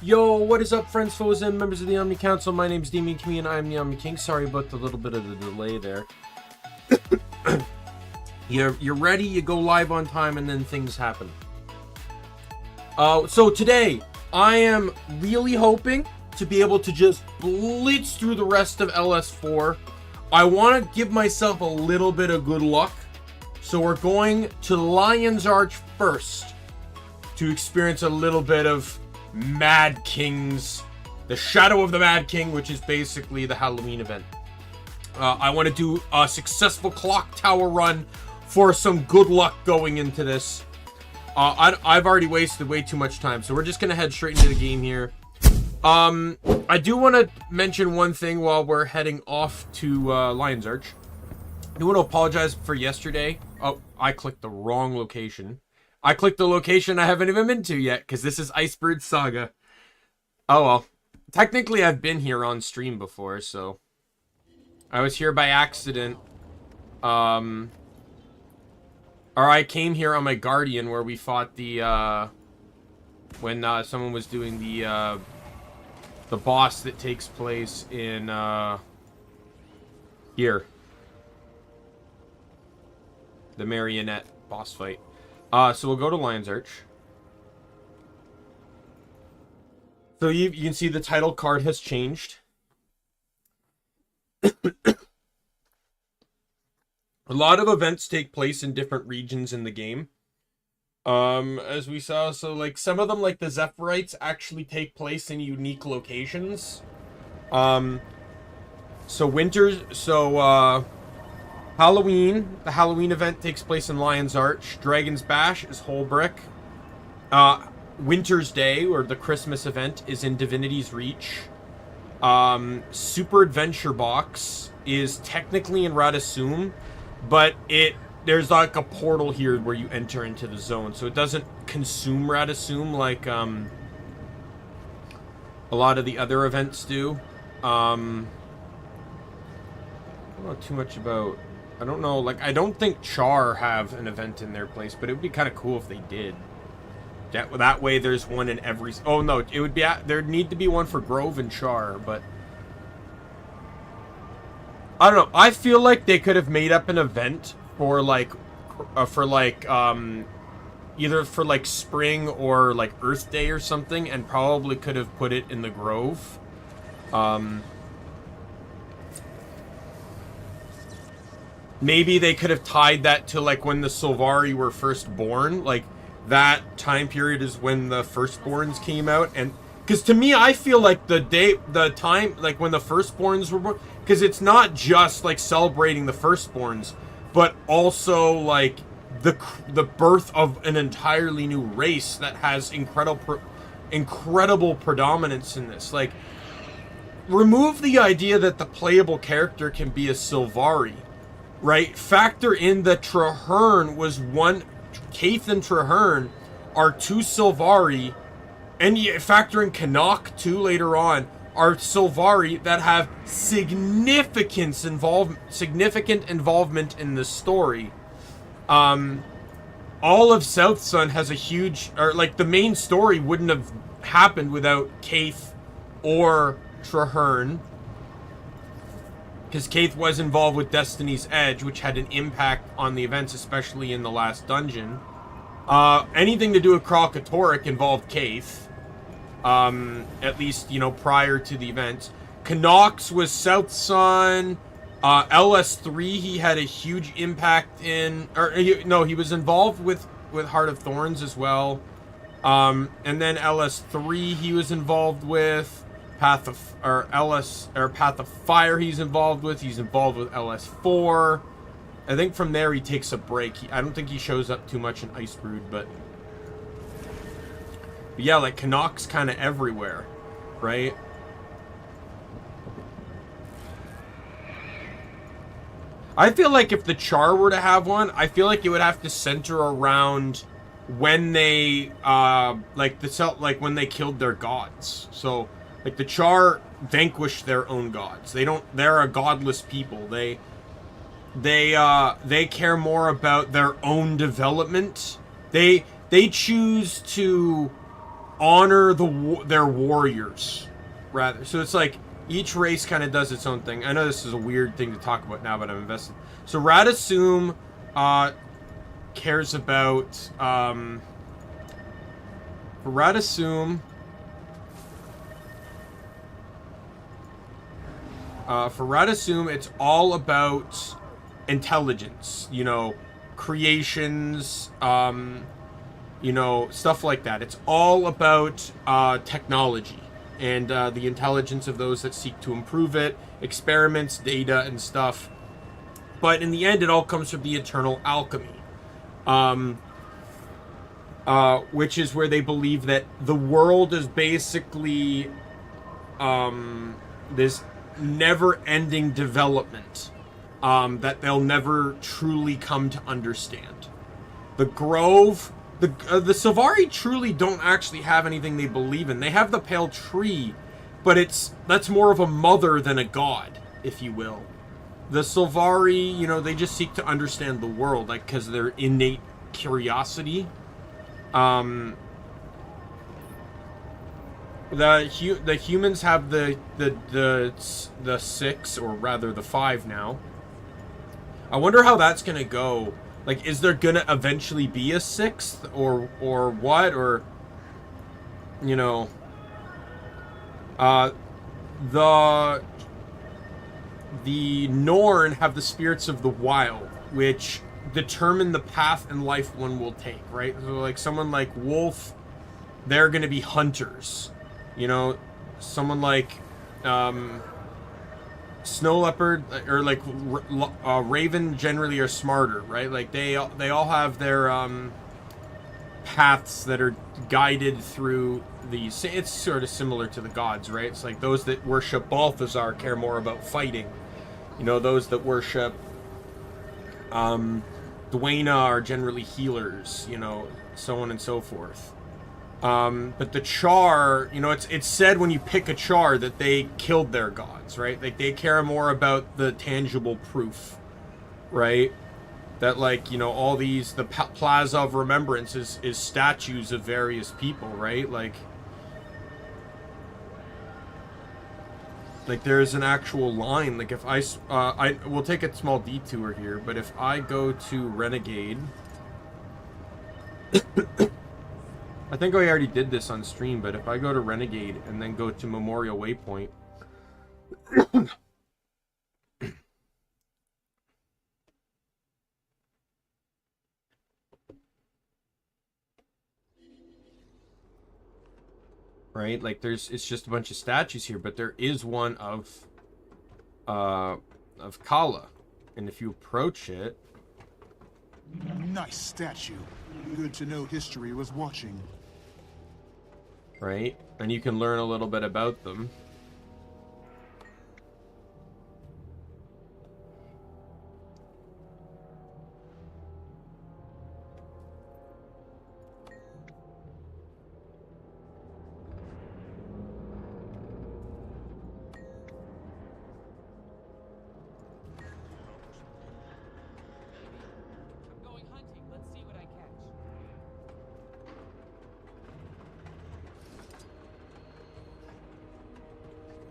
Yo, what is up, friends, foes, and members of the Omni Council? My name is Daimien Kamiya and I'm the Omni King. Sorry about the little bit of the delay there. You're ready, you go live on time, and then things happen. So today, I am really hoping to be able to just blitz through the rest of LS4. I want to give myself a little bit of good luck. So we're going to Lion's Arch first to experience a little bit of Mad King's, the Shadow of the Mad King, which is basically the Halloween event. I want to do a successful clock tower run for some good luck going into this. I've already wasted way too much time, so we're just gonna head straight into the game here. I do want to mention one thing while we're heading off to Lion's Arch. I do want to apologize for yesterday. Oh, I clicked the wrong location. I clicked the location I haven't even been to yet, because this is Icebird Saga. Oh well. Technically, I've been here on stream before, so... I was here by accident. Or I came here on my Guardian, where we fought the, when, someone was doing the boss that takes place in, here. The Marionette boss fight. So we'll go to Lion's Arch. So you can see the title card has changed. A lot of events take place in different regions in the game. As we saw, so like some of them, like the Zephyrite, actually take place in unique locations. So Halloween, the Halloween event takes place in Lion's Arch. Dragon's Bash is Holbrick. Winter's Day, or the Christmas event, is in Divinity's Reach. Super Adventure Box is technically in Radissoum, but there's like a portal here where you enter into the zone, so it doesn't consume Radissoum like a lot of the other events do. I don't know too much about... I don't know, like, I don't think Char have an event in their place, but it would be kind of cool if they did. That way there's one in every... Oh, no, it would be... There'd need to be one for Grove and Char, but... I don't know, I feel like they could have made up an event for, like... either for, like, Spring or, like, Earth Day or something, and probably could have put it in the Grove. Maybe they could have tied that to, like, when the Sylvari were first born. Like, that time period is when the Firstborns came out. And, because to me, I feel like the time, like, when the Firstborns were born... Because it's not just, like, celebrating the Firstborns, but also, like, the birth of an entirely new race that has incredible predominance in this. Like, remove the idea that the playable character can be a Sylvari. Right? Factor in that Traherne was one... Kaith and Traherne are two Sylvari, and factor in Canuck too later on, are Sylvari that have significant involvement in the story. All of South Sun has a huge... Or, like, the main story wouldn't have happened without Kaith or Traherne. Because Kaith was involved with Destiny's Edge, which had an impact on the events, especially in the last dungeon. Anything to do with Kralkatorrik involved Kaith. At least, you know, prior to the event. Canucks was South Sun. LS3, he had a huge impact in... he was involved with Heart of Thorns as well. And then LS3 he was involved with. Path of Fire he's involved with. He's involved with LS4. I think from there he takes a break. I don't think he shows up too much in Icebrood, but yeah, like Canuck's kind of everywhere, right? I feel like if the Char were to have one, I feel like it would have to center around when they when they killed their gods. So like the Char vanquished their own gods. They're a godless people. They care more about their own development. They choose to honor their warriors, rather. So it's like each race kind of does its own thing. I know this is a weird thing to talk about now, but I'm invested. So Radasum cares about for Radasum. For Radasum, it's all about intelligence, you know, creations, you know, stuff like that. It's all about technology and the intelligence of those that seek to improve it, experiments, data, and stuff. But in the end, it all comes from the eternal alchemy, which is where they believe that the world is basically this never-ending development that they'll never truly come to understand. The Grove, the Sylvari truly don't actually have anything they believe in. They have the Pale Tree, but that's more of a mother than a god, if you will. The Sylvari, you know, they just seek to understand the world, like, because of their innate curiosity. The humans have the 6, or rather the 5 now. I wonder how that's gonna go. Like, is there gonna eventually be a 6th, or what, or, you know, the Norn have the spirits of the wild, which determine the path in life one will take, right? So, like, someone like Wolf, they're gonna be hunters. You know, someone like Snow Leopard, or like Raven generally are smarter, right? Like they all have their paths that are guided through these. It's sort of similar to the gods, right? It's like those that worship Balthazar care more about fighting. You know, those that worship Dwayna are generally healers, you know, so on and so forth. But the Char, you know, it's said when you pick a Char that they killed their gods, right? Like, they care more about the tangible proof, right? That, like, you know, all these, the Plaza of Remembrance is statues of various people, right? Like there's an actual line. Like, if I will take a small detour here, but if I go to Renegade... I think I already did this on stream, but if I go to Renegade and then go to Memorial Waypoint... right? Like, it's just a bunch of statues here, but there is one of Kala. And if you approach it... Nice statue. Good to know history was watching. Right? And you can learn a little bit about them.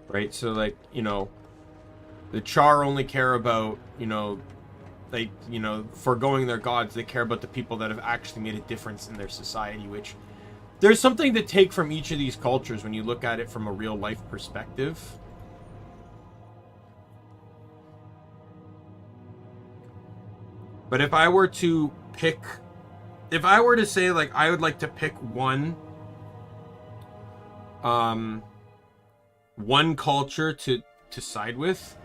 Right, so, like, you know, the Char only care about, you know, they, you know, foregoing their gods, they care about the people that have actually made a difference in their society, which there's something to take from each of these cultures when you look at it from a real life perspective. But if I were to pick, if I were to say, like, I would like to pick one culture to side with,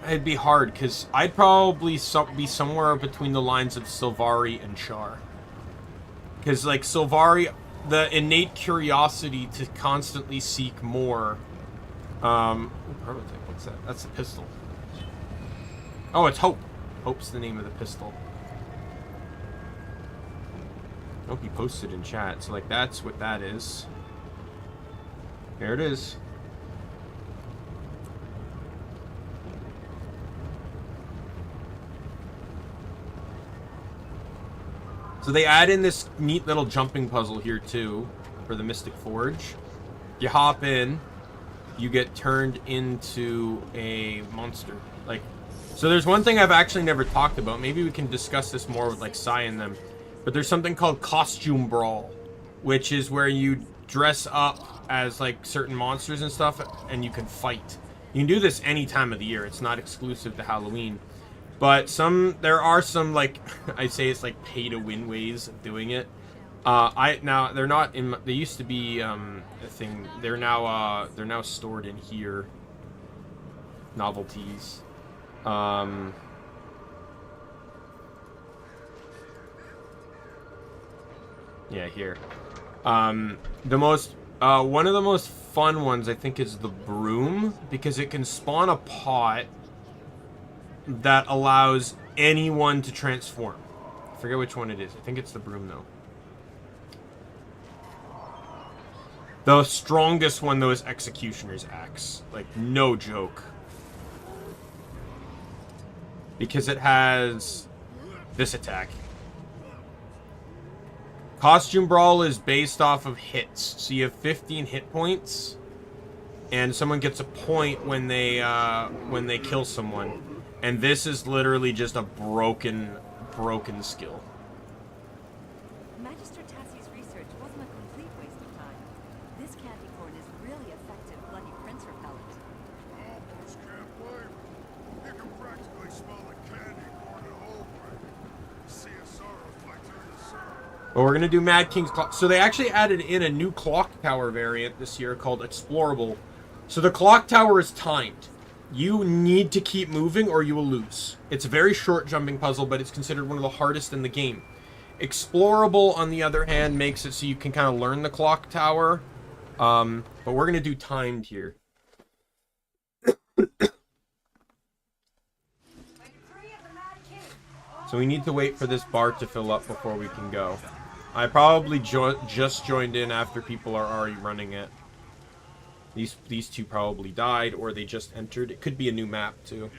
it'd be hard, because I'd probably be somewhere between the lines of Sylvari and Char. Because, like, Sylvari, the innate curiosity to constantly seek more. What's that? That's a pistol. Oh, it's Hope. Hope's the name of the pistol. Hope he posted in chat. So, like, that's what that is. There it is. So they add in this neat little jumping puzzle here too. for the Mystic Forge. You hop in, you get turned into a monster. Like, so there's one thing I've actually never talked about. Maybe we can discuss this more with like Sai and them. But there's something called Costume Brawl, which is where you dress up as like certain monsters and stuff, and you can fight. You can do this any time of the year. It's not exclusive to Halloween. But there are some, like, I say it's like pay to win ways of doing it. Now they're not in. They used to be a thing. They're now stored in here. Novelties. Yeah, here. One of the most fun ones, I think, is the broom, because it can spawn a pot that allows anyone to transform. I forget which one it is. I think it's the broom, though. The strongest one, though, is Executioner's Axe. Like, no joke. Because it has this attack. Costume Brawl is based off of hits. So you have 15 hit points, and someone gets a point when they kill someone. And this is literally just a broken skill. Magister Tassie's research wasn't a complete waste of time. This candy corn is really effective bloody prince repellent. Almost can't blame it. You can practically smell the candy corn at home, right? CSR reflected in the sun. Well, we're gonna do Mad King's Clock. So they actually added in a new clock tower variant this year called Explorable. So the clock tower is timed. You need to keep moving or you will lose. It's a very short jumping puzzle, but it's considered one of the hardest in the game. Explorable, on the other hand, makes it so you can kind of learn the clock tower. But we're going to do timed here. So we need to wait for this bar to fill up before we can go. I probably just joined in after people are already running it. These two probably died, or they just entered. It could be a new map, too.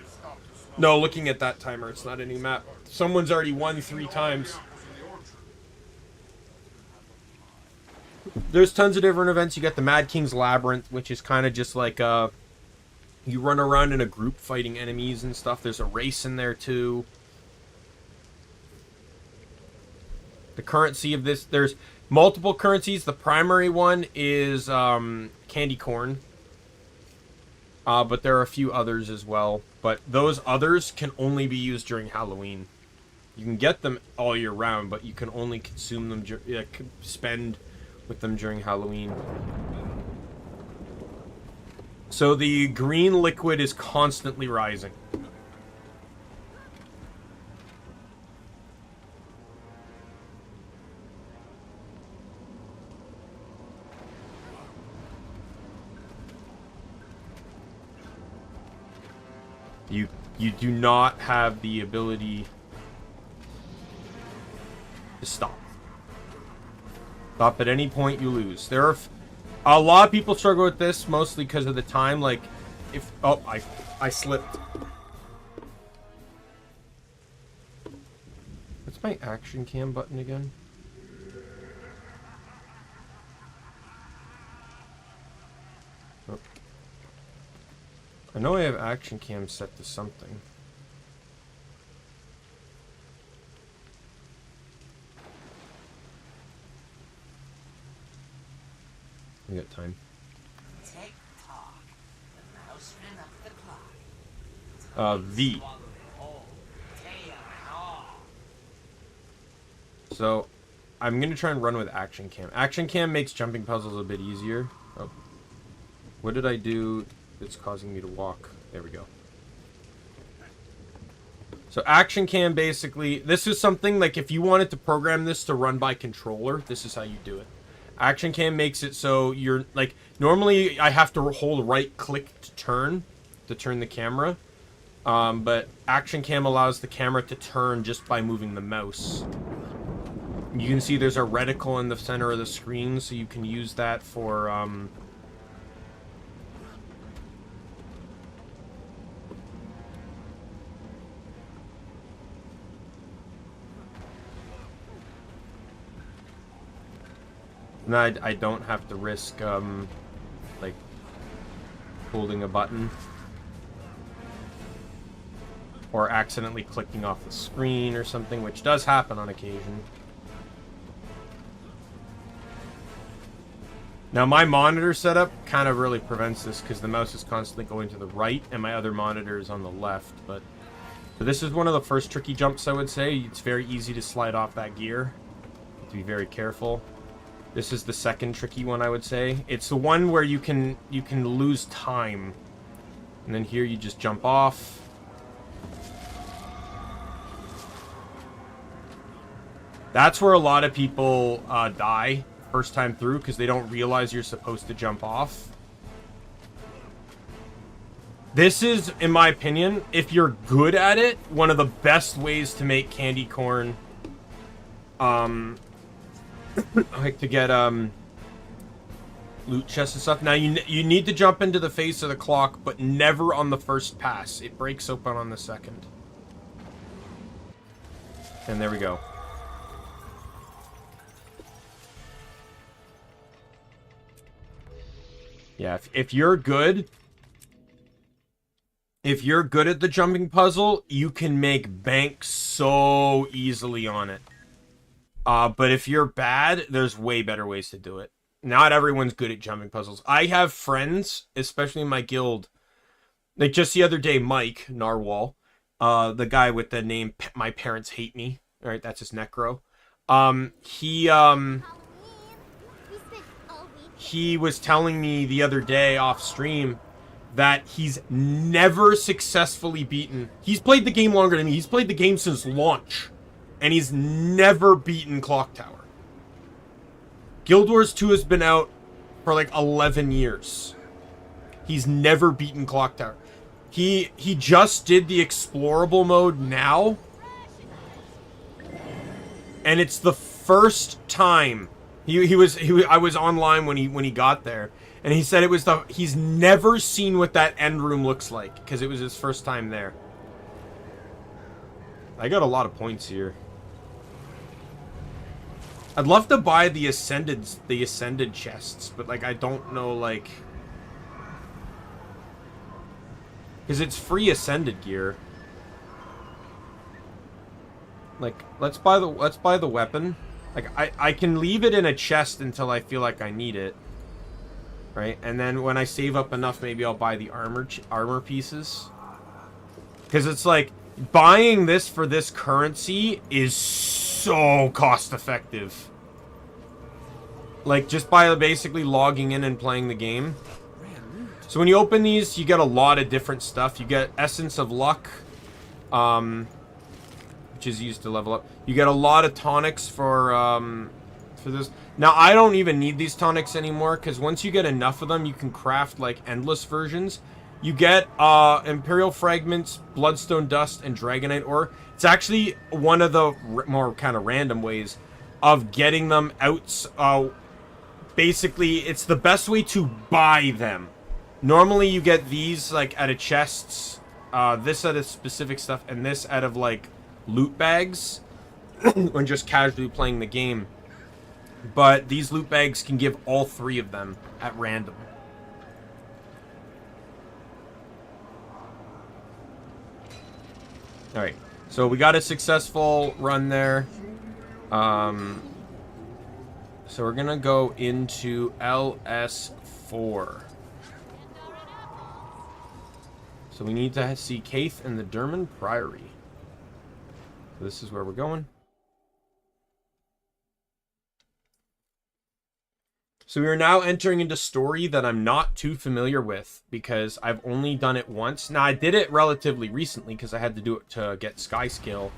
No, looking at that timer, it's not a new map. Someone's already won 3 times. There's tons of different events. You got the Mad King's Labyrinth, which is kind of just like you run around in a group fighting enemies and stuff. There's a race in there, too. The currency of this, there's multiple currencies. The primary one is candy corn. But there are a few others as well. But those others can only be used during Halloween. You can get them all year round, but you can only consume them, spend with them during Halloween. So the green liquid is constantly rising. You do not have the ability to stop. Stop at any point, you lose. There are a lot of people struggle with this, mostly because of the time. Like, if I slipped. What's my action cam button again? Oh. I know I have action cam set to something. We got time. Tick tock. The mouse ran up the clock. V. So, I'm gonna try and run with action cam. Action cam makes jumping puzzles a bit easier. Oh. What did I do that's causing me to walk? There we go. So action cam basically, this is something like if you wanted to program this to run by controller, this is how you do it. Action cam makes it so you're like, normally I have to hold right click to turn the camera. But action cam allows the camera to turn just by moving the mouse. You can see there's a reticle in the center of the screen, so you can use that for And I don't have to risk, like, holding a button. Or accidentally clicking off the screen or something, which does happen on occasion. Now, my monitor setup kind of really prevents this because the mouse is constantly going to the right and my other monitor is on the left. But this is one of the first tricky jumps, I would say. It's very easy to slide off that gear. You have to be very careful. This is the second tricky one, I would say. It's the one where you can lose time. And then here you just jump off. That's where a lot of people die first time through because they don't realize you're supposed to jump off. This is, in my opinion, if you're good at it, one of the best ways to make candy corn. Like to get loot chests and stuff. Now you need to jump into the face of the clock, but never on the first pass. It breaks open on the second. And there we go. Yeah, if you're good at the jumping puzzle, you can make bank so easily on it. But if you're bad, there's way better ways to do it. Not everyone's good at jumping puzzles. I have friends, especially in my guild, like just the other day, Mike Narwhal, the guy with the name My Parents Hate Me. All right, that's his necro. He was telling me the other day off stream that he's never successfully beaten. He's played the game longer than me. He's played the game since launch. And he's never beaten Clock Tower. Guild Wars 2 has been out for like 11 years. He's never beaten Clock Tower. He just did the explorable mode now. And it's the first time I was online when he got there, and he said he's never seen what that end room looks like because it was his first time there. I got a lot of points here. I'd love to buy the ascended chests, but like I don't know, like, because it's free ascended gear. Like let's buy the weapon. Like, I can leave it in a chest until I feel like I need it. Right? And then when I save up enough, maybe I'll buy the armor pieces. Because it's like, buying this for this currency is so cost effective. Like, just by basically logging in and playing the game. So when you open these, you get a lot of different stuff. You get Essence of Luck. Which is used to level up. You get a lot of tonics for this. Now, I don't even need these tonics anymore, because once you get enough of them, you can craft, like, endless versions. You get Imperial Fragments, Bloodstone Dust, and Dragonite Ore. It's actually one of the more kind of random ways of getting them out. Basically, it's the best way to buy them. Normally, you get these, like, out of chests, this out of specific stuff, and this out of, like, loot bags when just casually playing the game. But these loot bags can give all three of them at random. Alright, so we got a successful run there. So we're gonna go into LS4. So we need to see Kaith and the Derman Priory. So this is where we're going. So we are now entering into story that I'm not too familiar with because I've only done it once. Now, I did it relatively recently because I had to do it to get Sky Scale.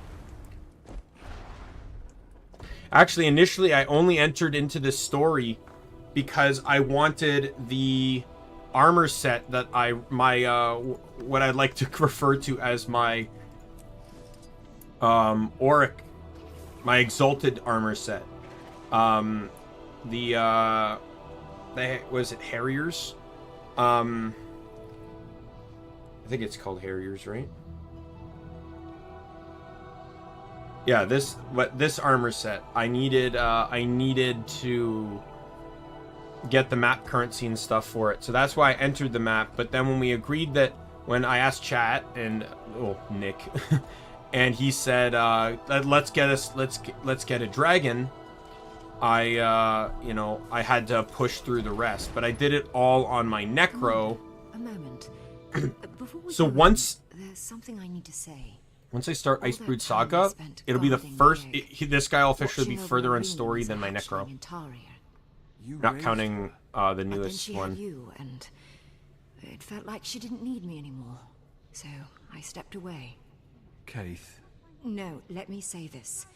Actually, initially, I only entered into this story because I wanted the armor set that what I'd like to refer to as my Auric, my Exalted armor set. Was it Harriers? I think it's called Harriers, right? Yeah, this armor set. I needed to get the map currency and stuff for it. So that's why I entered the map. But then when we agreed that, when I asked chat and Nick, and he said let's get a dragon, I you know, I had to push through the rest, but I did it all on my necro. A moment. Before we So go on, once there's something I need to say. I start All Icebrood that time Saga, I spent it'll be the guarding first. Yeg, This guy will officially be watching over further in Irene story as a than my hatchling necro. in Taria. You Not raised counting her. the But then newest she one. had you, and it felt like she didn't need me anymore. So I stepped away. Keith. No, let me say this.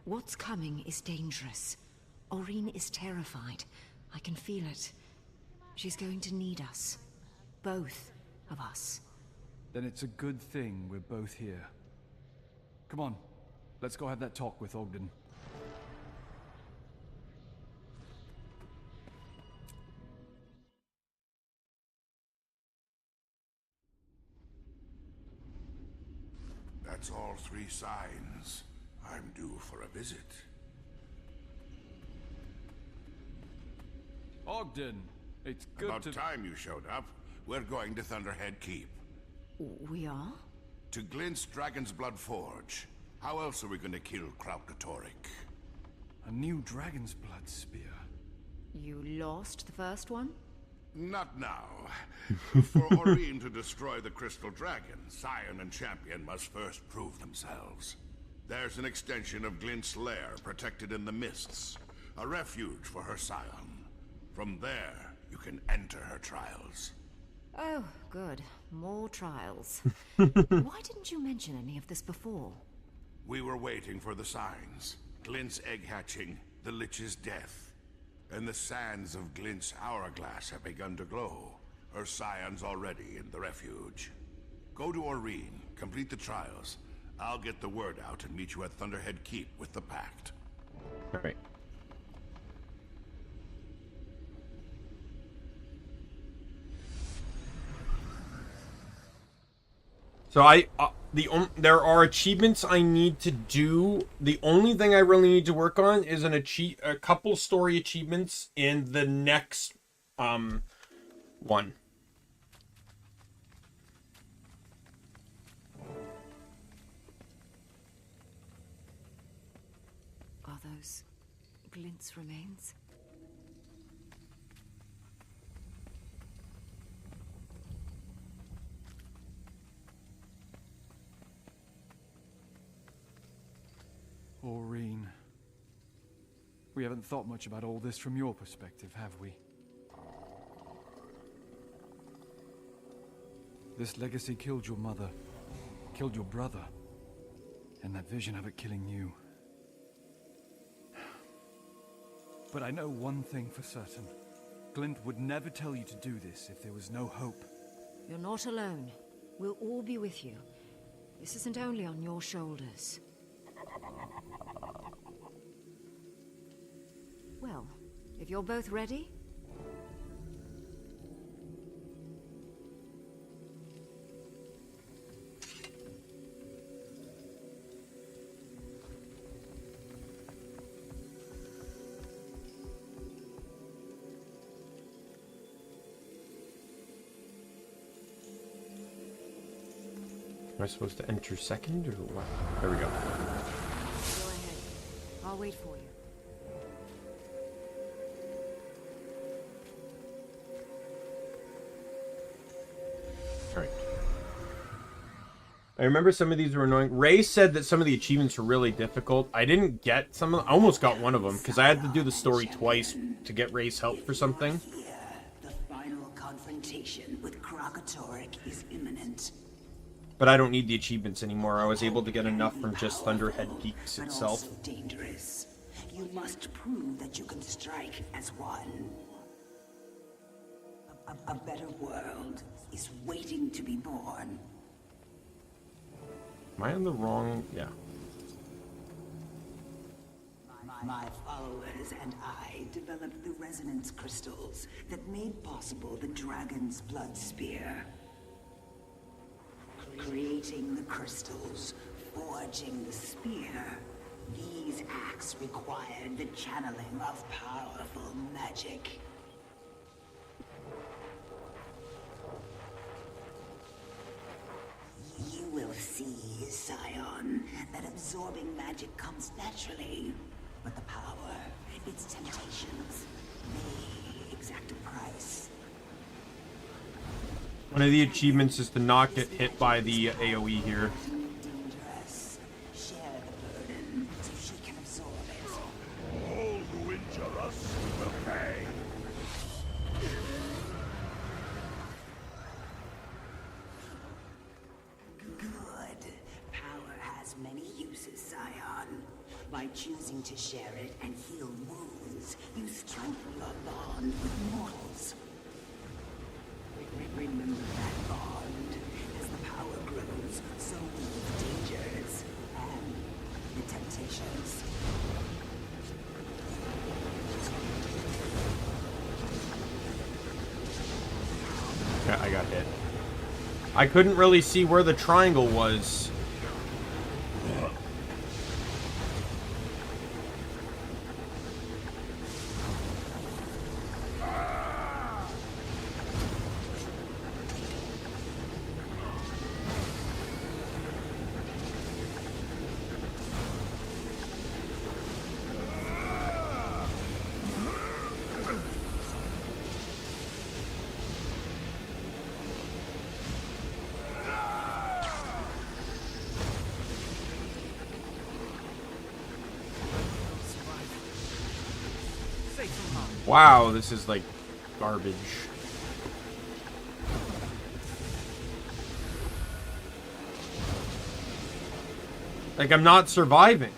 What's coming is dangerous. Irene is terrified. I can feel it. She's going to need us. Both of us. Then it's a good thing we're both here. Come on, let's go have that talk with Ogden. That's all 3 signs. I'm due for a visit. Ogden, it's good About to... time you showed up. We're going to Thunderhead Keep. We are? To Glint's Dragon's Blood Forge. How else are we going to kill Kralkatorrik? A new dragon's blood spear. You lost the first one? Not now. For Irene to destroy the Crystal Dragon, Scion and Champion must first prove themselves. There's an extension of Glint's lair protected in the mists. A refuge for her Scion. From there, you can enter her trials. Oh, good. More trials. Why didn't you mention any of this before? We were waiting for the signs. Glint's egg hatching, the Lich's death. And the sands of Glint's hourglass have begun to glow. Her Scion's already in the refuge. Go to Irene, complete the trials. I'll get the word out and meet you at Thunderhead Keep with the Pact. Alright. So there are achievements I need to do. The only thing I really need to work on is a couple story achievements in the next one. Are those Glint's remains? Irene. We haven't thought much about all this from your perspective, have we? This legacy killed your mother, killed your brother, and that vision of it killing you. But I know one thing for certain. Glint would never tell you to do this if there was no hope. You're not alone. We'll all be with you. This isn't only on your shoulders. Well, if you're both ready... Am I supposed to enter second or what? There we go. Go ahead. I'll wait for you. Alright. I remember some of these were annoying. Ray said that some of the achievements were really difficult. I didn't get some of them. I almost got one of them because I had to do the story twice to get Ray's help for something. Here, the final confrontation with Kralkatorrik is imminent. But I don't need the achievements anymore. I was able to get enough from just Thunderhead Peaks But itself. also dangerous. You must prove that you can strike as one. A better world is waiting to be born. Am I on the wrong... Yeah. My followers and I developed the resonance crystals that made possible the dragon's blood spear. Creating the crystals, forging the spear. These acts required the channeling of powerful magic. will see, Scion, that absorbing magic comes naturally. But the power, its temptations, they exact a price. One of the achievements is to not get hit by the AoE here. Dangerous. Share the burden so she can absorb it. All who injure us will pay. Good. Power has many uses, Scion. By choosing to share it and heal wounds, you strengthen your bond with mortals. Remember that bond. As the power grows, so will the dangers and the temptations. Yeah, I got hit. I couldn't really see where the triangle was. Wow, this is like garbage. Like, I'm not surviving.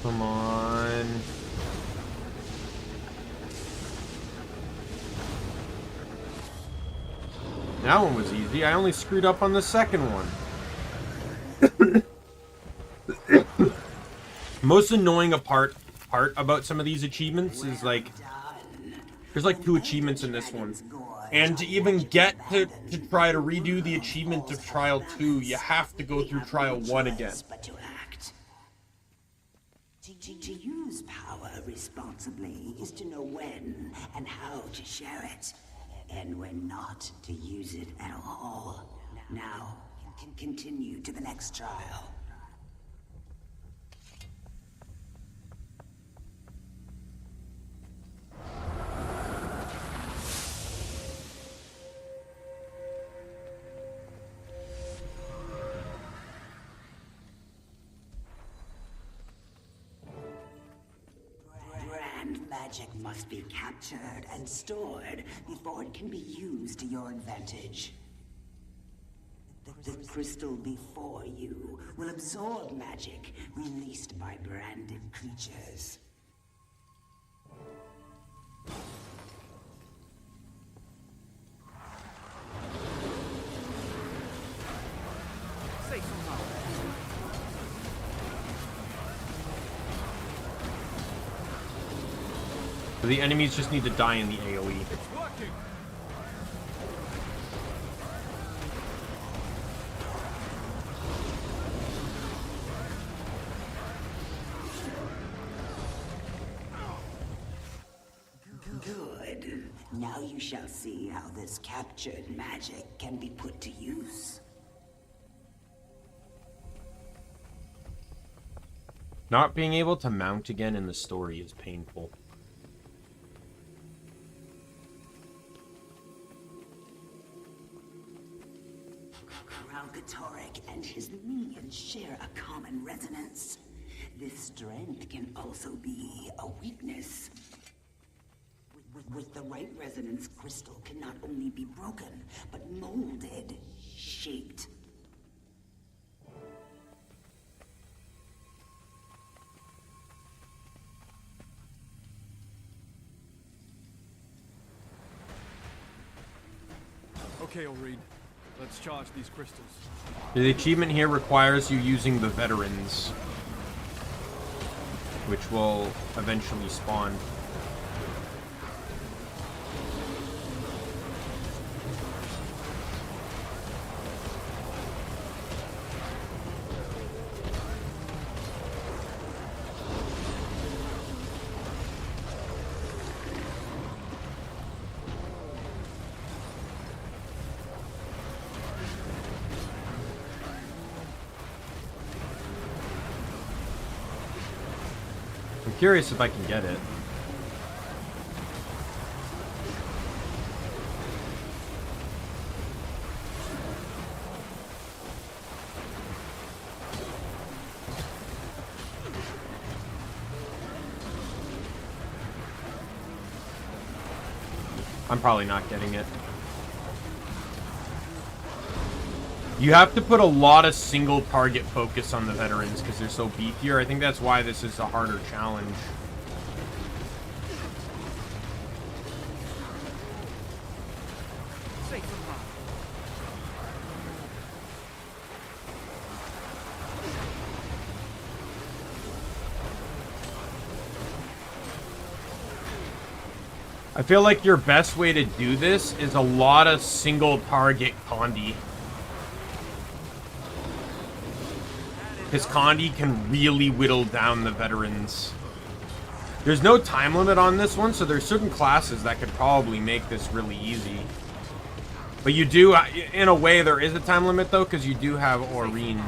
Come on. That one was easy. I only screwed up on the second one. Most annoying part about some of these achievements is like there's like 2 achievements in this one. And to even get to try to redo the achievement of Trial 2, you have to go through Trial 1 again. To use power responsibly is to know when and how to share it, and when not to use it at all. Now, can continue to the next trial. Magic must be captured and stored before it can be used to your advantage. The crystal before you will absorb magic released by branded creatures. The enemies just need to die in the AoE. It's working. Good. Now you shall see how this captured magic can be put to use. Not being able to mount again in the story is painful. Kralkatorrik and his minions share a common resonance. This strength can also be a weakness. With the right resonance, crystal can not only be broken, but molded, shaped. Okay, Ulrine. Let's charge these crystals. The achievement here requires you using the veterans, which will eventually spawn. I'm curious if I can get it. I'm probably not getting it. You have to put a lot of single target focus on the veterans because they're so beefier. I think that's why this is a harder challenge. I feel like your best way to do this is a lot of single target Condi. Because Condi can really whittle down the veterans. There's no time limit on this one, so there's certain classes that could probably make this really easy. But you do, in a way, there is a time limit though, because you do have Aurene.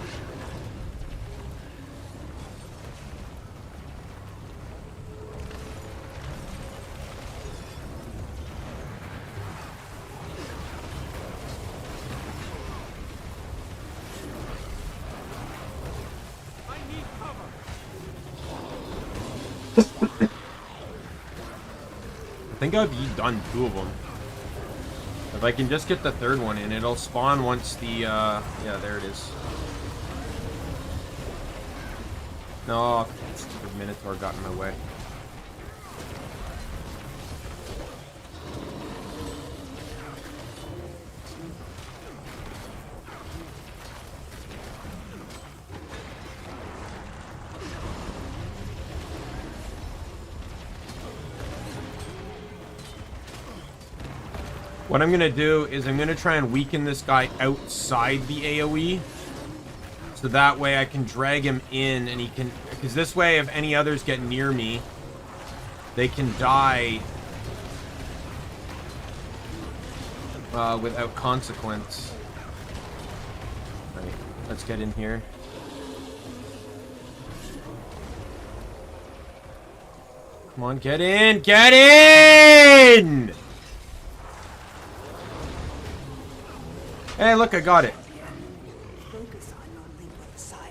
I think I've done 2 of them. If I can just get the 3rd one in, it'll spawn once the, yeah, there it is. No, the Minotaur got in my way. What I'm going to do is I'm going to try and weaken this guy outside the AoE. So that way I can drag him in and he can... Because this way, if any others get near me, they can die without consequence. Right, let's get in here. Come on, get in! Get in! Hey, look, I got it.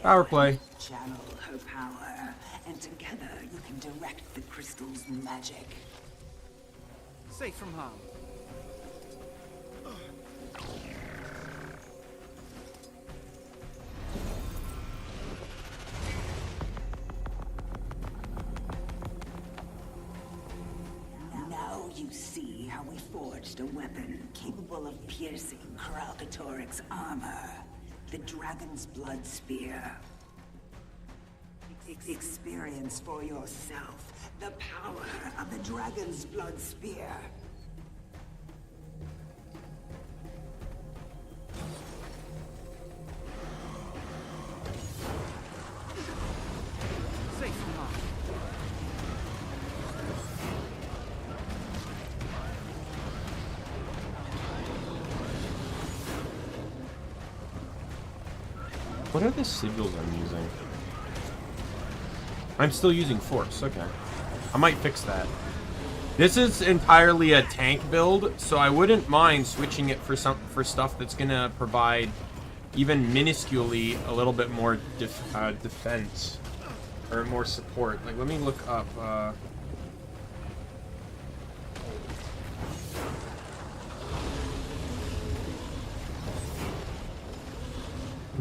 Power play. Channel her power, and together you can direct the crystal's magic. Safe from harm. Now you see how we forged a weapon capable of piercing Kralkatorrik's armor. The Dragon's Blood Spear. Experience for yourself the power of the Dragon's Blood Spear. Safe from harm. What are the sigils I'm using? I'm still using Force, okay. I might fix that. This is entirely a tank build, so I wouldn't mind switching it for stuff that's gonna provide even minusculely a little bit more defense or more support. Like, let me look up.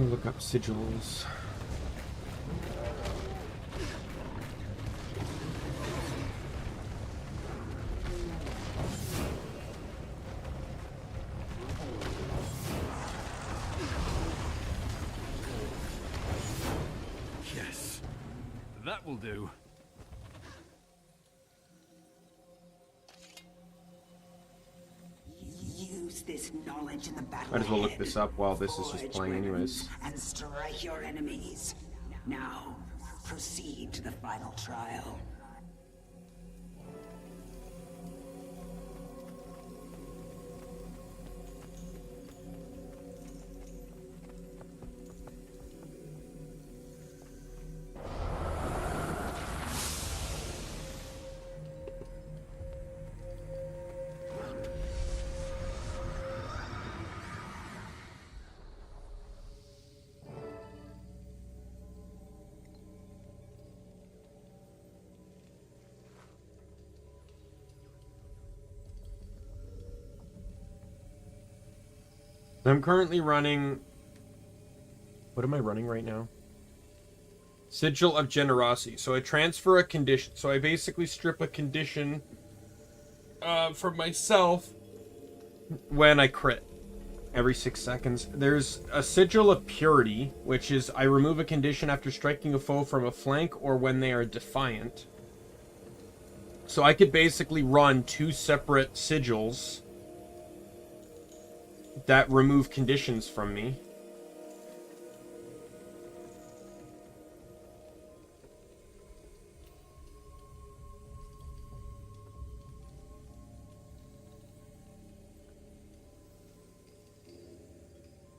me look up sigils. Yes, that will do. Use this knowledge in the battle Might as well look ahead. this up while this is just Forge playing anyways. weapons and strike your enemies. Now, proceed to the final trial. I'm currently running... What am I running right now? Sigil of Generosity. So I transfer a condition. So I basically strip a condition from myself when I crit. Every 6 seconds. There's a Sigil of Purity, which is I remove a condition after striking a foe from a flank or when they are defiant. So I could basically run 2 separate sigils that remove conditions from me.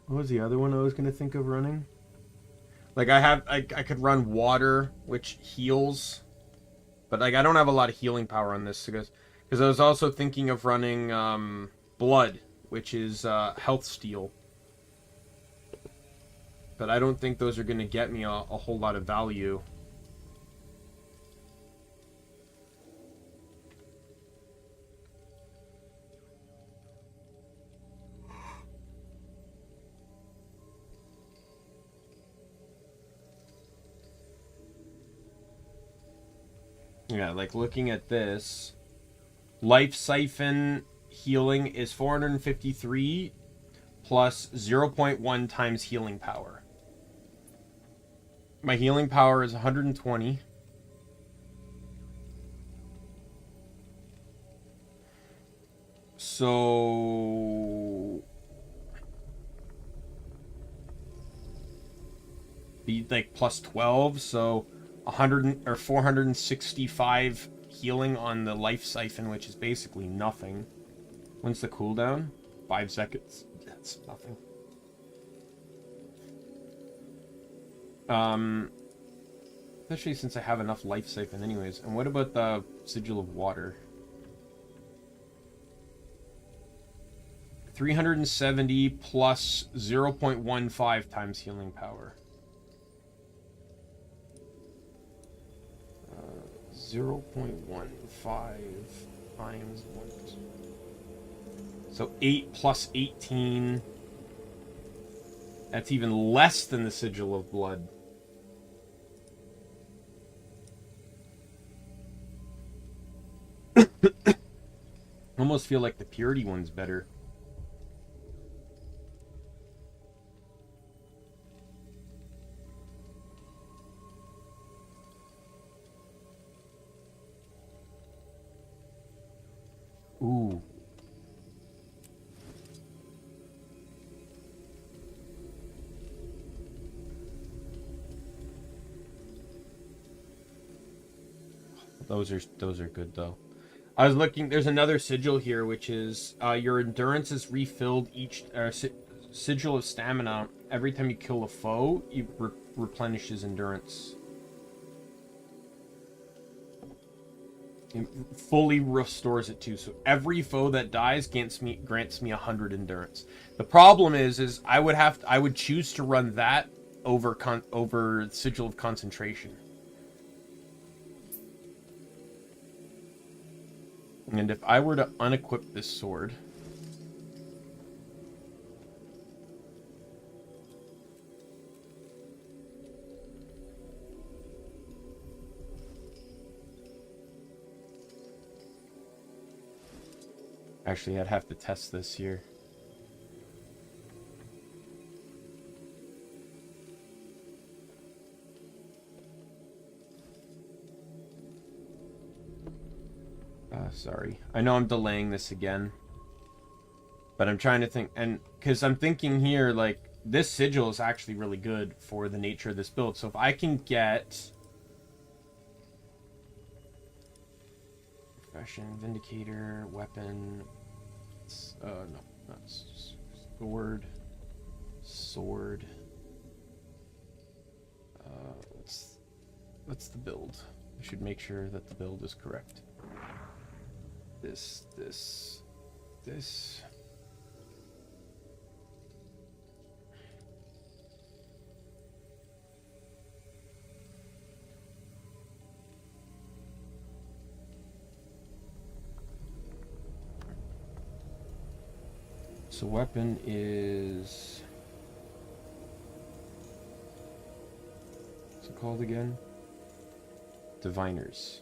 What was the other one I was going to think of running? Like I could run water, which heals. But like I don't have a lot of healing power on this because I was also thinking of running blood, which is health steal. But I don't think those are going to get me a whole lot of value. Yeah, like looking at this, Life Siphon healing is 453 plus 0.1 times healing power. My healing power is 120. So be like plus 12, so 100 or 465 healing on the Life Siphon, which is basically nothing. When's the cooldown? 5 seconds. That's nothing. Especially since I have enough Life Siphon anyways. And what about the Sigil of Water? 370 plus 0.15 times healing power. 0.15 times 1. So 8 plus 18. That's even less than the Sigil of Blood. Almost feel like the Purity one's better. Ooh. Those are good though. I was looking. There's another sigil here, which is your endurance is refilled each sigil of stamina every time you kill a foe. You replenishes endurance. It fully restores it too. So every foe that dies grants me 100 endurance. The problem is I would choose to run that over Sigil of Concentration. And if I were to unequip this sword, Actually, I'd have to test this here. Sorry. I know I'm delaying this again. But I'm trying to think, and because I'm thinking here, like, this sigil is actually really good for the nature of this build. So if I can get Profession, Vindicator, Weapon, no, not Sword, Sword. What's the build? I should make sure that the build is correct. This. So weapon is... What's it called again? Diviners.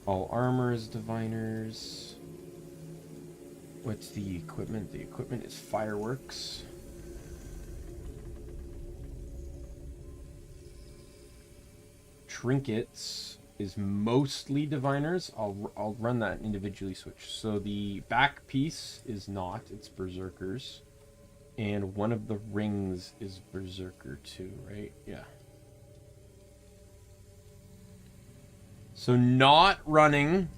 All armor is diviners. What's the equipment? The equipment is fireworks. Trinkets is mostly diviners. I'll run that individually switch. So the back piece is not, it's berserkers. And one of the rings is berserker too, right? Yeah. So not running.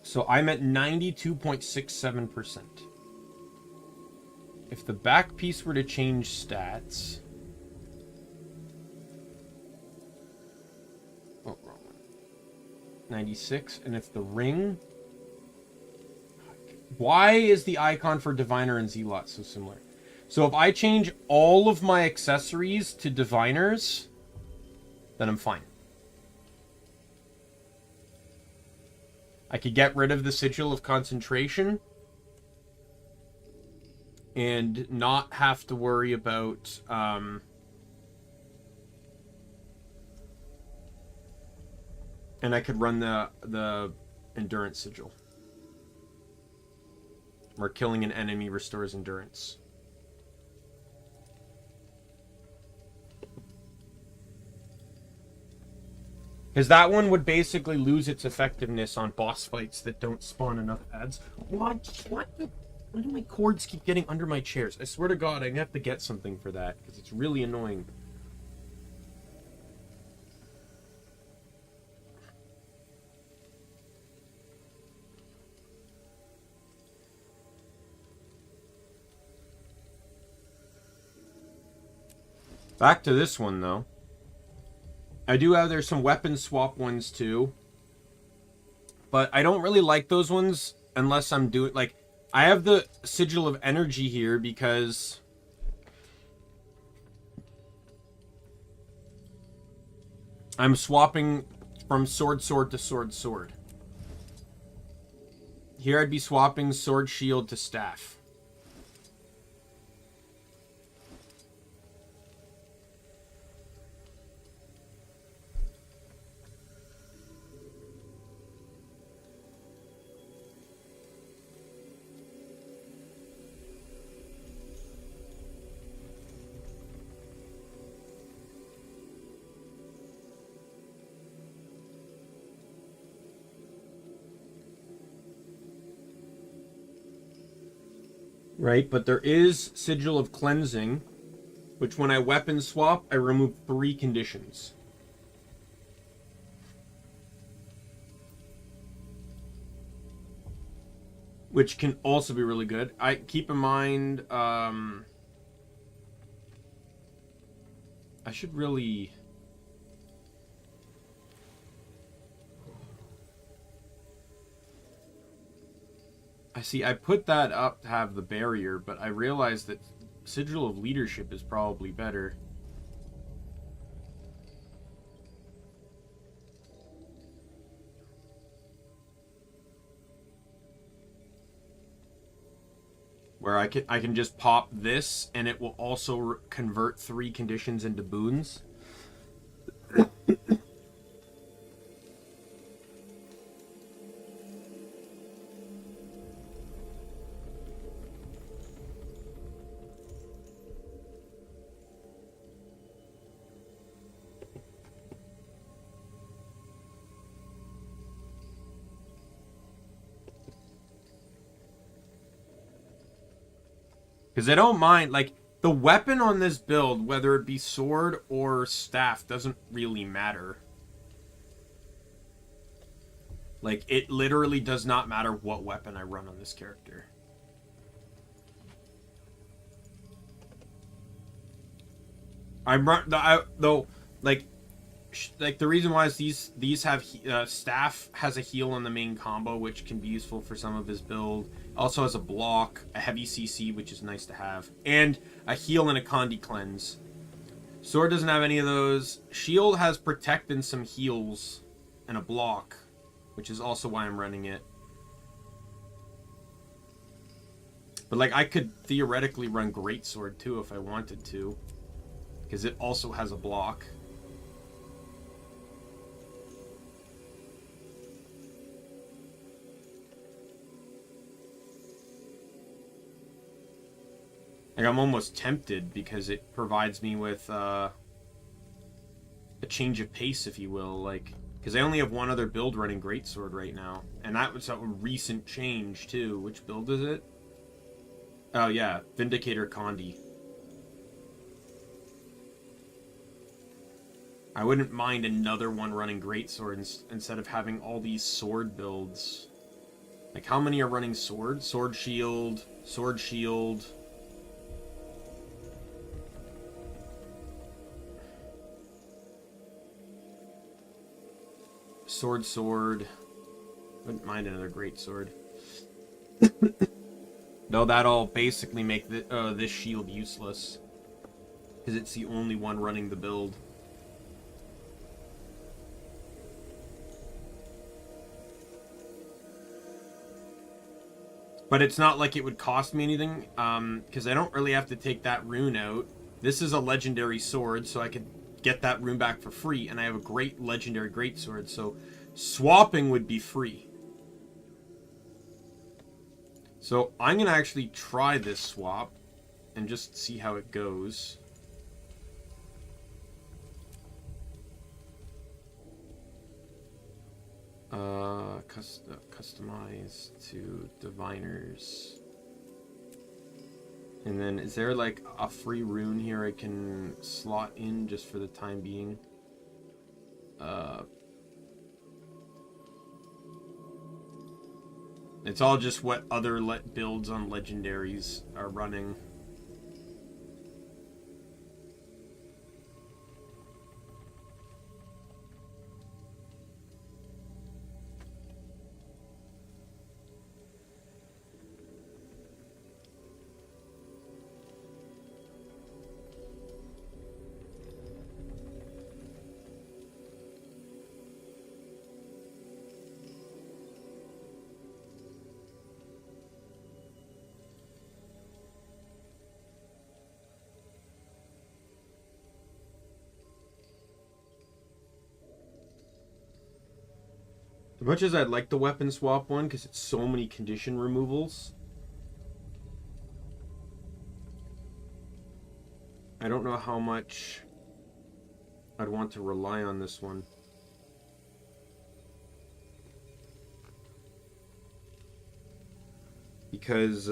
So I'm at 92.67%. If the back piece were to change stats... Oh, wrong one. 96. And if the ring... Why is the icon for Diviner and Zealot so similar? So if I change all of my accessories to Diviners, then I'm fine. I could get rid of the Sigil of Concentration and not have to worry about and I could run the Endurance Sigil, where killing an enemy restores endurance. Because that one would basically lose its effectiveness on boss fights that don't spawn enough ads. Why do my cords keep getting under my chairs? I swear to God, I'm going to have to get something for that, because it's really annoying. Back to this one, though. I do have, there's some weapon swap ones too. But I don't really like those ones unless I'm doing, like, I have the Sigil of Energy here because I'm swapping from sword to sword. Here I'd be swapping sword shield to staff. Right, but there is Sigil of Cleansing, which when I weapon swap, I remove 3 conditions. Which can also be really good. I keep in mind, I should really... I see, I put that up to have the barrier, but I realized that Sigil of Leadership is probably better. where I can just pop this, and it will also convert 3 conditions into boons. Because I don't mind, like, the weapon on this build, whether it be sword or staff, doesn't really matter. Like, it literally does not matter what weapon I run on this character. Though, like the reason why is these have staff has a heal on the main combo, which can be useful for some of his build. Also has a block, a heavy CC, which is nice to have, and a heal and a Condi cleanse. Sword doesn't have any of those. Shield has protect and some heals, and a block, which is also why I'm running it. But like, I could theoretically run Greatsword too if I wanted to, because it also has a block. Like, I'm almost tempted because it provides me with a change of pace, if you will. Like, because I only have one other build running Greatsword right now, and that was a recent change too. Which build is it? Oh yeah, Vindicator Condi. I wouldn't mind another one running Greatsword instead of having all these sword builds. Like, how many are running sword? Sword shield, sword shield. Sword. Wouldn't mind another Greatsword. Though that'll basically make this shield useless, because it's the only one running the build. But it's not like it would cost me anything, because I don't really have to take that rune out. This is a legendary sword, so I could get that rune back for free, and I have a great legendary greatsword, so swapping would be free. So I'm going to actually try this swap and just see how it goes. Customize to diviners. And then is there like a free rune here I can slot in just for the time being? It's all just what other builds on legendaries are running. As much as I'd like the weapon swap one, because it's so many condition removals, I don't know how much I'd want to rely on this one. Because,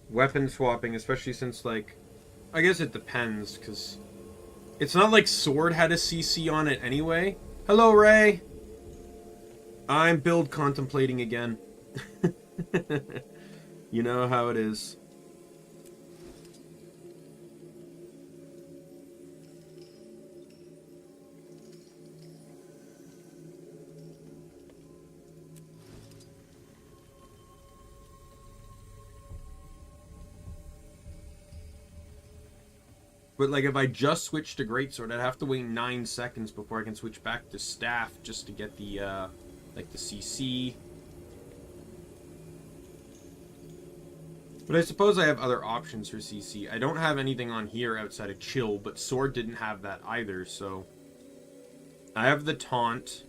weapon swapping, especially since, like, I guess it depends, because it's not like Sword had a CC on it anyway. Hello, Ray! I'm build contemplating again. You know how it is. But, like, if I just switch to Greatsword, I'd have to wait 9 seconds before I can switch back to Staff just to get the, like, the CC. But I suppose I have other options for CC. I don't have anything on here outside of chill, but sword didn't have that either, so... I have the taunt.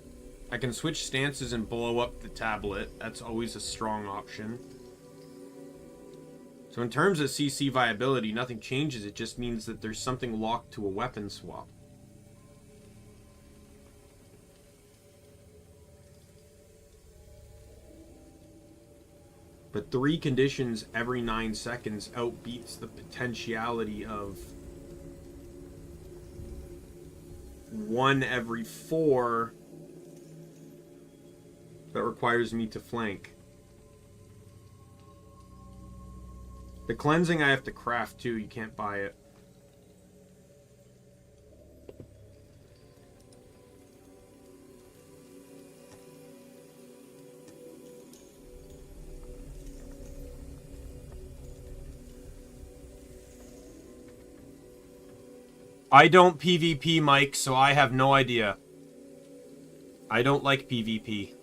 I can switch stances and blow up the tablet. That's always a strong option. So in terms of CC viability, nothing changes. It just means that there's something locked to a weapon swap. But 3 conditions every 9 seconds outbeats the potentiality of 1 every 4 that requires me to flank. The cleansing I have to craft too, you can't buy it. I don't PvP, Mike, so I have no idea. I don't like PvP.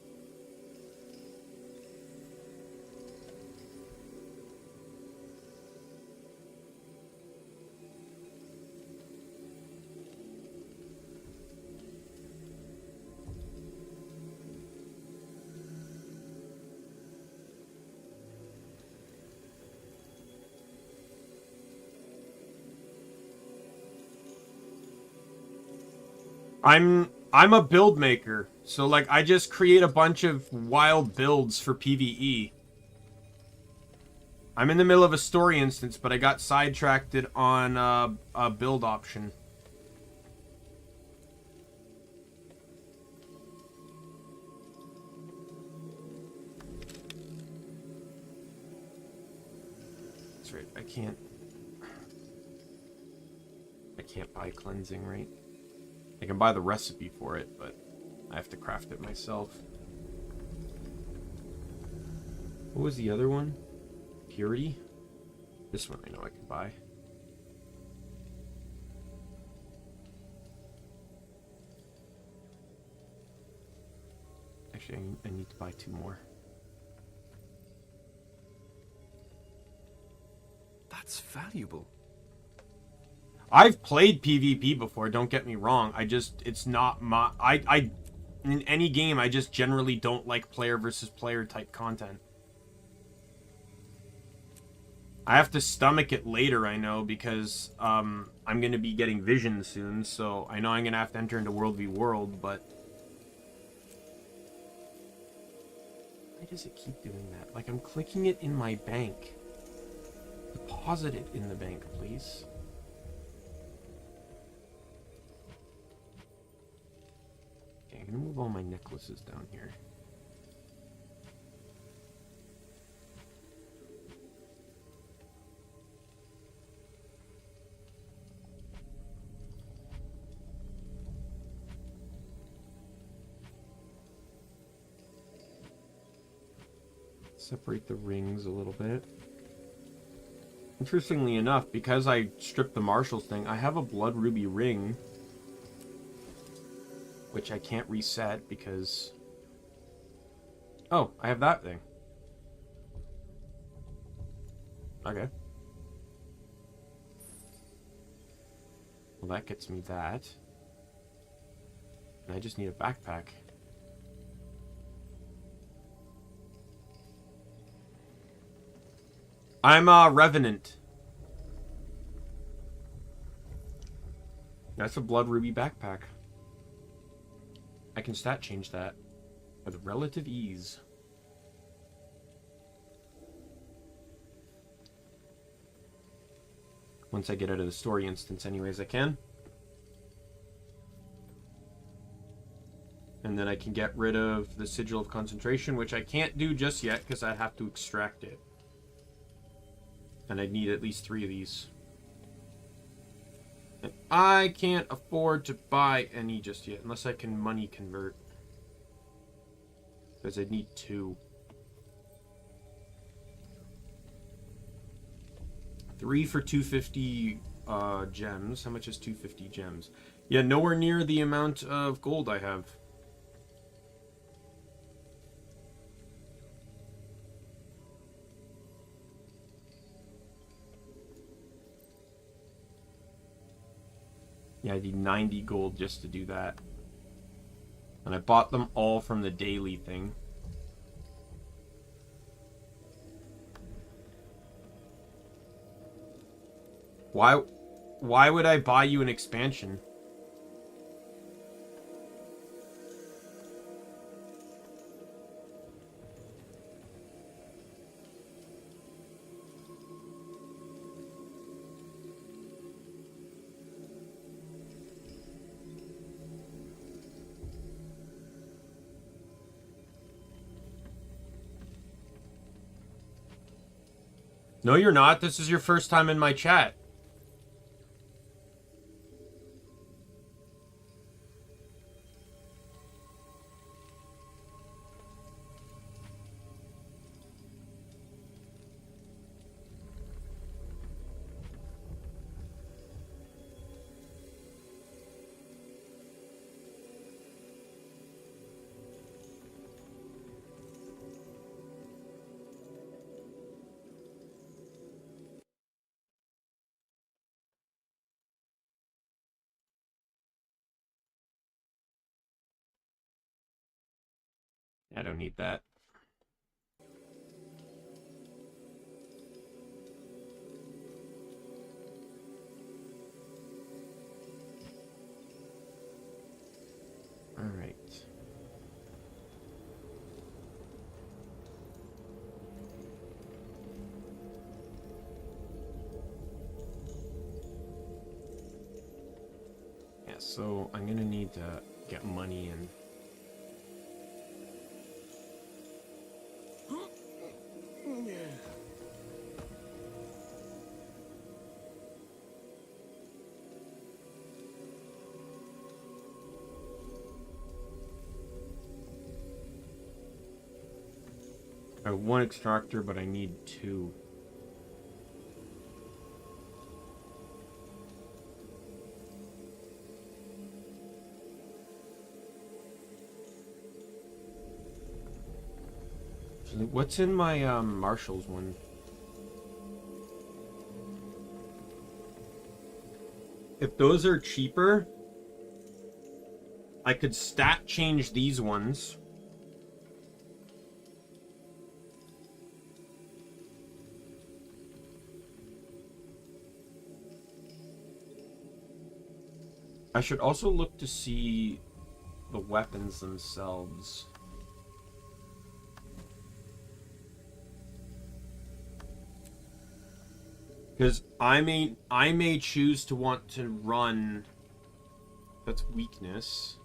I'm a build maker, so like I just create a bunch of wild builds for PvE. I'm in the middle of a story instance, but I got sidetracked on a build option. That's right, I can't buy cleansing, right? I can buy the recipe for it, but I have to craft it myself. What was the other one? Purity? This one I know I can buy. Actually, I need to buy 2 more. That's valuable. I've played PvP before, don't get me wrong. It's not my... in any game, I just generally don't like player versus player type content. I have to stomach it later, I know, because I'm going to be getting Vision soon, so I know I'm going to have to enter into World v World, but... Why does it keep doing that? Like, I'm clicking it in my bank. Deposit it in the bank, please. I'm gonna move all my necklaces down here. Separate the rings a little bit. Interestingly enough, because I stripped the Marshals thing, I have a Blood Ruby ring, which I can't reset because... Oh, I have that thing. Okay. Well, that gets me that. And I just need a backpack. I'm a Revenant. That's a Blood Ruby backpack. I can stat change that with relative ease. Once I get out of the story instance anyways, I can. And then I can get rid of the Sigil of Concentration, which I can't do just yet because I have to extract it. And I'd need at least 3 of these. And I can't afford to buy any just yet, unless I can money convert. Because I'd need 2. 3 for 250 gems. How much is 250 gems? Yeah, nowhere near the amount of gold I have. Yeah, I need 90 gold just to do that. And I bought them all from the daily thing. Why would I buy you an expansion? No, you're not. This is your first time in my chat. I don't need that. All right. Yeah, so I'm gonna need to get money and I have one extractor, but I need two. What's in my Marshall's one? If those are cheaper, I could stat change these ones. I should also look to see the weapons themselves. Because I may choose to want to run. That's weakness.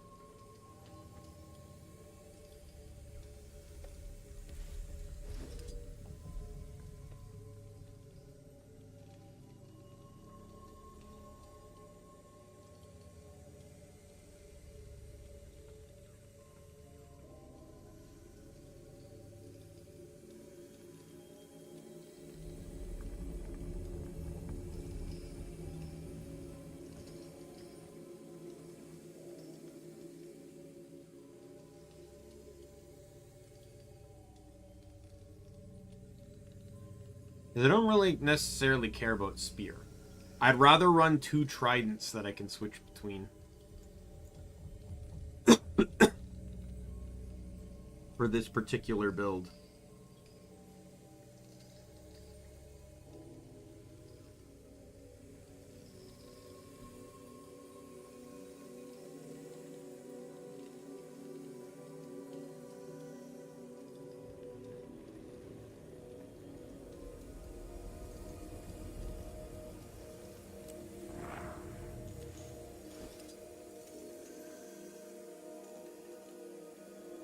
I don't really necessarily care about spear. I'd rather run two tridents that I can switch between. For this particular build.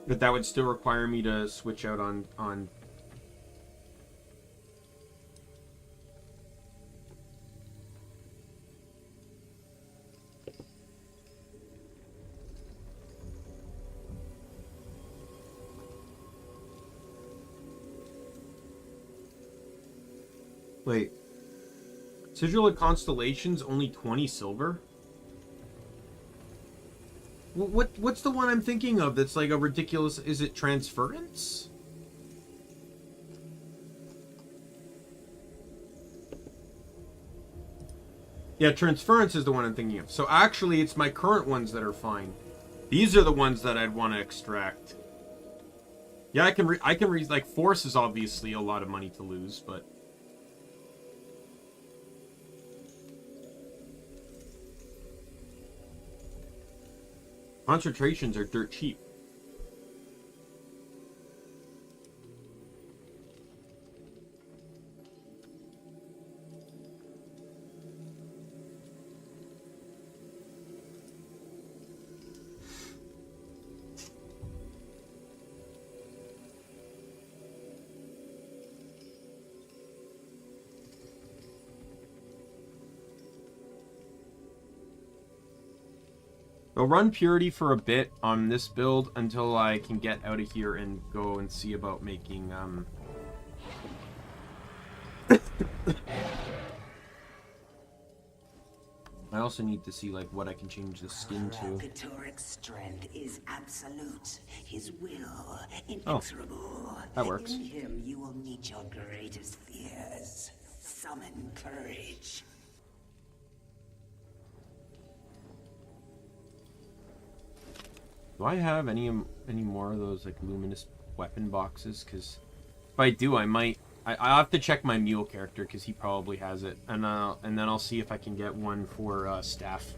But that would still require me to switch out on... Wait. Sigil of Constellations, only 20 silver? What's the one I'm thinking of that's like a ridiculous... Is it Transference? Yeah, transference is the one I'm thinking of. So actually, it's my current ones that are fine. These are the ones that I'd want to extract. Yeah, I can like, force is obviously a lot of money to lose, but... Concentrations are dirt cheap. I'll run Purity for a bit on this build until I can get out of here and go and see about making, I also need to see, like, what I can change the skin to. Kralkatorrik's strength is absolute. His will inexorable. That works. In him you will meet your greatest fears. Summon courage. Do I have any more of those, like, luminous weapon boxes? Because if I do, I might... I'll have to check my mule character, because he probably has it. And then I'll see if I can get one for staff.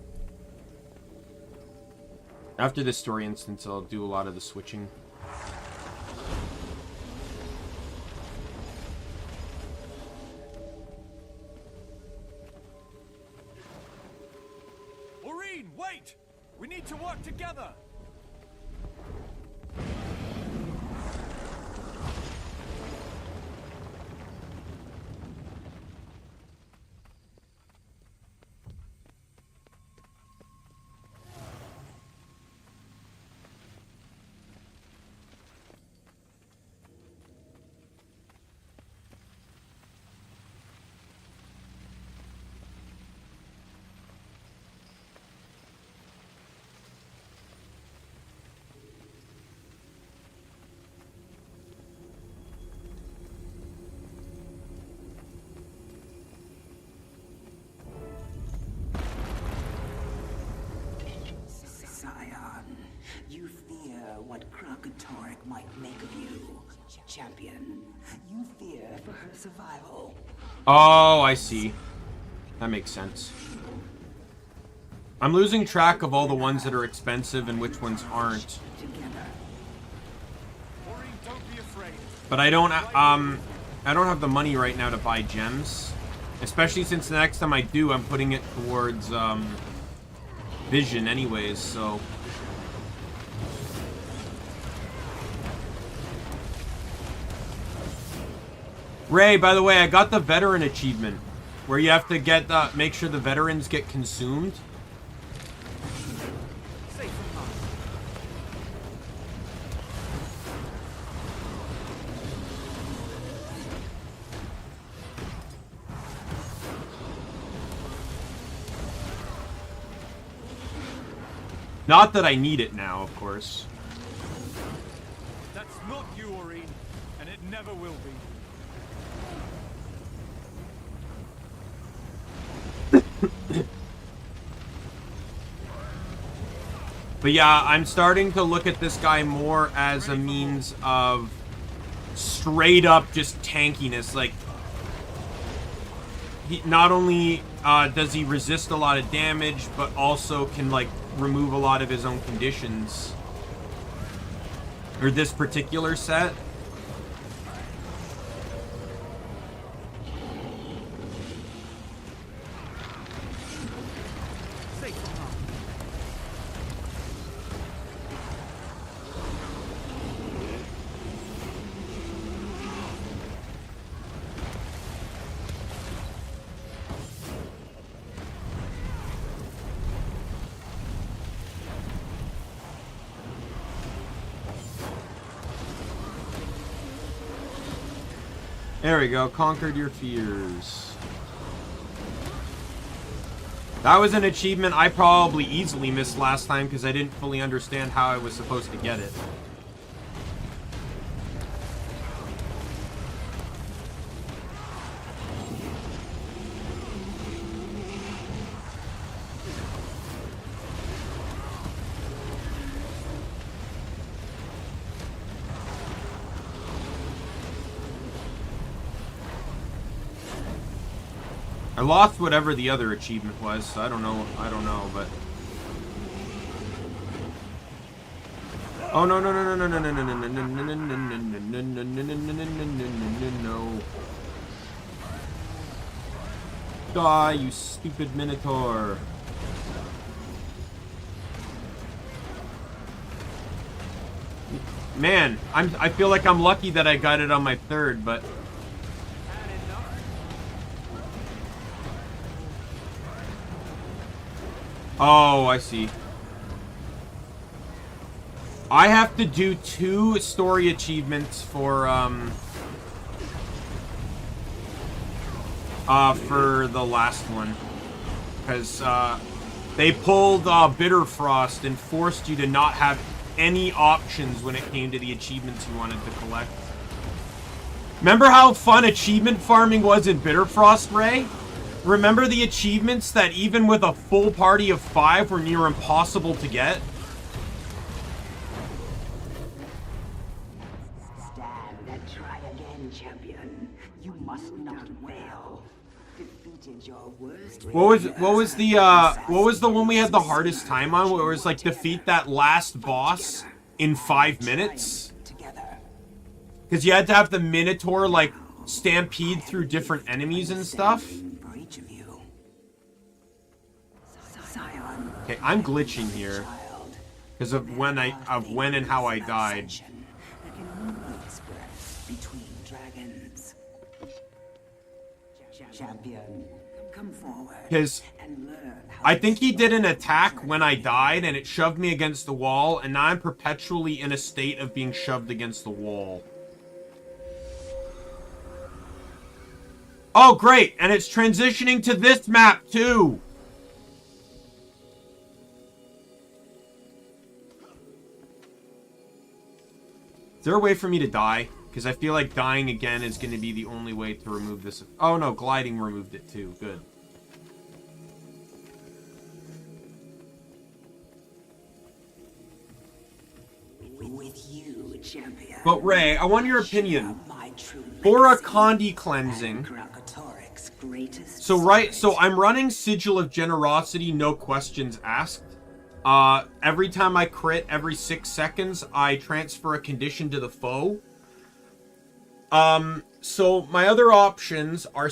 After this story instance, I'll do a lot of the switching. Aurene, wait! We need to work together! You fear what Kralkatorrik might make of you, champion. You fear for her survival. Oh, I see. That makes sense. I'm losing track of all the ones that are expensive and which ones aren't. But I don't have the money right now to buy gems. Especially since the next time I do, I'm putting it towards vision anyways, so... Ray, by the way, I got the veteran achievement, where you have to get make sure the veterans get consumed. Not that I need it now, of course. That's not you, Aurene, and it never will be. But yeah, I'm starting to look at this guy more as a means of straight up just tankiness. Like, he not only does he resist a lot of damage, but also can, like, remove a lot of his own conditions. Or this particular set. There we go, conquered your fears. That was an achievement I probably easily missed last time because I didn't fully understand how I was supposed to get it. I lost whatever the other achievement was, so I don't know, but... Oh, no, no, no, no, no, no, no, no, no, no, no, no, no, no, no, no. Die, you stupid Minotaur. Man, I feel like I'm lucky that I got it on my third, but... Oh, I see. I have to do 2 story achievements for the last one. Because, they pulled, Bitter Frost and forced you to not have any options when it came to the achievements you wanted to collect. Remember how fun achievement farming was in Bitter Frost, Ray? Remember the achievements that even with a full party of 5 were near impossible to get? Stand and try again, champion. You must not fail. Defeated your worst. What was the one we had the hardest time on? Where it was like defeat that last boss in 5 minutes? Because you had to have the Minotaur like stampede through different enemies and stuff. Okay, I'm glitching here because of when and how I died. Because I think he did an attack when I died and it shoved me against the wall, and now I'm perpetually in a state of being shoved against the wall. Oh, great! And it's transitioning to this map, too! Is there a way for me to die? Because I feel like dying again is going to be the only way to remove this. Oh, no, gliding removed it, too. Good. With you, champion. But, Ray, I want your opinion. For a Condi cleansing... So I'm running Sigil of Generosity, no questions asked. Every time I crit, every 6 seconds, I transfer a condition to the foe. So my other options are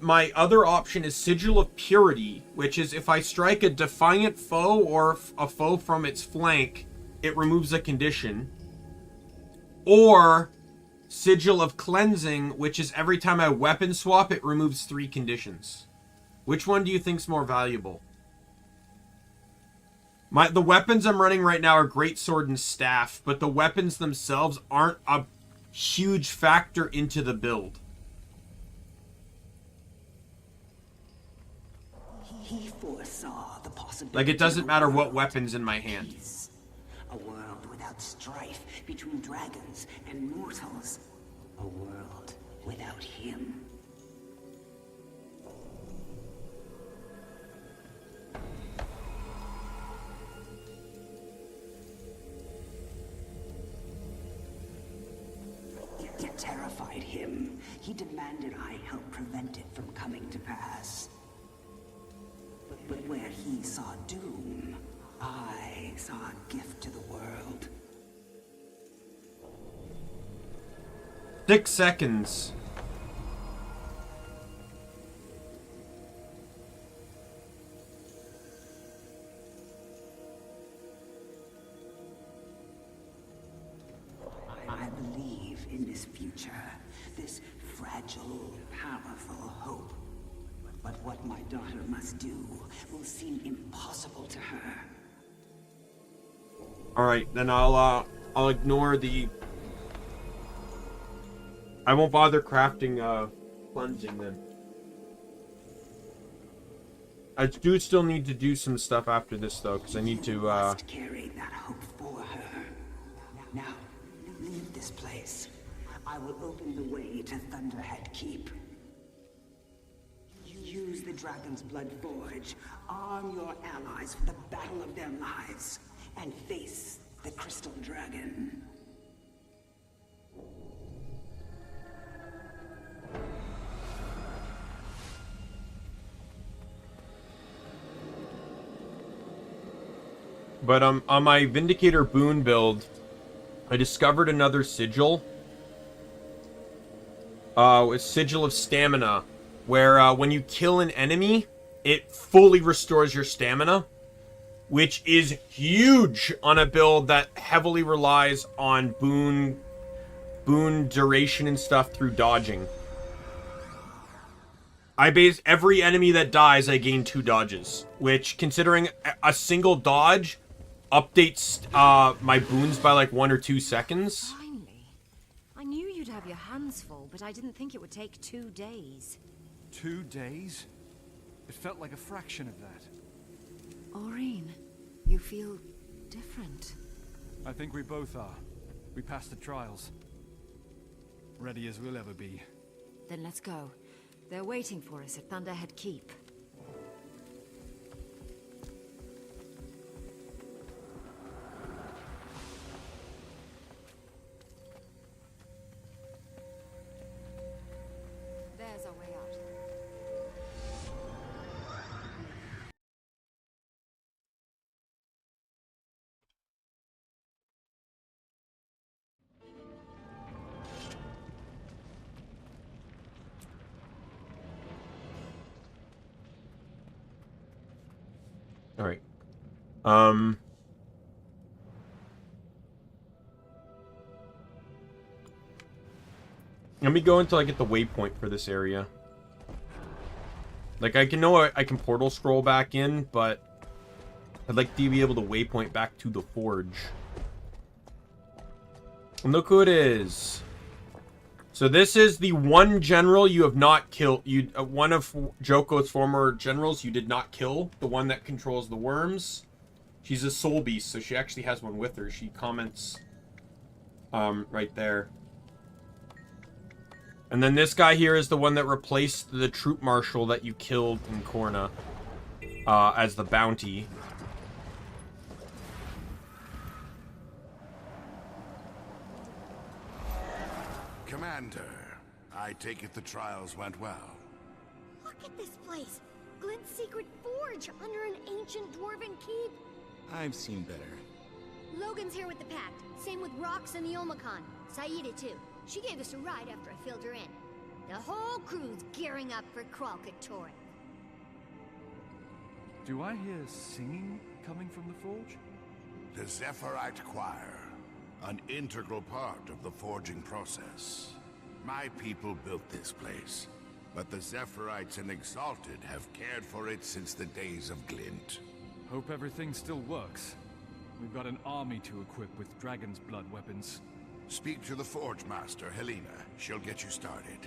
my other option is Sigil of Purity, which is if I strike a defiant foe or a foe from its flank, it removes a condition. Or Sigil of Cleansing, which is every time I weapon swap, it removes 3 conditions. Which one do you think's more valuable? The weapons I'm running right now are Greatsword and Staff, but the weapons themselves aren't a huge factor into the build. He foresaw the possibility. Like, it doesn't matter what weapon's in my hand. A world without strife between dragons and mortals. A world without him. It terrified him. He demanded I help prevent it from coming to pass. But where he saw doom, I saw a gift to the world. 6 seconds. I believe in this future, this fragile, powerful hope. But what my daughter must do will seem impossible to her. All right, then I'll ignore the. I won't bother crafting cleansing then. I do still need to do some stuff after this though, because I need to. Must carry that hope for her. Now, leave this place. I will open the way to Thunderhead Keep. Use the Dragon's Blood Forge. Arm your allies for the battle of their lives, and face the Crystal Dragon. But on my Vindicator boon build, I discovered another sigil. A sigil of stamina, where when you kill an enemy, it fully restores your stamina, which is huge on a build that heavily relies on boon duration and stuff through dodging. I base every enemy that dies, I gain 2 dodges, which, considering a single dodge updates my boons by like 1 or 2 seconds. Finally. I knew you'd have your hands full, but I didn't think it would take 2 days. 2 days? It felt like a fraction of that. Aurene, you feel different. I think we both are. We passed the trials. Ready as we'll ever be. Then let's go. They're waiting for us at Thunderhead Keep. There's our way out. All right. Let me go until I get the waypoint for this area. Like, I can portal scroll back in, but I'd like to be able to waypoint back to the forge. And look who it is. So this is the one general you have not killed. One of Joko's former generals you did not kill. The one that controls the worms. She's a soul beast, so she actually has one with her. She comments right there. And then this guy here is the one that replaced the troop marshal that you killed in Korna as the bounty. Commander, I take it the trials went well. Look at this place! Glint's secret forge under an ancient dwarven keep. I've seen better. Logan's here with the Pact. Same with Rox and the Omicon. Saida too. She gave us a ride after I filled her in. The whole crew's gearing up for Kralkatorrik. Do I hear singing coming from the forge? The Zephyrite Choir, an integral part of the forging process. My people built this place, but the Zephyrites and Exalted have cared for it since the days of Glint. Hope everything still works. We've got an army to equip with dragon's blood weapons. Speak to the Forge Master, Helena. She'll get you started.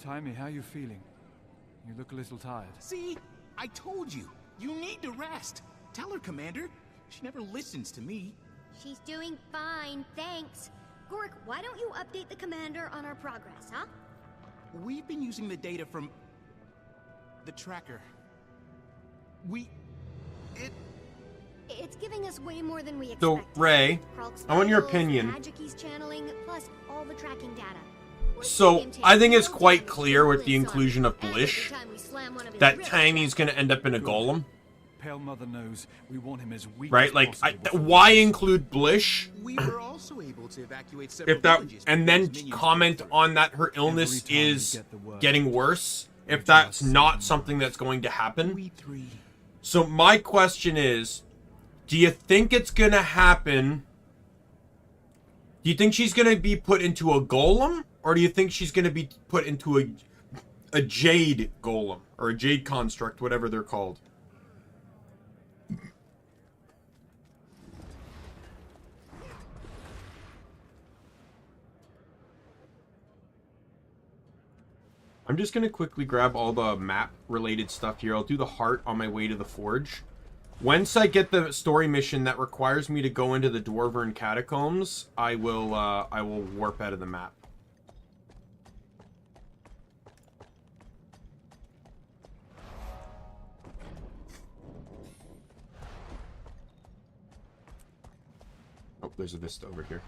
Taimi, how you feeling? You look a little tired. See? I told you. You need to rest. Tell her, Commander. She never listens to me. She's doing fine, thanks. Gorik, why don't you update the commander on our progress, huh? We've been using the data from the tracker. It's giving us way more than we So, expected. Ray, Kralk's I want your vitals, opinion. Magic he's channeling, plus all the tracking data. So, I think it's quite clear with the inclusion of Blish that Taimi's going to end up in a golem. Pale Mother knows we want him as weak Right? as Like, possible. why include Blish? We were also able to evacuate several If that, villages and before then his minions comment took over. on that her illness Every time we is get the word, getting worse, if we that's just not see something that's going to happen. We three. So my question is, do you think it's going to happen? Do you think she's going to be put into a golem? Or do you think she's going to be put into a jade golem? Or a jade construct, whatever they're called. I'm just going to quickly grab all the map-related stuff here. I'll do the heart on my way to the forge. Once I get the story mission that requires me to go into the Dwarven catacombs, I will warp out of the map. Oh, there's a vista over here.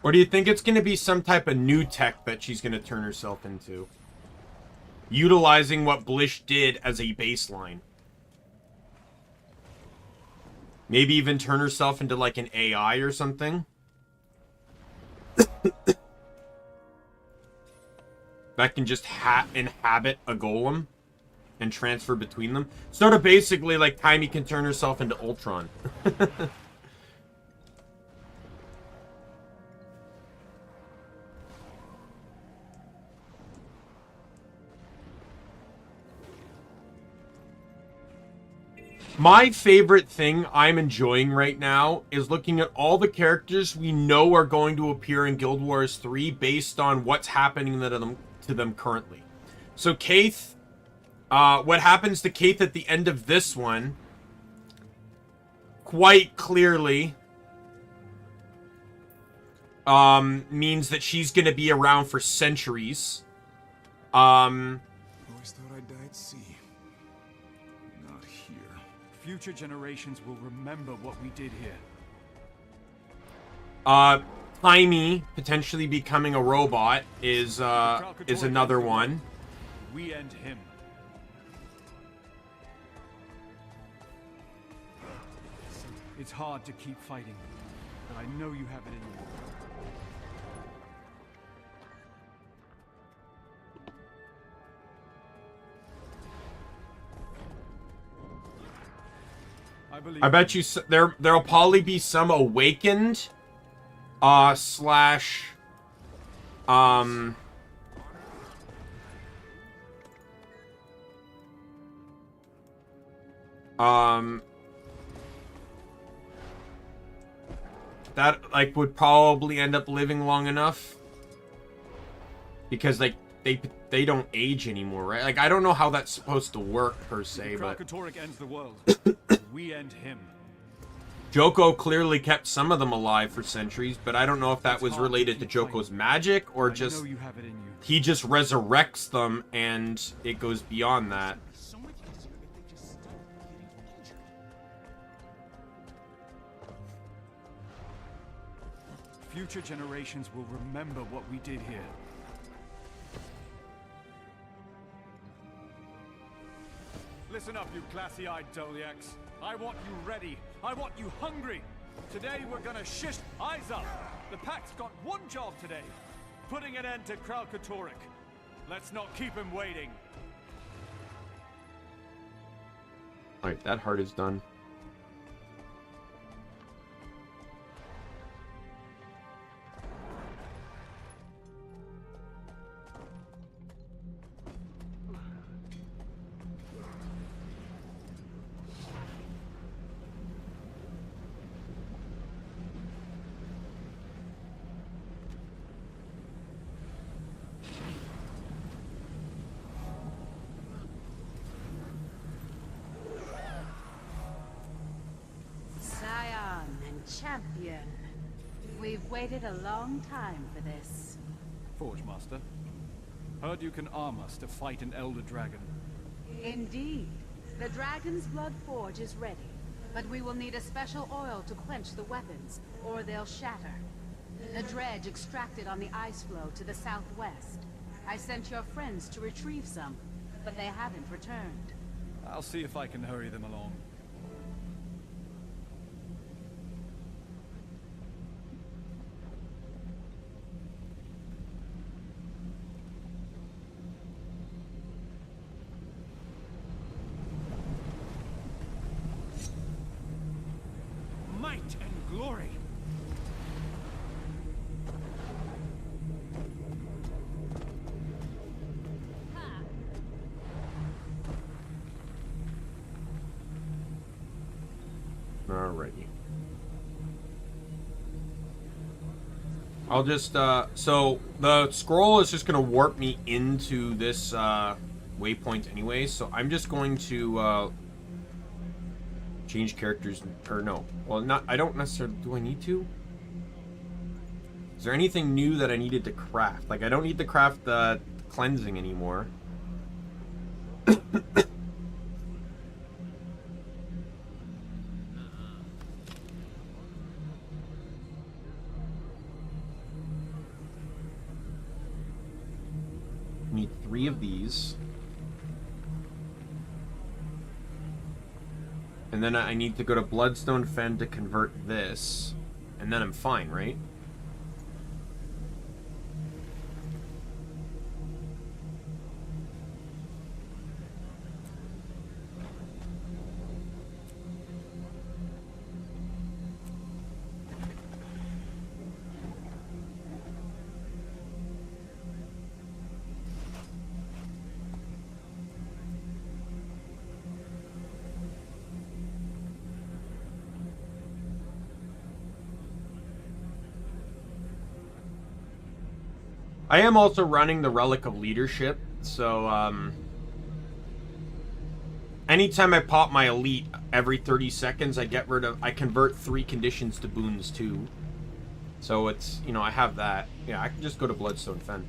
Or do you think it's going to be some type of new tech that she's going to turn herself into? Utilizing what Blish did as a baseline. Maybe even turn herself into like an AI or something. That can just inhabit a golem and transfer between them. Sort of basically like Taimi can turn herself into Ultron. My favorite thing I'm enjoying right now is looking at all the characters we know are going to appear in Guild Wars 3 based on what's happening to them currently. So Kaith, what happens to Kaith at the end of this one, quite clearly, means that she's going to be around for centuries. Always thought I'd die at sea. Not here. Future generations will remember what we did here. Taimi potentially becoming a robot is another one. We end him. It's hard to keep fighting, but I know you have it in you. I bet you there'll probably be some awakened slash that like would probably end up living long enough because like they don't age anymore, right? Like I don't know how that's supposed to work per se, but Kralkatorrik ends the world. We end him. Joko clearly kept some of them alive for centuries, but I don't know if that was related to Joko's magic or just he just resurrects them and it goes beyond that. Future generations will remember what we did here. Listen up, you glassy-eyed Doliacs. I want you ready. I want you hungry. Today we're gonna shish eyes up. The Pact's got one job today. Putting an end to Kralkatorrik. Let's not keep him waiting. Alright, that heart is done. Champion. We've waited a long time for this. Forge Master. Heard you can arm us to fight an Elder Dragon. Indeed. The Dragon's Blood Forge is ready, but we will need a special oil to quench the weapons, or they'll shatter. The dredge extracted on the ice floe to the southwest. I sent your friends to retrieve some, but they haven't returned. I'll see if I can hurry them along. Might and glory. Alrighty. I'll just, so the scroll is just going to warp me into this, waypoint anyway, so I'm just going to, change characters, or no. Well, not, I don't necessarily, do I need to? Is there anything new that I needed to craft? Like, I don't need to craft the cleansing anymore. 3 of these. And then I need to go to Bloodstone Fen to convert this. And then I'm fine, right? I am also running the Relic of Leadership, so anytime I pop my elite every 30 seconds, I convert 3 conditions to boons too. So it's, you know, I have that. Yeah, I can just go to Bloodstone Fen.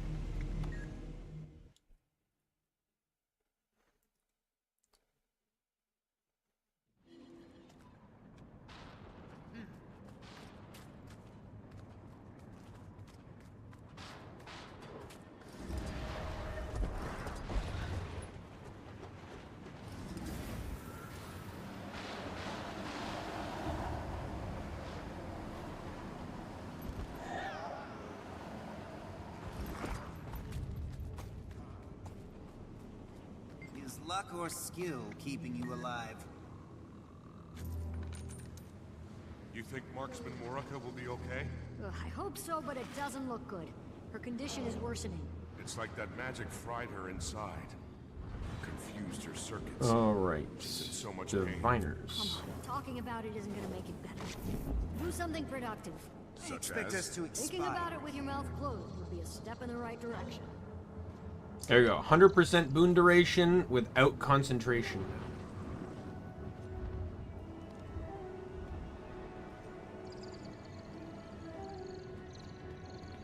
Is luck or skill keeping you alive? You think Marksman Moraka will be okay? Ugh, I hope so, but it doesn't look good. Her condition is worsening. It's like that magic fried her inside. Confused her circuits. All right. She's in so much Diviners. Come on, talking about it isn't gonna make it better. Do something productive. I expect us to Thinking expire. about it with your mouth closed would be a step in the right direction. There you go. 100% boon duration without concentration.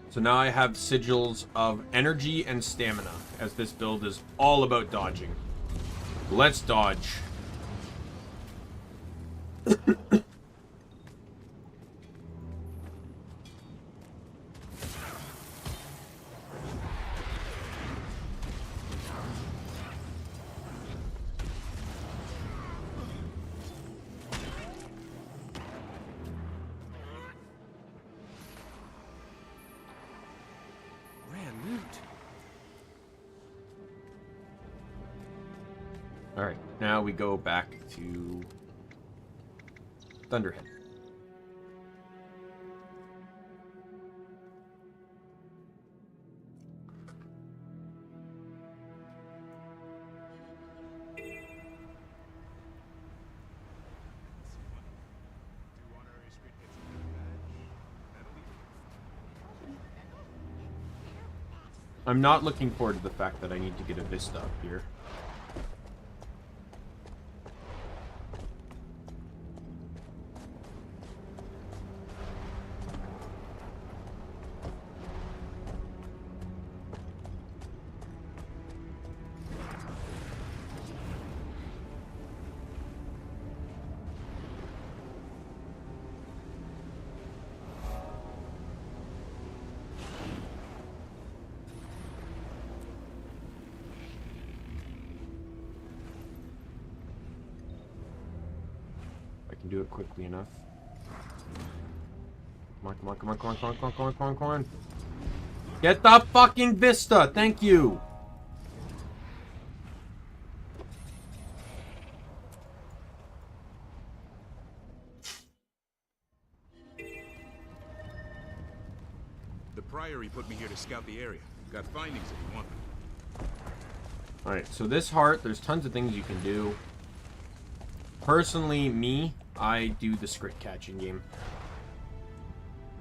So now I have sigils of energy and stamina, as this build is all about dodging. Let's dodge. Alright, now we go back to Thunderhead. I'm not looking forward to the fact that I need to get a Vista up here. Do it quickly enough. Come on, come on, come on, come on, come on, come on, come on, come on, come on. Get the fucking Vista! Thank you! The Priory put me here to scout the area. Got findings if you want them. Alright, so this heart, there's tons of things you can do. Personally, I do the script catching game.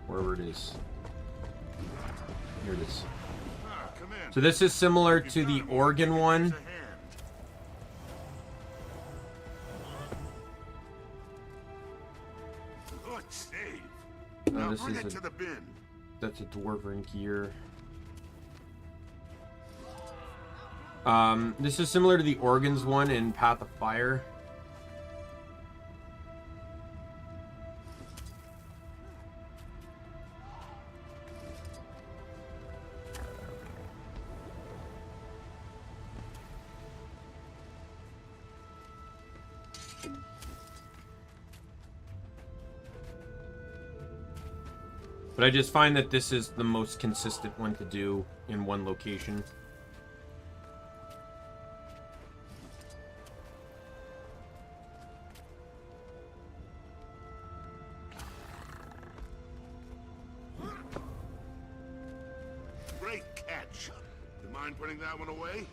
Wherever it is. Here it is. So this is similar to the Organ one. Good save. No, this Bring is it to the bin. that's a Dwarven gear. This is similar to the Organs one in Path of Fire. But I just find that this is the most consistent one to do in one location. Great catch. You mind putting that one away?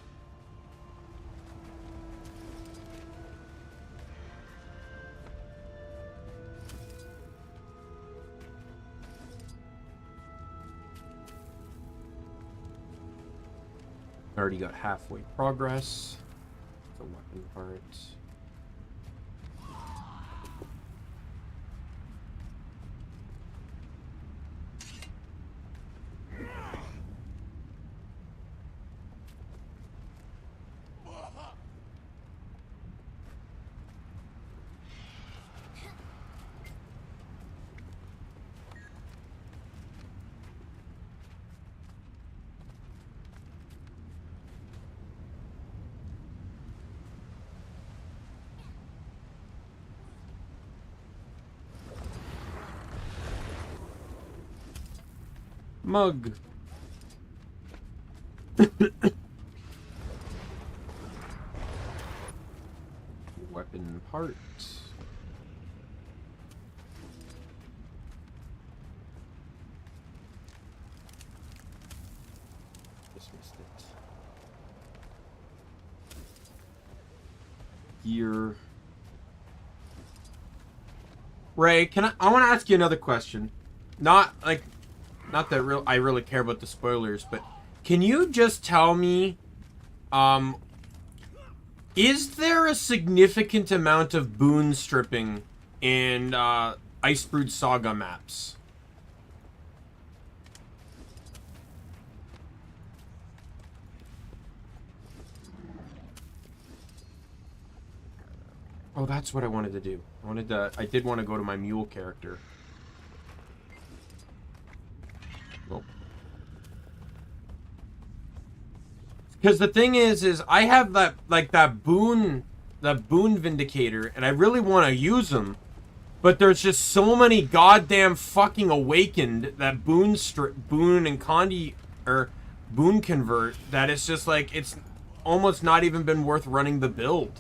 Already got halfway progress. The weapon part. Mug. Weapon part. Dismissed it. Gear. Ray, I want to ask you another question. Not that I really care about the spoilers, but can you just tell me, is there a significant amount of boon stripping in Icebrood Saga maps? Oh, that's what I wanted to do. I did want to go to my mule character. Because the thing is I have that boon vindicator, and I really want to use them, but there's just so many goddamn fucking awakened that boon and Condi or boon convert that it's just like it's almost not even been worth running the build.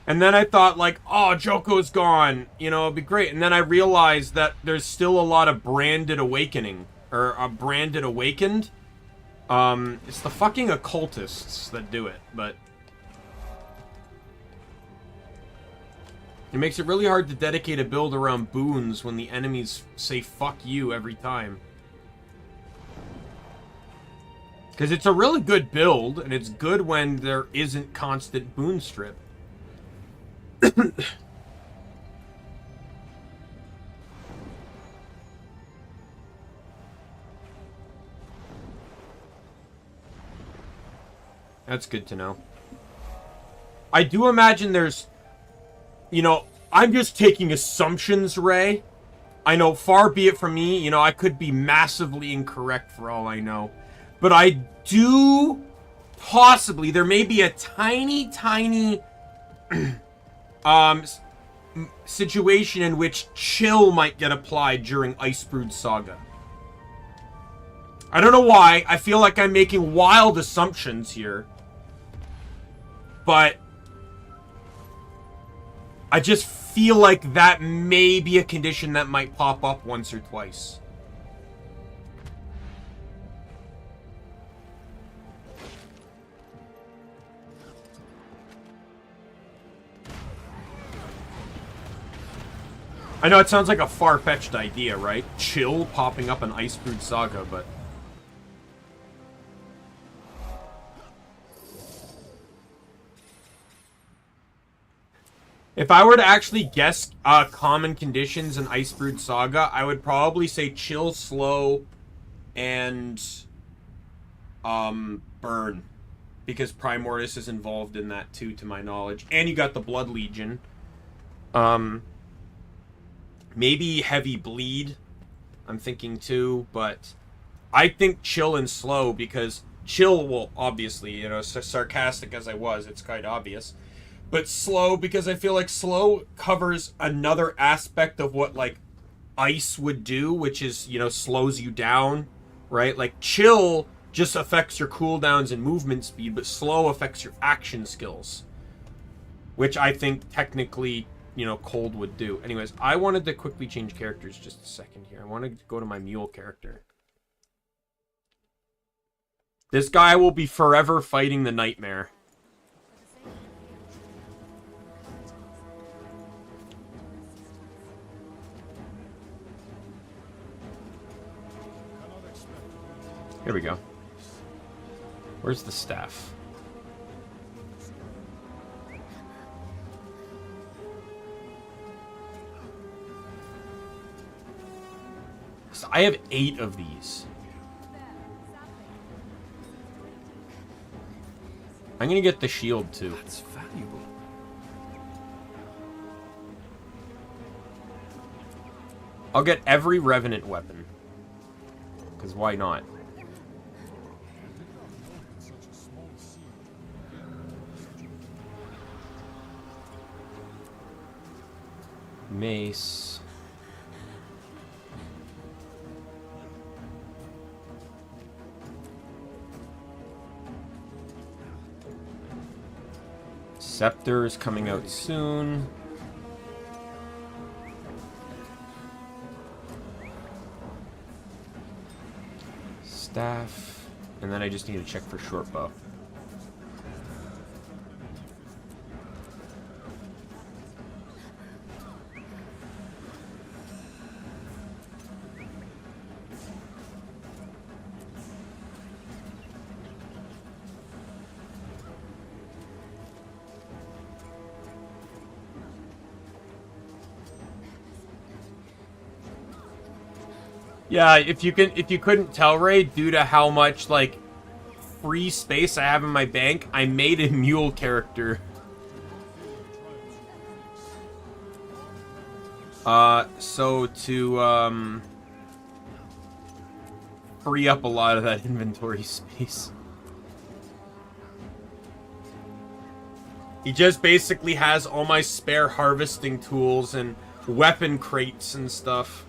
And then I thought, like, oh, Joko's gone. You know, it'd be great. And then I realized that there's still a lot of branded awakening. Or branded awakened. It's the fucking occultists that do it, but... It makes it really hard to dedicate a build around boons when the enemies say fuck you every time. Because it's a really good build, and it's good when there isn't constant boon strip. That's good to know. I do imagine there's... You know, I'm just taking assumptions, Ray. I know, far be it from me, you know, I could be massively incorrect for all I know. But I do... Possibly, there may be a tiny situation in which chill might get applied during Icebrood Saga. I don't know why. I feel like I'm making wild assumptions here. But I just feel like that may be a condition that might pop up once or twice. I know it sounds like a far-fetched idea, right? Chill popping up in Icebrood Saga, but... If I were to actually guess common conditions in Icebrood Saga, I would probably say chill, slow, and burn. Because Primordius is involved in that too, to my knowledge. And you got the Blood Legion. Maybe heavy bleed. I'm thinking too, but I think chill and slow, because chill will obviously, you know, sarcastic as I was, it's quite obvious. But slow, because I feel like slow covers another aspect of what, like, ice would do, which is, you know, slows you down, right? Like, chill just affects your cooldowns and movement speed, but slow affects your action skills, which I think technically, you know, cold would do. Anyways, I wanted to quickly change characters just a second here. I want to go to my mule character. This guy will be forever fighting the nightmare. Here we go. Where's the staff? So I have 8 of these. I'm gonna get the shield too. That's valuable. I'll get every Revenant weapon. Because why not? Mace. Scepter is coming out soon. Staff. And then I just need to check for short bow. Yeah, if you couldn't tell, Ray, due to how much, like, free space I have in my bank, I made a mule character. So to, free up a lot of that inventory space. He just basically has all my spare harvesting tools and weapon crates and stuff.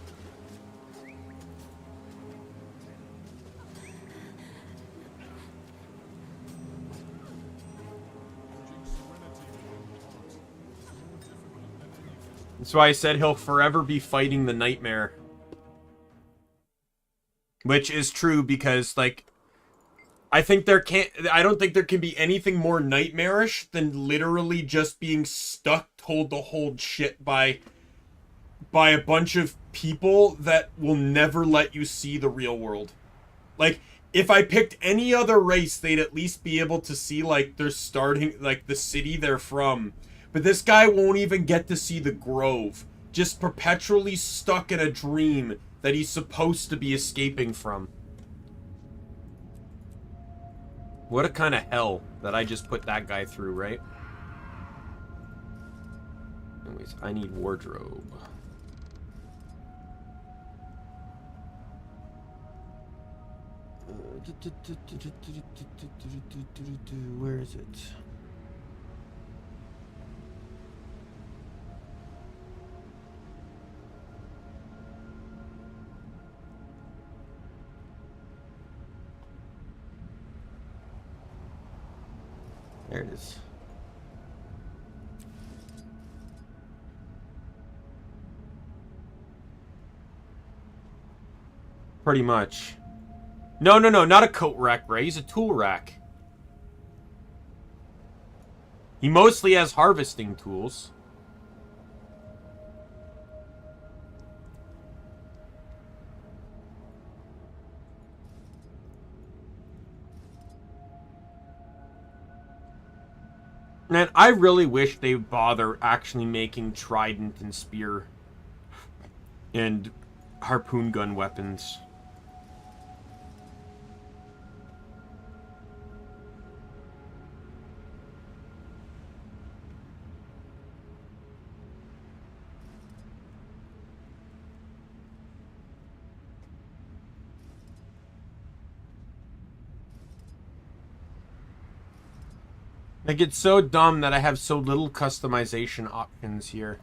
That's why I said he'll forever be fighting the nightmare. Which is true because, like, I don't think there can be anything more nightmarish than literally just being stuck, told to hold shit by a bunch of people that will never let you see the real world. Like, if I picked any other race, they'd at least be able to see, like, they're starting, like, the city they're from. But this guy won't even get to see the Grove. Just perpetually stuck in a dream that he's supposed to be escaping from. What a kind of hell that I just put that guy through, right? Anyways, I need wardrobe. Where is it? There it is. Pretty much. No, not a coat rack, Ray. He's a tool rack. He mostly has harvesting tools. Man, I really wish they would bother actually making trident and spear and harpoon gun weapons. Like, it's so dumb that I have so little customization options here.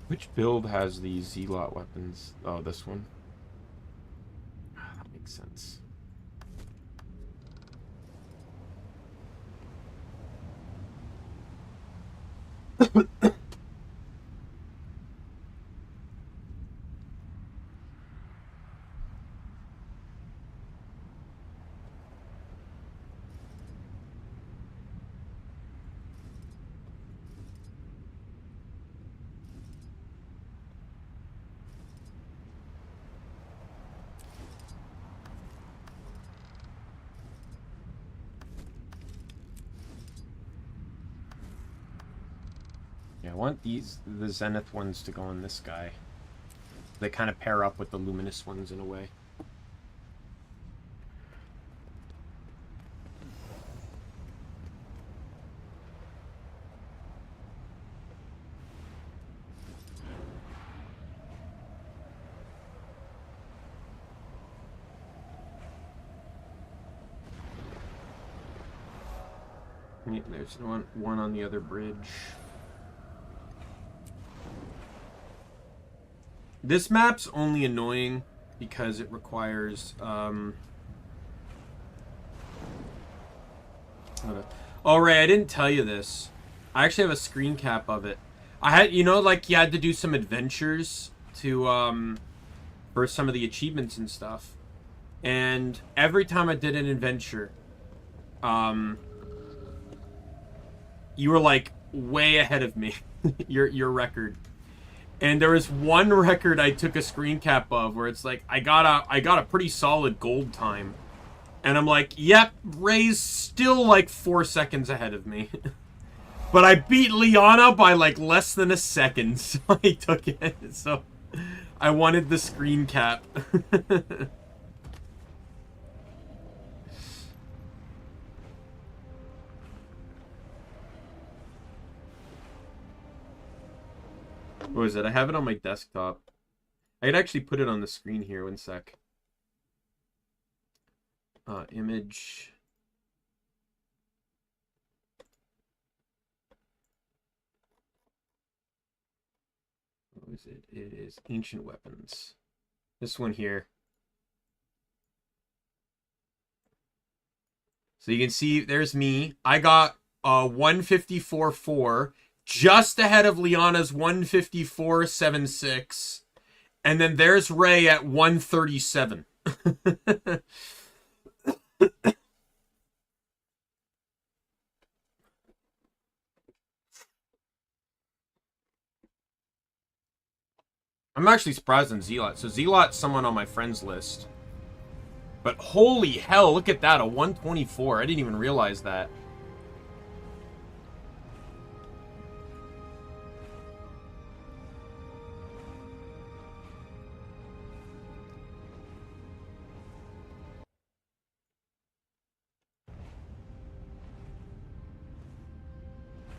Which build has the Zealot weapons? Oh, this one. That makes sense. Yeah, I want the Zenith ones to go on this guy. They kind of pair up with the Luminous ones in a way. Yeah, there's one on the other bridge. This map's only annoying because it requires, Oh, Ray, I didn't tell you this. I actually have a screen cap of it. I had, you know, like, you had to do some adventures to, for some of the achievements and stuff. And every time I did an adventure, you were, like, way ahead of me. your record. And there was one record I took a screen cap of where it's like, I got a pretty solid gold time. And I'm like, yep, Ray's still like 4 seconds ahead of me. But I beat Liana by like less than a second, so I took it. So I wanted the screen cap. What is it? I have it on my desktop. I could actually put it on the screen here. One sec. Image. What is it? It is Ancient Weapons. This one here. So you can see there's me. I got 154.4. Just ahead of Liana's 154.76. And then there's Ray at 137. I'm actually surprised on Zealot. So Zealot's someone on my friends list. But holy hell, look at that, a 124. I didn't even realize that.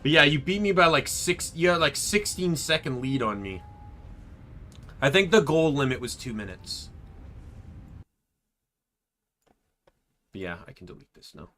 But yeah, you beat me by like 6. You had like 16-second lead on me. I think the goal limit was 2 minutes. But yeah, I can delete this now.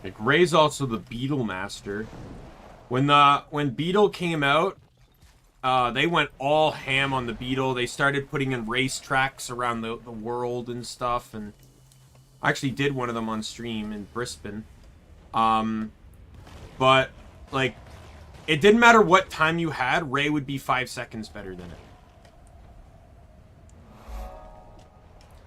Like, Ray's also the Beetle Master. When Beetle came out, they went all ham on the Beetle. They started putting in race tracks around the world and stuff, and I actually did one of them on stream in Brisbane. But, like, it didn't matter what time you had, Ray would be 5 seconds better than it.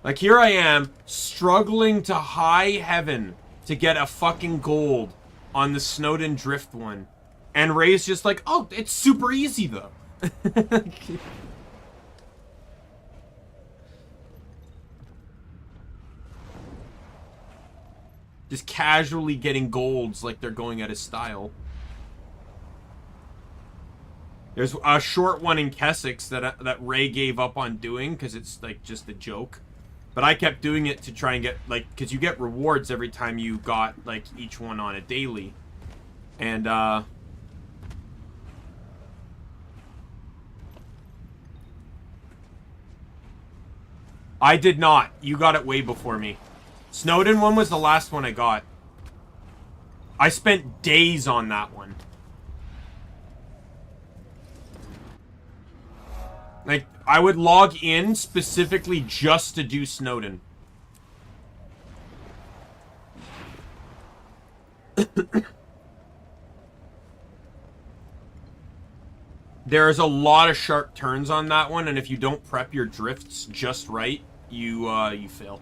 Like, here I am, struggling to high heaven to get a fucking gold on the Snowden Drift one. And Ray's just like, oh, it's super easy, though. Just casually getting golds like they're going out of style. There's a short one in Kessex that Ray gave up on doing because it's like just a joke. But I kept doing it to try and get, like, because you get rewards every time you got, like, each one on a daily. And, I did not. You got it way before me. Snowden one was the last one I got. I spent days on that one. Like, I would log in specifically just to do Snowden. There's a lot of sharp turns on that one, and if you don't prep your drifts just right, you fail.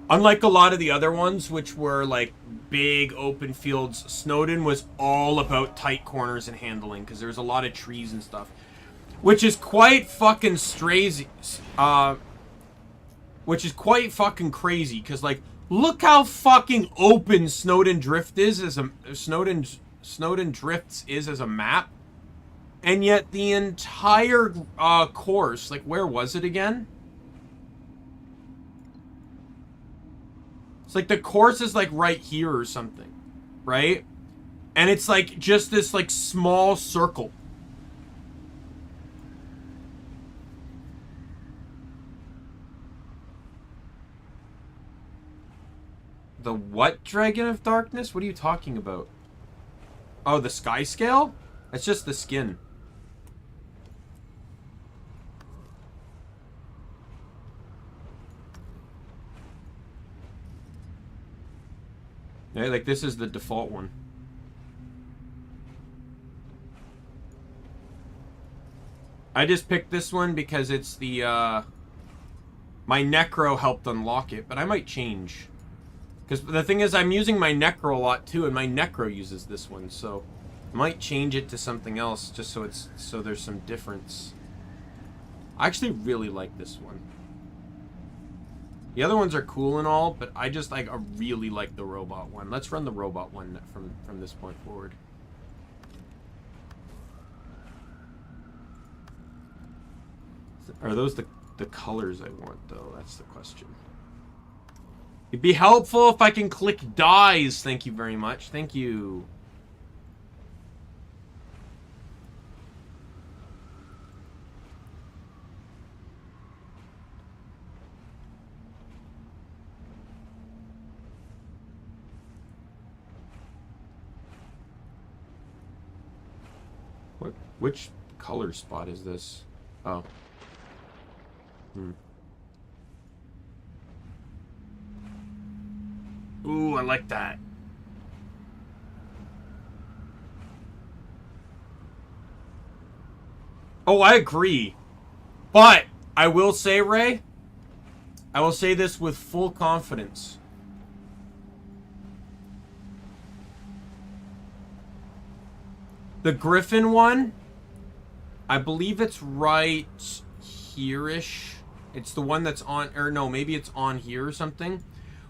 Unlike a lot of the other ones, which were like big open fields, Snowden was all about tight corners and handling, because there's a lot of trees and stuff. Which is quite fucking crazy. Which is quite fucking crazy, because, like, look how fucking open Snowden Drift is as a Snowden Drifts is as a map, and yet the entire course, like, where was it again? It's like the course is like right here or something, right? And it's like just this like small circle. The what Dragon of Darkness? What are you talking about? Oh, the sky scale? That's just the skin. Yeah, like this is the default one. I just picked this one because it's the, my Necro helped unlock it, but I might change. Because the thing is, I'm using my Necro a lot too, and my Necro uses this one, so I might change it to something else just so there's some difference. I actually really like this one. The other ones are cool and all, but I just like I really like the robot one. Let's run the robot one from this point forward. Are those the colors I want though? That's the question. It'd be helpful if I can click dies. Thank you very much. Thank you. Which color spot is this? Oh. Ooh, I like that. Oh, I agree. But I will say, Ray, I will say this with full confidence. The Griffin one, I believe it's right here-ish. It's the one that's on, or no, maybe it's on here or something.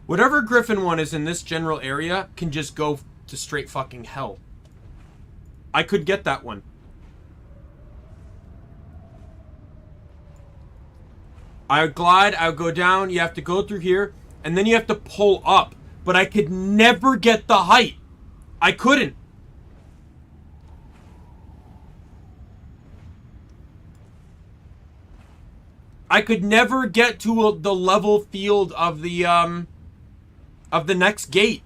Whatever Griffin one is in this general area can just go to straight fucking hell. I could get that one. I would glide, I would go down, you have to go through here, and then you have to pull up. But I could never get the height. I couldn't. I could never get to the level field of the next gate.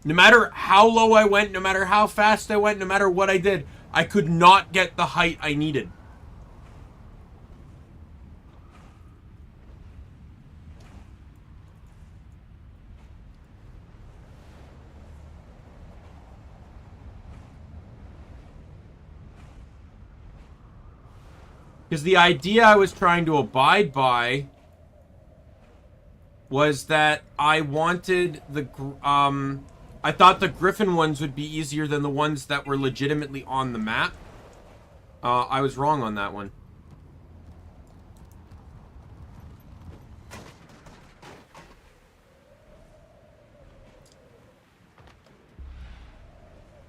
No matter how low I went, no matter how fast I went, no matter what I did, I could not get the height I needed. Because the idea I was trying to abide by was that I wanted the, I thought the Griffin ones would be easier than the ones that were legitimately on the map. I was wrong on that one.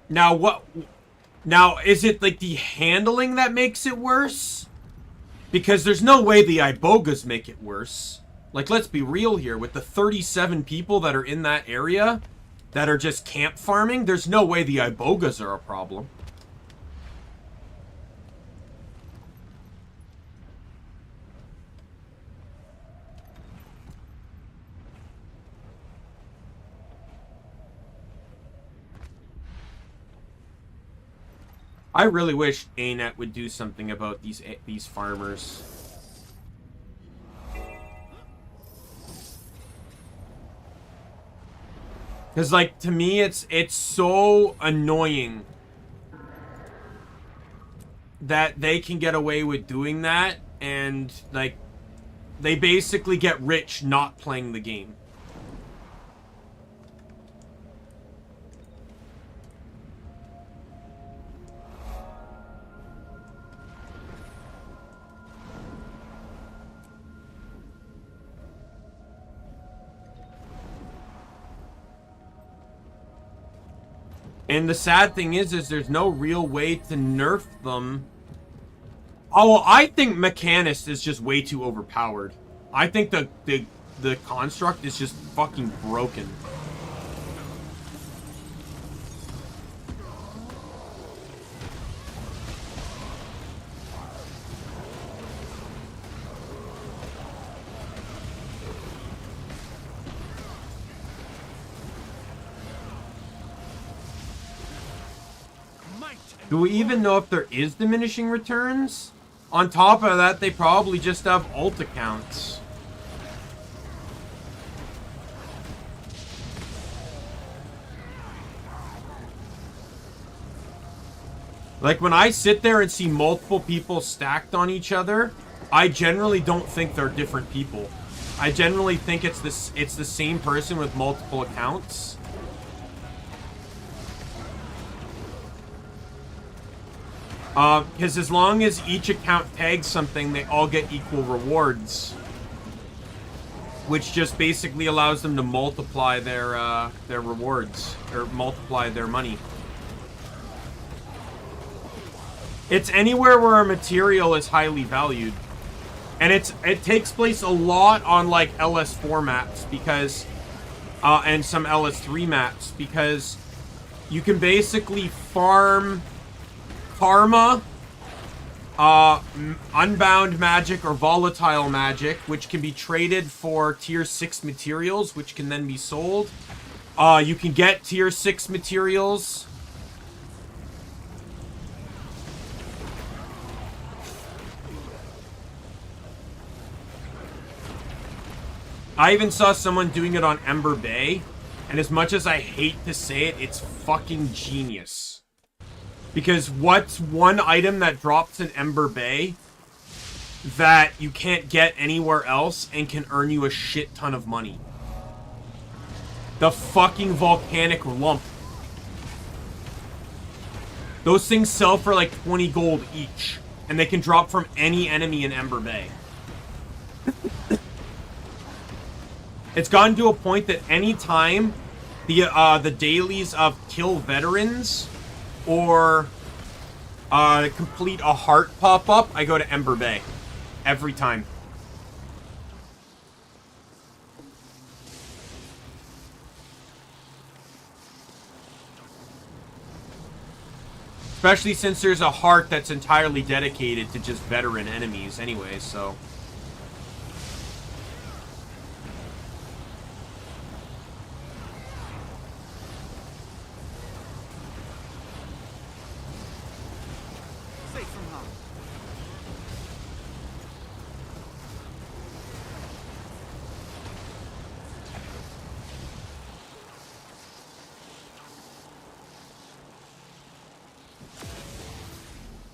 Now, what... Now, is it, like, the handling that makes it worse? Because there's no way the Ibogas make it worse. Like, let's be real here. With the 37 people that are in that area that are just camp farming, there's no way the Ibogas are a problem. I really wish ArenaNet would do something about these farmers. Because, like, to me, it's so annoying that they can get away with doing that, and, like, they basically get rich not playing the game. And the sad thing is there's no real way to nerf them. Oh, well, I think Mechanist is just way too overpowered. I think the construct is just fucking broken. Do we even know if there is diminishing returns? On top of that, they probably just have ult accounts. Like, when I sit there and see multiple people stacked on each other, I generally don't think they're different people. I generally think it's the same person with multiple accounts. Because as long as each account tags something, they all get equal rewards. Which just basically allows them to multiply their rewards. Or multiply their money. It's anywhere where a material is highly valued. And it takes place a lot on, like, LS4 maps, because... and some LS3 maps, because you can basically farm... Karma, unbound magic or volatile magic, which can be traded for tier 6 materials, which can then be sold. You can get tier 6 materials. I even saw someone doing it on Ember Bay, and as much as I hate to say it, it's fucking genius. Because what's one item that drops in Ember Bay that you can't get anywhere else and can earn you a shit ton of money? The fucking volcanic lump. Those things sell for like 20 gold each, and they can drop from any enemy in Ember Bay. It's gotten to a point that any time the dailies of kill veterans or complete a heart pop up, I go to Ember Bay. Every time. Especially since there's a heart that's entirely dedicated to just veteran enemies anyway, so...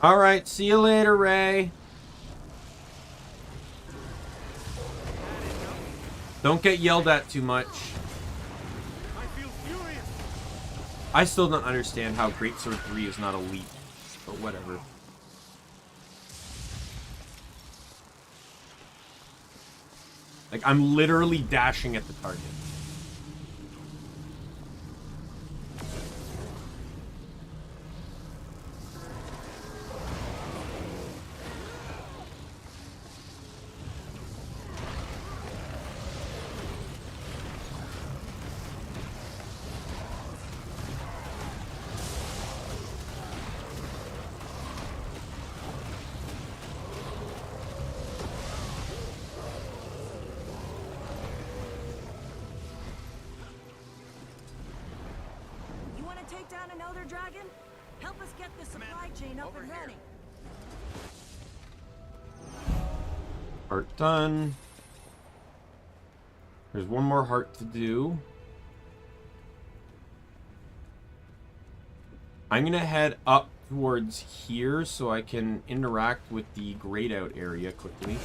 Alright, see you later, Ray. Don't get yelled at too much. I feel furious. I still don't understand how Greatsword 3 is not elite, but whatever. Like, I'm literally dashing at the target. Take down an Elder Dragon? Help us get the supply chain up and running. Heart done. There's one more heart to do. I'm gonna head up towards here so I can interact with the grayed out area quickly.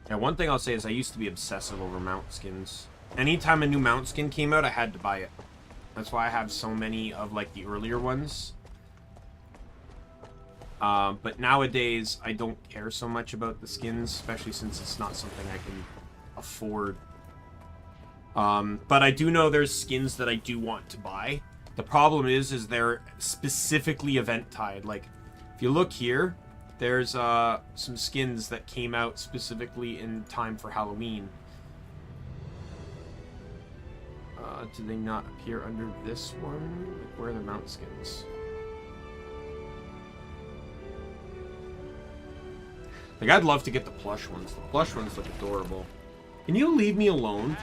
Yeah, one thing I'll say is I used to be obsessive over mount skins. Anytime a new mount skin came out, I had to buy it. That's why I have so many of, like, the earlier ones. But nowadays, I don't care so much about the skins, especially since it's not something I can afford. But I do know there's skins that I do want to buy. The problem is they're specifically event-tied. Like, if you look here, there's some skins that came out specifically in time for Halloween. Do they not appear under this one? Like, where are the mount skins? Like, I'd love to get the plush ones. The plush ones look adorable. Can you leave me alone?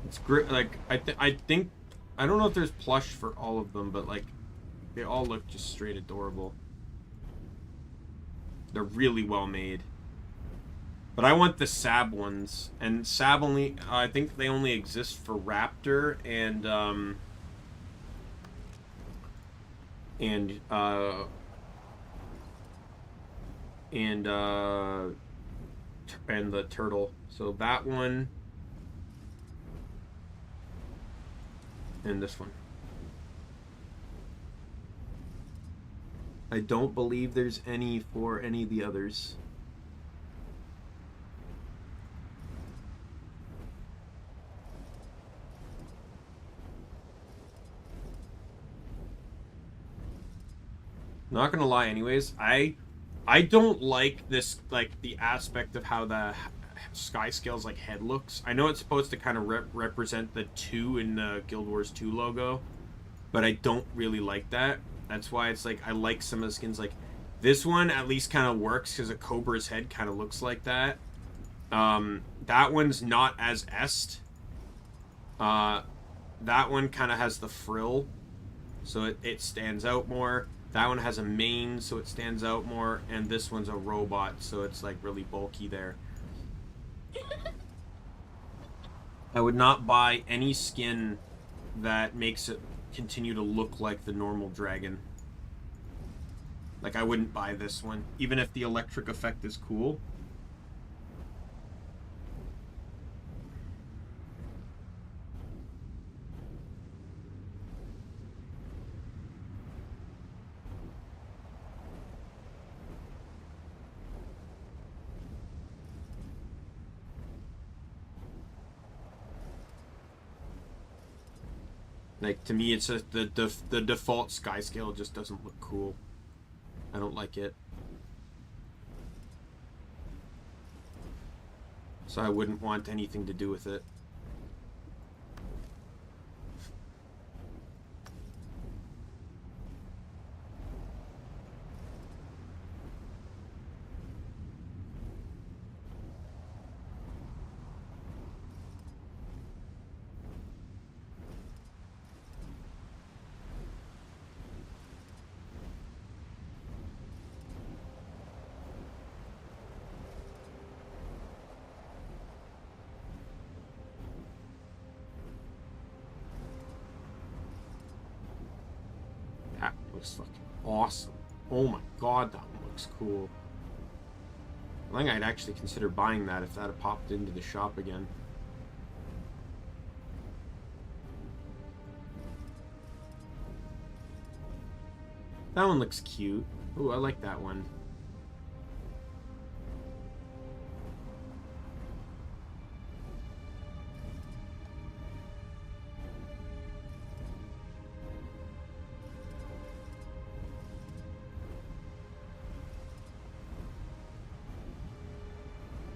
It's great. Like, I think I don't know if there's plush for all of them, but like they all look just straight adorable. They're really well made. But I want the Sab ones, and Sab only I think they only exist for Raptor and the turtle. So that one and this one. I don't believe there's any for any of the others. Not gonna lie, anyways, I don't like this, like, the aspect of how the Sky Scale's like head looks. I know it's supposed to kind of represent the 2 in the Guild Wars 2 logo, but I don't really like that. That's why it's like I like some of the skins. Like this one at least kind of works because a Cobra's head kind of looks like that. That one's not as est. That one kind of has the frill, so it stands out more. That one has a mane, so it stands out more, and this one's a robot, so it's like really bulky there. I would not buy any skin that makes it continue to look like the normal dragon. Like, I wouldn't buy this one, even if the electric effect is cool. Like, to me, it's just the default sky scale just doesn't look cool. I don't like it. So I wouldn't want anything to do with it. That looks fucking awesome. Oh my god, that one looks cool. I think I'd actually consider buying that if that had popped into the shop again. That one looks cute. Ooh, I like that one.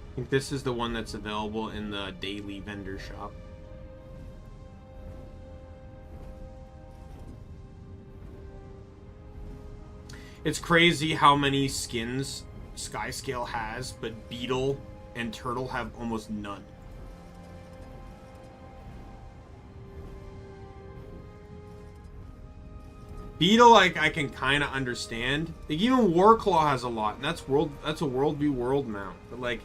I think this is the one that's available in the daily vendor shop. It's crazy how many skins Skyscale has, but Beetle and Turtle have almost none. Beetle, like, I can kind of understand. Like, even Warclaw has a lot, and that's a World v World mount. But like,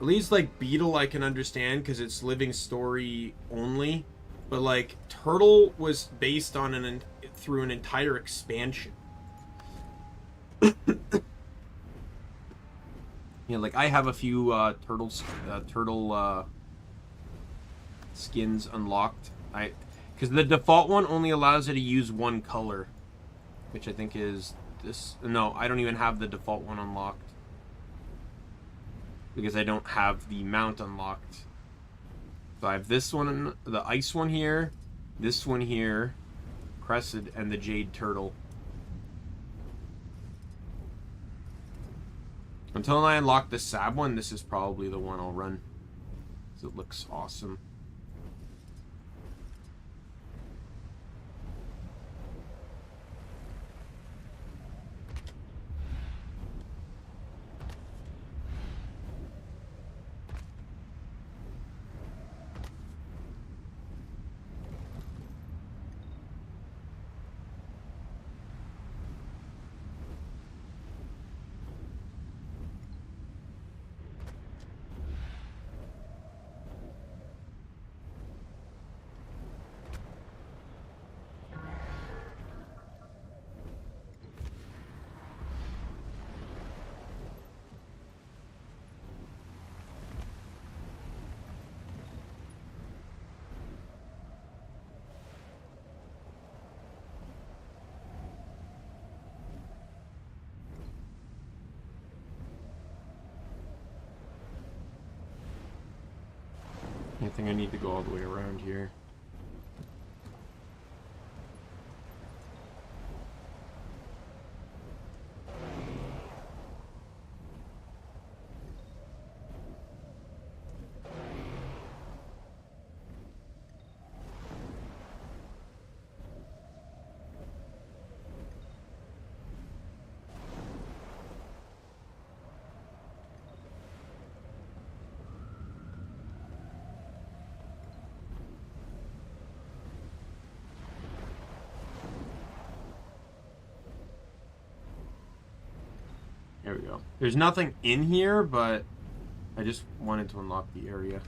at least like Beetle, I can understand because it's living story only. But like, Turtle was based on through an entire expansion. Yeah, like I have a few turtle skins unlocked. Because the default one only allows you to use one color, which I think is this. No, I don't even have the default one unlocked because I don't have the mount unlocked. So I have this one, the ice one here, this one here, Crescent, and the Jade Turtle. Until I unlock the Sab one, this is probably the one I'll run. Because it looks awesome. I think I need to go all the way around here. There we go. There's nothing in here, but I just wanted to unlock the area.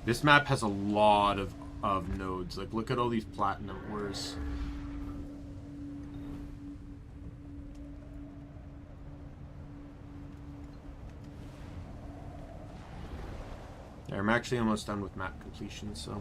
This map has a lot of nodes. Like, look at all these platinum ores. Yeah, I'm actually almost done with map completion, so...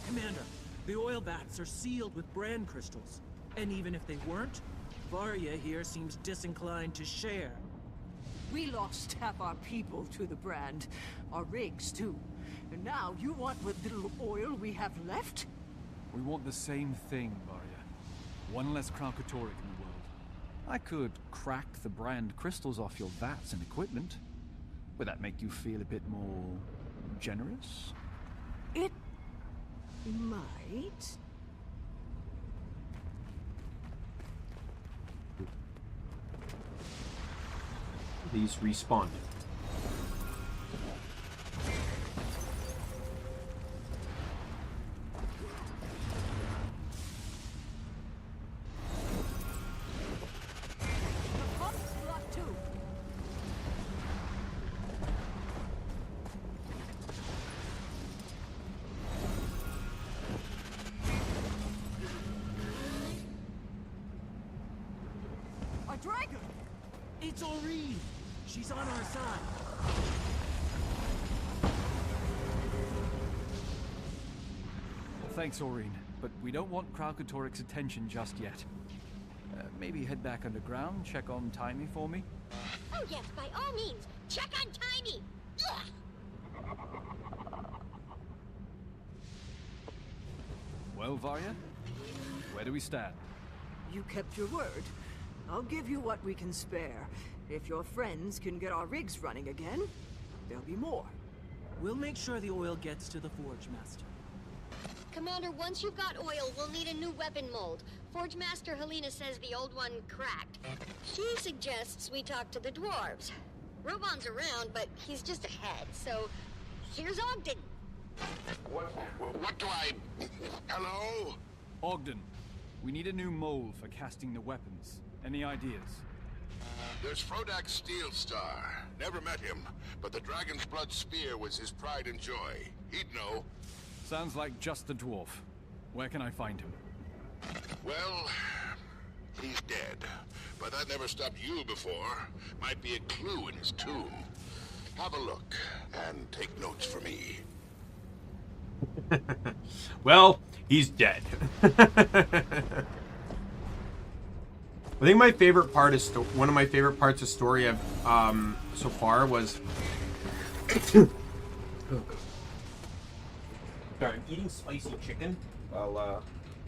Commander, the oil vats are sealed with brand crystals. And even if they weren't, Varya here seems disinclined to share. We lost half our people to the brand. Our rigs, too. And now you want what little oil we have left? We want the same thing, Varya. One less Kralkatorrik in the world. I could crack the brand crystals off your vats and equipment. Would that make you feel a bit more... generous? It... might... These respawn. A dragon! It's Aurene! She's on our side. Thanks, Aurene, but we don't want Kralkatorrik's attention just yet. Maybe head back underground, check on Timey for me? Oh yes, by all means. Check on Timey! Ugh. Well, Varya, where do we stand? You kept your word. I'll give you what we can spare. If your friends can get our rigs running again, there'll be more. We'll make sure the oil gets to the Forge Master. Commander, once you've got oil, we'll need a new weapon mold. Forge Master Helena says the old one cracked. She suggests we talk to the dwarves. Robon's around, but he's just ahead, so here's Ogden. What do I... Hello? Ogden, we need a new mold for casting the weapons. Any ideas? There's Frodak Steelstar. Never met him, but the Dragon's Blood Spear was his pride and joy. He'd know. Sounds like just the dwarf. Where can I find him? Well, he's dead. But that never stopped you before. Might be a clue in his tomb. Have a look, and take notes for me. Well, he's dead. I think my favorite part is one of my favorite parts of story I've so far was. Sorry, I'm eating spicy chicken while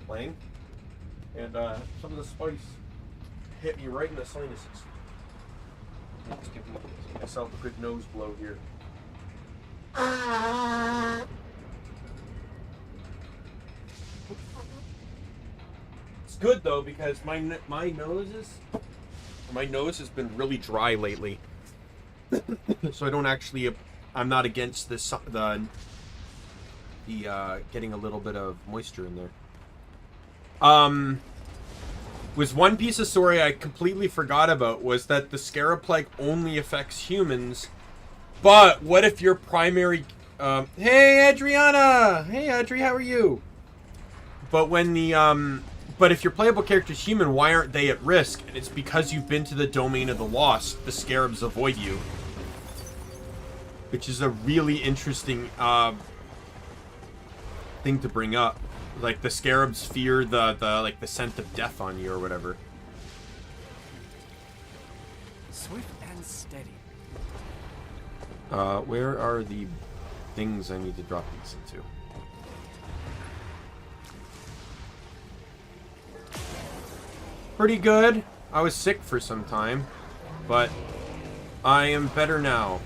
playing, and some of the spice hit me right in the sinuses. Let's give myself a good nose blow here. It's good though because my nose has been really dry lately, so I don't actually. I'm not against this the getting a little bit of moisture in there. Was one piece of story I completely forgot about was that the Scarab Plague only affects humans. But what if your primary... hey, Adriana! Hey, Adri, how are you? But when the... but if your playable character is human, why aren't they at risk? And it's because you've been to the domain of the lost. The Scarabs avoid you. which is a really interesting thing to bring up. Like the scarabs fear the like the scent of death on you or whatever. Swift and steady. Where are the things I need to drop these into? Pretty good. I was sick for some time, but I am better now.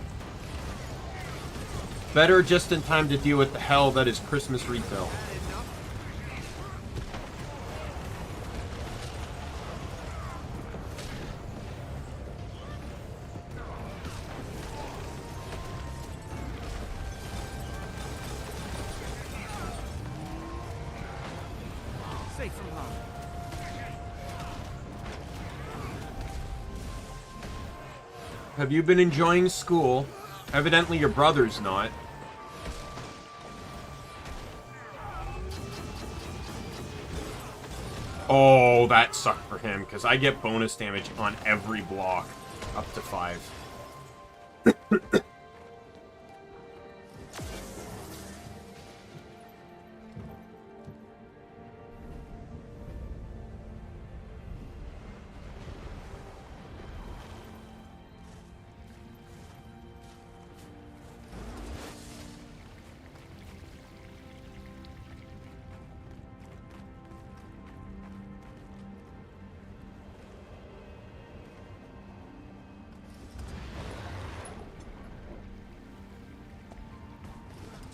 Better just in time to deal with the hell that is Christmas retail. Safe from harm. Have you been enjoying school? Evidently your brother's not. Oh, that sucked for him, because I get bonus damage on every block, up to 5.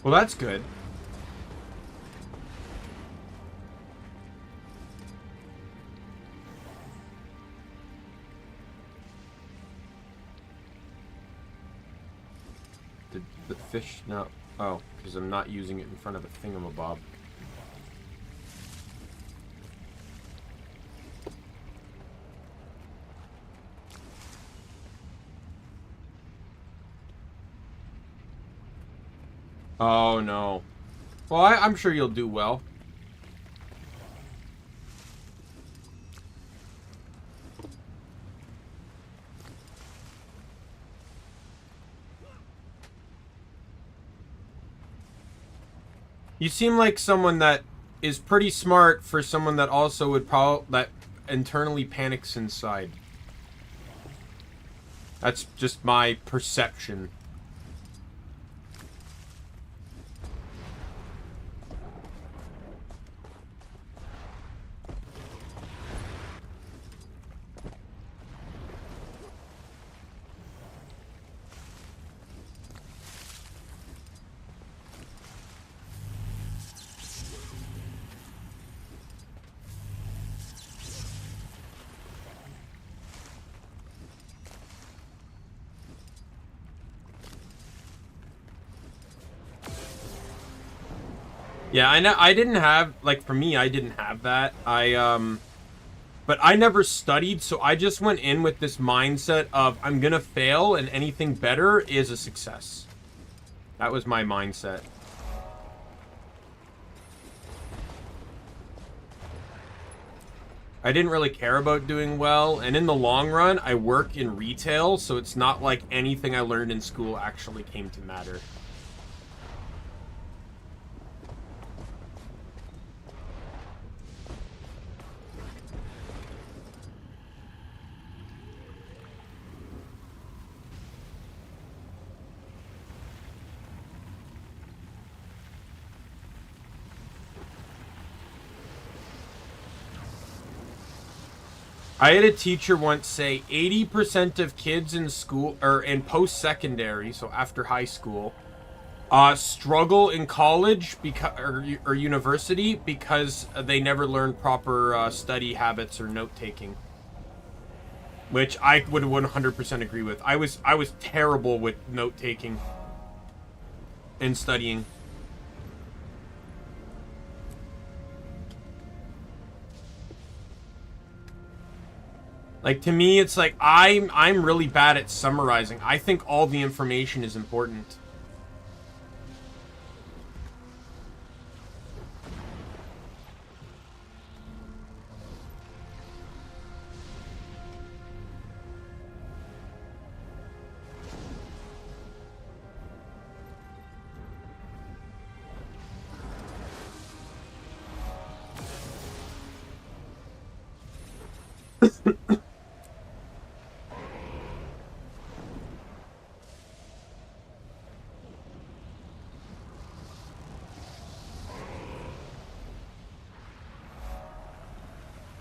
Well, that's good. Did the fish not? Oh, because I'm not using it in front of a thingamabob. Oh, no. Well, I'm sure you'll do well. You seem like someone that is pretty smart for someone that also would that internally panics inside. That's just my perception. Yeah, I know. I didn't have, like, for me, I didn't have that. But I never studied, so I just went in with this mindset of I'm gonna fail and anything better is a success. That was my mindset. I didn't really care about doing well, and in the long run, I work in retail, so it's not like anything I learned in school actually came to matter. I had a teacher once say 80% of kids in school, or in post-secondary, so after high school, struggle in college or university because they never learned proper study habits or note-taking. Which I would 100% agree with. I was terrible with note-taking and studying. Like, to me, it's like, I'm really bad at summarizing. I think all the information is important.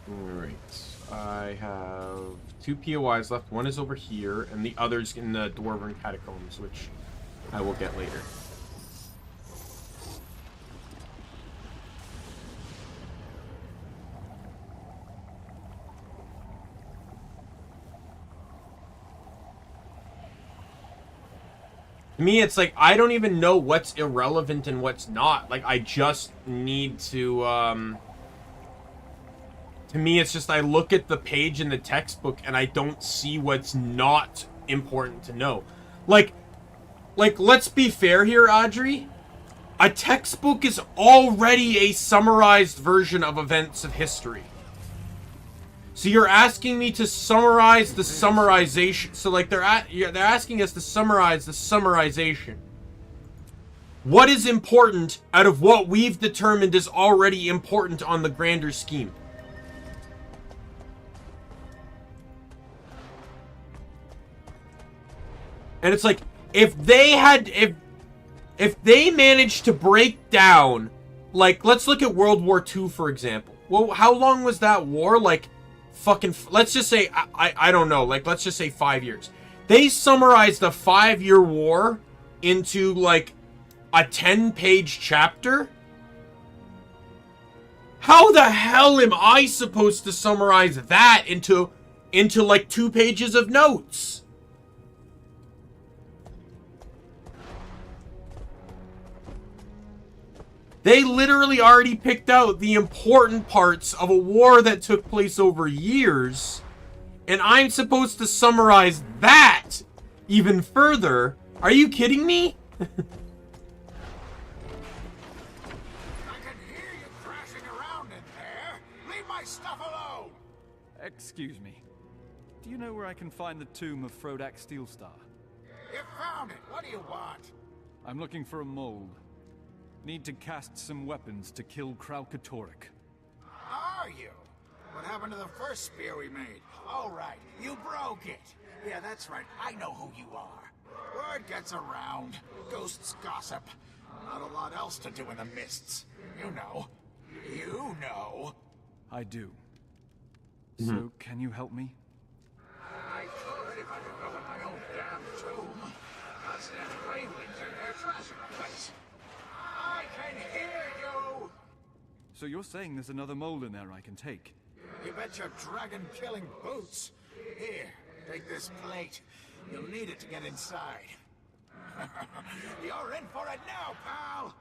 Alright. I have 2 POIs left. One is over here, and the other's in the Dwarven Catacombs, which I will get later. To me, it's like, I don't even know what's irrelevant and what's not. Like, I just need to, to me, it's just I look at the page in the textbook and I don't see what's not important to know. Like, let's be fair here, Audrey. A textbook is already a summarized version of events of history. So you're asking me to summarize the summarization. So like they're asking us to summarize the summarization. What is important out of what we've determined is already important on the grander scheme? And it's like, if they managed to break down, like, let's look at World War II, for example. Well, how long was that war? Like, fucking, let's just say, I don't know, like, let's just say 5 years. They summarized the 5-year war into, like, a 10-page chapter? How the hell am I supposed to summarize that into like 2 pages of notes? They literally already picked out the important parts of a war that took place over years, and I'm supposed to summarize that even further? Are you kidding me? I can hear you crashing around in there. Leave my stuff alone. Excuse me. Do you know where I can find the tomb of Frodak Steelstar? You found it. What do you want? I'm looking for a mold. Need to cast some weapons to kill Kralkatorrik. Are you? What happened to the first spear we made? Oh, right. You broke it. Yeah, that's right. I know who you are. Word gets around. Ghosts gossip. Not a lot else to do in the mists. You know. You know. I do. So, can you help me? I could if I could go in my own damn tomb. I'll stand bravely to their treasure place. I can hear you! So you're saying there's another mold in there I can take? You bet your dragon-killing boots. Here, take this plate. You'll need it to get inside. You're in for it now, pal!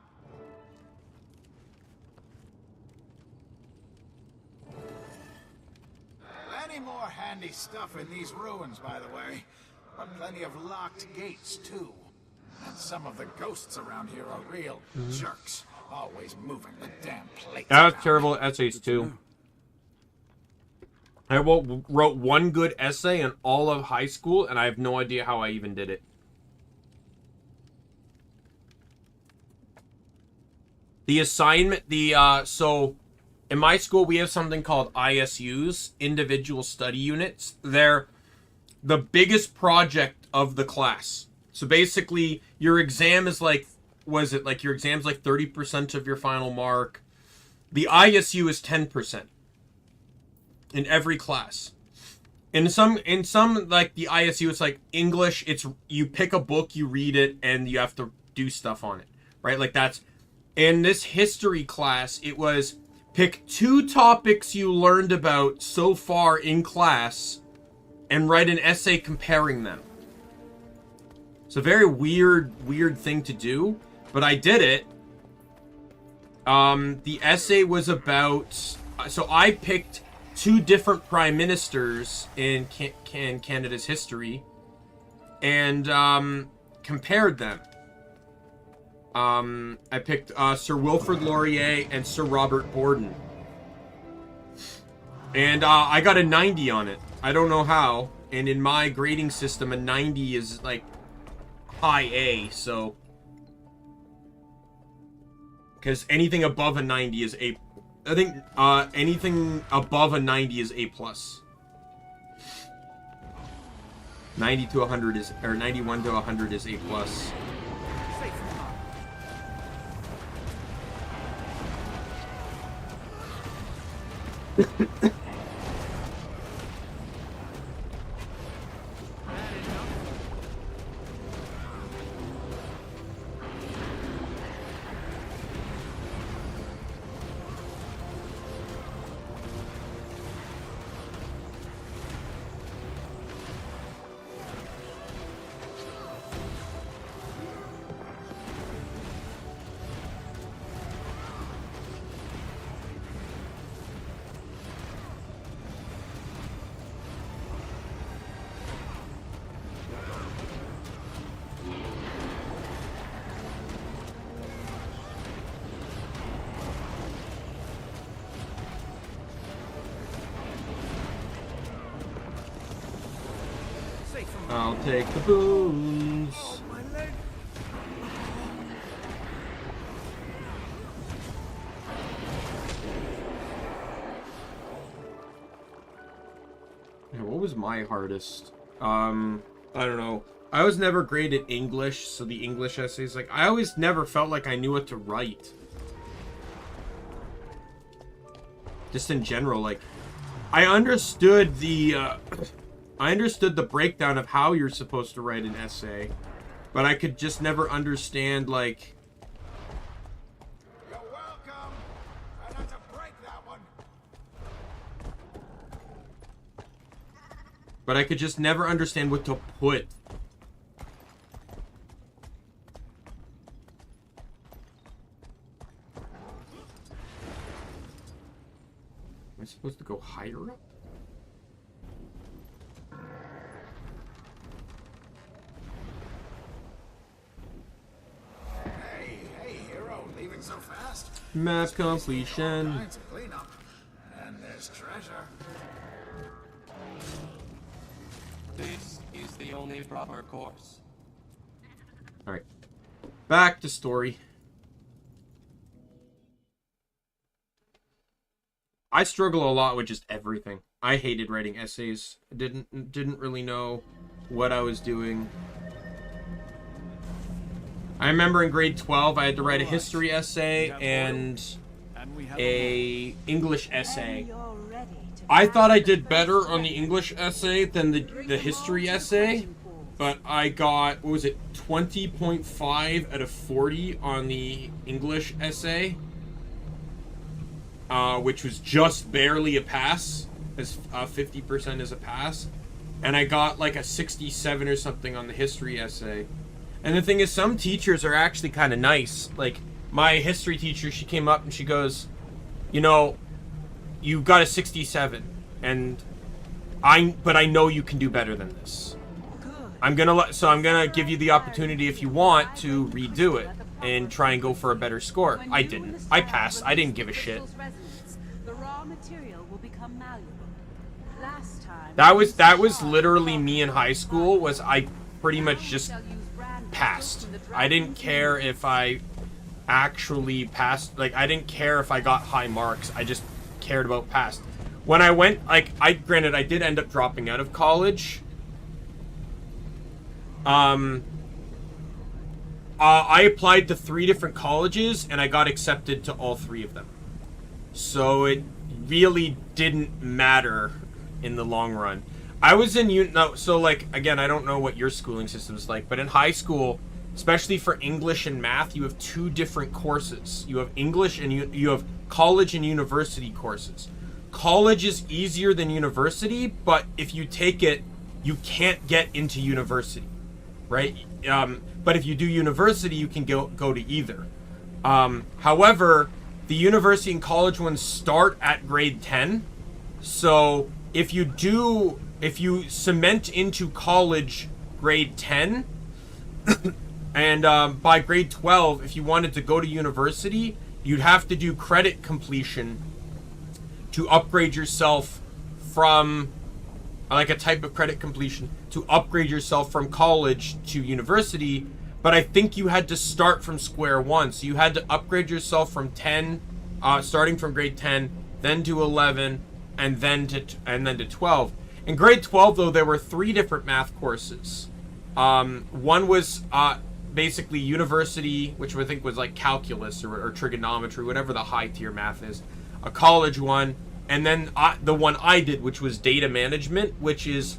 Plenty more handy stuff in these ruins, by the way. But plenty of locked gates, too. And some of the ghosts around here are real jerks. Always moving the damn plates. I have terrible essays, too. I wrote one good essay in all of high school, and I have no idea how I even did it. The assignment, so in my school, we have something called ISUs, individual study units. They're the biggest project of the class. So basically, your exam is like, your exam's like 30% of your final mark. The ISU is 10% in every class. In some like the ISU, it's like English. It's you pick a book, you read it, and you have to do stuff on it, right? Like that's in this history class. It was pick 2 topics you learned about so far in class, and write an essay comparing them. It's a very weird thing to do, but I did it. The essay was about, so I picked 2 different prime ministers in Canada's history, and compared them. I picked Sir Wilfrid Laurier and Sir Robert Borden, and I got a 90 on it. I don't know how, and in my grading system, a 90 is like high A, so because anything above a 90 is A. I think anything above a 90 is A+. 90 to 100 is, or 91 to 100 is A+. I'll take the booze. Oh, my leg. Yeah, what was my hardest? I don't know. I was never great at English, so the English essays, like, I always never felt like I knew what to write. Just in general, like, I understood the, I understood the breakdown of how you're supposed to write an essay, but I could just never understand, like... You're welcome. Try not to break that one. But I could just never understand what to put. Am I supposed to go higher up? Hey, hero, leaving so fast? Map completion. Kinds of cleanup. And there's treasure. This is the only proper course. Alright. Back to story. I struggle a lot with just everything. I hated writing essays. I didn't really know what I was doing. I remember in grade 12 I had to write a history essay and a English essay. I thought I did better on the English essay than the history essay, but I got, what was it, 20.5 out of 40 on the English essay, which was just barely a pass, as 50% is a pass, and I got like a 67 or something on the history essay. And the thing is, some teachers are actually kind of nice. Like, my history teacher, she came up and she goes, you know, you got a 67, and but I know you can do better than this. I'm gonna give you the opportunity, if you want, to redo it and try and go for a better score. I didn't. I passed. I didn't give a shit. That was literally me in high school. Was I pretty much just passed. I didn't care if I actually passed. Like, I didn't care if I got high marks. I just cared about passed. When I went, like, granted, I did end up dropping out of college. I applied to 3 different colleges, and I got accepted to all 3 of them. So it really didn't matter in the long run. I was in so, like, again, I don't know what your schooling system is like, but in high school, especially for English and math, you have 2 different courses. You have English and you have college and university courses. College is easier than university, but if you take it, you can't get into university, right? But if you do university, you can go to either. However, the university and college ones start at grade 10. So if you cement into college grade 10, and by grade 12, if you wanted to go to university, you'd have to do credit completion to upgrade yourself from, like, a type of credit completion to upgrade yourself from college to university. But I think you had to start from square one. So you had to upgrade yourself from 10, starting from grade 10, then to 11, and then to 12. In grade 12, though, there were 3 different math courses. One was basically university, which I think was like calculus or trigonometry, whatever the high-tier math is. A college one, and then the one I did, which was data management, which is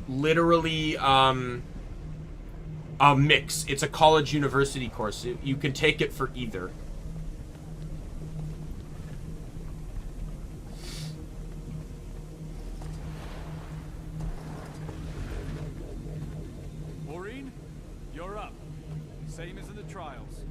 literally a mix. It's a college university course. You can take it for either. Maureen, you're up. Same as in the trials.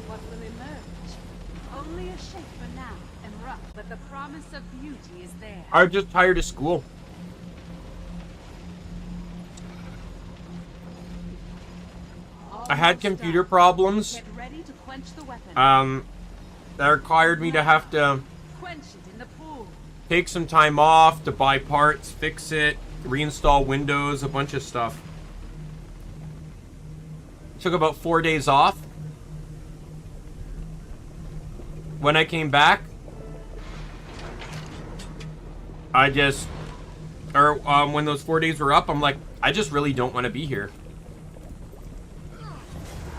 What will emerge? Only a shape for now, and rough, but the promise of beauty is there. I'm just tired of school. I had computer problems. Get ready to quench the weapon. That required me to have to Quench it in the pool. take some time off to buy parts, fix it, reinstall Windows, a bunch of stuff. Took about 4 days off. When I came back, I just, when those 4 days were up, I'm like, I just really don't want to be here.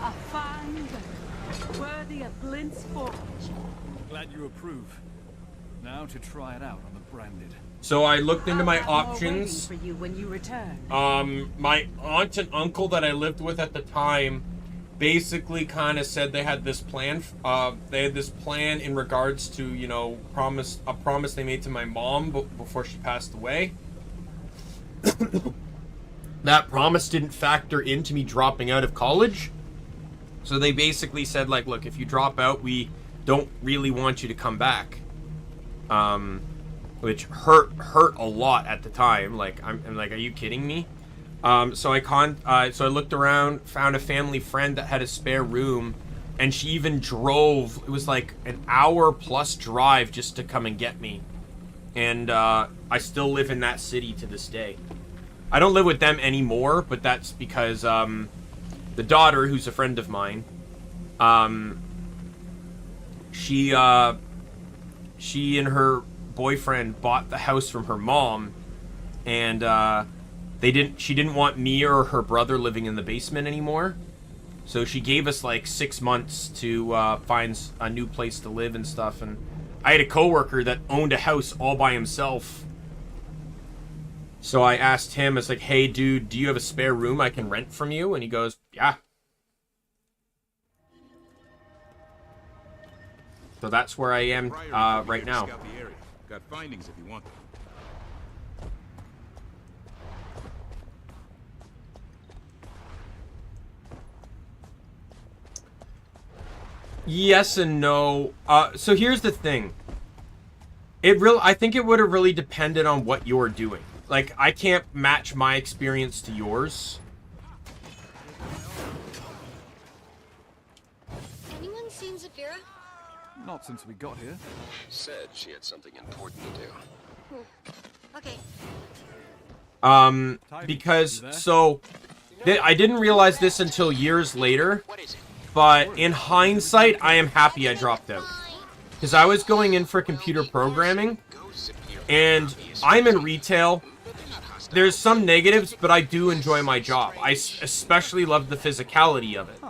A fine girl, worthy of Glint's forge. Glad you approve. Now to try it out on the branded. So I looked into my I'll have more options. waiting for you when you return. My aunt and uncle that I lived with at the time basically kind of said they had this plan. They had this plan in regards to, you know, a promise they made to my mom before she passed away. That promise didn't factor into me dropping out of college. So they basically said, like, look, if you drop out, we don't really want you to come back. Which hurt a lot at the time. Like, I'm like, are you kidding me? So I looked around, found a family friend that had a spare room, and she even drove. It was like an hour-plus drive just to come and get me. And I still live in that city to this day. I don't live with them anymore, but that's because the daughter, who's a friend of mine, she and her boyfriend bought the house from her mom, and she didn't want me or her brother living in the basement anymore, so she gave us like 6 months to find a new place to live and stuff. And I had a coworker that owned a house all by himself, so I asked him, I was like, hey dude, do you have a spare room I can rent from you? And he goes, yeah. So that's where I am right now. Got findings if you want them. Yes and no. So here's the thing. I think it would have really depended on what you're doing. Like, I can't match my experience to yours. Anyone seen Zafira? Not since we got here. Said she had something important to do. Okay. Because, so, I didn't realize this until years later, but in hindsight, I am happy I dropped out. Because I was going in for computer programming, and I'm in retail. There's some negatives, but I do enjoy my job. I especially love the physicality of it.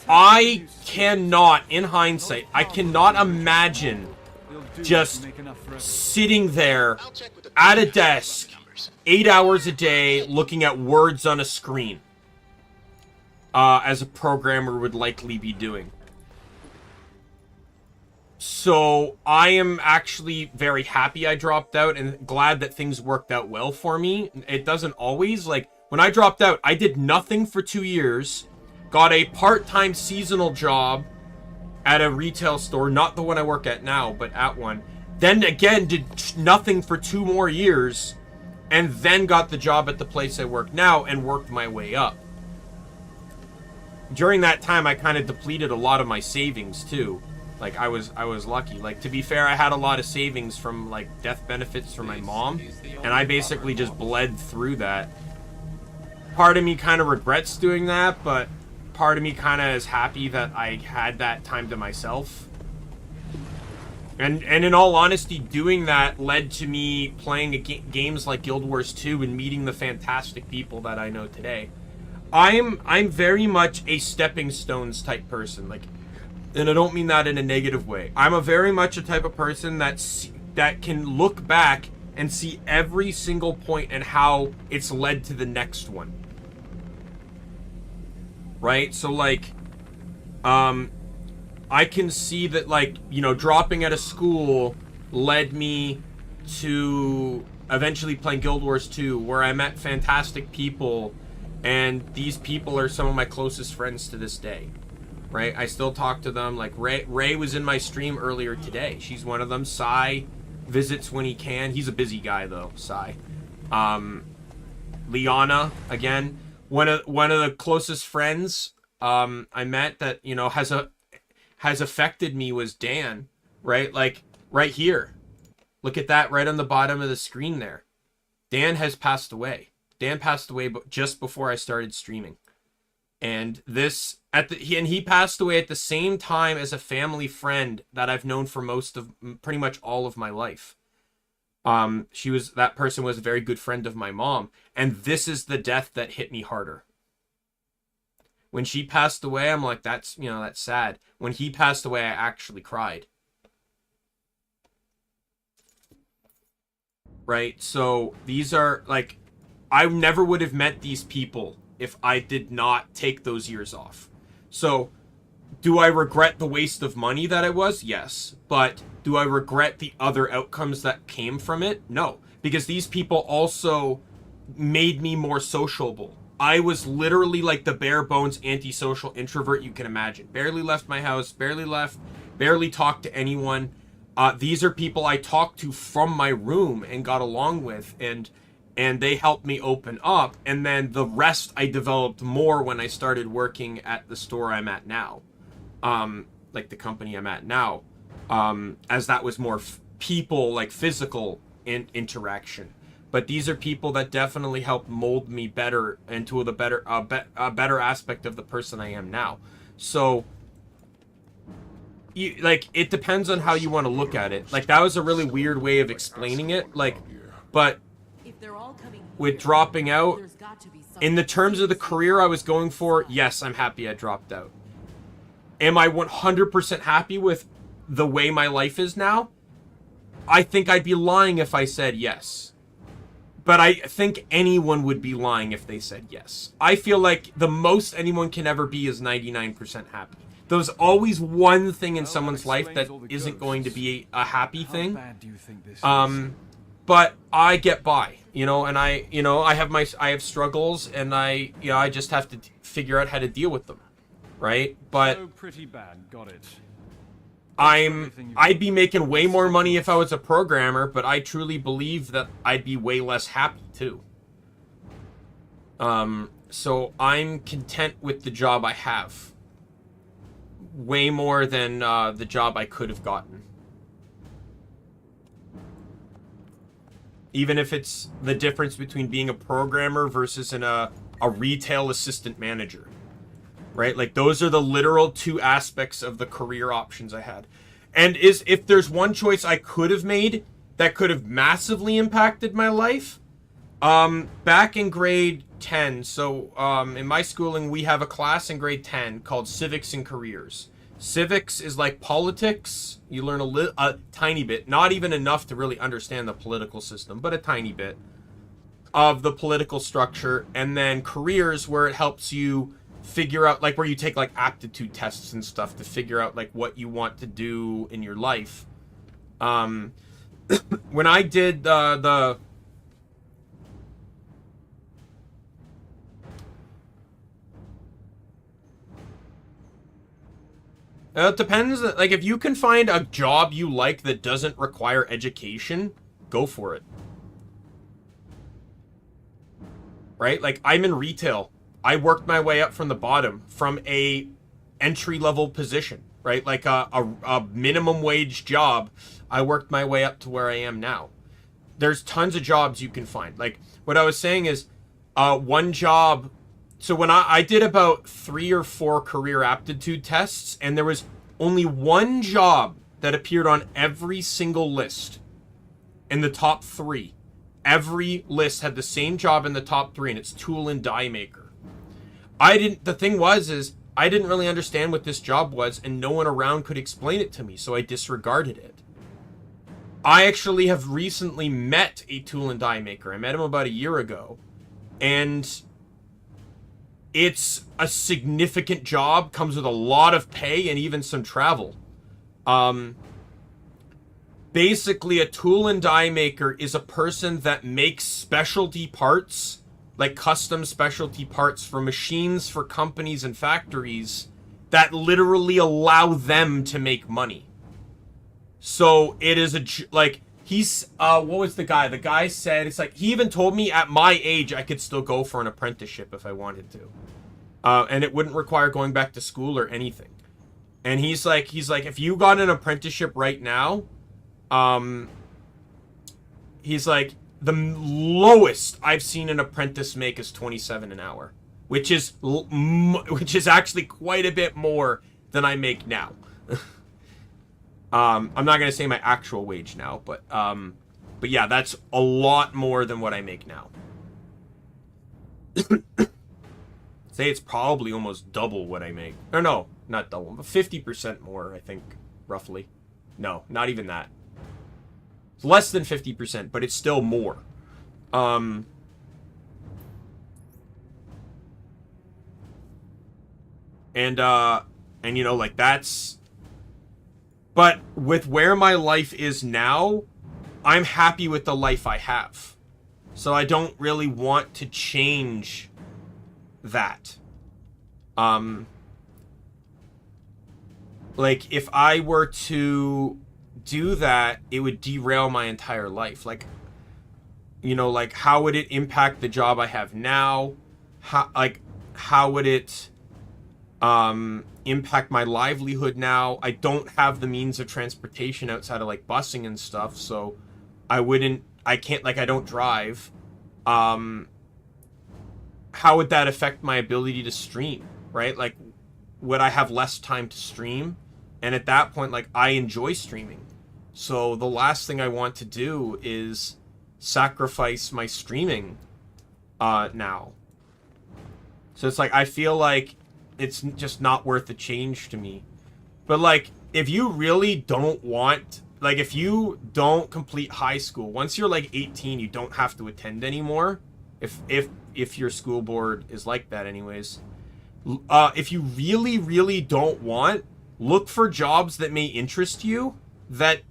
I cannot, in hindsight, I cannot imagine just sitting there at a desk 8 hours a day looking at words on a screen, as a programmer would likely be doing. So I am actually very happy I dropped out and glad that things worked out well for me. It doesn't always. Like, when I dropped out, I did nothing for 2 years, got a part-time seasonal job at a retail store, not the one I work at now, but at one. Then again, did nothing for 2 more years, and then got the job at the place I work now and worked my way up. During that time, I kind of depleted a lot of my savings too. Like, I was lucky. Like, to be fair, I had a lot of savings from, like, death benefits from my mom, and I basically just bled through that. part of me kind of regrets doing that, but part of me kind of is happy that I had that time to myself. And in all honesty, doing that led to me playing games like Guild Wars 2 and meeting the fantastic people that I know today. I'm very much a stepping stones type person, like, and I don't mean that in a negative way. I'm a very much a type of person that can look back and see every single point and how it's led to the next one. Right? So, like, I can see that, like, you know, dropping out of school led me to eventually playing Guild Wars 2, where I met fantastic people, and these people are some of my closest friends to this day. Right? I still talk to them. Like, Ray was in my stream earlier today. She's one of them. Sai visits when he can. He's a busy guy, though, Sai. Liana, again, one of the closest friends I met that, you know, has affected me was Dan, right? Like, right here. Look at that right on the bottom of the screen there. Dan has passed away. Dan passed away just before I started streaming. And he passed away at the same time as a family friend that I've known for pretty much all of my life. That person was a very good friend of my mom, and this is the death that hit me harder. When she passed away, I'm like, that's sad. When he passed away, I actually cried. Right? So these are, like, I never would have met these people if I did not take those years off. So, do I regret the waste of money that it was? Yes. But do I regret the other outcomes that came from it? No. Because these people also made me more sociable. I was literally like the bare bones antisocial introvert you can imagine. Barely left my house, barely talked to anyone. These are people I talked to from my room and got along with, and they helped me open up. And then the rest I developed more when I started working at the store I'm at now. Like the company I'm at now. As that was more people, like physical interaction. But these are people that definitely helped mold me better into a better aspect of the person I am now. So, it depends on how you want to look at it. Like, that was a really weird way of explaining it. Like, but with dropping out, in the terms of the career I was going for, yes, I'm happy I dropped out. Am I 100% happy with the way my life is now? I think I'd be lying if I said yes. But I think anyone would be lying if they said yes. I feel like the most anyone can ever be is 99% happy. There's always one thing in someone's life that isn't going to be a happy thing. But I get by, and I have struggles, and I just have to figure out how to deal with them, right? But pretty bad, got it. I'd be making way more money if I was a programmer, but I truly believe that I'd be way less happy too. So I'm content with the job I have. Way more than the job I could have gotten. Even if it's the difference between being a programmer versus a retail assistant manager. Right? Like, those are the literal two aspects of the career options I had. And if there's one choice I could have made that could have massively impacted my life, back in grade 10, so in my schooling, we have a class in grade 10 called Civics and Careers. Civics is like politics. You learn a tiny bit, not even enough to really understand the political system, but a tiny bit of the political structure. And then careers, where it helps you figure out, like, where you take like aptitude tests and stuff to figure out like what you want to do in your life. When I did it depends. Like, if you can find a job you like that doesn't require education, go for it. Right? Like, I'm in retail. I worked my way up from the bottom, from a entry-level position, right? Like a minimum wage job. I worked my way up to where I am now. There's tons of jobs you can find. Like, what I was saying is, one job. So when I did about 3 or 4 career aptitude tests, and there was only one job that appeared on every single list in the top 3. Every list had the same job in the top 3, and it's tool and die maker. The thing was I didn't really understand what this job was, and no one around could explain it to me, so I disregarded it. I actually have recently met a tool and die maker. I met him about a year ago, and it's a significant job, comes with a lot of pay and even some travel. Basically, a tool and die maker is a person that makes specialty parts, like custom specialty parts for machines, for companies and factories that literally allow them to make money. So it is he's, what was the guy? The guy said, it's like, he even told me at my age I could still go for an apprenticeship if I wanted to. And it wouldn't require going back to school or anything. And he's like, if you got an apprenticeship right now, he's like, the lowest I've seen an apprentice make is $27 an hour, which is actually quite a bit more than I make now. I'm not gonna say my actual wage now, but yeah, that's a lot more than what I make now. Say it's probably almost double what I make. Or no, not double, but 50% more, I think, roughly. No, not even that. It's less than 50%, but it's still more. And you know, like, that's... But with where my life is now, I'm happy with the life I have. So I don't really want to change that. Like, if I were to do that, it would derail my entire life. Like, you know, like, how would it impact the job I have now? How would it impact my livelihood now? I don't have the means of transportation outside of, like, busing and stuff, so I don't drive. How would that affect my ability to stream, right? Like, would I have less time to stream? And at that point, like, I enjoy streaming. So the last thing I want to do is sacrifice my streaming now. So it's like, I feel like it's just not worth the change to me. But, like, if you really don't want... Like, if you don't complete high school, once you're, like, 18, you don't have to attend anymore. If your school board is like that anyways. If you really, really don't want, look for jobs that may interest you that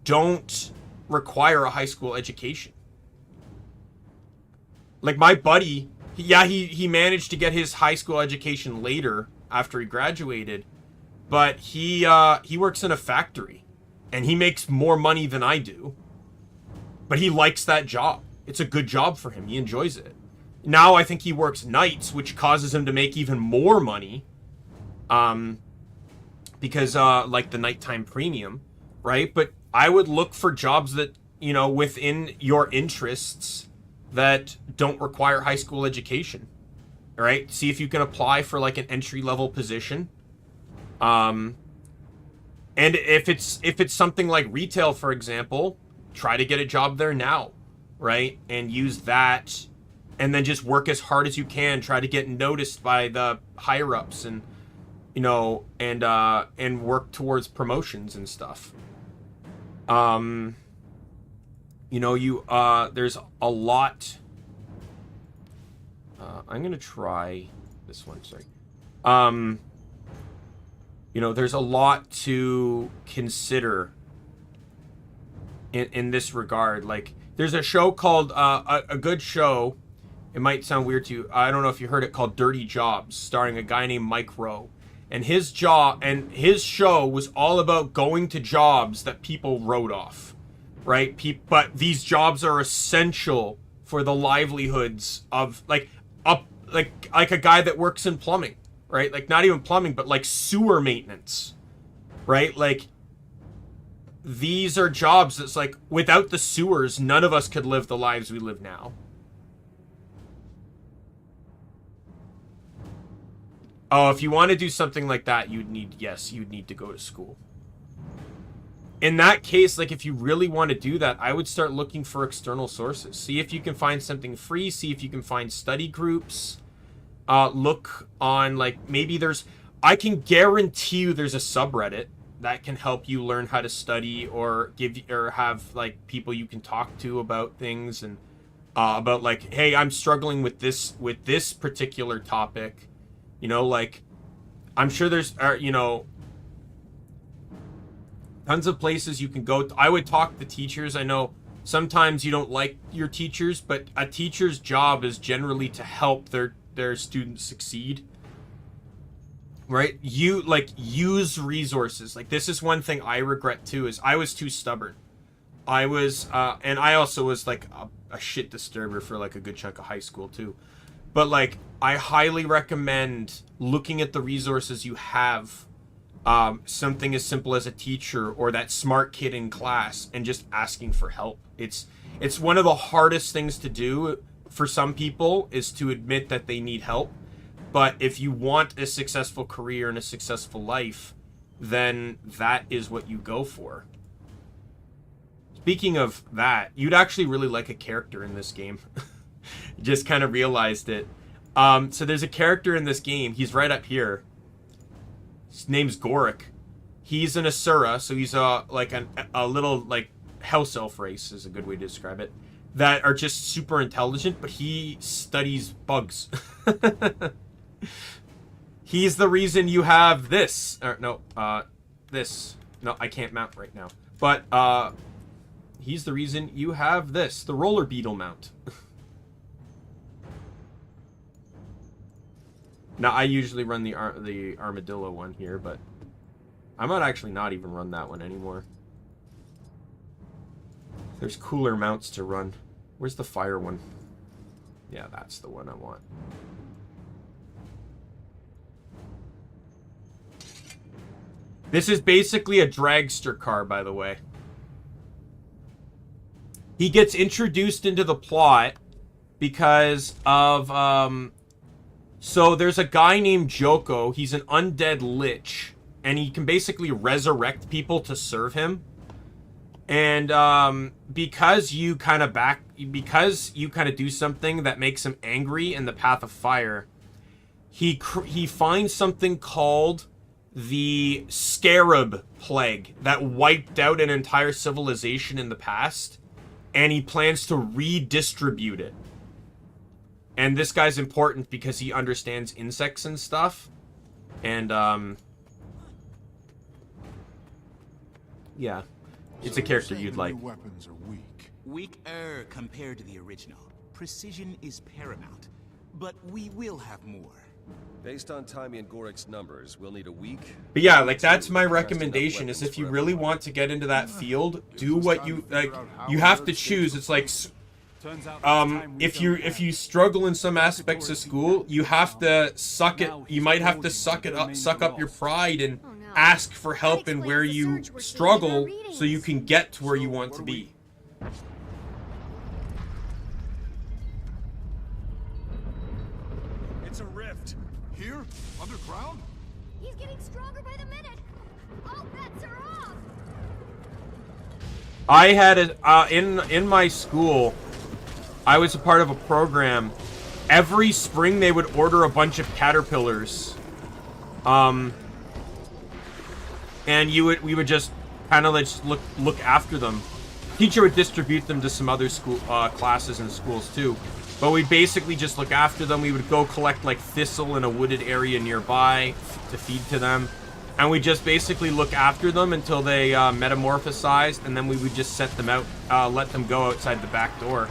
don't require a high school education. Like, my buddy, he managed to get his high school education later after he graduated, but he works in a factory and he makes more money than I do, but he likes that job. It's a good job for him. He enjoys it. Now I think he works nights, which causes him to make even more money. Because, like, the nighttime premium, right? But I would look for jobs that, you know, within your interests that don't require high school education, right? See if you can apply for, like, an entry-level position. And if it's something like retail, for example, try to get a job there now, right? And use that, and then just work as hard as you can. Try to get noticed by the higher-ups, and, you know, and work towards promotions and stuff. You know, there's a lot. I'm gonna try this one. Sorry. You know, there's a lot to consider in this regard. Like, there's a show called a good show. It might sound weird to you. I don't know if you heard it, called Dirty Jobs, starring a guy named Mike Rowe. And his show was all about going to jobs that people wrote off, right? But these jobs are essential for the livelihoods of, like a guy that works in plumbing, right? Like, not even plumbing, but like sewer maintenance, right? Like, these are jobs that's like, without the sewers, none of us could live the lives we live now. Oh, if you want to do something like that, you'd need to go to school. In that case, like, if you really want to do that, I would start looking for external sources. See if you can find something free. See if you can find study groups. Look on, like, maybe there's... I can guarantee you there's a subreddit that can help you learn how to study, or have, like, people you can talk to about things, and about, like, hey, I'm struggling with this particular topic. You know, like, I'm sure there's, you know, tons of places you can go. I would talk to teachers. I know sometimes you don't like your teachers, but a teacher's job is generally to help their students succeed. Right? You, like, use resources. Like, this is one thing I regret too, is I was too stubborn. I was, and I also was, like, a shit disturber for, like, a good chunk of high school too. But, like, I highly recommend looking at the resources you have. Something as simple as a teacher or that smart kid in class, and just asking for help. It's one of the hardest things to do for some people, is to admit that they need help. But if you want a successful career and a successful life, then that is what you go for. Speaking of that, you'd actually really like a character in this game. Just kind of realized it. So there's a character in this game. He's right up here. His name's Gorik. He's an Asura, so he's like a little, like, house elf race is a good way to describe it, that are just super intelligent, but he studies bugs. He's the reason you have this. Or, no, this. No, I can't mount right now. But he's the reason you have this, the roller beetle mount. Now, I usually run the armadillo one here, but I might actually not even run that one anymore. There's cooler mounts to run. Where's the fire one? Yeah, that's the one I want. This is basically a dragster car, by the way. He gets introduced into the plot because of, so there's a guy named Joko. He's an undead lich, and he can basically resurrect people to serve him. And because you kind of do something that makes him angry in the Path of Fire, he finds something called the Scarab Plague that wiped out an entire civilization in the past, and he plans to redistribute it. And this guy's important because he understands insects and stuff. And, yeah. It's a character you'd like. Weapons are weak. Weaker compared to the original. Precision is paramount. But we will have more. Based on Taimi and Gorik's numbers, we'll need a week. But yeah, like, that's my recommendation, is if you really want to get into that field, do what you, like, you have to choose. It's like, if you struggle in some aspects of school, you have to suck it. You might have to suck up your pride and ask for help in where you struggle, so you can get to where you want to be. It's a rift. Here? Underground? He's getting stronger by the minute. All bets are off. I had in my school, I was a part of a program. Every spring they would order a bunch of caterpillars. And we would just kind of just look after them. Teacher would distribute them to some other school classes and schools too. But we basically just look after them. We would go collect, like, thistle in a wooded area nearby to feed to them. And we just basically look after them until they metamorphosized, and then we would just set them out, let them go outside the back door.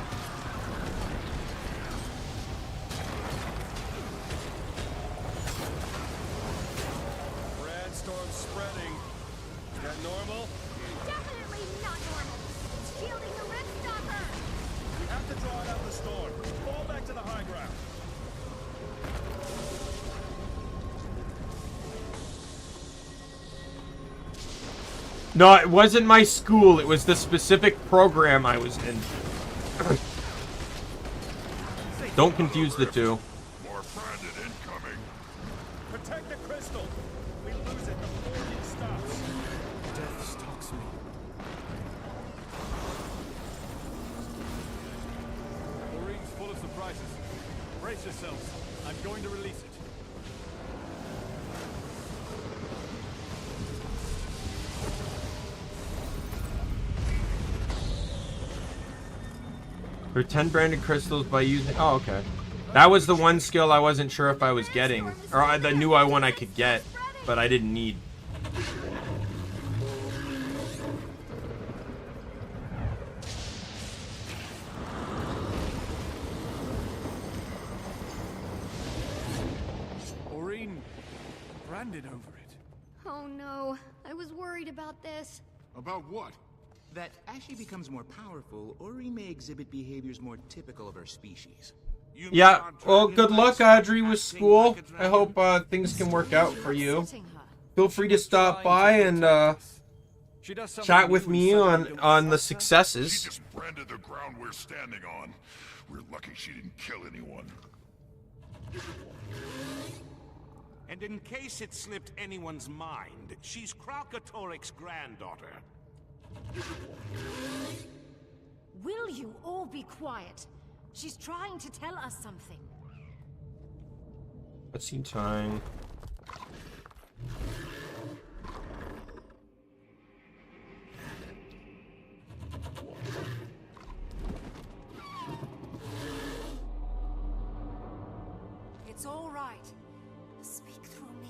Red storm's spreading. Is that normal? Definitely not normal. It's shielding the Rift Stalker. We have to draw it out the storm. Fall back to the high ground. No, it wasn't my school. It was the specific program I was in. Don't confuse the two. More branded incoming. Protect rises. Brace yourselves. I'm going to release it. For 10 branded crystals by using... Oh, okay. That was the one skill I wasn't sure if I was getting. Or I knew I could get, but I didn't need. Branded over it. Oh no, I was worried about this. About what? That as she becomes more powerful, Ori may exhibit behaviors more typical of her species. Yeah, well, good luck, Audrey, with school. I hope things can work out for you. Feel free to stop by and chat with me on the successes. She just branded the ground we're standing on. We're lucky she didn't kill anyone. And in case it slipped anyone's mind, she's Kralkatorrik's granddaughter. Will you all be quiet? She's trying to tell us something. Cutscene time. It's all right. Speak through me.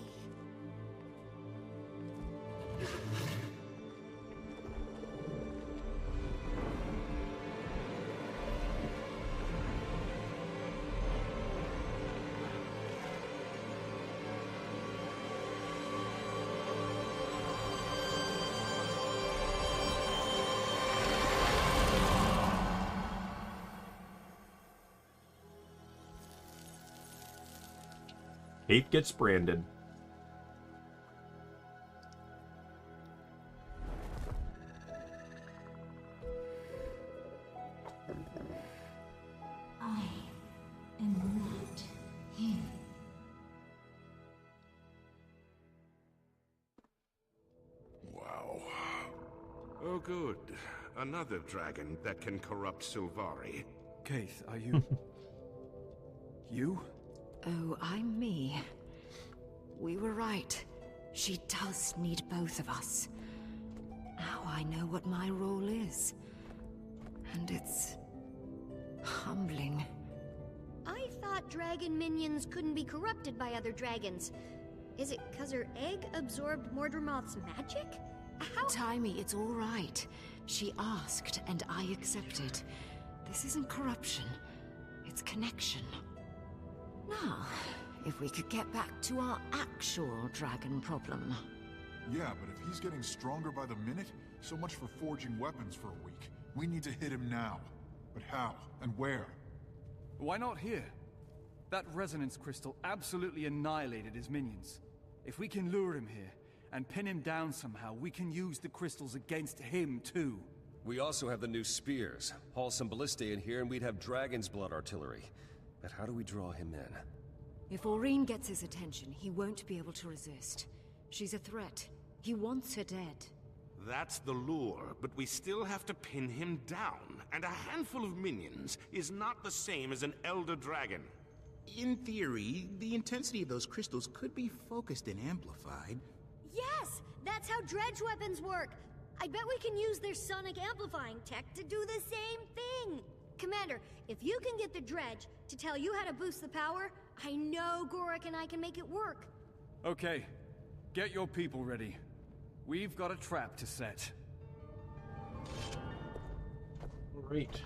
Kate gets branded. I am not him. Wow. Oh, good. Another dragon that can corrupt Sylvari. Keith, are you... you? Oh, I'm me. We were right. She does need both of us. Now I know what my role is. And it's... humbling. I thought dragon minions couldn't be corrupted by other dragons. Is it 'cause her egg absorbed Mordremoth's magic? How? Timey, it's all right. She asked, and I accepted. This isn't corruption. It's connection. Now, if we could get back to our actual dragon problem. Yeah, but if he's getting stronger by the minute, so much for forging weapons for a week. We need to hit him now. But how? And where? Why not here? That resonance crystal absolutely annihilated his minions. If we can lure him here, and pin him down somehow, we can use the crystals against him, too. We also have the new spears. Haul some ballistae in here and we'd have dragon's blood artillery. But how do we draw him in? If Aurene gets his attention, he won't be able to resist. She's a threat. He wants her dead. That's the lure, but we still have to pin him down. And a handful of minions is not the same as an elder dragon. In theory, the intensity of those crystals could be focused and amplified. Yes! That's how dredge weapons work! I bet we can use their sonic amplifying tech to do the same thing! Commander, if you can get the dredge to tell you how to boost the power, I know Gorik and I can make it work. Okay, get your people ready. We've got a trap to set. Great.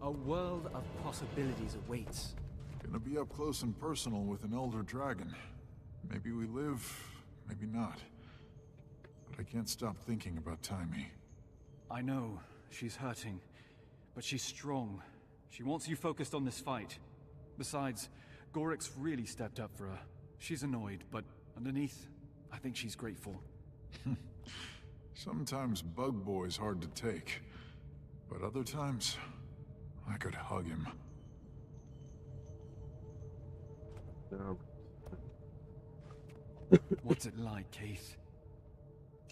A world of possibilities awaits. Gonna be up close and personal with an elder dragon. Maybe we live, maybe not. But I can't stop thinking about Timey. I know, she's hurting, but she's strong. She wants you focused on this fight. Besides, Gorik's really stepped up for her. She's annoyed, but underneath, I think she's grateful. Sometimes Bug Boy's hard to take. But other times, I could hug him. What's it like, Keith?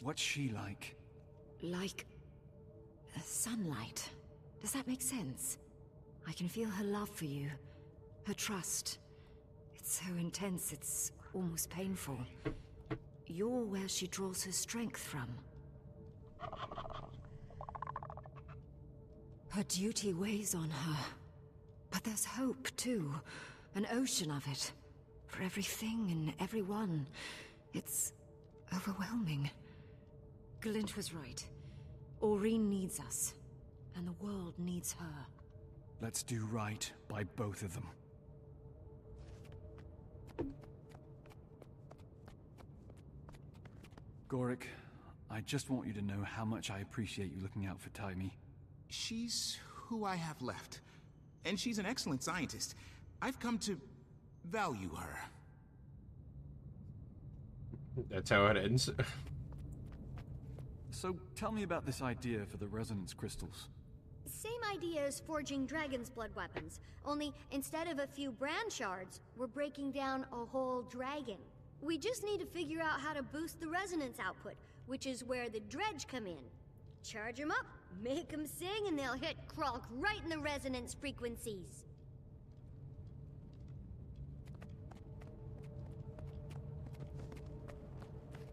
What's she like? Like... sunlight. Does that make sense? I can feel her love for you, her trust. It's so intense, it's almost painful. You're where she draws her strength from. Her duty weighs on her. But there's hope, too. An ocean of it. For everything and everyone. It's overwhelming. Glint was right. Aurene needs us. And the world needs her. Let's do right by both of them. Gorik, I just want you to know how much I appreciate you looking out for Taimi. She's who I have left. And she's an excellent scientist. I've come to value her. That's how it ends. So tell me about this idea for the resonance crystals. Same idea as forging dragon's blood weapons, only instead of a few brand shards, we're breaking down a whole dragon. We just need to figure out how to boost the resonance output, which is where the dredge come in. Charge them up, make them sing, and they'll hit Kralk right in the resonance frequencies.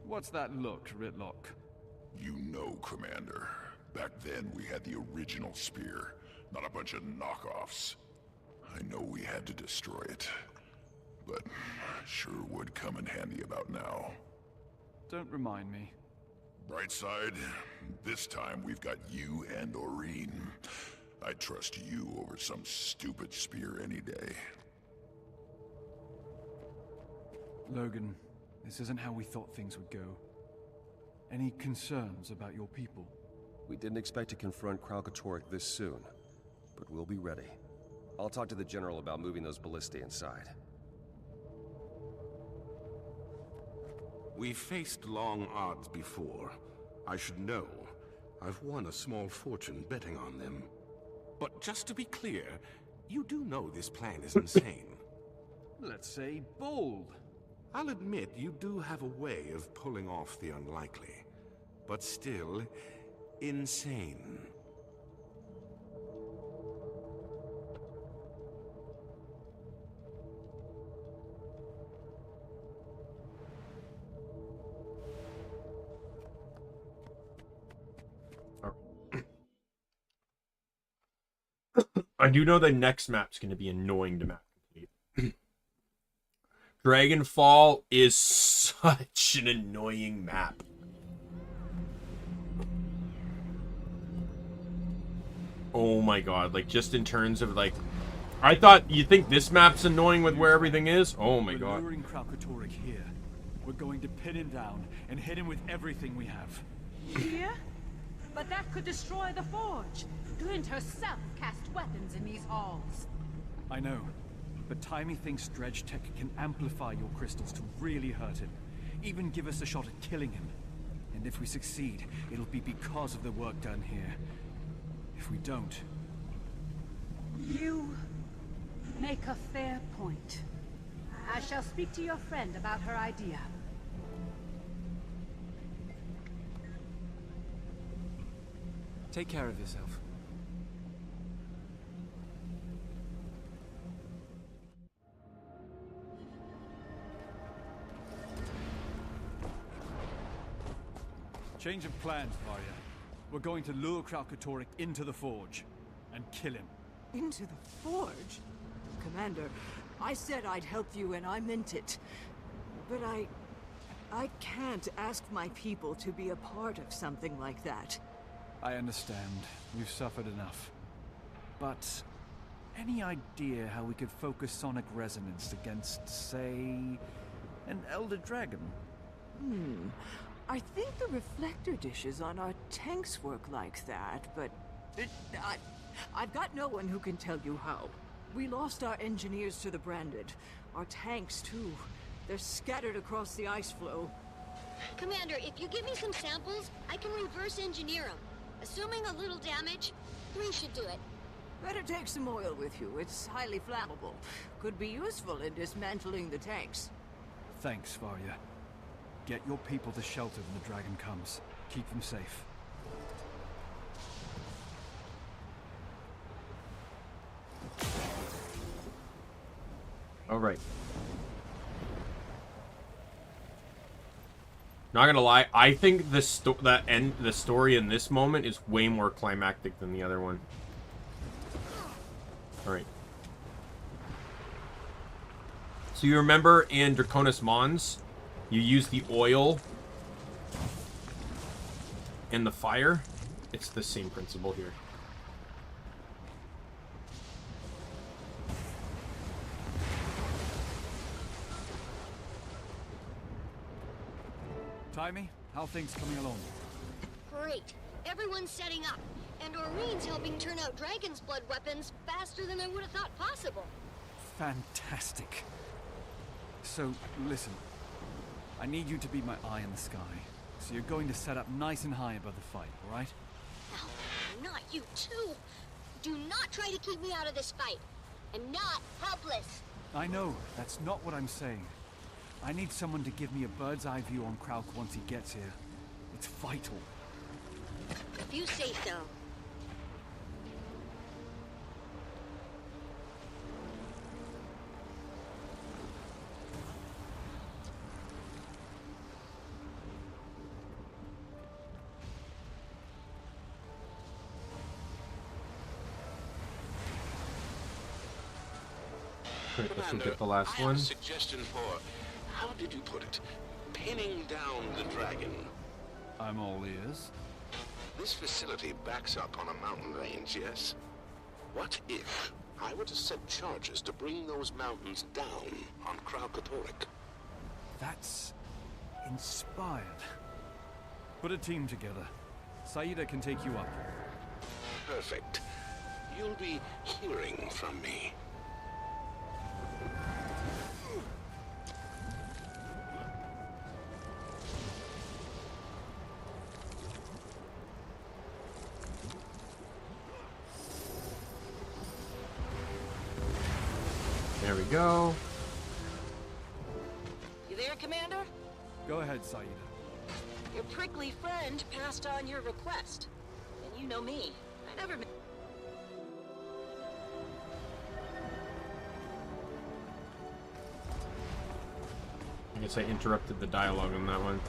What's that look, Ritlock? You know, Commander. Back then, we had the original spear, not a bunch of knockoffs. I know we had to destroy it, but sure would come in handy about now. Don't remind me. Bright side, this time we've got you and Aurene. I'd trust you over some stupid spear any day. Logan, this isn't how we thought things would go. Any concerns about your people? We didn't expect to confront Kralkatorrik this soon, but we'll be ready. I'll talk to the General about moving those ballistae inside. We've faced long odds before. I should know. I've won a small fortune betting on them. But just to be clear, you do know this plan is insane. Let's say bold. I'll admit you do have a way of pulling off the unlikely, but still insane. I do know the next map's going to be annoying to map complete. Dragonfall is such an annoying map. Oh my god, like just in terms of like, I thought you think this map's annoying with where everything is? Oh my god. We're luring Kralkatorrik here. We're going to pin him down and hit him with everything we have. Here? But that could destroy the forge. Glint herself cast weapons in these halls. I know, but Taimi thinks dredge tech can amplify your crystals to really hurt him. Even give us a shot at killing him. And if we succeed, it'll be because of the work done here. If we don't... You make a fair point. I shall speak to your friend about her idea. Take care of yourself. Change of plans, Varya. We're going to lure Kralkatorrik into the forge and kill him. Into the forge? Commander, I said I'd help you and I meant it. But I can't ask my people to be a part of something like that. I understand. We've suffered enough. But any idea how we could focus sonic resonance against, say, an elder dragon? I think the reflector dishes on our tanks work like that, but I've got no one who can tell you how. We lost our engineers to the Branded. Our tanks, too. They're scattered across the ice flow. Commander, if you give me some samples, I can reverse engineer them. Assuming a little damage, we should do it. Better take some oil with you. It's highly flammable. Could be useful in dismantling the tanks. Thanks, Varya. Get your people to shelter when the dragon comes. Keep them safe. All right. Not gonna lie, I think the story in this moment is way more climactic than the other one. All right. So you remember in Draconis Mons, you use the oil and the fire? It's the same principle here. Timey, how things coming along? Great. Everyone's setting up. And Aureen's helping turn out dragon's blood weapons faster than I would have thought possible. Fantastic. So, listen. I need you to be my eye in the sky. So you're going to set up nice and high above the fight, alright? Oh, not you too. Do not try to keep me out of this fight. I'm not helpless. I know. That's not what I'm saying. I need someone to give me a bird's eye view on Kralk once he gets here. It's vital. If you say so. Let's look at the last one. I have a suggestion for, how did you put it, pinning down the dragon. I'm all ears. This facility backs up on a mountain range, yes? What if I were to set charges to bring those mountains down on Kralkatorrik? That's inspired. Put a team together. Saida can take you up. Perfect. You'll be hearing from me. There we go. You there, Commander? Go ahead, Saida. Your prickly friend passed on your request. And you know me. I never... I guess I interrupted the dialogue on that one.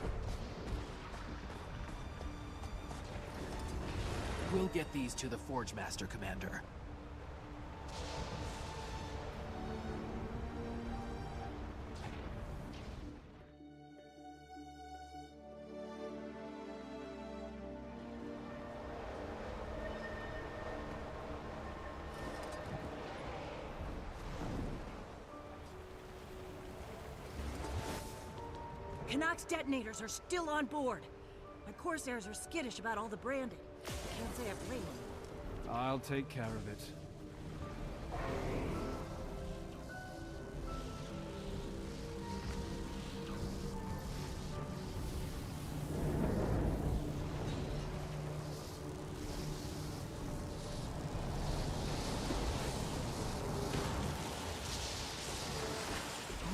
We'll get these to the Forge Master, Commander. Canucks detonators are still on board. My Corsairs are skittish about all the branding. Can't say I blame them. I'll take care of it.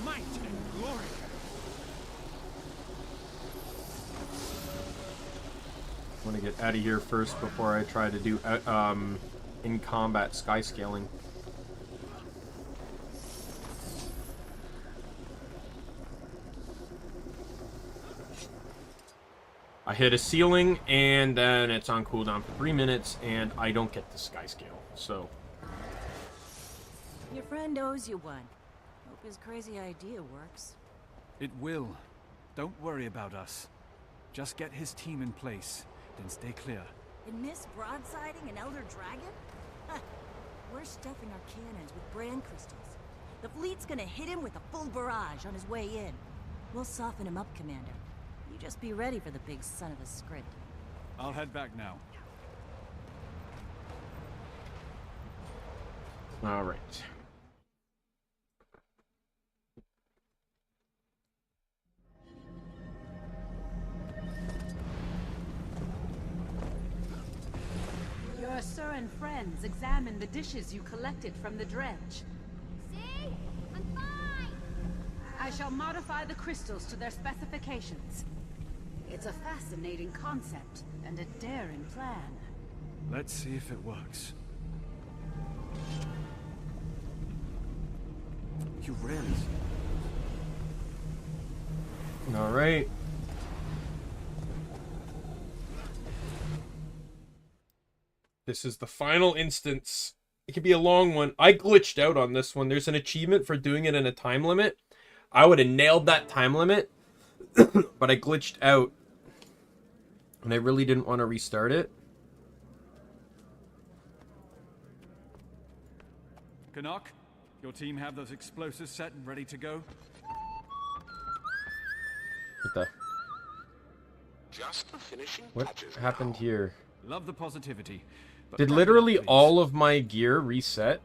Might and glory. I want to get out of here first before I try to do in combat sky scaling. I hit a ceiling and then it's on cooldown for 3 minutes and I don't get the sky scale. So Your friend owes you one. Hope his crazy idea works. It will. Don't worry about us. Just get his team in place, then stay clear. And miss broadsiding an Elder Dragon? Huh. We're stuffing our cannons with brand crystals. The fleet's gonna hit him with a full barrage on his way in. We'll soften him up, Commander. You just be ready for the big son of a script. I'll head back now. all right. Your sir and friends examine the dishes you collected from the dredge. See? I'm fine! I shall modify the crystals to their specifications. It's a fascinating concept and a daring plan. Let's see if it works. You ran. All right. This is the final instance. It could be a long one. I glitched out on this one. There's an achievement for doing it in a time limit. I would have nailed that time limit, but I glitched out. And I really didn't want to restart it. Canuck, your team have those explosives set and ready to go? What the? Just the finishing What touches happened here? Love the positivity. But Did wrap it literally up, please. all of my gear reset?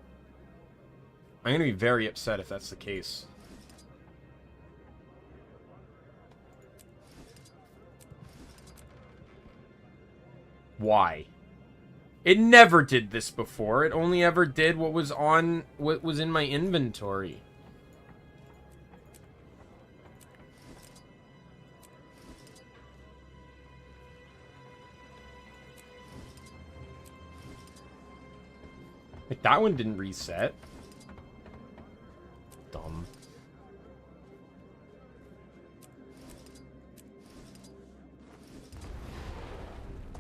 I'm gonna be very upset if that's the case. Why? It never did this before. It only ever did what was in my inventory. Like, that one didn't reset. Dumb.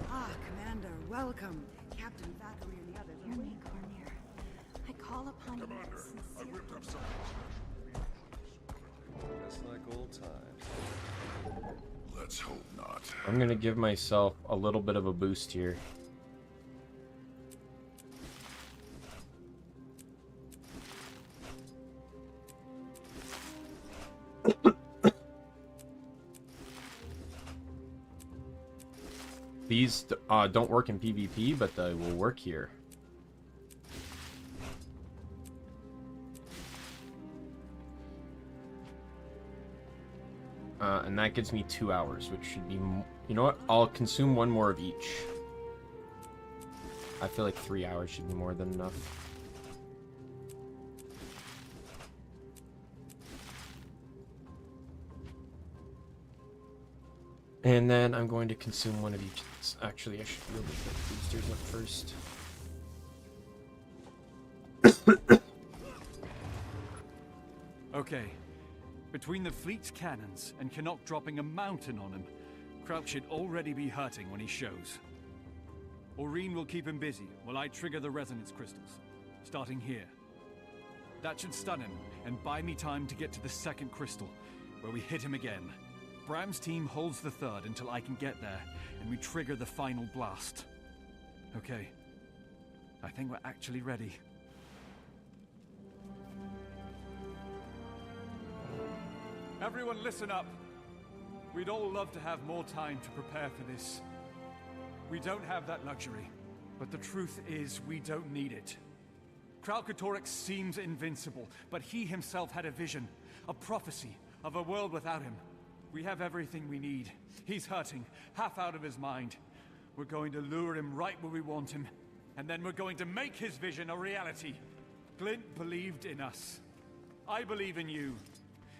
Ah, Commander, welcome. Captain Thackeray and the others are waiting. I call upon you sincerely. Just like old times. Let's hope not. I'm gonna give myself a little bit of a boost here. These don't work in PvP, but they will work here. And that gives me 2 hours, which should be... You know what? I'll consume one more of each. I feel like 3 hours should be more than enough. And then I'm going to consume one of each. Actually, I should be able to put boosters up first. Okay. Between the fleet's cannons and Canuck dropping a mountain on him, Kralk should already be hurting when he shows. Aurene will keep him busy while I trigger the resonance crystals, starting here. That should stun him and buy me time to get to the second crystal, where we hit him again. Bram's team holds the third until I can get there, and we trigger the final blast. Okay. I think we're actually ready. Everyone listen up. We'd all love to have more time to prepare for this. We don't have that luxury, but the truth is we don't need it. Kralkatorrik seems invincible, but he himself had a vision, a prophecy of a world without him. We have everything we need. He's hurting, half out of his mind. We're going to lure him right where we want him, and then we're going to make his vision a reality. Glint believed in us. I believe in you.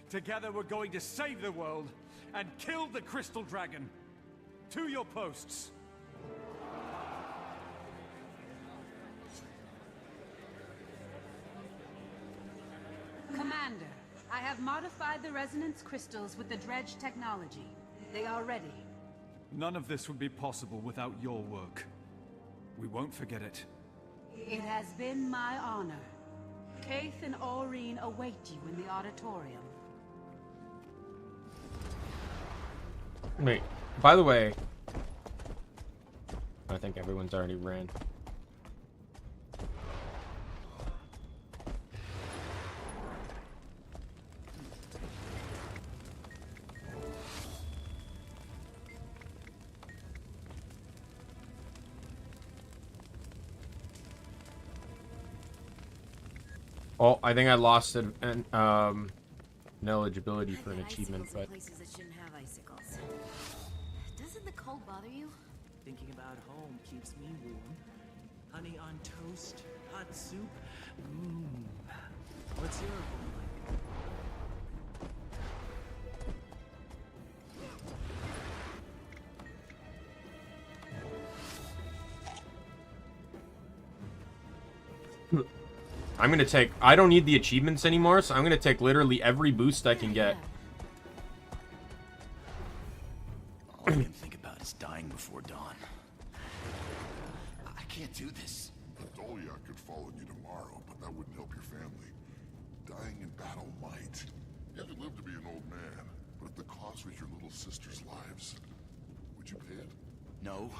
Together we're going to save the world and kill the Crystal Dragon. To your posts. Commander, I have modified the resonance crystals with the dredge technology. They are ready. None of this would be possible without your work. We won't forget it. It has been my honor. Kaith and Aurene await you in the auditorium. Wait, by the way, I think everyone's already ran. Oh, I think I lost an eligibility for an achievement, but Places that shouldn't have icicles. Doesn't the cold bother you? Thinking about home keeps me warm. Honey on toast, hot soup. Mmm. What's your home like? I'm gonna take... I don't need the achievements anymore, so I'm gonna take literally every boost I can get. All I can think about is dying before dawn. I can't do this. A Dolyak could follow you tomorrow, but that wouldn't help your family. Dying in battle might. You haven't lived to be an old man, but if the cost was your little sister's lives, would you pay it? No.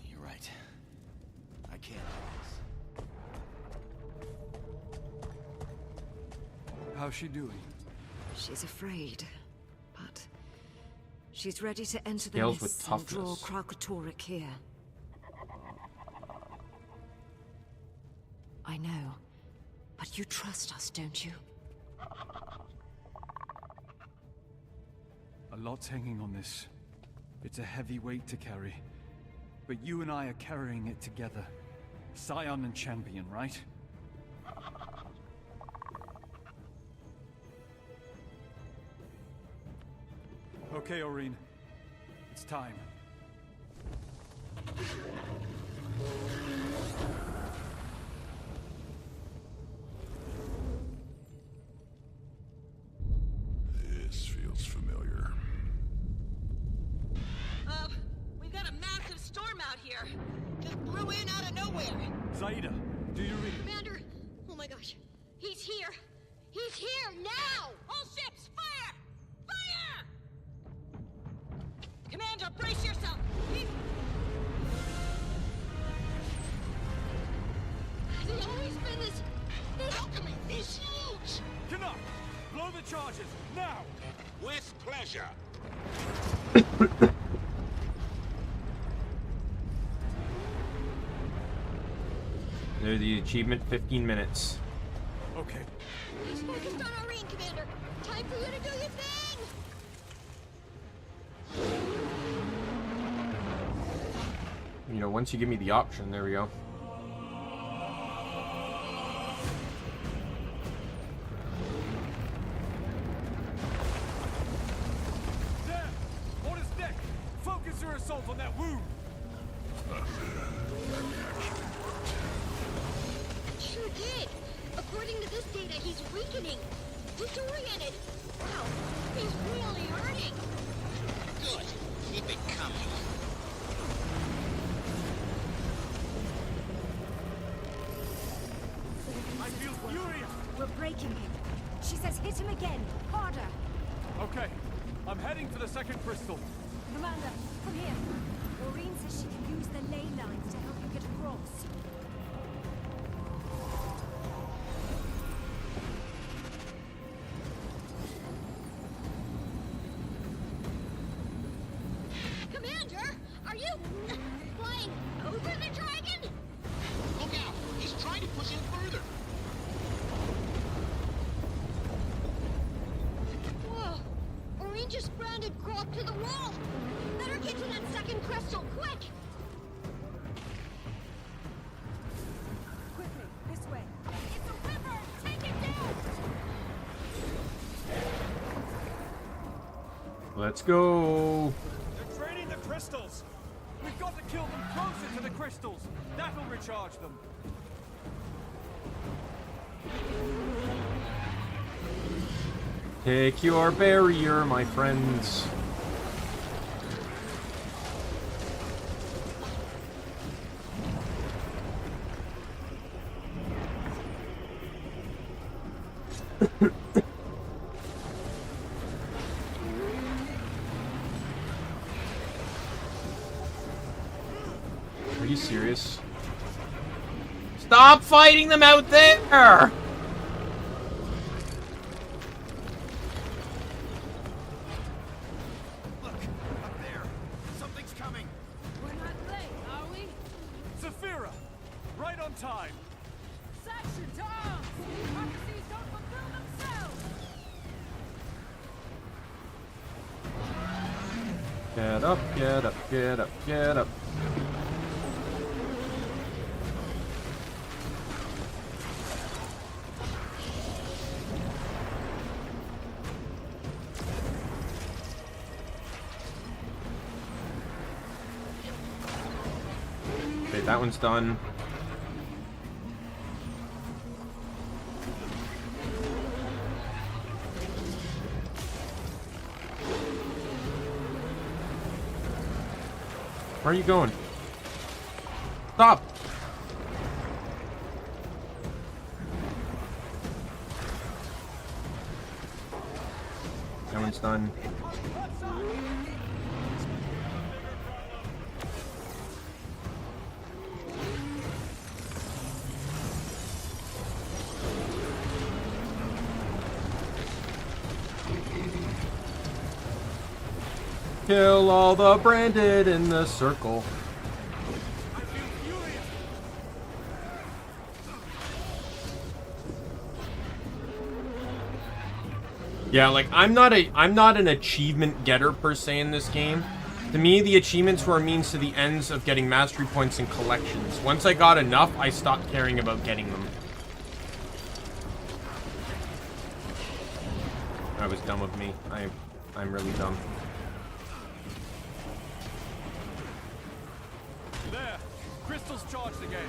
You're right. I can't do this. How's she doing? She's afraid, but she's ready to enter the Scales mists with and draw toughness. Kralkatorrik here. I know, but you trust us, don't you? A lot's hanging on this. It's a heavy weight to carry. But you and I are carrying it together. Scion and Champion, right? Okay, Aurene. It's time. This feels familiar. We've got a massive storm out here. Just blew in out of nowhere. Zaida, do you read? Commander! Oh my gosh. He's here! He's here now! All ships, fire! Fire! Commander, brace yourself! Has he always been this alchemy? He's huge! Canuck, blow the charges, now! With pleasure. There's the achievement, 15 minutes. Okay. He's focused on Aurene, Commander! Time for you to do your thing! You know, once you give me the option, there we go. There! On his neck! Focus your assault on that wound! Sure did! According to this data, he's weakening! Disoriented! Wow! He's really hurting! Good. Keep it coming. I feel furious! We're breaking him. She says hit him again. Harder. Okay, I'm heading for the second crystal. Commander, come here. Aurene says she can use the ley lines to help you get across. Commander! Are you flying over the dragon? Look out! He's trying to push in further. Whoa! Aurene just grounded Kralk to the wall! Better get to that second crystal, quick! Quickly, this way. It's a river! Take it down! Let's go. They're draining the crystals! We've got to kill them closer to the crystals! That'll recharge them! Take your barrier, my friends. Are you serious? Stop fighting them out there! Look, up there. Something's coming. We're not late, are we? Saphira! Right on time! Section to arms! Prophecies don't fulfill themselves! Get up, get up, get up, get up. Okay, that one's done. Where are you going? Stop! That one's done. Kill all the branded in the circle. Yeah, like I'm not an achievement getter per se in this game. To me, the achievements were a means to the ends of getting mastery points and collections. Once I got enough, I stopped caring about getting them. That was dumb of me. I'm really dumb. There, crystals charged again.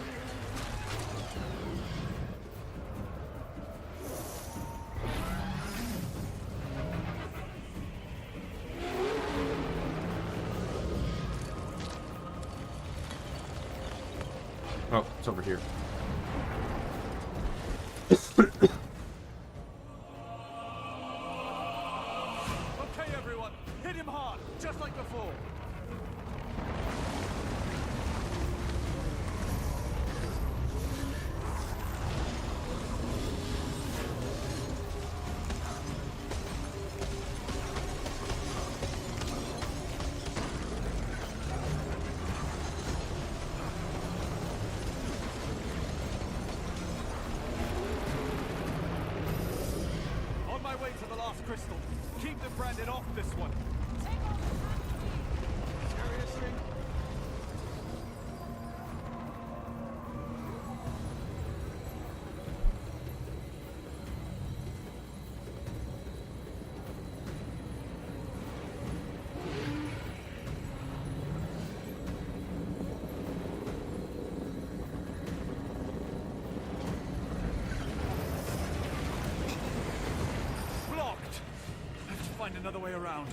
Oh, it's over here. Okay, everyone, hit him hard, just like before. On my way to the last crystal. Keep the branded off this one. Seriously? Blocked. I have to find another way around.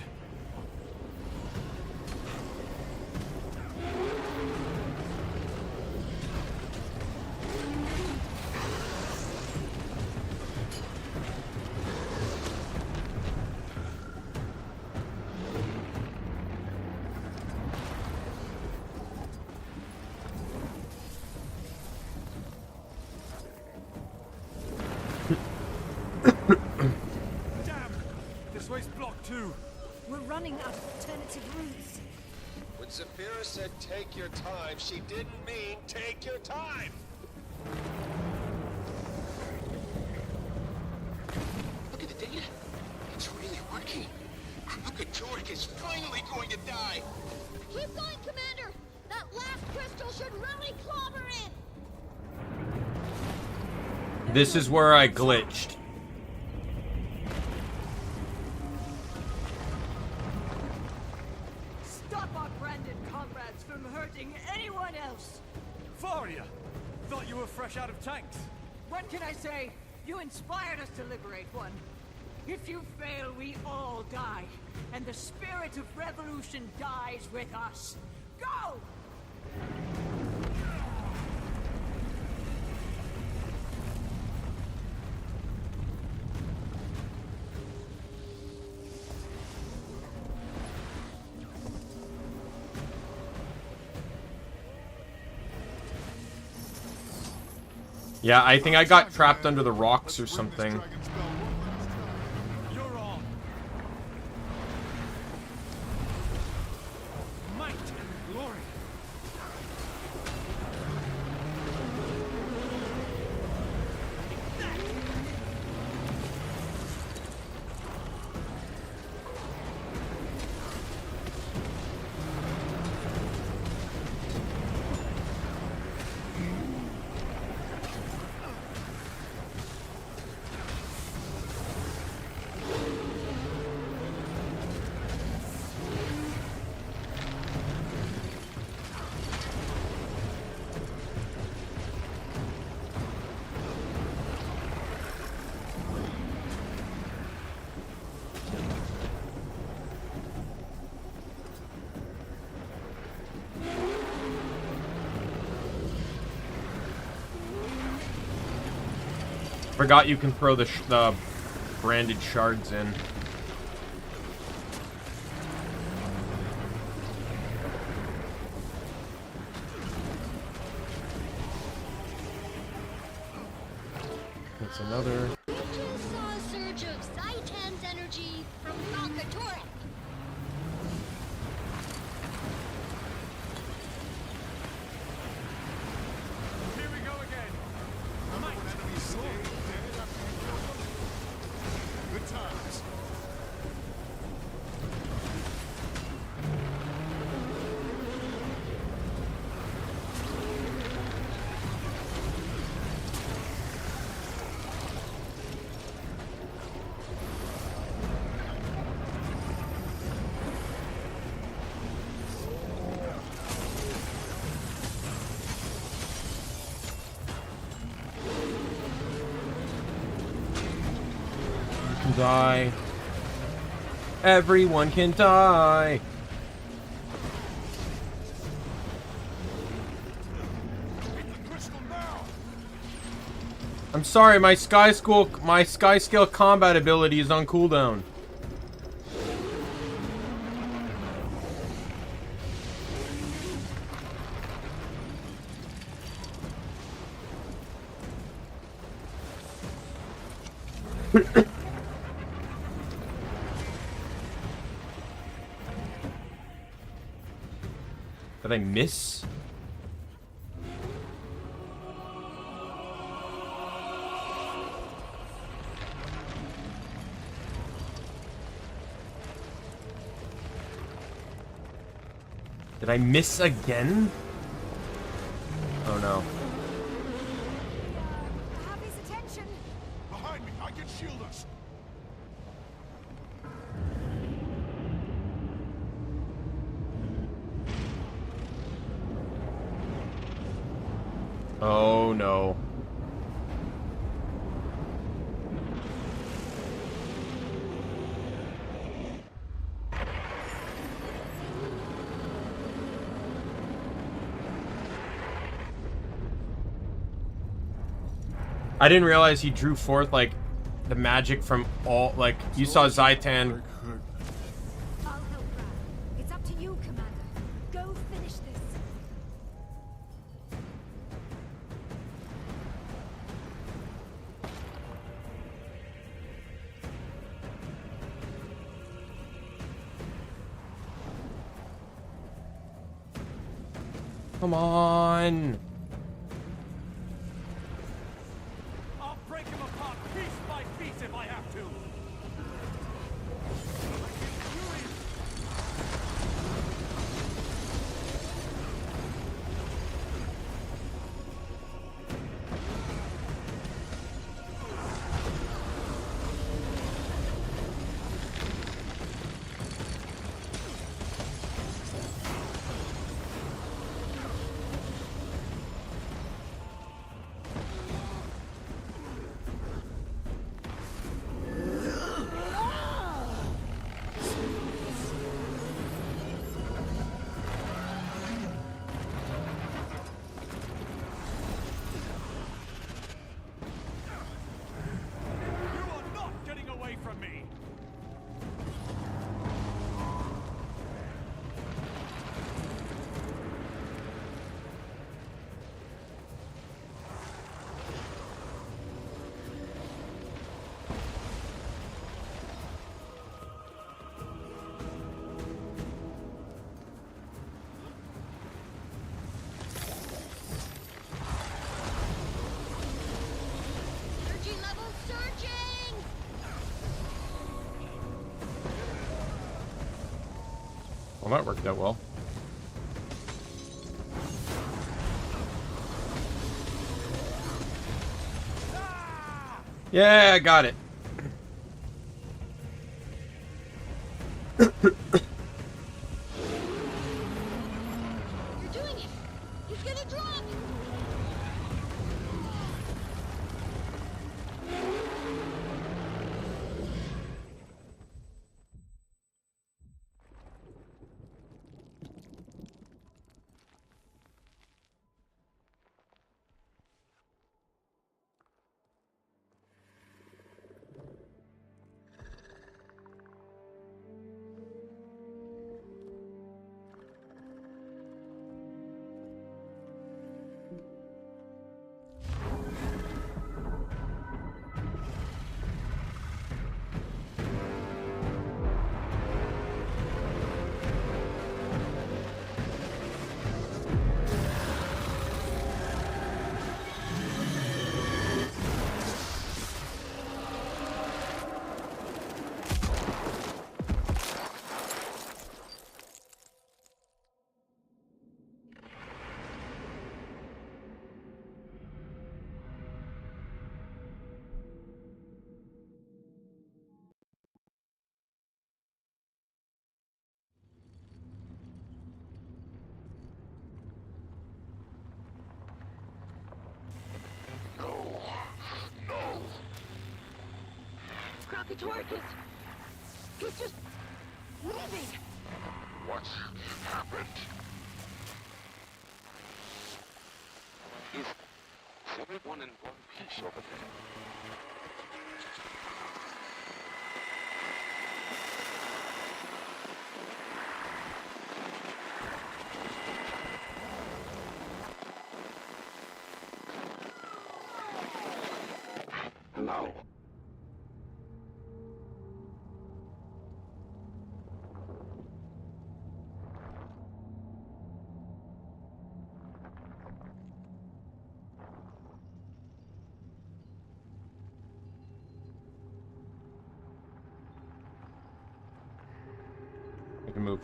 Damn! This way's blocked too. We're running out of alternative routes. When Zafira said take your time, she didn't mean take your time! Look at the data. It's really working. Kralkatorrik is finally going to die. Keep going, Commander! That last crystal should really clobber it! This is where I glitched. Stop our branded comrades from hurting anyone else! Varia! Thought you were fresh out of tanks. What can I say? You inspired us to liberate one. If you fail, we all die. And the spirit of revolution dies with us. Go! Yeah, I think I got trapped under the rocks or something. You're on. Might and glory. Forgot you can throw the branded shards in. That's another. We just saw a surge of Zaitan's energy from Kralkatorrik. Here we go again. Good times. Die. Everyone can die. I'm sorry, my sky scale combat ability is on cooldown. Did I miss? Did I miss again? Oh no. Harvey's attention. Behind me, I can shield us. Oh no. I didn't realize he drew forth like the magic from all, like you saw Zaitan. I'll help Brad. It's up to you, Commander. Go finish this. Come on. I'll break him apart piece by piece if I have to. Well, that worked out well. Yeah, I got it. You're doing it! He's gonna drop! Kralkatorrik is... He's just... leaving! What's happened? Is everyone in one piece over there? Hello? I can move.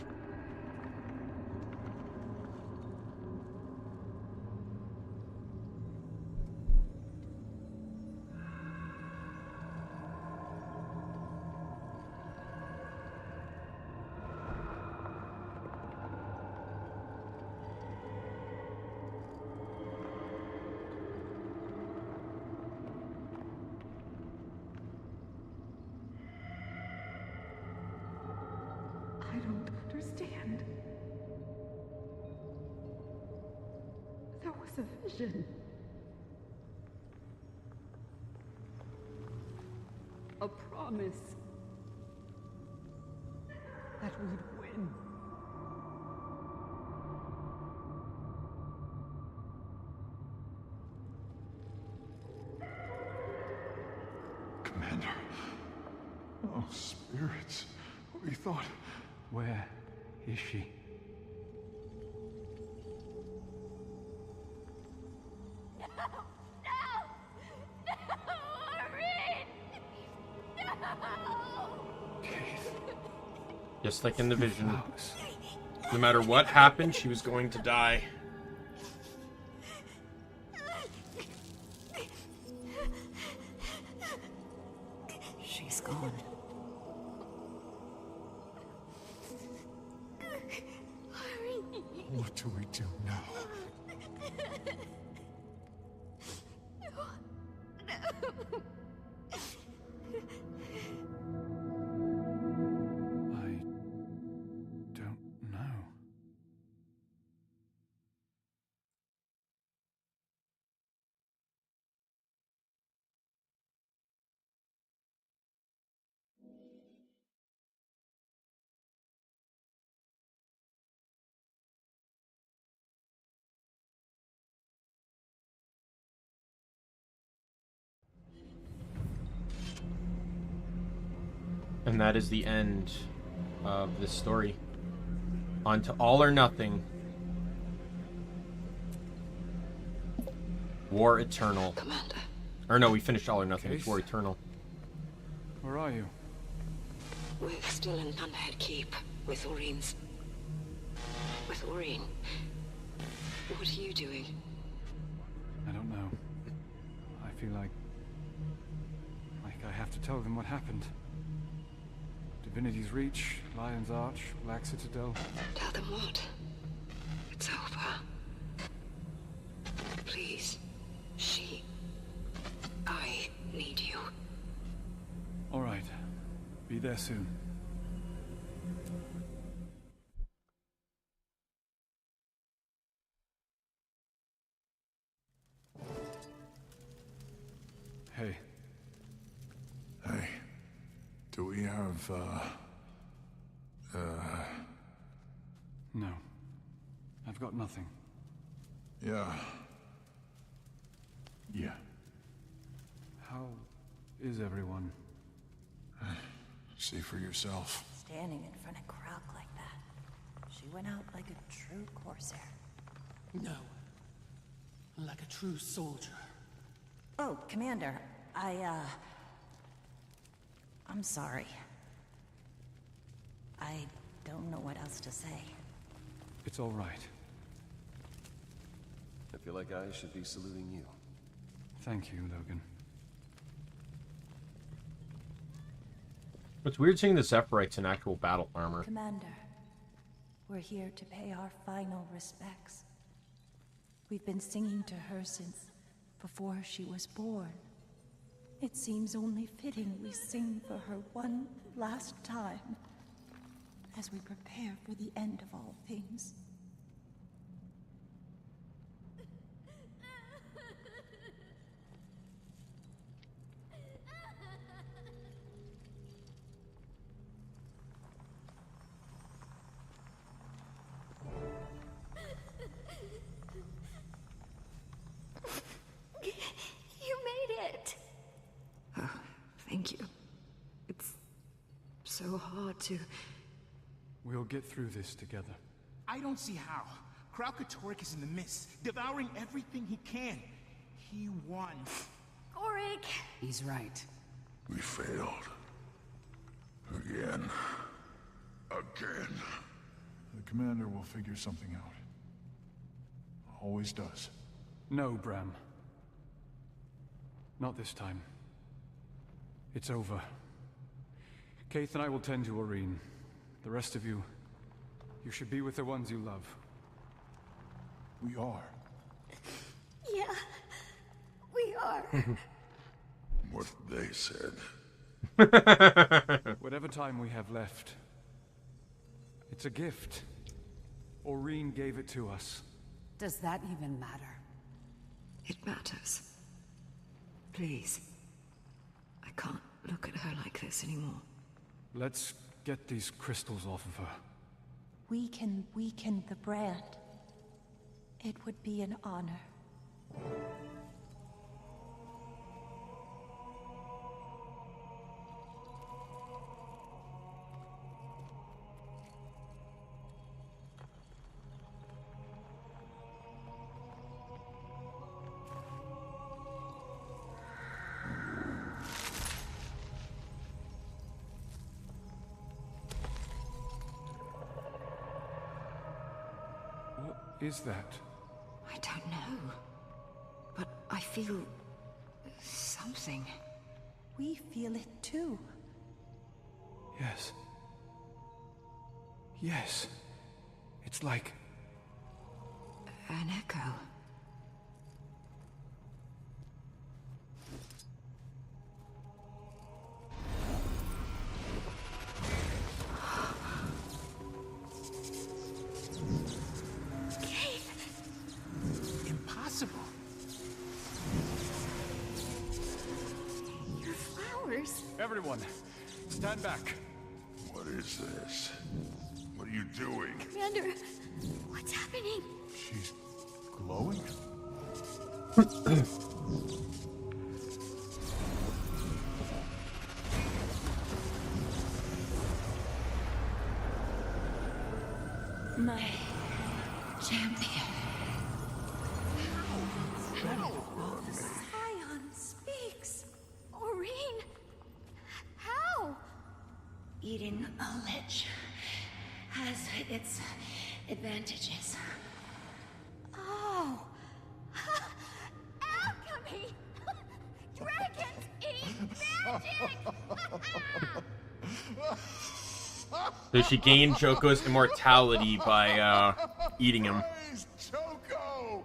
I don't understand. There was a vision. A promise that we'd win. Commander. Oh, spirits. We thought... Where is she? Just like in the vision. No matter what happened, she was going to die. She's gone. What do we do now? I don't know. And that is the end of this story. On to All or Nothing. War Eternal. Commander. Or no, we finished All or Nothing. It's War Eternal. Where are you? We're still in Thunderhead Keep with Aureen's... with Aureen. What are you doing? I don't know. I feel like I have to tell them what happened. Divinity's Reach, Lion's Arch, Black Citadel. Tell them what? It's over. Please. I need you. All right. Be there soon. Hey. Hey. Do we have, No. I've got nothing. Yeah. Yeah. How is everyone? See for yourself. Standing in front of Kralk like that. She went out like a true Corsair. No. Like a true soldier. Oh, Commander, I'm sorry. I don't know what else to say. It's all right. I feel like I should be saluting you. Thank you, Logan. It's weird seeing the Zephyrite in actual battle armor. Commander, we're here to pay our final respects. We've been singing to her since before she was born. It seems only fitting we sing for her one last time, as we prepare for the end of all things. You made it! Oh, thank you. It's so hard to... We'll get through this together. I don't see how. Kralkatorrik is in the mist, devouring everything he can. He won. Gorik! He's right. We failed. Again. Again. The commander will figure something out. Always does. No, Bram. Not this time. It's over. Kaith and I will tend to Aurene. The rest of you, you should be with the ones you love. We are. Yeah, we are. What they said. Whatever time we have left, it's a gift. Aurene gave it to us. Does that even matter? It matters. Please. I can't look at her like this anymore. Let's get these crystals off of her. We can weaken the brand. It would be an honor. What is that? I don't know. But I feel... something. We feel it too. Yes. Yes. It's like... an echo. Impossible. Your flowers. Everyone, stand back. What is this? What are you doing? Commander, what's happening? She's glowing? My champion. Scion speaks. Aurene. How? Eating a lich has its advantages. Oh. Alchemy! Dragons eat magic! So she gained Joko's immortality by eating him. Joko!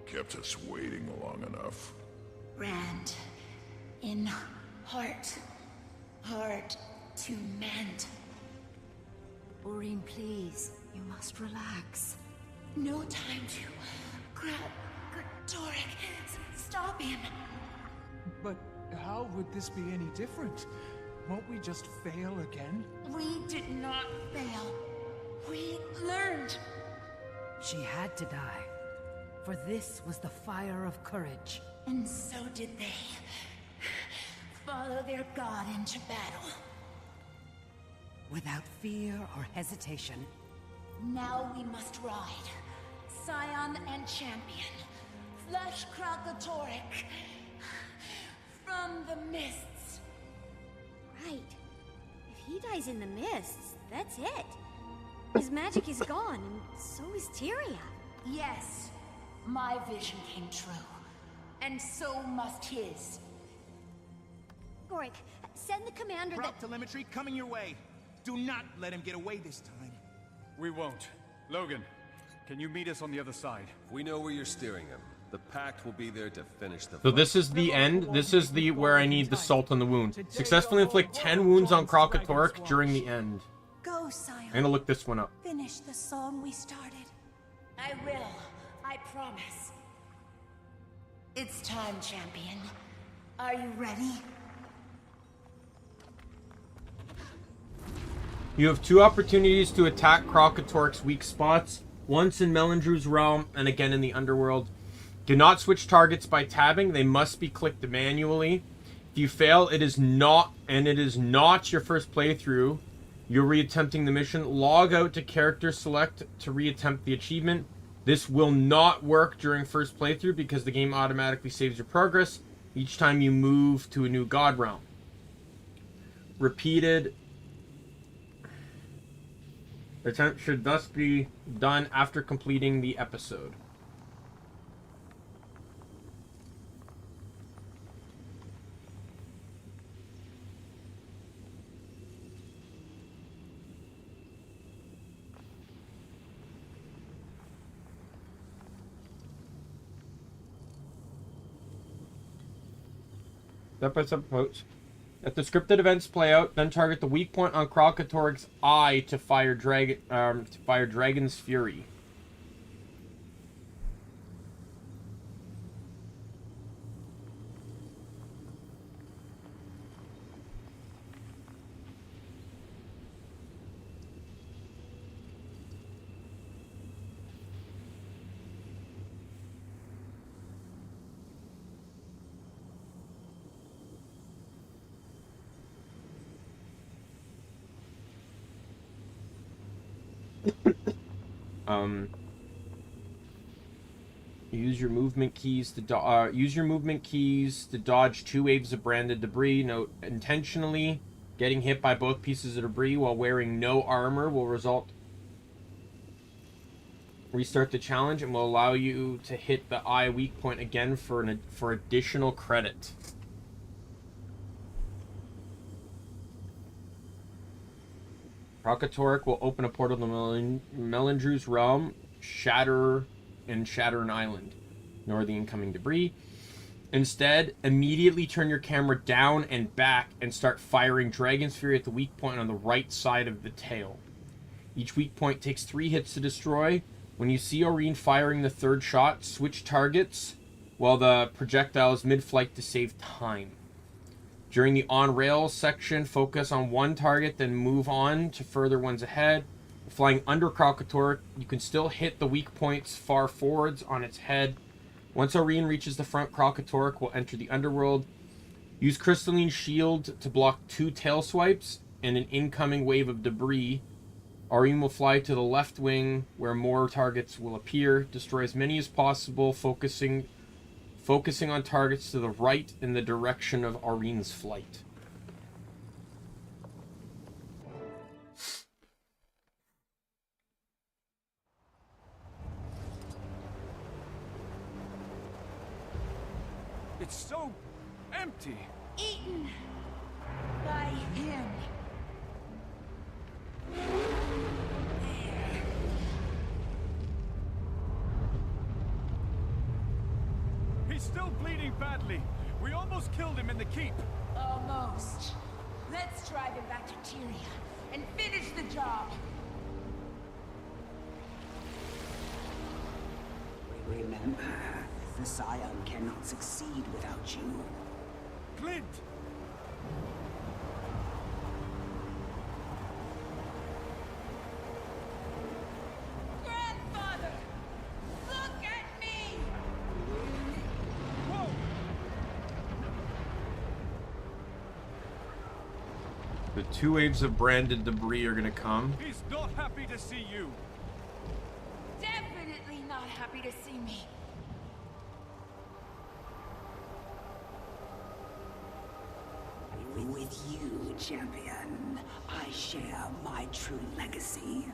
Kept us waiting long enough. Brand. In heart. Hard to mend. Aurene, please. You must relax. No time to... Kralkatorrik. Stop him. But how would this be any different? Won't we just fail again? We did not fail. We learned. She had to die. For this was the fire of courage. And so did they. Follow their god into battle. Without fear or hesitation. Now we must ride. Scion and champion. Flush Kralkatorrik. From the mists. Right. If he dies in the mists, that's it. His magic is gone, and so is Tyria. Yes. My vision came true. And so must his. Gorik, send the commander Prop telemetry coming your way. Do not let him get away this time. We won't. Logan, can you meet us on the other side? We know where you're steering him. The Pact will be there to finish the So this is the end. This is the where I need the salt on the wound. Successfully inflict 10 wounds on Kralkatorrik during the end. Go, Scion. I'm gonna look this one up. Finish the song we started. I will. I promise. It's time, champion. Are you ready? You have 2 opportunities to attack Kralkatorrik's weak spots. Once in Melandru's realm and again in the underworld. Do not switch targets by tabbing. They must be clicked manually. If you fail, it is not your first playthrough. You're reattempting the mission. Log out to character select to reattempt the achievement. This will not work during first playthrough because the game automatically saves your progress each time you move to a new god realm. Repeated attempt should thus be done after completing the episode. Step-by-step approach. If the scripted events play out, then target the weak point on Kralkatorrik's eye to fire Dragon's Fury. Use your movement keys to dodge 2 waves of branded debris. Note, intentionally getting hit by both pieces of debris while wearing no armor will restart the challenge and will allow you to hit the eye weak point again for additional credit. Kralkatorrik will open a portal to Melandru's realm, shatter an island. Ignore the incoming debris. Instead, immediately turn your camera down and back and start firing Dragon's Fury at the weak point on the right side of the tail. Each weak point takes 3 hits to destroy. When you see Aurene firing the 3rd shot, switch targets while the projectile is mid-flight to save time. During the on-rail section, focus on one target, then move on to further ones ahead. Flying under Kralkatorrik, you can still hit the weak points far forwards on its head. Once Aurene reaches the front, Kralkatorrik will enter the underworld. Use Crystalline Shield to block 2 tail swipes and an incoming wave of debris. Aurene will fly to the left wing, where more targets will appear. Destroy as many as possible, focusing on targets to the right in the direction of Aurene's flight. It's so empty. Eaten by him. He's still bleeding badly. We almost killed him in the keep. Almost. Let's drive him back to Tyria and finish the job. Remember, the Scion cannot succeed without you. Clint! Grandfather! Look at me! Whoa! The 2 waves of branded debris are going to come. He's not happy to see you. Definitely not happy to see me. With you, champion, I share my true legacy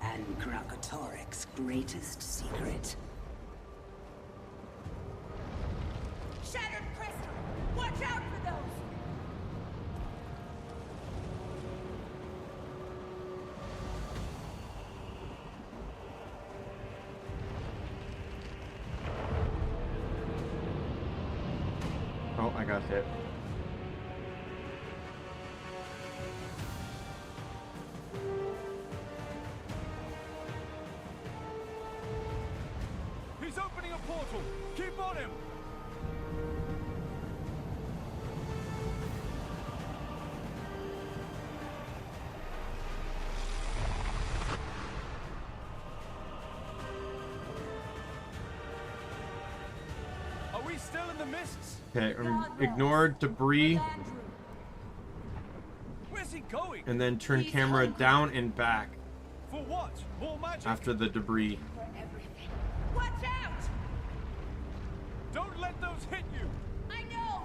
and Kralkatorrik's greatest secret. Shattered crystal! Watch out for those! got hit. He's opening a portal. Keep on him. Are we still in the mists? Okay, ignore debris. Where's he going? And then turn camera down and back For what? More magic? after the debris. Watch out! Don't let those hit you. I know!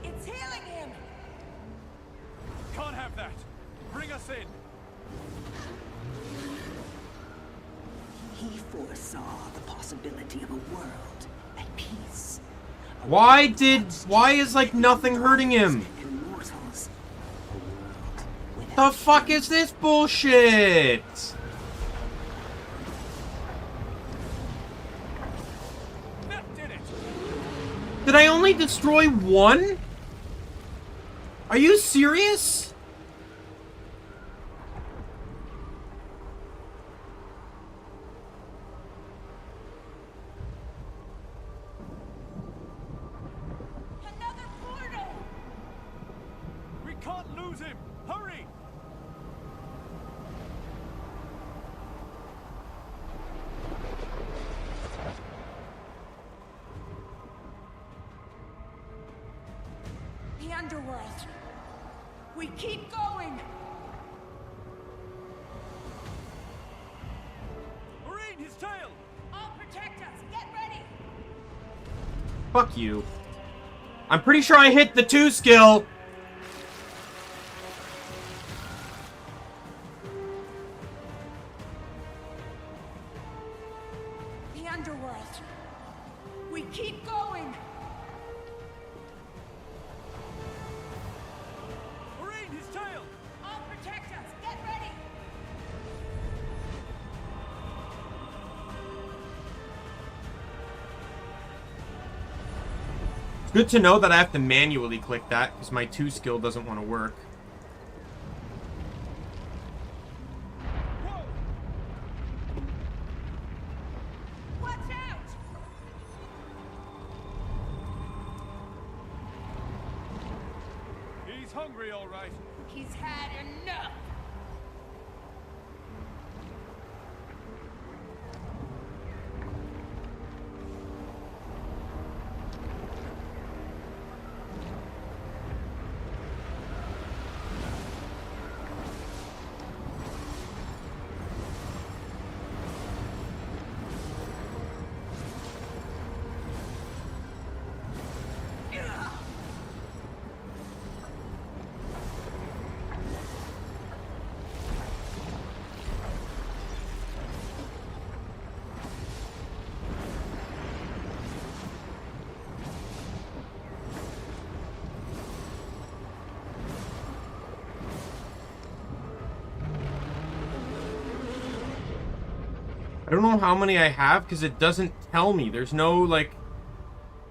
It's healing him! Can't have that. Bring us in. He foresaw the possibility of a world at peace. Why is like nothing hurting him? Immortals. The fuck is this bullshit? Did I only destroy one? Are you serious? Another portal! We can't lose him. Hurry! The underworld. We keep going! Marine, his tail! I'll protect us! Get ready! Fuck you. I'm pretty sure I hit the 2 skill. The underworld. We keep going! Marine, his tail! I'll protect us! Get ready! It's good to know that I have to manually click that because my 2 skill doesn't want to work. Watch out! He's hungry, all right. He's had enough! I don't know how many I have because it doesn't tell me. There's no, like,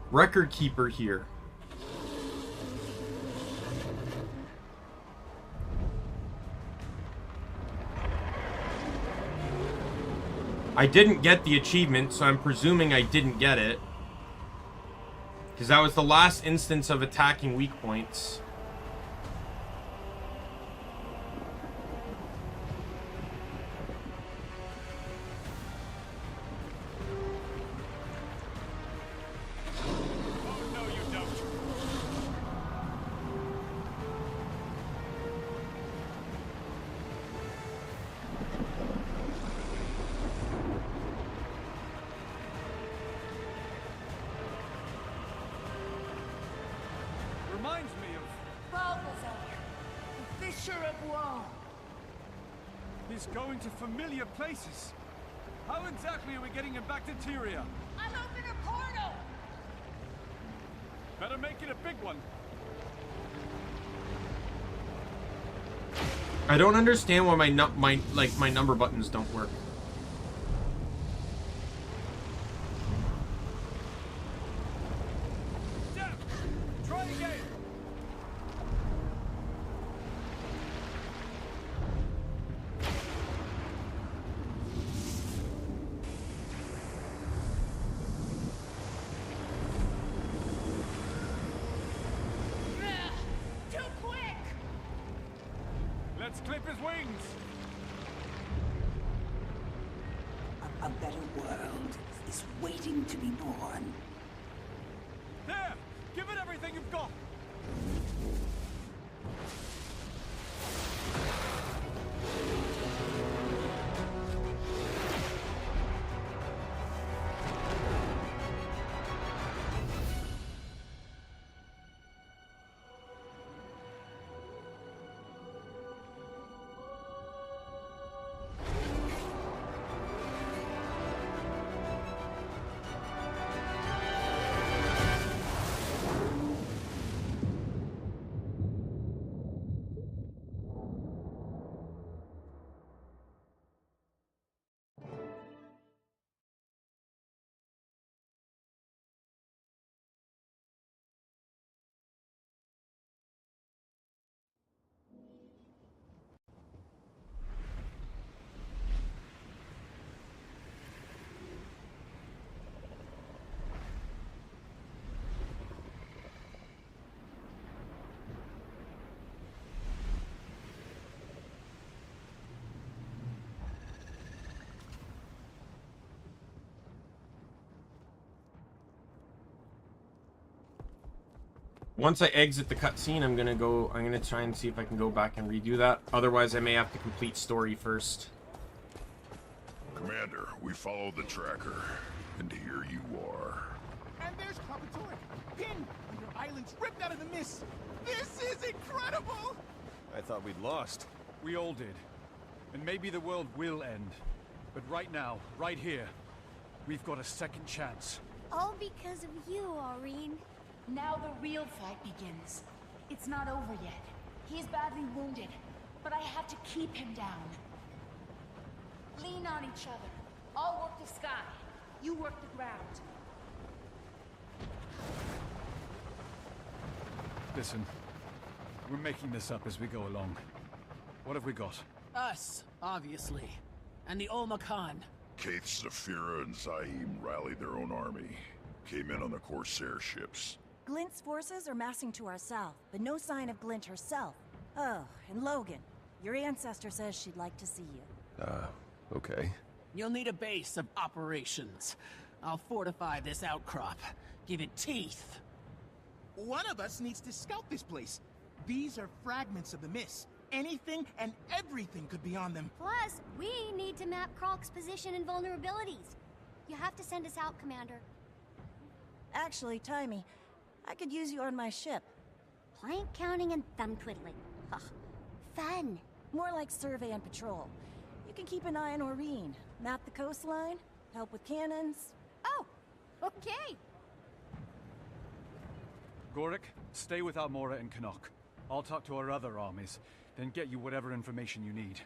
record keeper here. I didn't get the achievement, so I'm presuming I didn't get it. Because that was the last instance of attacking weak points. Reminds me of... Balthazar, the Fisher of Woe. He's going to familiar places. How exactly are we getting him back to Tyria? I'll open a portal! Better make it a big one. I don't understand why my number buttons don't work. his wings! A better world is waiting to be born. There! Give it everything you've got! Once I exit the cutscene, I'm gonna try and see if I can go back and redo that. Otherwise, I may have to complete story first. Commander, we followed the tracker, and here you are. And there's Kralkatorrik, pinned with your islands ripped out of the mist. This is incredible! I thought we'd lost. We all did. And maybe the world will end. But right now, right here, we've got a second chance. All because of you, Aurene. Now the real fight begins. It's not over yet. He is badly wounded, but I have to keep him down. Lean on each other. I'll work the sky. You work the ground. Listen, we're making this up as we go along. What have we got? Us, obviously. And the Omni King. Kaith, Zafira, and Zaim rallied their own army. Came in on the Corsair ships. Glint's forces are massing to our south, but no sign of Glint herself. Oh, and Logan. Your ancestor says she'd like to see you. Okay. You'll need a base of operations. I'll fortify this outcrop. Give it teeth. One of us needs to scout this place. These are fragments of the mist. Anything and everything could be on them. Plus, we need to map Kralk's position and vulnerabilities. You have to send us out, Commander. Actually, Timey, I could use you on my ship. Plank counting and thumb twiddling. Ugh. Fun. More like survey and patrol. You can keep an eye on Aurene, map the coastline, help with cannons. Oh, okay. Gorik, stay with Almora and Canuck. I'll talk to our other armies, then get you whatever information you need.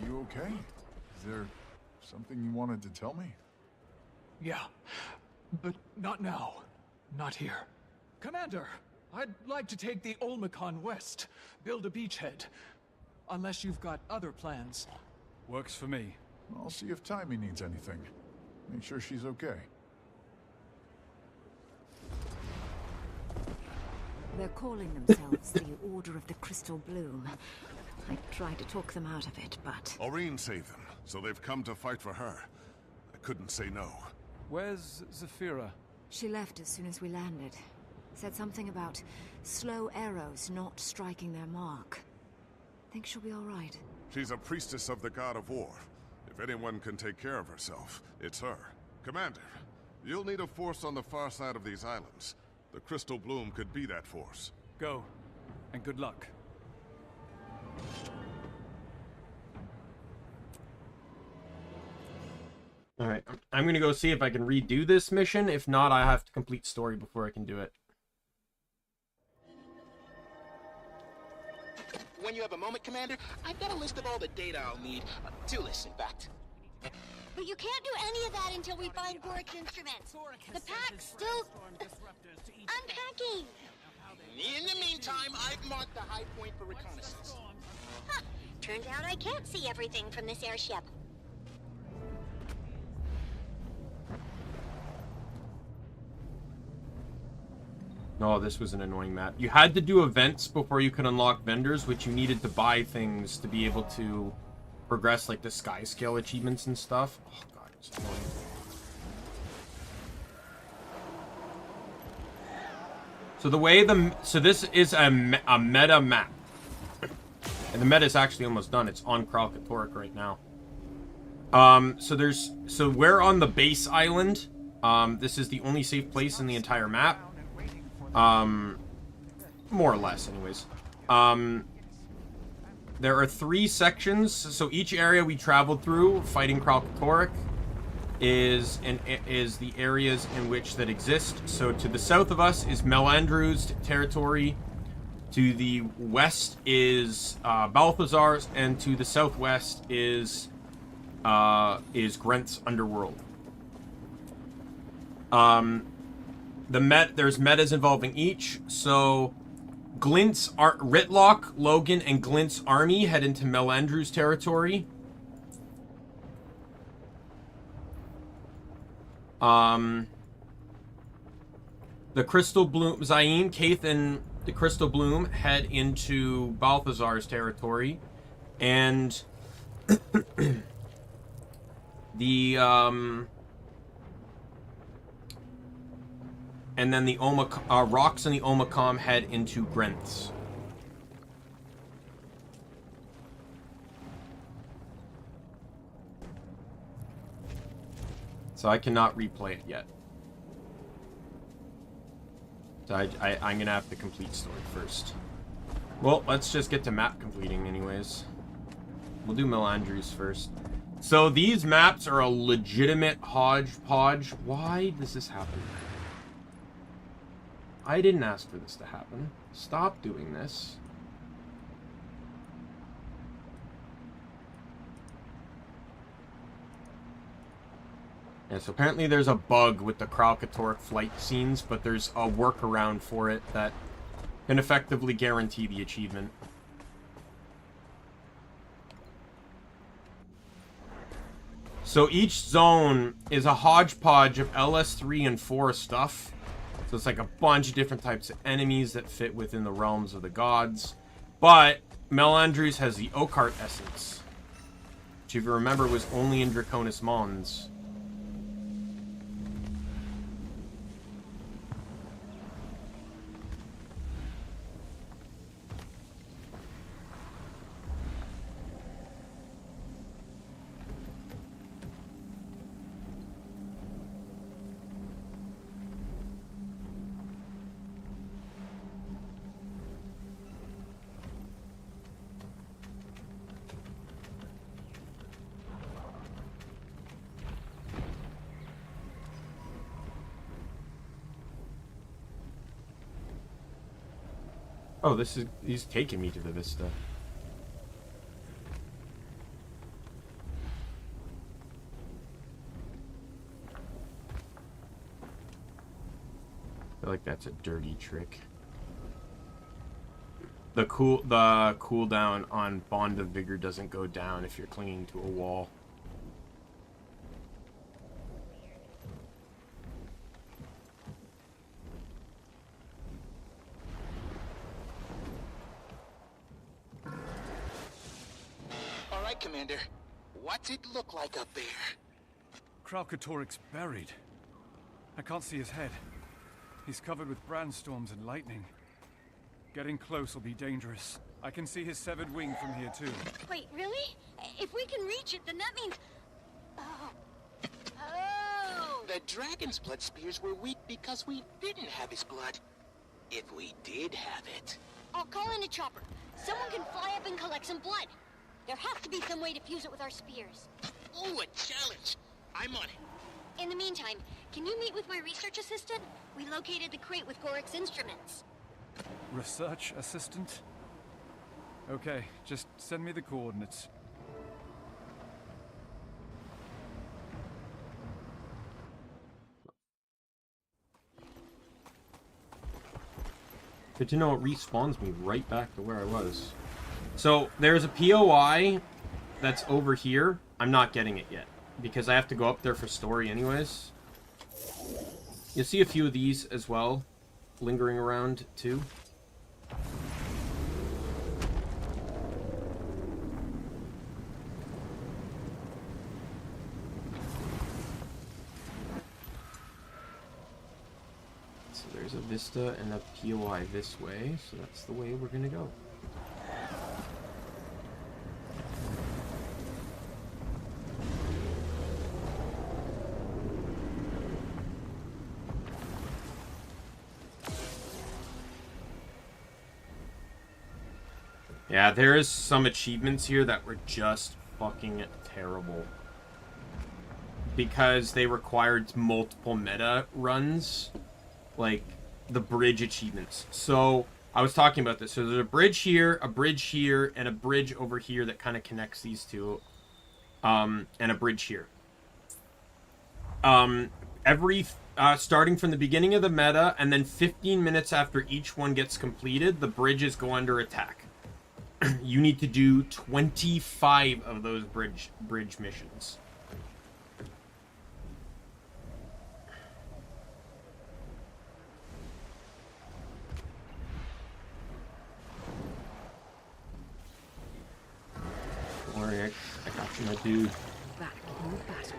You okay? Is there something you wanted to tell me? Yeah, but not now. Not here. Commander, I'd like to take the Olmecon west, build a beachhead. Unless you've got other plans. Works for me. I'll see if Timey needs anything. Make sure she's okay. They're calling themselves the Order of the Crystal Bloom. I tried to talk them out of it, but... Aurene saved them, so they've come to fight for her. I couldn't say no. Where's Zafira? She left as soon as we landed. Said something about slow arrows not striking their mark. Think she'll be all right. She's a priestess of the god of war. If anyone can take care of herself, it's her. Commander, you'll need a force on the far side of these islands. The Crystal Bloom could be that force. Go, and good luck. Alright, I'm gonna go see if I can redo this mission. If not, I have to complete story before I can do it. When you have a moment, Commander, I've got a list of all the data I'll need. 2 lists, in fact. But you can't do any of that until we find Gorik's instruments. The pack's still... unpacking! In the meantime, I've marked the high point for reconnaissance. Huh. Turns out I can't see everything from this airship. No, this was an annoying map. You had to do events before you could unlock vendors, which you needed to buy things to be able to progress, like the sky scale achievements and stuff. Oh god, it's annoying. So the way so this is a meta map. And the meta is actually almost done. It's on Kralkatorrik right now. So we're on the base island. This is the only safe place in the entire map. More or less, anyways. There are 3 sections. So each area we traveled through fighting Kralkatorrik is the areas in which that exist. So to the south of us is Melandru's territory. To the west is Balthazar's, and to the southwest is Grent's underworld. There's metas involving each. So Glint's Ritlock, Logan, and Glint's army head into Melandru's territory. The Crystal Bloom, Zayn, Kaith, and the Crystal Bloom head into Balthazar's territory, and the and then the Rocks and the Omicom head into Grent's. So I cannot replay it yet. So I'm gonna have to complete story first. Well, let's just get to map completing anyways. We'll do Melandru's first. So these maps are a legitimate hodgepodge. Why does this happen? I didn't ask for this to happen. Stop doing this. Yeah, so apparently there's a bug with the Kralkatorrik flight scenes, but there's a workaround for it that can effectively guarantee the achievement. So each zone is a hodgepodge of LS3 and 4 stuff. So it's like a bunch of different types of enemies that fit within the realms of the gods. But Melandru's has the Occart essence, which if you remember was only in Draconis Mons. Oh, he's taking me to the Vista. I feel like that's a dirty trick. The cooldown on Bond of Vigor doesn't go down if you're clinging to a wall. Commander, what's it look like up there? Kralkatorrik's buried. I can't see his head. He's covered with brandstorms and lightning. Getting close will be dangerous. I can see his severed wing from here too. Wait, really? If we can reach it, then that means... Oh. The dragon's blood spears were weak because we didn't have his blood. If we did have it... I'll call in a chopper. Someone can fly up and collect some blood. There has to be some way to fuse it with our spears. Ooh, a challenge! I'm on it. In the meantime, can you meet with my research assistant? We located the crate with Gorik's instruments. Research assistant? Okay, just send me the coordinates. Good to know it respawns me right back to where I was. So there's a POI that's over here. I'm not getting it yet because I have to go up there for story anyways. You'll see a few of these as well. lingering around too. So there's a Vista and a POI this way, so that's the way we're gonna go. Yeah, there is some achievements here that were just fucking terrible. Because they required multiple meta runs. Like, the bridge achievements. So, I was talking about this. So, there's a bridge here, and a bridge over here that kind of connects these two. And a bridge here. Starting from the beginning of the meta, and then 15 minutes after each one gets completed, the bridges go under attack. You need to do 25 of those bridge missions. Don't worry, I got you, my dude. Back in battle.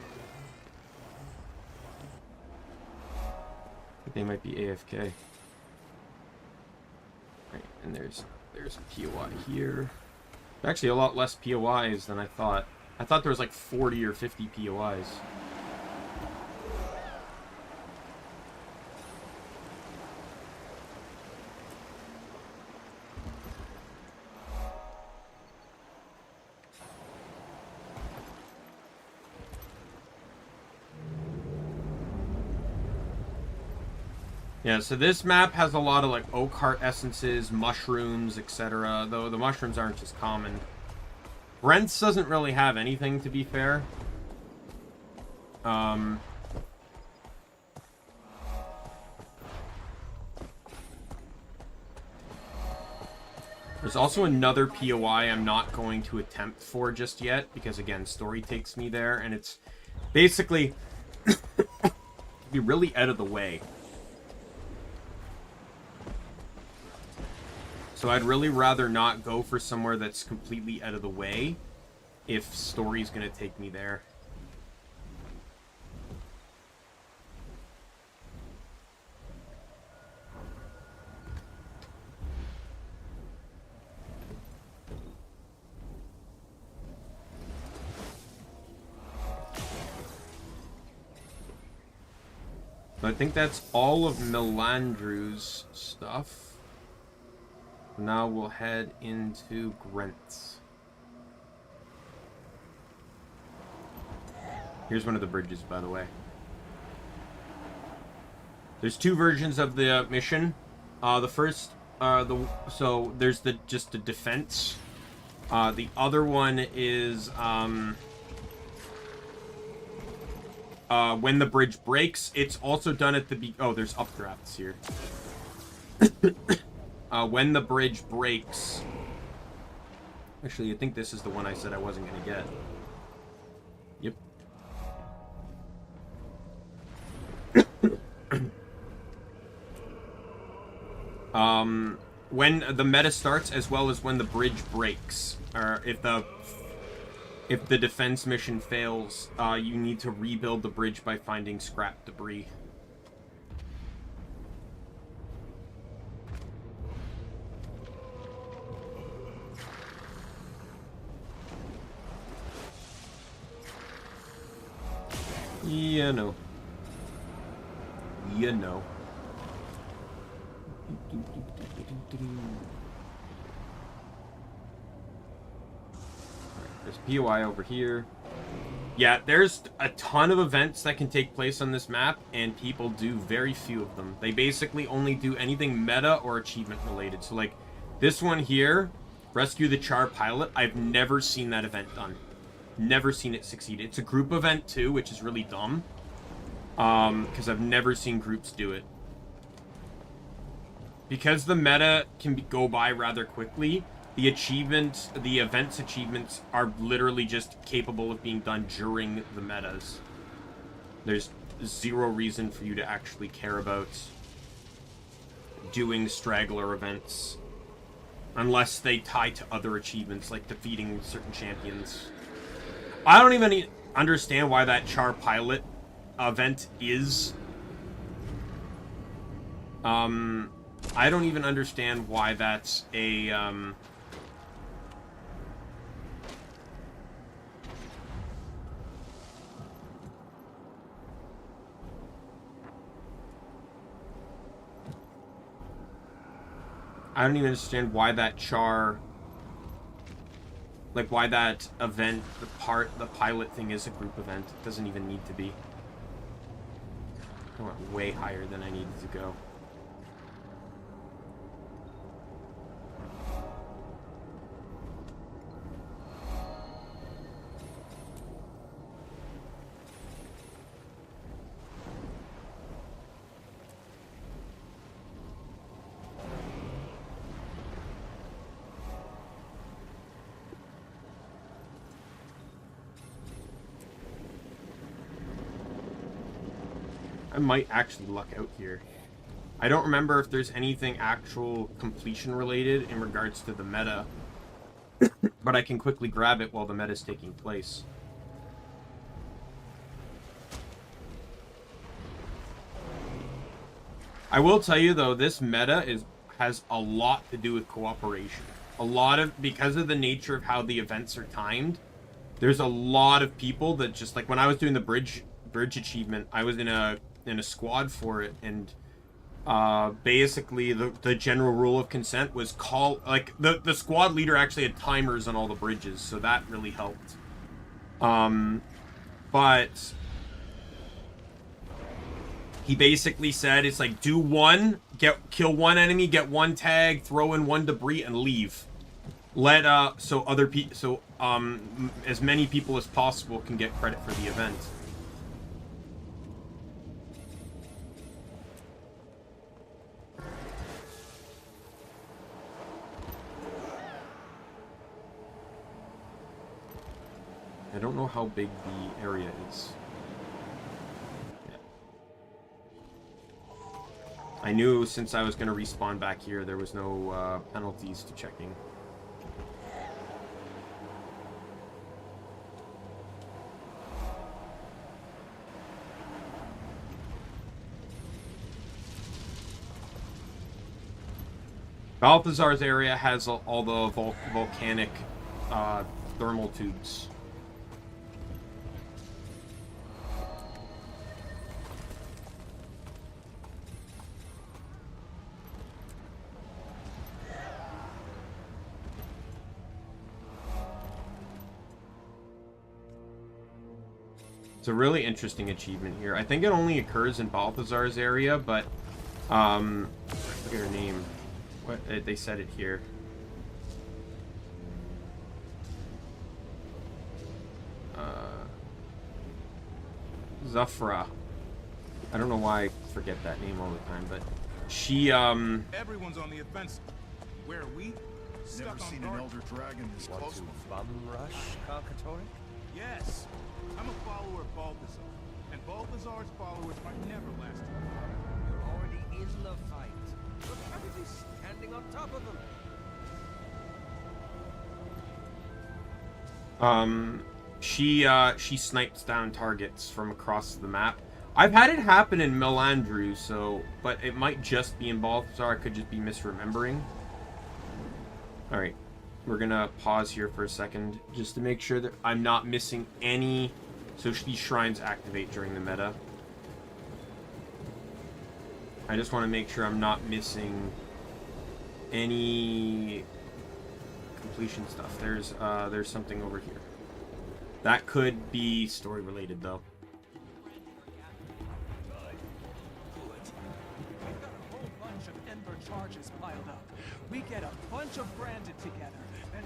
They might be AFK. Right, and there's a POI here. Actually, a lot less POIs than I thought. I thought there was like 40 or 50 POIs. Yeah, so this map has a lot of like oak heart essences, mushrooms, etc. Though the mushrooms aren't just common. Brent's doesn't really have anything, to be fair. There's also another POI I'm not going to attempt for just yet, because again, story takes me there, and it's basically be really out of the way. So I'd really rather not go for somewhere that's completely out of the way if story's gonna take me there. So I think that's all of Melandru's stuff. Now we'll head into Grent's. Here's one of the bridges, by the way. There's two versions of the mission. The first, so there's just the defense. The other one is when the bridge breaks. It's also done at the oh, there's updrafts here. When the bridge breaks... Actually, I think this is the one I said I wasn't going to get. Yep. When the meta starts, as well as when the bridge breaks. Or if the defense mission fails, you need to rebuild the bridge by finding scrap debris. Yeah, no. You know. There's POI over here. Yeah, there's a ton of events that can take place on this map, and people do very few of them. They basically only do anything meta or achievement related. So, like, this one here, Rescue the Char Pilot, I've never seen that event done. Never seen it succeed. It's a group event too, which is really dumb. Because I've never seen groups do it. Because the meta can go by rather quickly, the events achievements are literally just capable of being done during the metas. There's zero reason for you to actually care about doing straggler events. Unless they tie to other achievements, like defeating certain champions. I don't even understand why that Char Pilot event is. I don't even understand why that's a, I don't even understand why that Char, like why that event, the pilot thing is a group event. It doesn't even need to be. I went way higher than I needed to go. I might actually luck out here. I don't remember if there's anything actual completion related in regards to the meta, but I can quickly grab it while the meta is taking place. I will tell you though, this meta has a lot to do with cooperation. Because of the nature of how the events are timed, there's a lot of people that just, like when I was doing the bridge achievement, I was in a squad for it, and basically the general rule of consent was the squad leader actually had timers on all the bridges, so that really helped. But he basically said it's like kill one enemy, get one tag, throw in one debris, and leave. Let so as many people as possible can get credit for the event. I don't know how big the area is. Yeah. I knew since I was going to respawn back here, there was no penalties to checking. Balthazar's area has all the volcanic thermal tubes. It's a really interesting achievement here. I think it only occurs in Balthazar's area, but I forget her name. What they said it here. Zafra. I don't know why I forget that name all the time, but she Everyone's on the offensive. Where are we? Never seen an elder dragon this close before. Bum rush, Kralkatorrik? Yes. I'm a follower of Balthazar, and Balthazar's followers are never lasting. You're already in the fight. Look at everybody standing on top of them. She snipes down targets from across the map. I've had it happen in Melandru, but it might just be in Balthazar. I could just be misremembering. Alright, we're gonna pause here for a second just to make sure that I'm not missing any. So these shrines activate during the meta. I just want to make sure I'm not missing any completion stuff. There's something over here. That could be story related though. We've got a whole bunch of Ember charges piled up. We get a bunch of branded together, and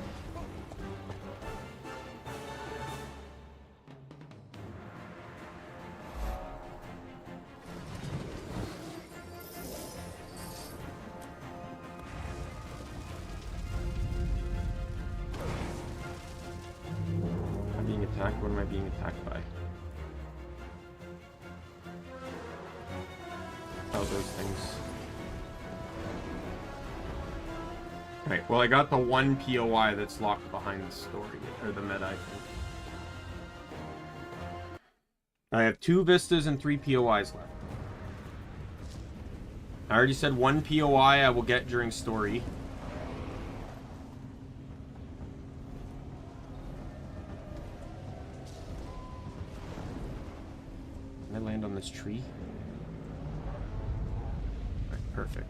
I'm being attacked. What am I being attacked by? Oh, those things. Right, well I got the one POI that's locked behind the story, or the meta, I think. I have 2 Vistas and 3 POIs left. I already said 1 POI I will get during story. Can I land on this tree? Right, perfect.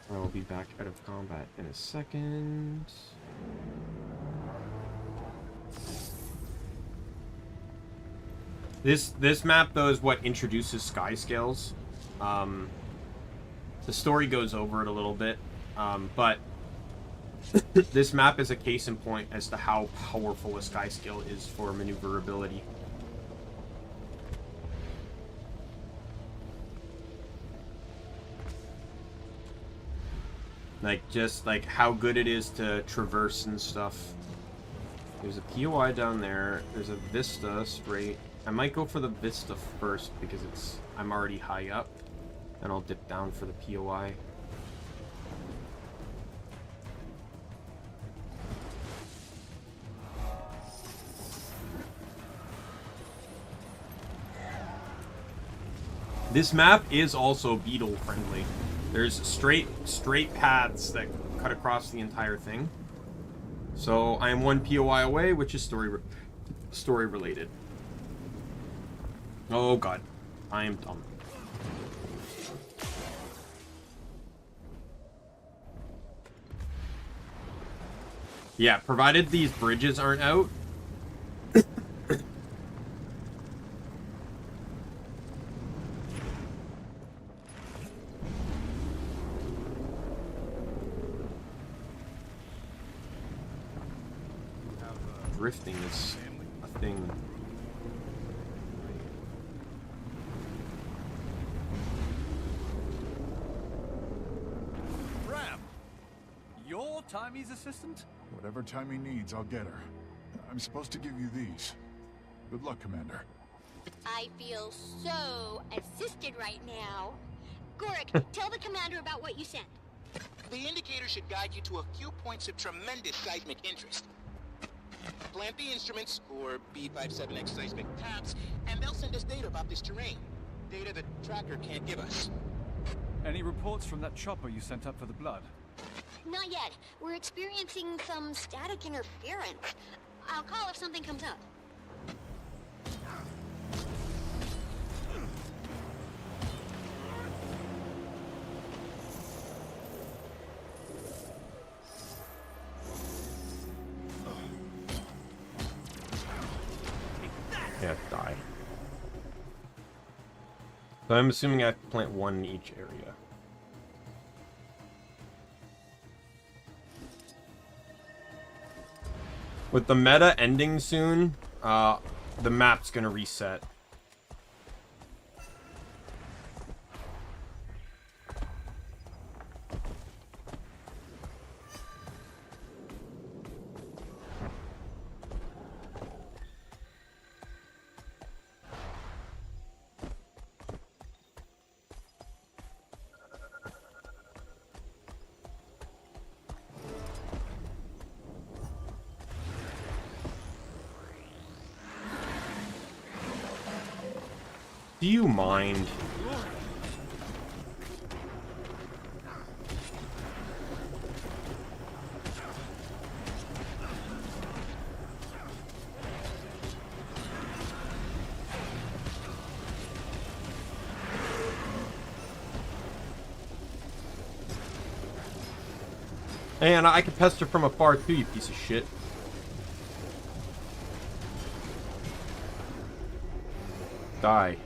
I will be back out of combat in a second. This map though is what introduces sky scales. The story goes over it a little bit, but this map is a case in point as to how powerful a sky scale is for maneuverability. Like, just, like, how good it is to traverse and stuff. There's a POI down there. There's a Vista straight. I might go for the Vista first because I'm already high up. And I'll dip down for the POI. This map is also beetle friendly. There's straight paths that cut across the entire thing. So I am 1 POI away, which is story related. Oh god, I am dumb. Yeah, provided these bridges aren't out. Drifting is a thing. Ram, you're Taimi's assistant? Whatever Taimi needs, I'll get her. I'm supposed to give you these. Good luck, Commander. I feel so assisted right now. Gorik, tell the commander about what you sent. The indicator should guide you to a few points of tremendous seismic interest. Plant the instruments, or B57X seismic taps, and they'll send us data about this terrain. Data the tracker can't give us. Any reports from that chopper you sent up for the blood? Not yet. We're experiencing some static interference. I'll call if something comes up. Yeah, die. So I'm assuming I have to plant 1 in each area. With the meta ending soon, the map's gonna reset. Do you mind? Hey, and I can pester from afar too, you piece of shit. sky.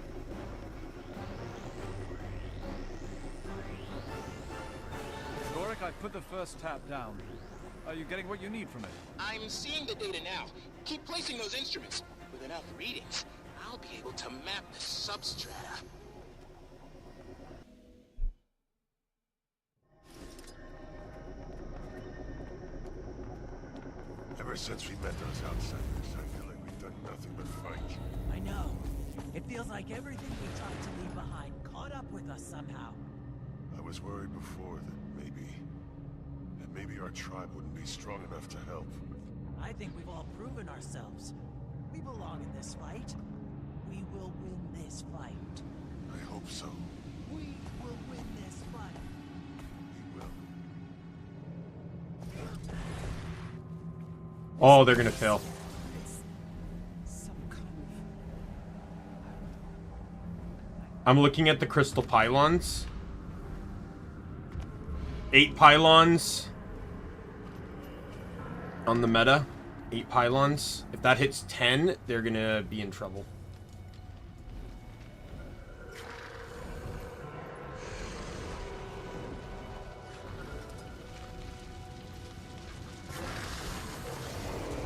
Gorik, I put the first tap down. Are you getting what you need from it? I'm seeing the data now. Keep placing those instruments. With enough readings, I'll be able to map the substrata. Ever since we met those outsiders, I feel like we've done nothing but fight. I know. It feels like everything we tried to leave behind caught up with us somehow. I was worried before that maybe our tribe wouldn't be strong enough to help. I think we've all proven ourselves. We belong in this fight. We will win this fight. I hope so. We will win this fight. We will. Oh, they're gonna fail. Some kind I'm looking at the crystal pylons. 8 pylons on the meta. 8 pylons. If that hits 10, they're gonna be in trouble.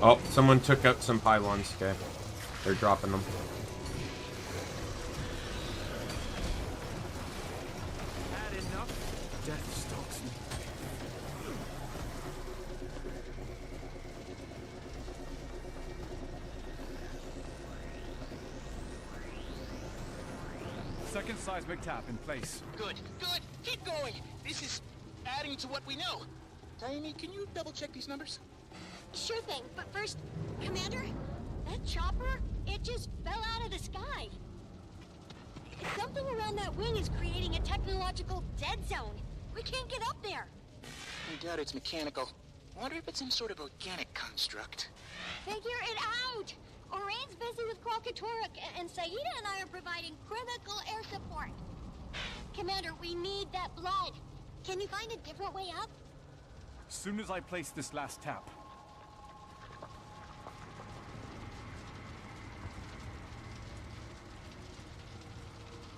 Oh, someone took out some pylons. Okay. They're dropping them. Had enough? Death stalks me. Second seismic tap in place. Good, good. Keep going. This is adding to what we know. Daimien, can you double check these numbers? Sure thing, but first, Commander, that chopper, it just fell out of the sky. Something around that wing is creating a technological dead zone. We can't get up there. I doubt it's mechanical. I wonder if it's some sort of organic construct. Figure it out! Orion's busy with Kralkatorrik, and Saida and I are providing critical air support. Commander, we need that blood. Can you find a different way up? Soon as I place this last tap.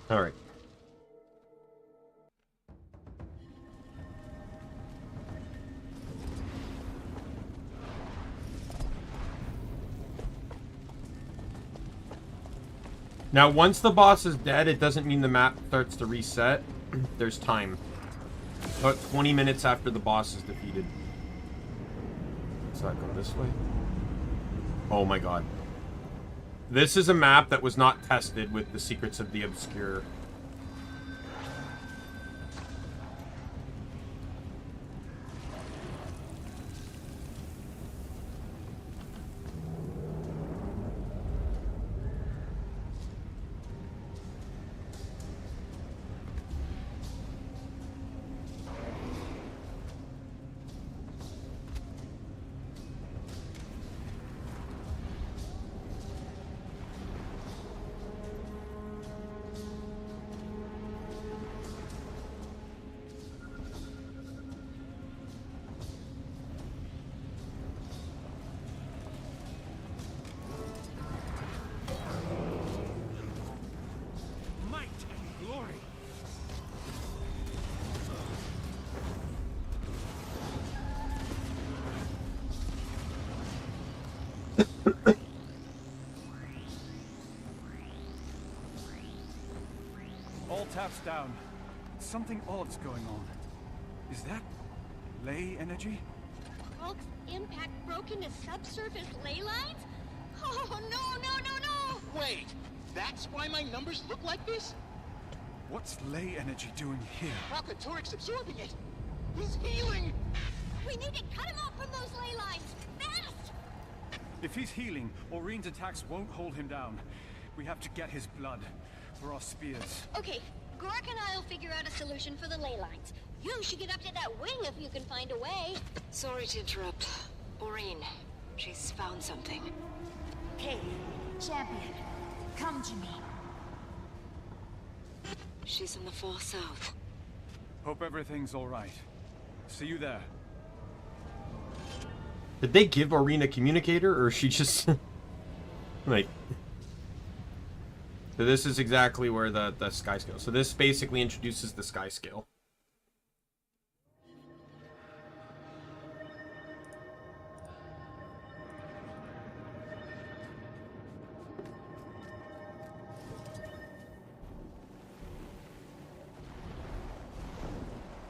All right. Now, once the boss is dead, it doesn't mean the map starts to reset. There's time. About 20 minutes after the boss is defeated. Does that go this way? Oh my god. This is a map that was not tested with the Secrets of the Obscure. Taps down. Something odd's going on. Is that ley energy? Kralk's impact broke into subsurface ley lines? Oh, no! Wait, that's why my numbers look like this? What's ley energy doing here? Kralkatorrik's absorbing it. He's healing. We need to cut him off from those ley lines. Fast! If he's healing, Orion's attacks won't hold him down. We have to get his blood for our spears. Okay, Gorik and I'll figure out a solution for the ley lines. You should get up to that wing if you can find a way. Sorry to interrupt. Orien, she's found something. Hey, champion, come to me. She's in the far south. Hope everything's all right. See you there. Did they give Orien a communicator, or is she just like? So this is exactly where the sky scale. So this basically introduces the sky scale.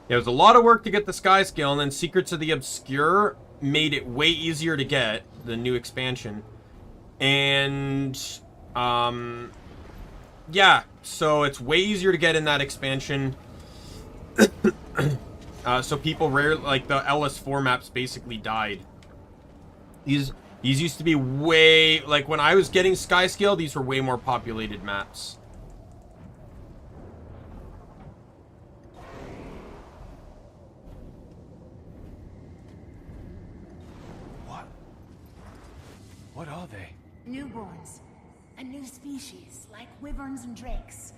It was a lot of work to get the sky scale, and then Secrets of the Obscure made it way easier to get, the new expansion. And, yeah, so it's way easier to get in that expansion. So people rarely, like, the LS4 maps basically died. These used to be way, like, when I was getting sky scale, these were way more populated maps. What are they? Newborns. A new species, like wyverns and drakes.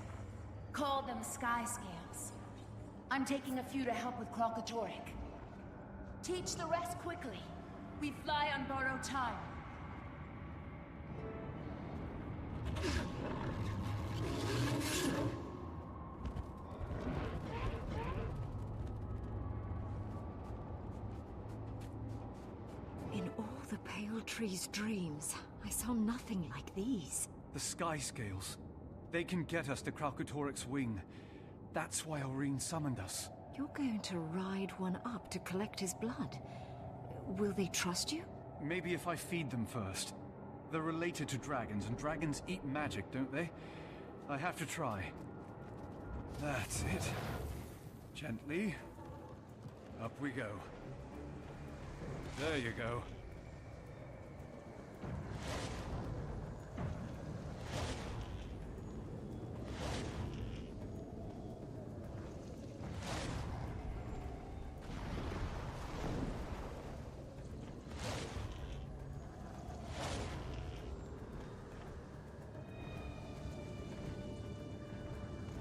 Call them sky scales. I'm taking a few to help with Kralkatorrik. Teach the rest quickly. We fly on borrowed time. In all the Pale Tree's dreams, I saw nothing like these. The sky scales. They can get us to Kralkatorrik's wing. That's why Aurene summoned us. You're going to ride one up to collect his blood. Will they trust you? Maybe if I feed them first. They're related to dragons, and dragons eat magic, don't they? I have to try. That's it. Gently. Up we go. There you go.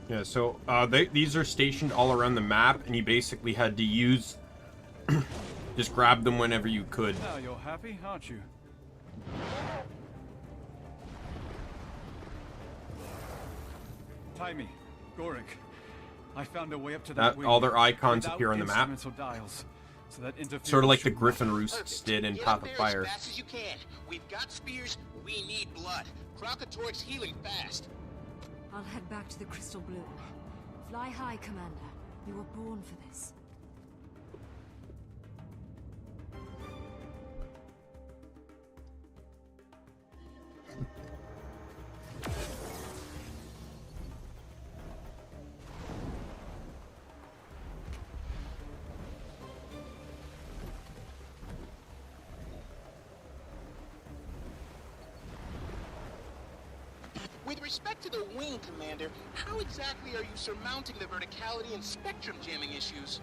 Yeah, so these are stationed all around the map, and you basically had to use... just grab them whenever you could. Now you're happy, aren't you? Taimi, Gorik, I found a way up to that wing. All their icons without appear on the map. instruments or dials, so that Sort of like the shouldn't Griffin matter. Roosts did in Get Path up of there Fire. as fast as you can. We've got spears, we need blood. Kralkatorrik's healing fast. I'll head back to the Crystal Bloom. Fly high, Commander. You were born for this. With respect to the wing, Commander, how exactly are you surmounting the verticality and spectrum jamming issues?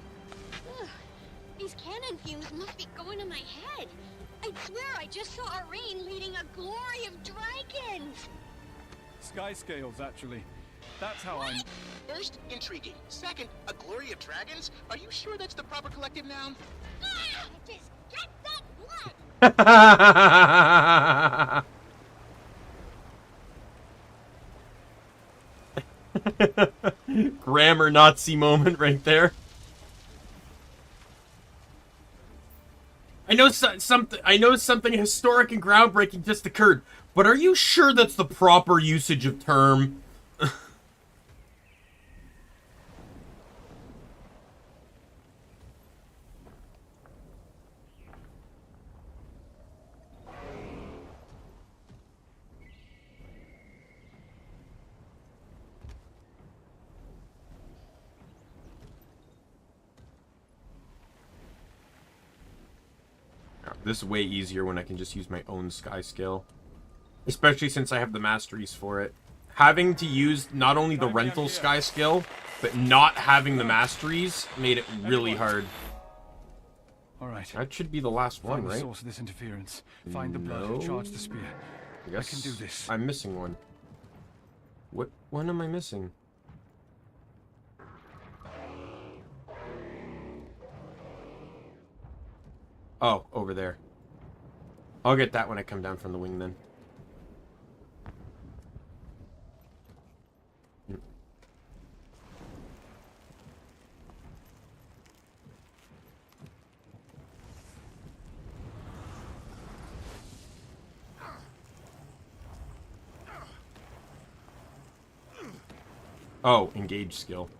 Ugh, these cannon fumes must be going to my head. I swear I just saw Aurene leading a glory of dragons. Sky scales, actually. That's how I'm... First, intriguing. Second, a glory of dragons? Are you sure that's the proper collective noun? Ah, just get that blood! Grammar Nazi moment right there. I know something historic and groundbreaking just occurred, but are you sure that's the proper usage of term? This is way easier when I can just use my own sky scale. Especially since I have the masteries for it. Having to use not only the rental sky scale, but not having the masteries made it really hard. Alright. That should be the last one, Find right? the source of this interference. Find the blood and charge the spear. I guess can do this. I'm missing one. What one am I missing? Oh, over there. I'll get that when I come down from the wing then. Oh, engage skill.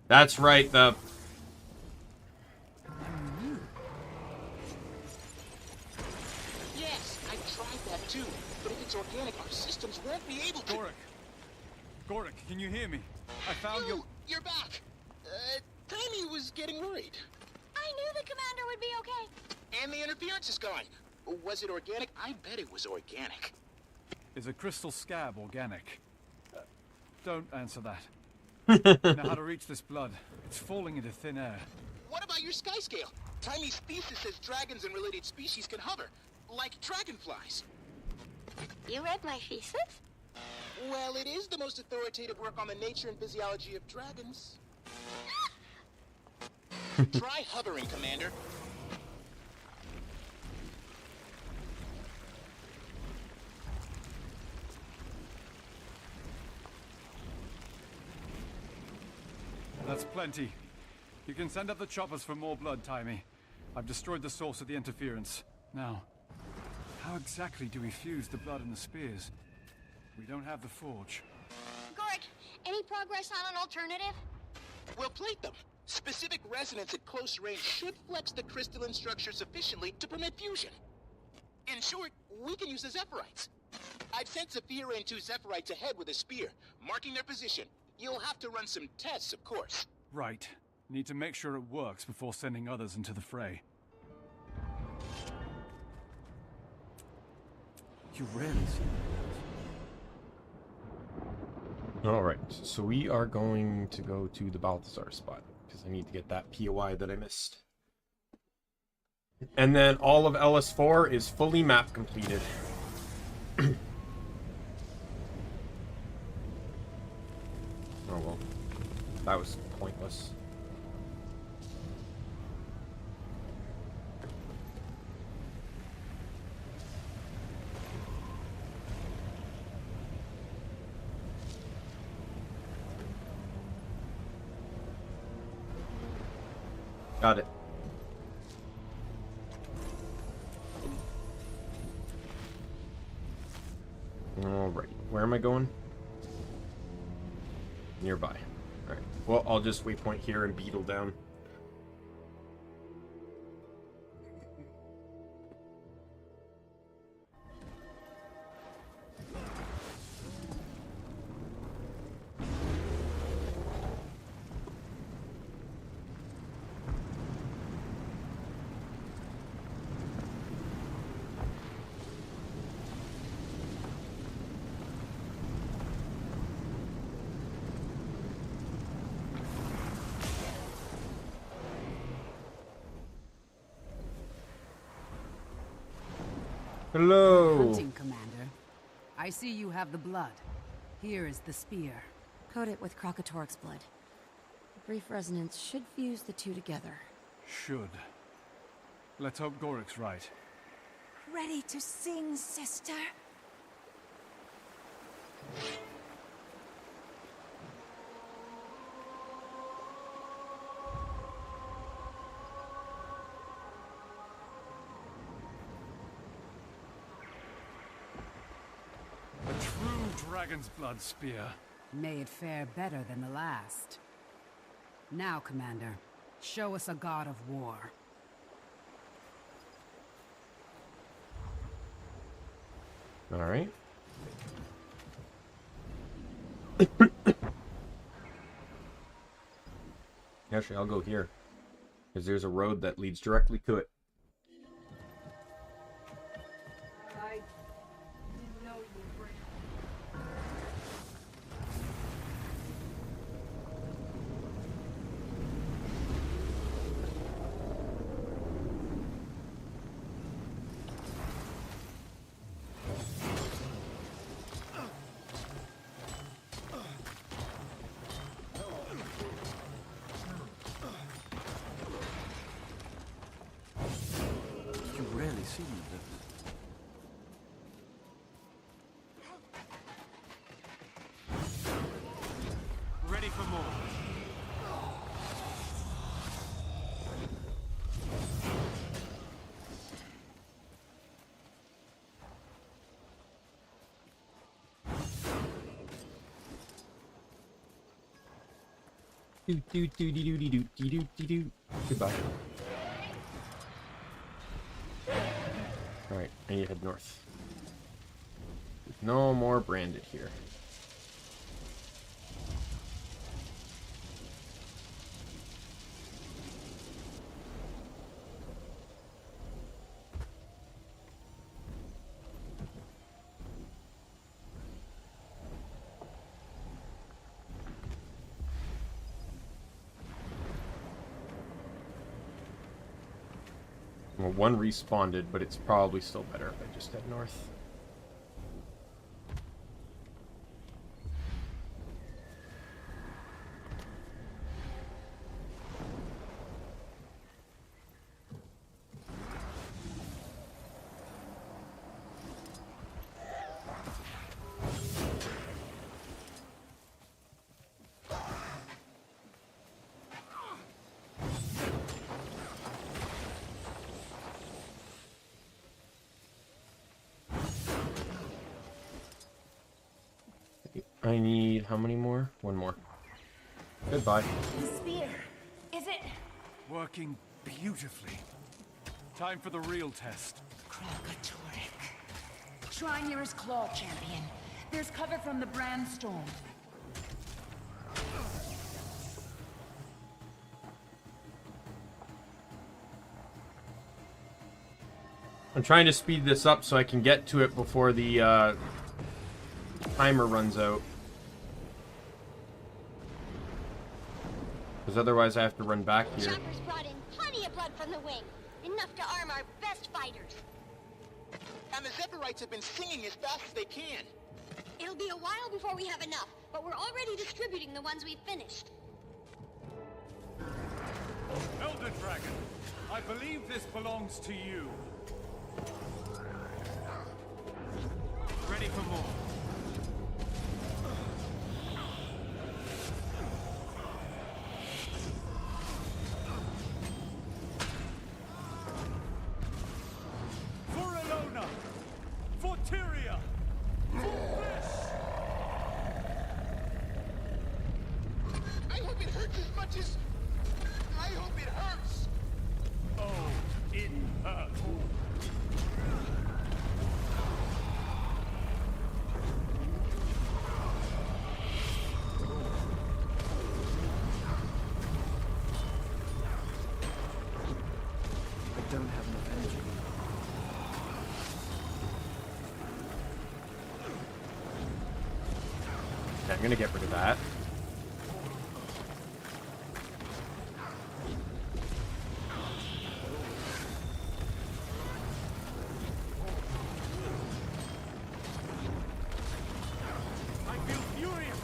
That's right, the... Yes, I tried that too. But if it's organic, our systems won't be able to... Gorik, can you hear me? I found you. You're back. Tiny was getting worried. I knew the commander would be okay. And the interference is gone. Was it organic? I bet it was organic. Is a crystal scab organic? Don't answer that. I know how to reach this blood. It's falling into thin air. What about your sky scale? Tiny's thesis says dragons and related species can hover, like dragonflies. You read my thesis? Well, it is the most authoritative work on the nature and physiology of dragons. Try hovering, Commander. That's plenty. You can send up the choppers for more blood, Timey. I've destroyed the source of the interference. Now, how exactly do we fuse the blood and the spears? We don't have the forge. Gorik, any progress on an alternative? We'll plate them. Specific resonance at close range should flex the crystalline structure sufficiently to permit fusion. In short, we can use the Zephyrite. I've sent Zephyra and 2 Zephyrite ahead with a spear, marking their position. You'll have to run some tests, of course. Right. Need to make sure it works before sending others into the fray. You rarely see that. Alright, so we are going to go to the Balthazar spot, because I need to get that POI that I missed. And then all of LS4 is fully map completed. Oh well, that was pointless. Got it. Alright, where am I going? Nearby. Alright, well, I'll just waypoint here and beetle down. Hello. Hunting, Commander. I see you have the blood. Here is the spear. Coat it with Kralkatorrik's blood. A brief resonance should fuse the two together. Should. Let's hope Gorik's right. Ready to sing, sister? A true dragon's blood spear. May it fare better than the last. Now, Commander, show us a god of war. All right. Actually, I'll go here, because there's a road that leads directly to it. I didn't know you were brave. Goodbye. Alright, I need to head north. There's no more branded here. Well, one respawned, but it's probably still better if I just head north. I need how many more? One more. Goodbye. The spear. Is it? Working beautifully. Time for the real test. Kralkatorrik. Shrine nearest claw, champion. There's cover from the brand storm. I'm trying to speed this up so I can get to it before the timer runs out. Because otherwise I have to run back here. Choppers brought in plenty of blood from the wing. Enough to arm our best fighters. And the Zephyrites have been singing as fast as they can. It'll be a while before we have enough, but we're already distributing the ones we've finished. Elder Dragon, I believe this belongs to you. Ready for more. I'm gonna get rid of that. I feel furious.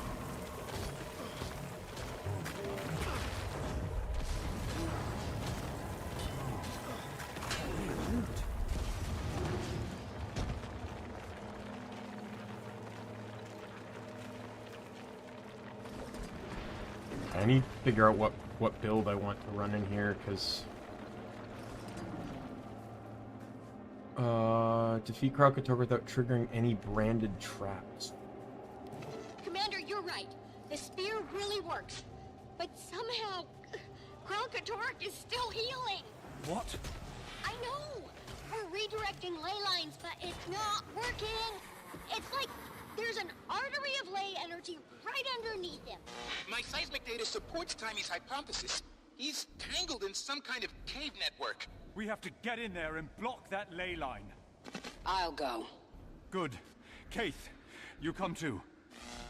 I need to figure out what build I want to run in here, because defeat Kralkatorrik without triggering any branded traps. Commander, you're right. The spear really works. But somehow, Kralkatorrik is still healing. What? I know. We're redirecting ley lines, but it's not working. It's like there's an artery of ley energy right underneath him. My seismic data supports Timmy's hypothesis. He's tangled in some kind of cave network. We have to get in there and block that ley line. I'll go. Good. Keith, you come too.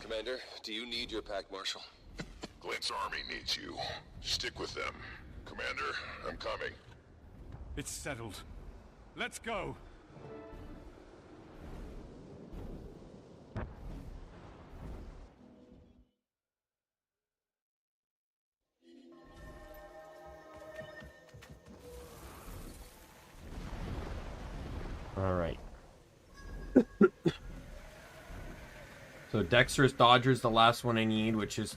Commander, do you need your pack marshal? Glint's army needs you. Stick with them. Commander, I'm coming. It's settled. Let's go. All right. So Dexterous Dodger is the last one I need, which is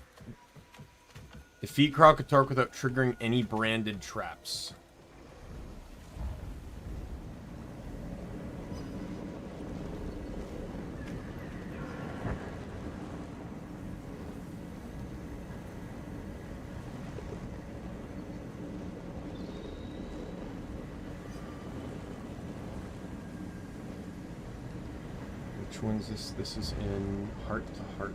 defeat Kralkatorrik without triggering any branded traps. Which one's this? This is in Heart to Heart.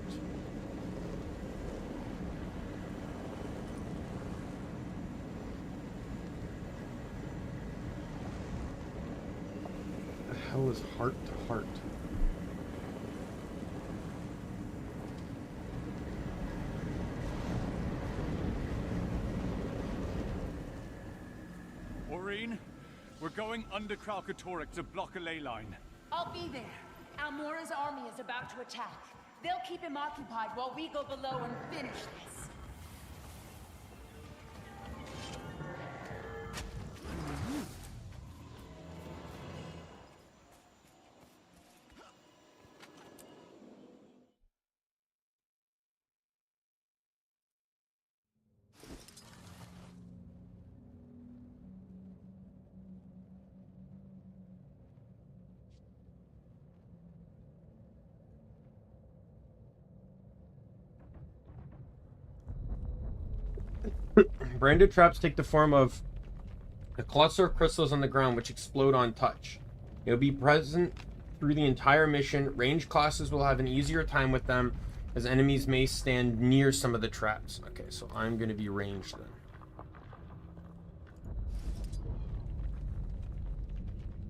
What the hell is Heart to Heart? Maureen, we're going under Kralkatorrik to block a ley line. I'll be there. Almora's army is about to attack. They'll keep him occupied while we go below and finish this. Branded traps take the form of a cluster of crystals on the ground which explode on touch. It will be present through the entire mission. Ranged classes will have an easier time with them, as enemies may stand near some of the traps. Okay, so I'm going to be ranged then.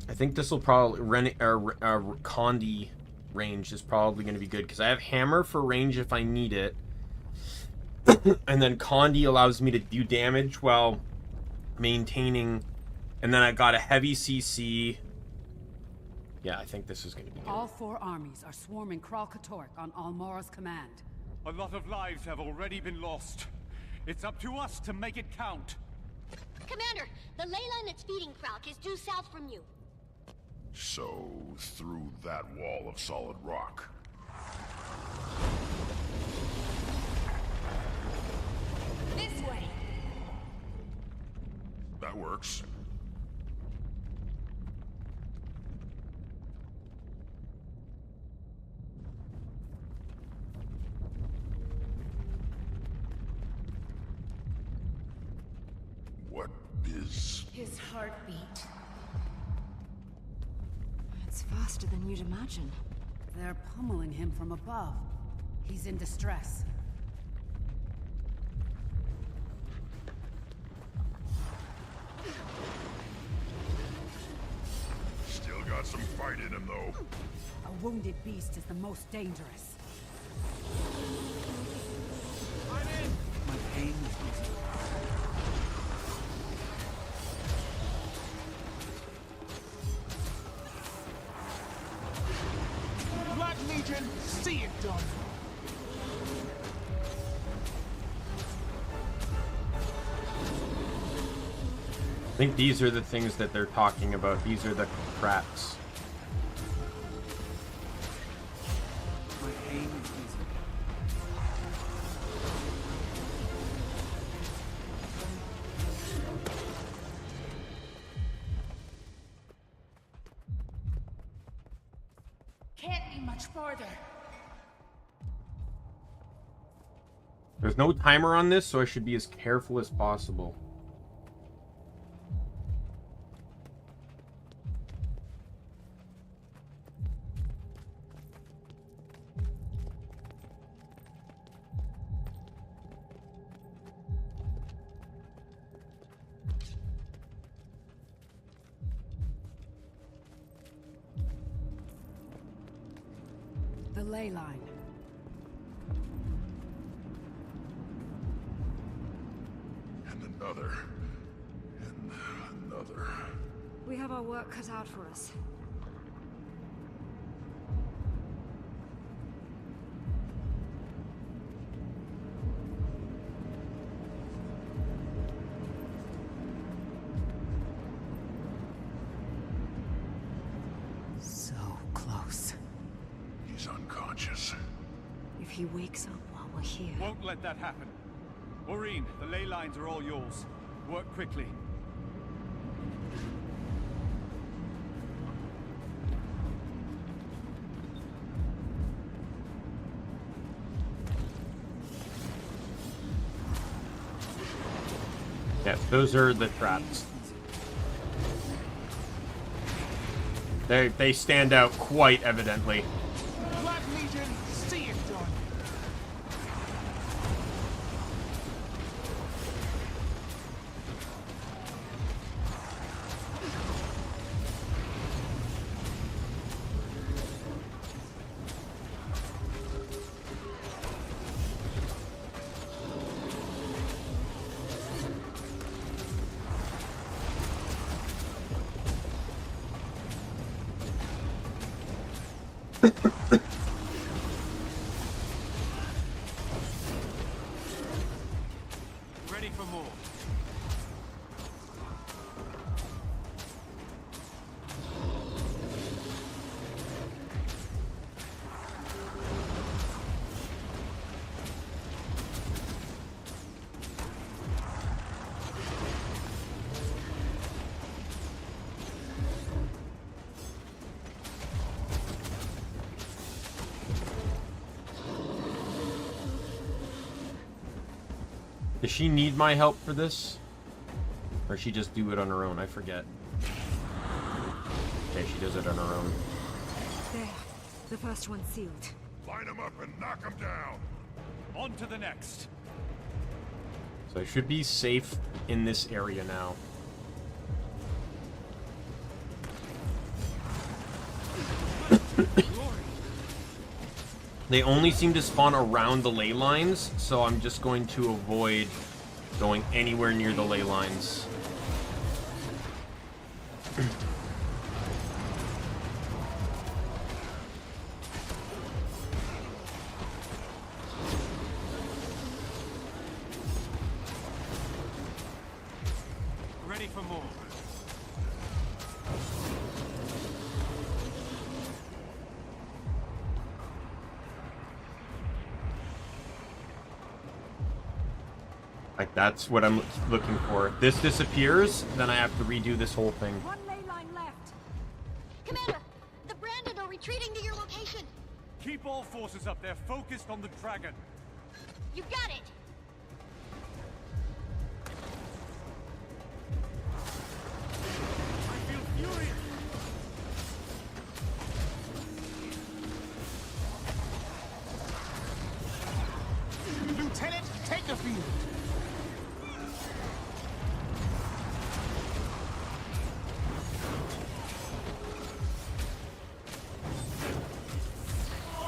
I think this will probably... Condi range is probably going to be good, because I have Hammer for range if I need it. And then Condi allows me to do damage while maintaining, and then I got a heavy CC. Yeah, I think this is going to be good. All 4 armies are swarming Kralkatorrik on Almora's command. A lot of lives have already been lost. It's up to us to make it count. Commander, the ley line that's feeding Kralk is due south from you. So, through that wall of solid rock. This way. That works. What is... His heartbeat. It's faster than you'd imagine. They're pummeling him from above. He's in distress. Still got some fight in him, though. A wounded beast is the most dangerous. My pain is easy. Black Legion, see it done. I think these are the things that they're talking about. These are the traps. My pain is easy. Can't be much farther. There's no timer on this, so I should be as careful as possible. The ley line. And another. And another. We have our work cut out for us. So close. He's unconscious. If he wakes up while we're here... Won't let that happen. Maureen, the ley lines are all yours. Work quickly. Yes, those are the traps. They stand out quite evidently. vision, see it done. Ready for more. Does she need my help for this? Or she just do it on her own? I forget. Okay, she does it on her own. There. The first one's sealed. Line them up and knock them down. On to the next. So I should be safe in this area now. They only seem to spawn around the ley lines, so I'm just going to avoid going anywhere near the ley lines. Ready for more. Like, that's what I'm looking for. If this disappears, then I have to redo this whole thing. One ley line left. Commander, the Branded are retreating to your location. Keep all forces up there, focused on the dragon. You got it. I feel furious. Lieutenant, take the field.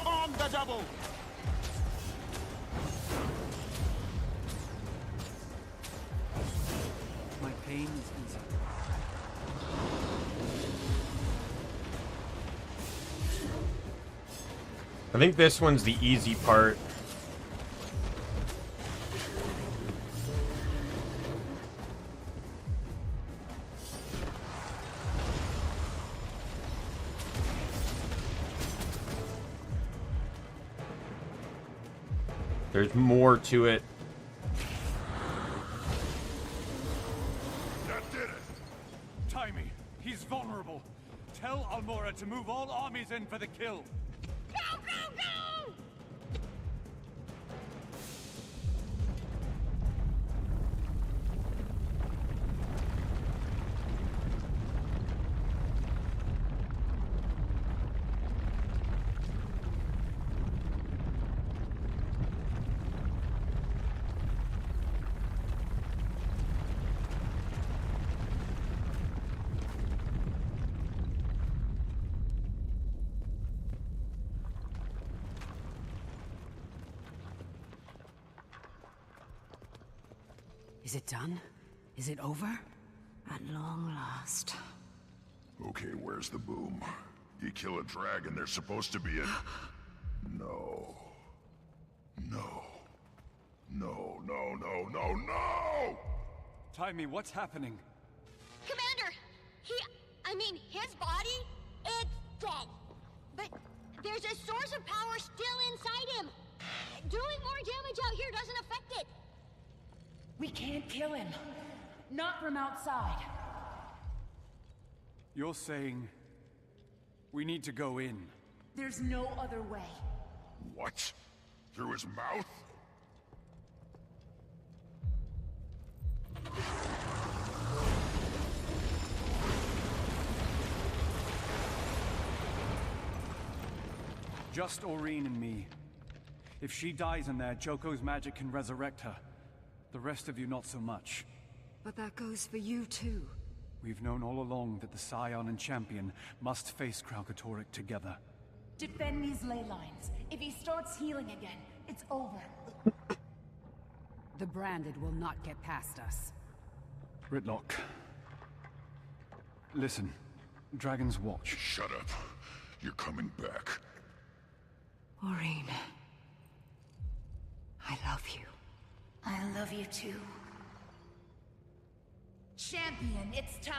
On the double. My pain is easy. I think this one's the easy part. There's more to it. That did it. Timey, he's vulnerable. Tell Almora to move all armies in for the kill. Go, go, go! Is it done? Is it over? At long last. Okay, where's the boom? You kill a dragon, there's supposed to be a... No. No. No, no, no, no, no! Timey, what's happening? Commander, his body, it's dead. But there's a source of power still inside him. Doing more damage out here doesn't affect it. We can't kill him. Not from outside. You're saying we need to go in. There's no other way. What? Through his mouth? just Aurene and me. If she dies in there, Joko's magic can resurrect her. The rest of you, not so much. But that goes for you too. We've known all along that the Scion and Champion must face Kralkatorrik together. Defend these ley lines. If he starts healing again, it's over. The Branded will not get past us. Ritlock. Listen. Dragon's Watch. Shut up. You're coming back. Aurene. I love you. I love you too. Champion, it's time.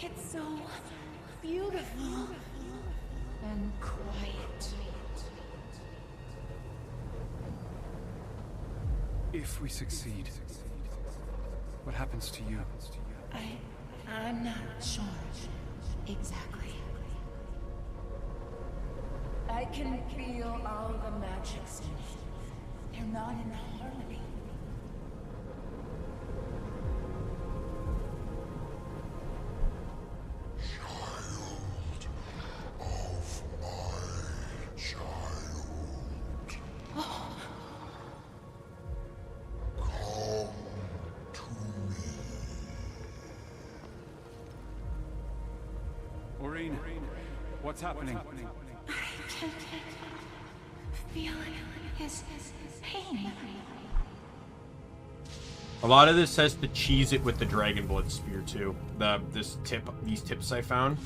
It's so beautiful and quiet. If we succeed, what happens to you? I'm not sure exactly. I can feel all the magics in it. They're not in harmony. Aurene, what's happening? I can't feel his pain. A lot of this says to cheese it with the Dragon Blood Spear too. These tips I found.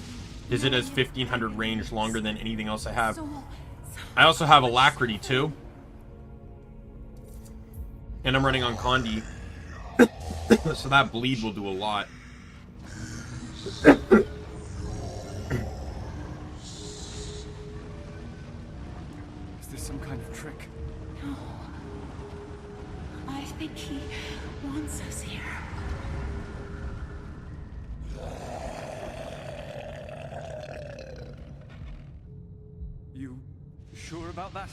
Is it has 1500 range, longer than anything else I have. I also have Alacrity too. And I'm running on Condi. So that bleed will do a lot. Is this some kind of trick? No. I think he wants us here. You sure about that?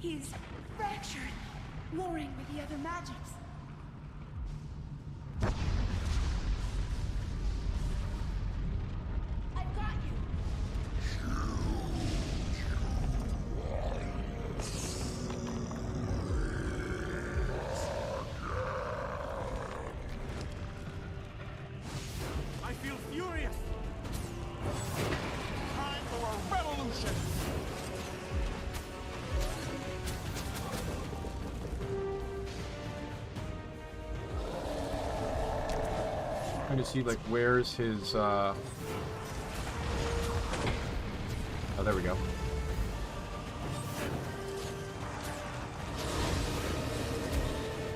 He's fractured, warring with the other magics. I've got you. I feel furious! Time for a revolution! Trying to see like where's his oh, there we go.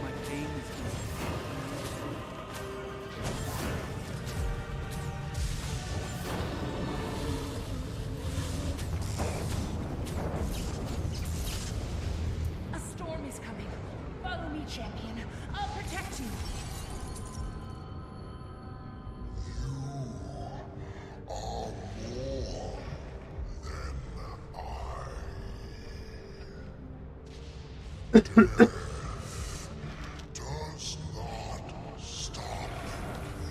My pain is easy. A storm is coming. Follow me, champion. I'll protect you. Does not stop you.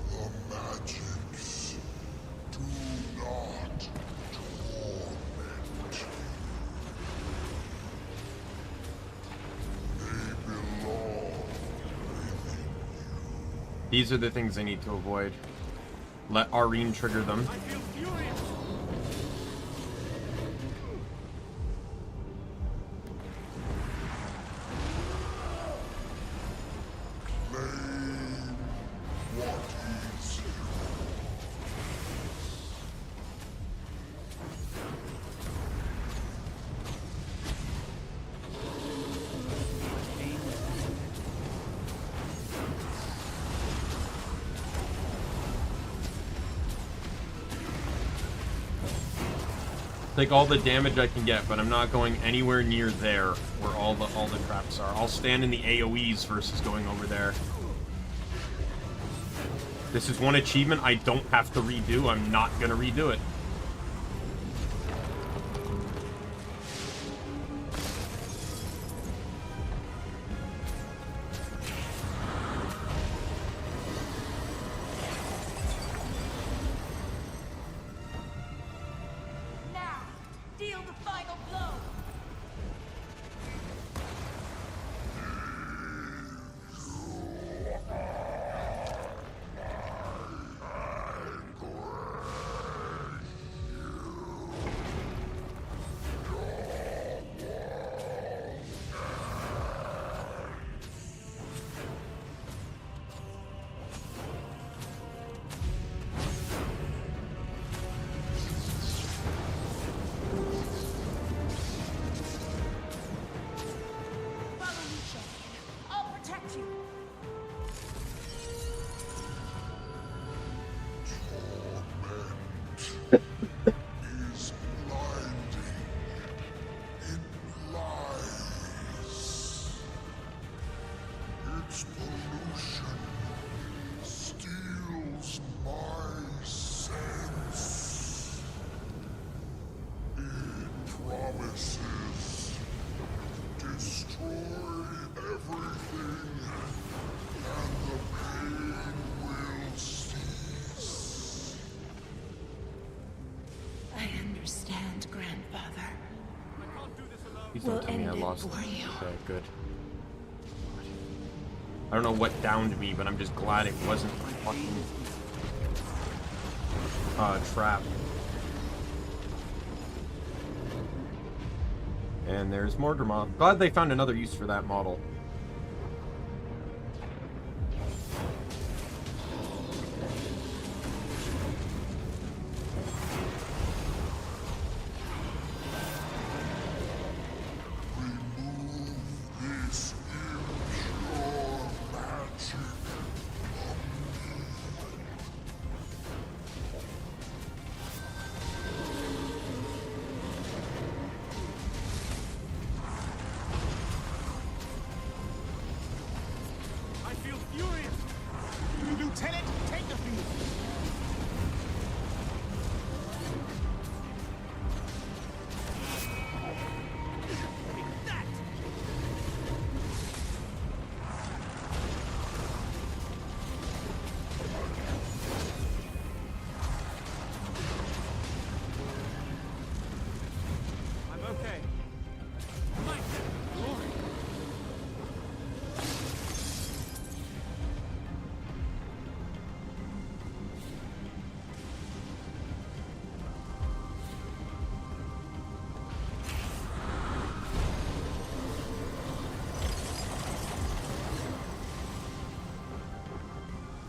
The magics do not torment you. They belong within you. These are the things I need to avoid. Let Arene trigger them. Take all the damage I can get, but I'm not going anywhere near there where all the traps are. I'll stand in the AoEs versus going over there. This is one achievement I don't have to redo. I'm not gonna redo it. Please don't tell me I lost. Okay, good. I don't know what downed me, but I'm just glad it wasn't a fucking trap. And there's Mortimer. Glad they found another use for that model.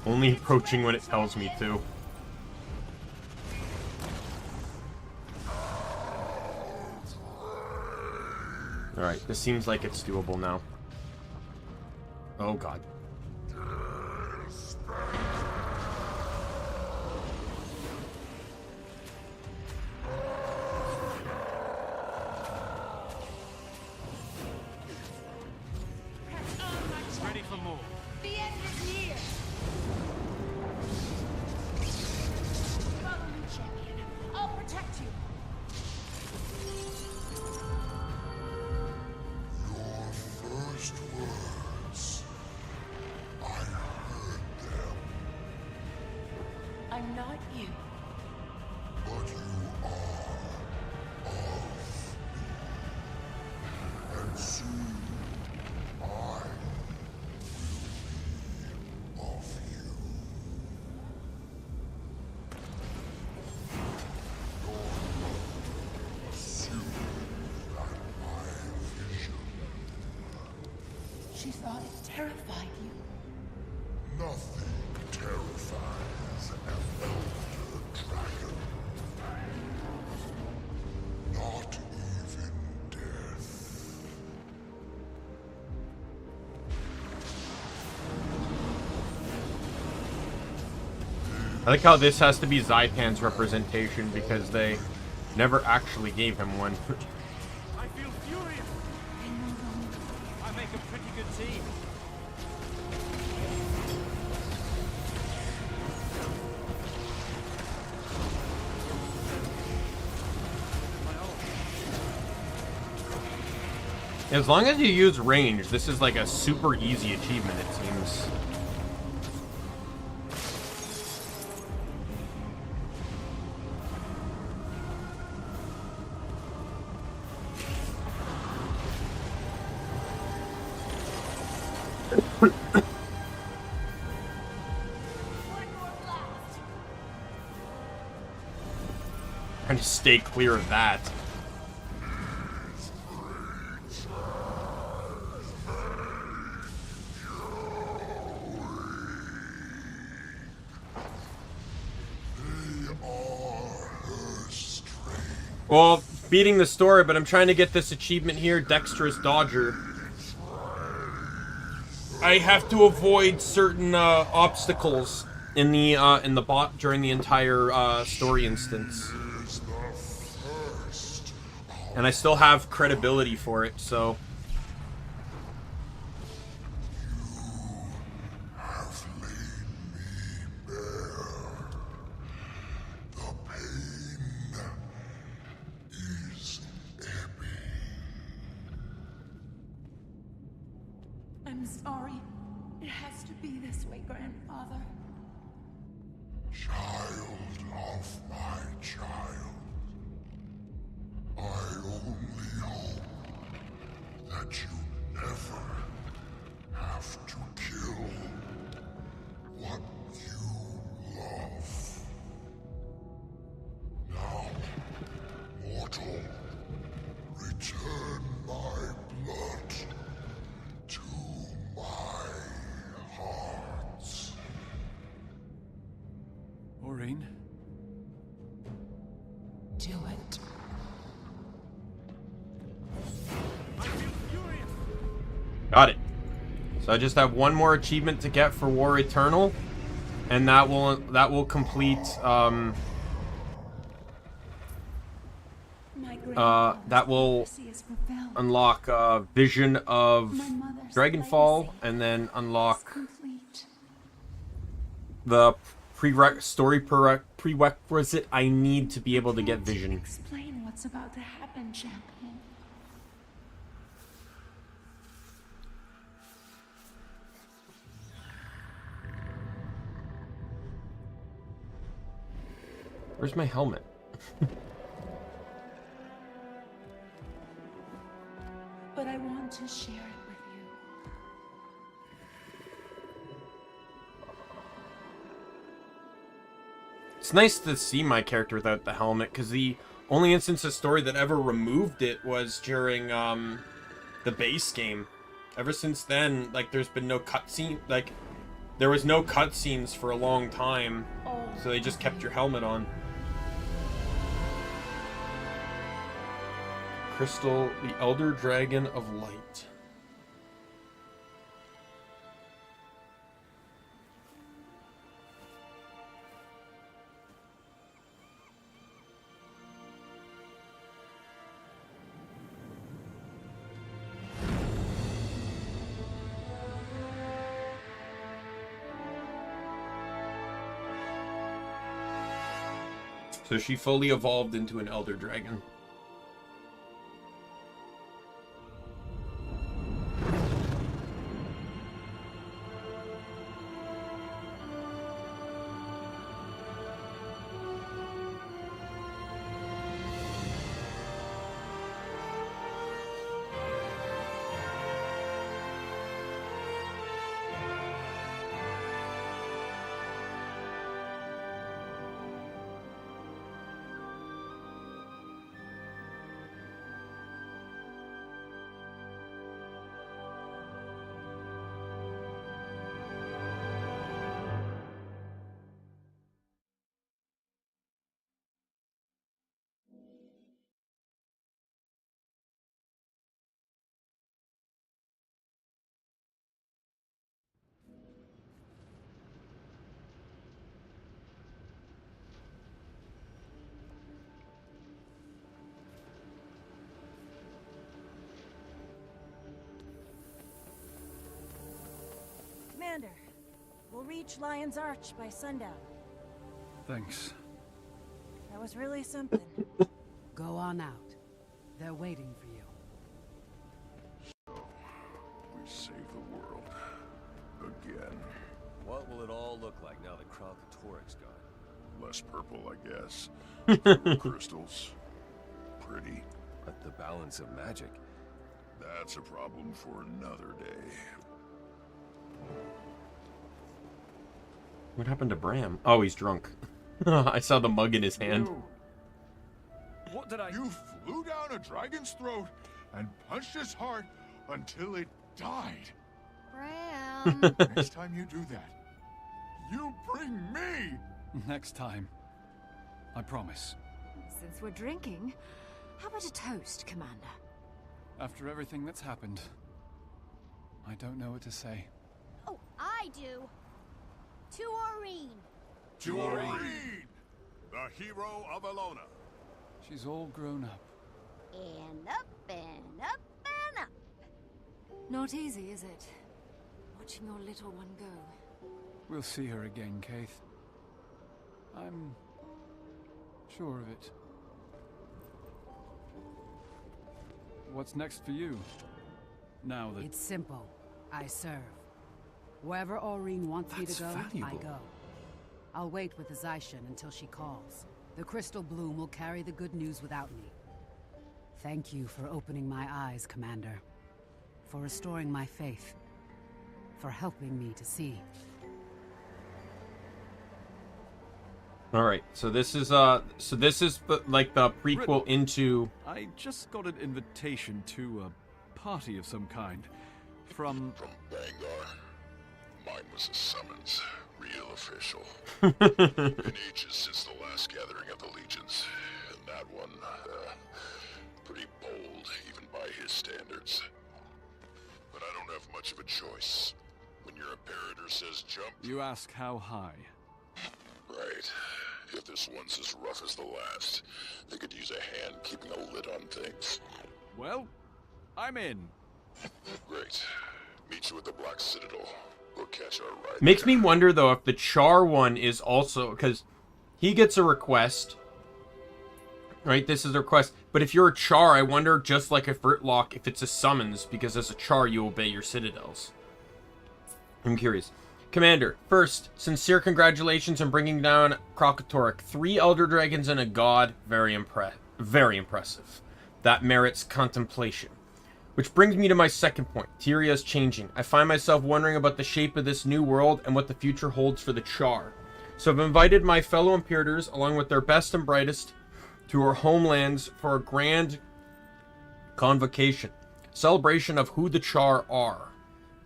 Only approaching when it tells me to. Alright, this seems like it's doable now. Oh god. Ready for more. The end is near. Follow me, champion. I'll protect you. Your first words. I heard them. I'm not you. But you are of me. And soon I will be of you. She thought it terrified you. Nothing terrifies an elder dragon. Not even death. I like how this has to be Zaitan's representation because they never actually gave him one. I feel furious. I make a pretty good team. As long as you use range, this is like a super easy achievement, it seems. Trying to stay clear of that. Well, beating the story, but I'm trying to get this achievement here, Dexterous Dodger. I have to avoid certain obstacles in the bot during the entire story instance. And I still have credibility for it, so... I'm sorry. It has to be this way, Grandfather. Child of my child, I only hope that you never have to kill what you love. Now, mortal, return my blood to my heart. Maureen? Do it. Got it. So I just have one more achievement to get for War Eternal, and that will complete that will unlock Vision of Dragonfall, and then unlock the prerequisite I need to be able to get Vision. Explain what's about to happen, champion. Where's my helmet? But I want to share it with you. It's nice to see my character without the helmet, because the only instance of story that ever removed it was during the base game. Ever since then, like, there's been no cutscene. Like, there was no cutscenes for a long time, so they just kept your helmet on. Crystal, the Elder Dragon of Light. So she fully evolved into an Elder Dragon. reach Lion's Arch by sundown. Thanks. That was really something. Go on out. They're waiting for you. We saved the world. Again. What will it all look like now that Kralkatorrik's gone? Less purple, I guess. Fewer crystals. Pretty. But the balance of magic. That's a problem for another day. What happened to Bram? Oh, he's drunk. I saw the mug in his hand. What did I... You flew down a dragon's throat and punched its heart until it died. Bram. Next time you do that, you bring me! Next time. I promise. Since we're drinking, how about a toast, Commander? After everything that's happened, I don't know what to say. Oh, I do. To Aurene. To Aurene, the hero of Elona. She's all grown up. And up and up and up. Not easy, is it? Watching your little one go. We'll see her again, Kaith. I'm sure of it. What's next for you? Now that... It's simple. I serve. Wherever Aurene wants me to go, I go. I'll wait with the Zaishan until she calls. The Crystal Bloom will carry the good news without me. Thank you for opening my eyes, Commander. For restoring my faith. For helping me to see. All right, so this is like the prequel into. I just got an invitation to a party of some kind from Vanguard. Mine was a summons, real official. Been ages since the last gathering of the legions, and that one, pretty bold, even by his standards. But I don't have much of a choice. When your imperator says jump, You ask how high? right. If this one's as rough as the last, they could use a hand keeping a lid on things. Well, I'm in. Great. Meet you at the Black Citadel. We'll catch our ride. Makes me wonder though if the Char one is also, because he gets a request, right? This is a request. But if you're a Char, I wonder, just like a Furtlock, if it's a summons, because as a Char you obey your citadels. I'm curious. Commander, first, sincere congratulations on bringing down Kralkatorrik. 3 Elder Dragons and a God. Very impressive. That merits contemplation. Which brings me to my second point. Tyria is changing. I find myself wondering about the shape of this new world and what the future holds for the Char. So I've invited my fellow Imperators, along with their best and brightest, to our homelands for a grand convocation. Celebration of who the Char are,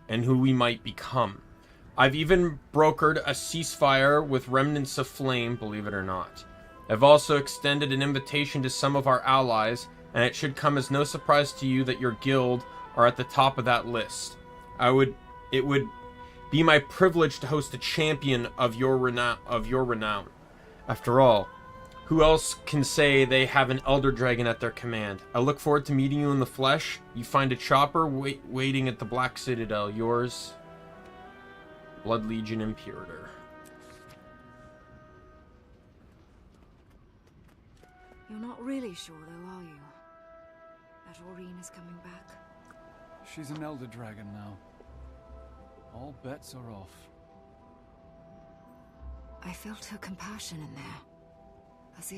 and who we might become. I've even brokered a ceasefire with remnants of flame, believe it or not. I've also extended an invitation to some of our allies, and it should come as no surprise to you that your guild are at the top of that list. It would be my privilege to host a champion of your renown. After all, who else can say they have an Elder Dragon at their command? I look forward to meeting you in the flesh. You find a chopper waiting at the Black Citadel. Yours, Blood Legion Imperator. You're not really sure, though, are you? That Aurene is coming back? She's an Elder Dragon now. All bets are off. I felt her compassion in there. As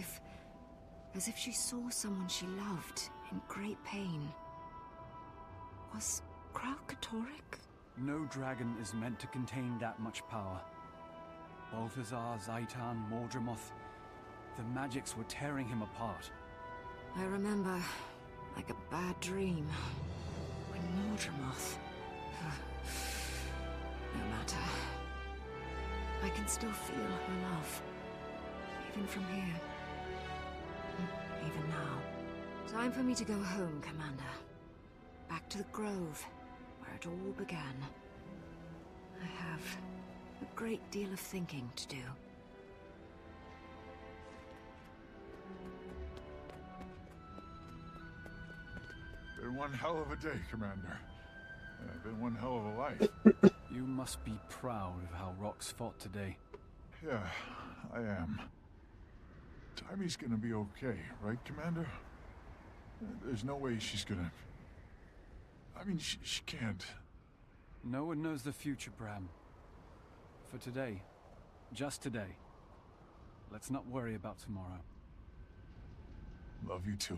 if she saw someone she loved in great pain. Was Kralkatorrik? No dragon is meant to contain that much power. Balthazar, Zaitan, Mordremoth, the magics were tearing him apart. I remember, like a bad dream, when Mordremoth... No matter. I can still feel her love. Even from here. Even now. Time for me to go home, Commander. Back to the Grove, where it all began. I have a great deal of thinking to do. Been one hell of a day, Commander. Been one hell of a life. You must be proud of how Rox fought today. Yeah, I am. Taimi's gonna be okay, right, Commander? There's no way she's gonna... I mean, she can't. No one knows the future, Bram. For today, just today, let's not worry about tomorrow. Love you too.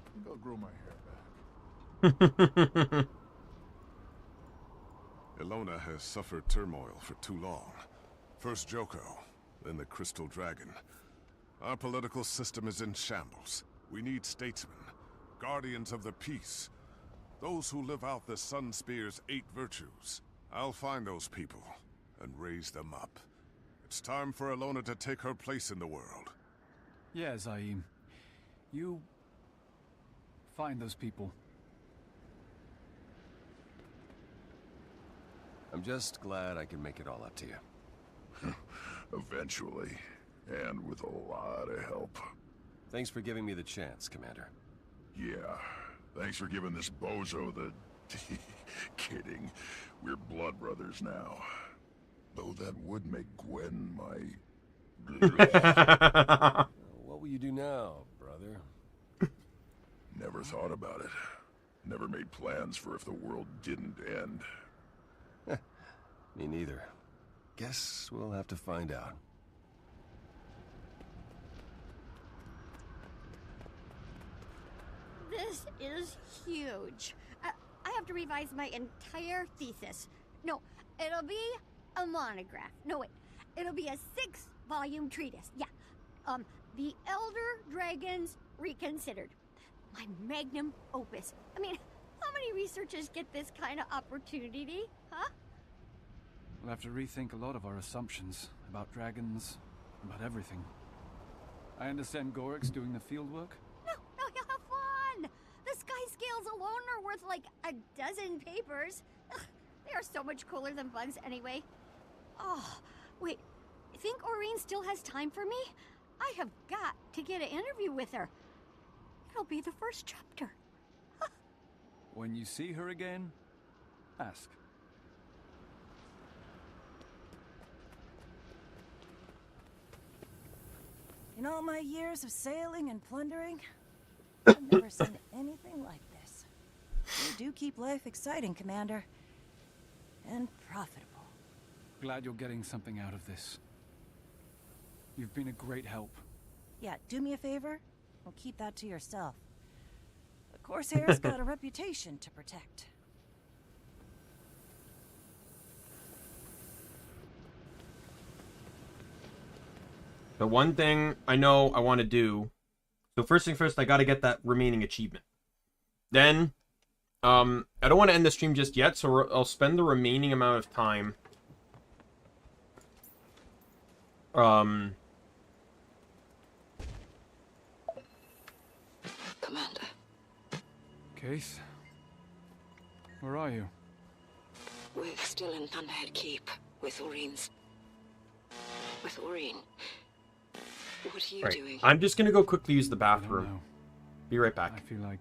I think I'll grow my hair back. Ilona has suffered turmoil for too long. First Joko, then the Crystal Dragon. Our political system is in shambles. We need statesmen, guardians of the peace. Those who live out the Sun Spear's 8 virtues. I'll find those people and raise them up. It's time for Ilona to take her place in the world. Yeah, Zaim. You... find those people. I'm just glad I can make it all up to you. Eventually. And with a lot of help. Thanks for giving me the chance, Commander. Yeah. Thanks for giving this bozo the... Kidding. We're blood brothers now. Though that would make Gwen my... What will you do now, brother? Never thought about it. Never made plans for if the world didn't end. Me neither. Guess we'll have to find out. This is huge. I have to revise my entire thesis. No, it'll be a monograph. No, wait. It'll be a 6-volume treatise. Yeah. The Elder Dragons Reconsidered. My magnum opus. I mean, how many researchers get this kind of opportunity, huh? We'll have to rethink a lot of our assumptions about dragons, about everything. I understand Gorik's doing the fieldwork? No, you'll have fun! The sky scales alone are worth like a dozen papers. Ugh, they are so much cooler than bugs anyway. Oh, wait. Think Aurene still has time for me? I have got to get an interview with her. It'll be the first chapter. When you see her again, ask. In all my years of sailing and plundering, I've never seen anything like this. You do keep life exciting, Commander. And profitable. Glad you're getting something out of this. You've been a great help. Yeah, do me a favor, and keep that to yourself. The Corsair's got a reputation to protect. The one thing I know I want to do, so first thing first, I got to get that remaining achievement. Then, I don't want to end the stream just yet, so I'll spend the remaining amount of time Commander. Case? Where are you? We're still in Thunderhead Keep with Aurene. What are you doing? I'm just gonna go quickly use the bathroom. Be right back. I feel like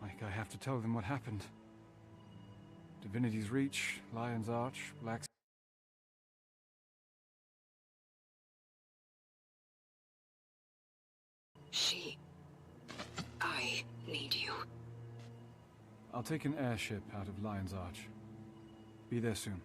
I have to tell them what happened. Divinity's Reach, Lion's Arch, Black... I need you. I'll take an airship out of Lion's Arch. Be there soon.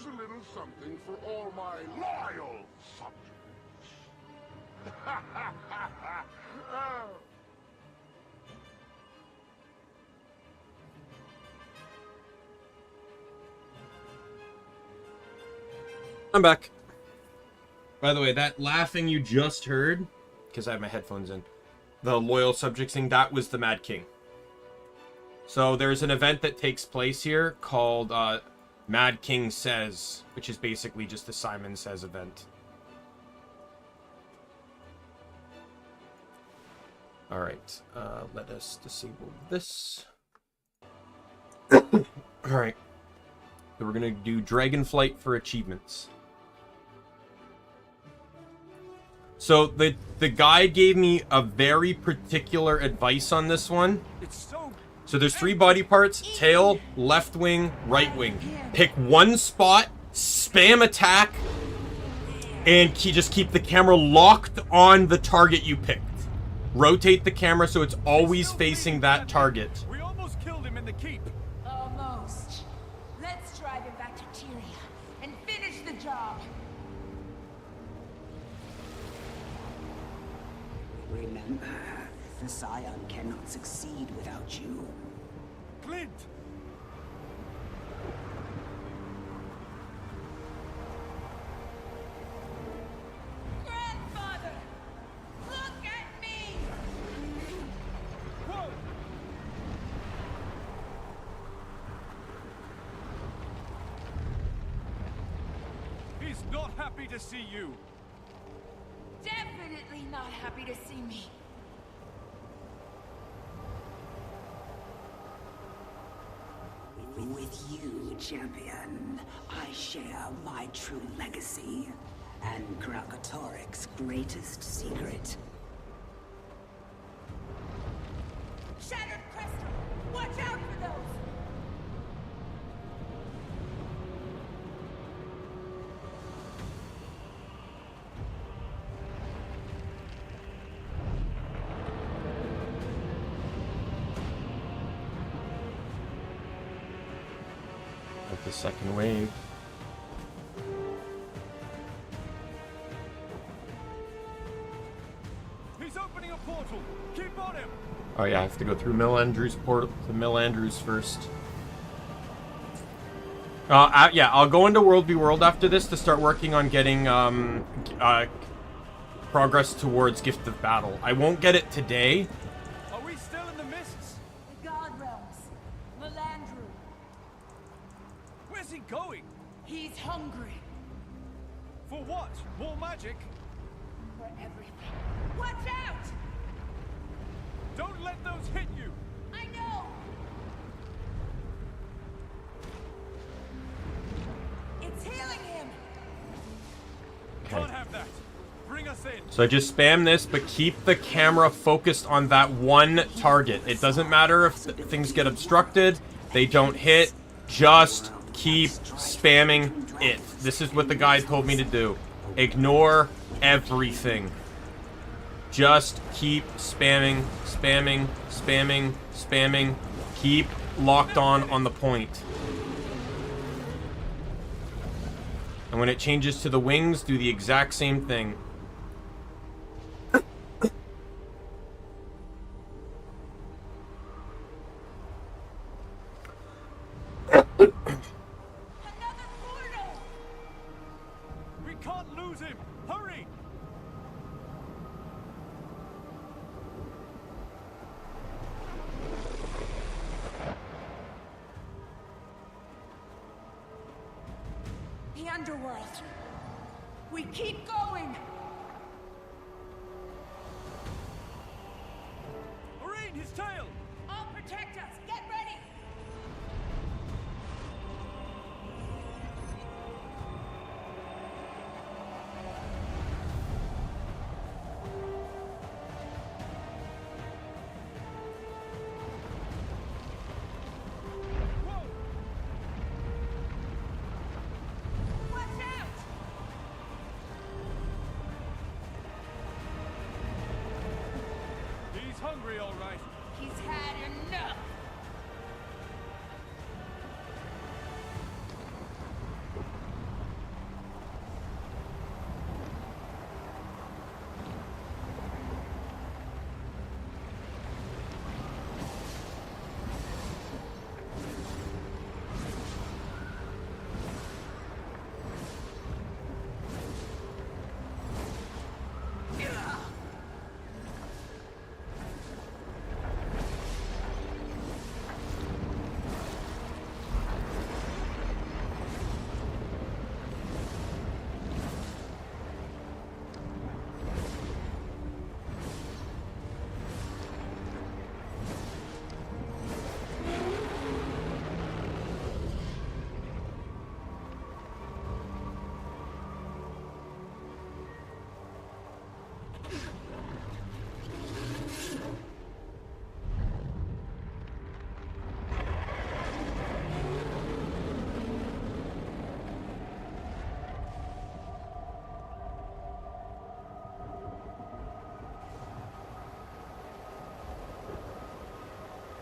Here's a little something for all my loyal subjects. I'm back. By the way, that laughing you just heard, because I have my headphones in, the loyal subjects thing, that was the Mad King. So there's an event that takes place here called Mad King Says, which is basically just the Simon Says event. Alright, let us disable this. Alright. So we're gonna do Dragonflight for achievements. So the guide gave me a very particular advice on this one. So there's 3 body parts: tail, left wing, right wing. Pick one spot, spam attack, and just keep the camera locked on the target you picked. Rotate the camera so it's always facing that target. We almost killed him in the keep. Almost. Let's drive him back to Tyria and finish the job. Remember, the Scion cannot succeed without you. Clint! Grandfather! Look at me! Whoa! He's not happy to see you. Definitely not happy to see me. With you, champion, I share my true legacy and Kralkatorrik's greatest secret. Shattered crystal! Watch out for those! Like the second wave. He's opening a portal. Keep on him. Oh yeah, I have to go through Mill Andrews portal to Mill Andrews first. Yeah, I'll go into World v World after this to start working on getting progress towards Gift of Battle. I won't get it today. Are we still in the mists? The God Realms. Melandru. Where's he going? He's hungry. For what? More magic? For everything. Watch out! Don't let those hit you! I know! It's healing him! Can't have that. Bring us in. So I just spam this, but keep the camera focused on that one target. It doesn't matter if things get obstructed, they don't hit, just keep spamming it. This is what the guy told me to do. Ignore everything. Just keep spamming, spamming, spamming, spamming. Keep locked on the point. And when it changes to the wings, do the exact same thing. We can't lose him. Hurry! The underworld. We keep going! Marine, his tail! I'll protect us! Get ready! Watch out! He's hungry, all right. He's had enough!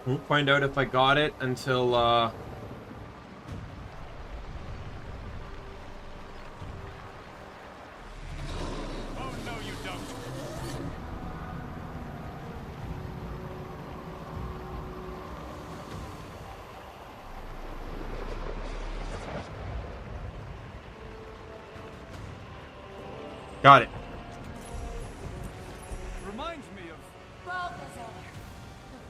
Won't find out if I got it until, Oh no, you don't. Got it. Reminds me of Balthazar,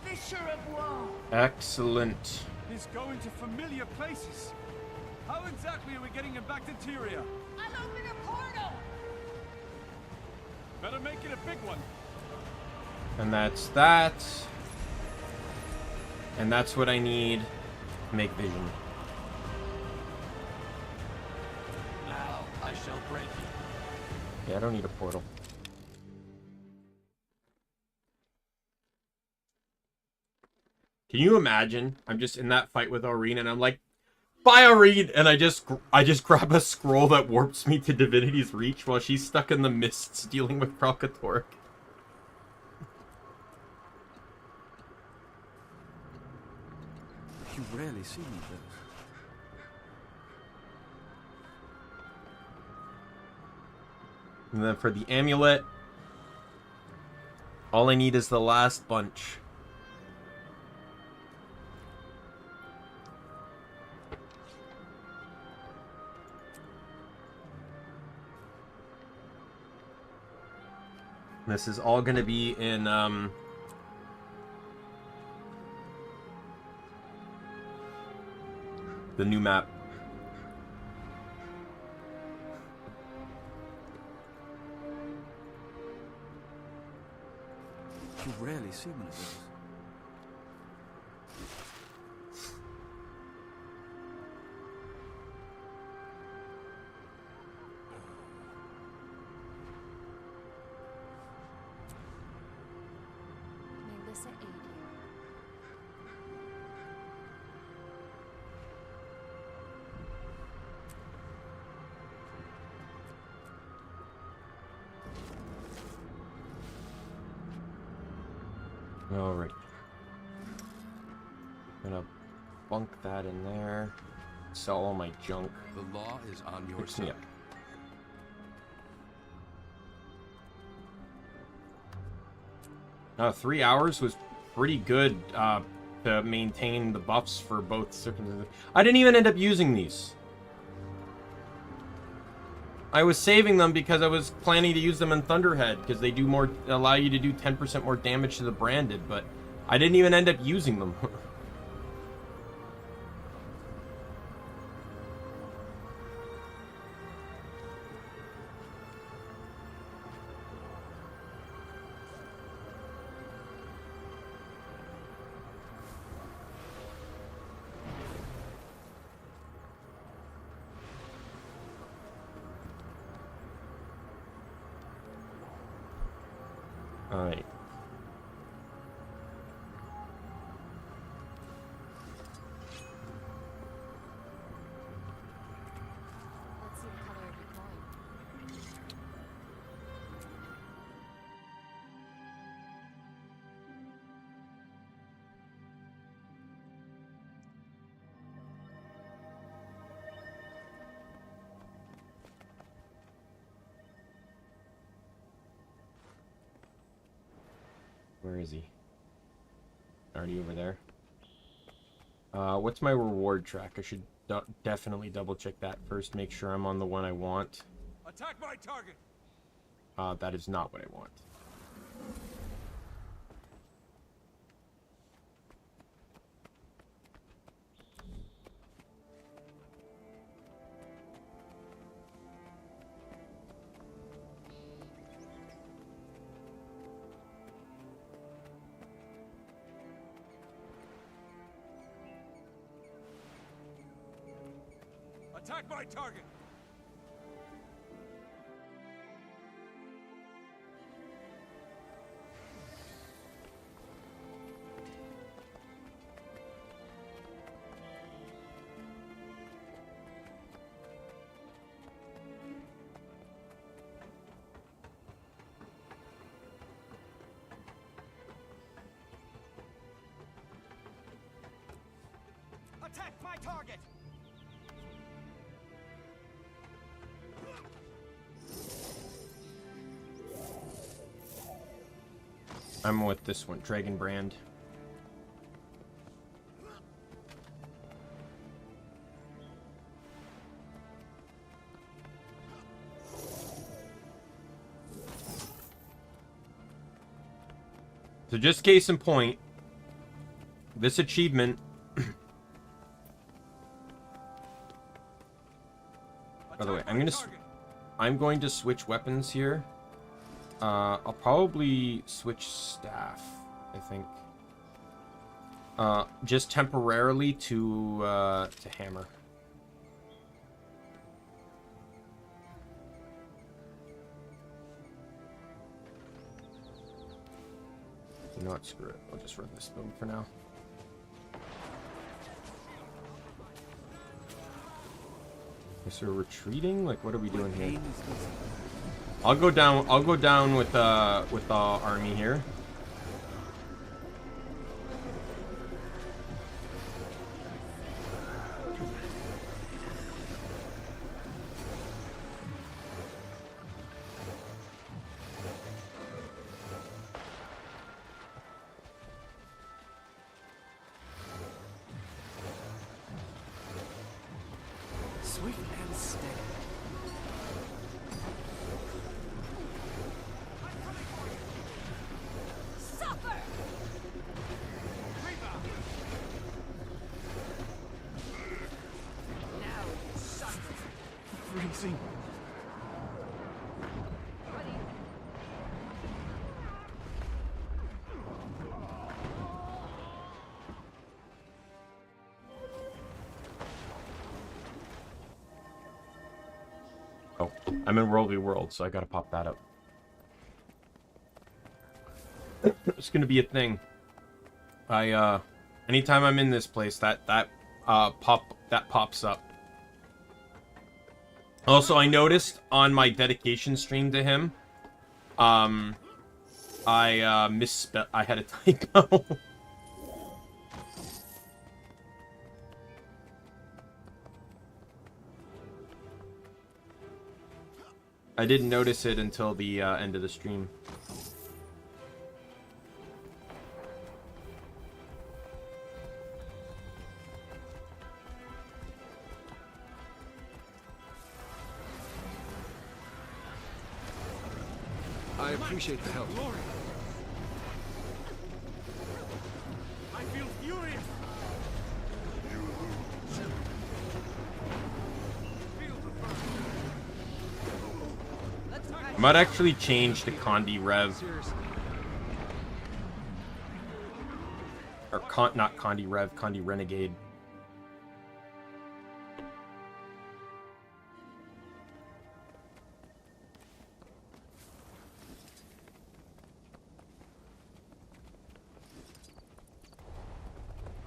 the Fisher of Woe. Excellent. he's going to familiar places. How exactly are we getting him back to Tyria? I'll open a portal. Better make it a big one. And that's that. And that's what I need to make vision. Now I shall break you. Yeah, I don't need a portal. Can you imagine? I'm just in that fight with Aurene and I'm like, bye Aurene! And I just grab a scroll that warps me to Divinity's Reach while she's stuck in the mists dealing with Kralkatorrik. You rarely see me, though. And then for the amulet, all I need is the last bunch. This is all going to be in, the new map. You rarely see one of those. Melissa aid you. Alright. Gonna bunk that in there. Sell all my junk. The law is on your Picks me side. up. Now, 3 hours was pretty good to maintain the buffs for both circumstances. I didn't even end up using these. I was saving them because I was planning to use them in Thunderhead because they do more, allow you to do 10% more damage to the branded, but I didn't even end up using them. Alright. Let's see the color of your coin. Where is he? Already over there. What's my reward track? I should definitely double check that first. Make sure I'm on the one I want. Attack my target. That is not what I want. Attack my target. Attack my target! I'm with this one, Dragon Brand. So just case in point, this achievement by the way, I'm going to switch weapons here. I'll probably switch staff, I think. Just temporarily to hammer. You know what, screw it. I'll just run this build for now. So we're retreating? Like, what are we doing here? I'll go down with the army here. Sweet and steady. Suffer! Now you suffer. Freezing. Oh, I'm in World v World, so I gotta pop that up. It's gonna be a thing. Anytime I'm in this place, that pops up. Also, I noticed on my dedication stream to him, I misspelled. I had a typo. I didn't notice it until the end of the stream. I appreciate the help. I feel furious. I might actually change to Condi Rev. Or not Condi Rev, Condi Renegade.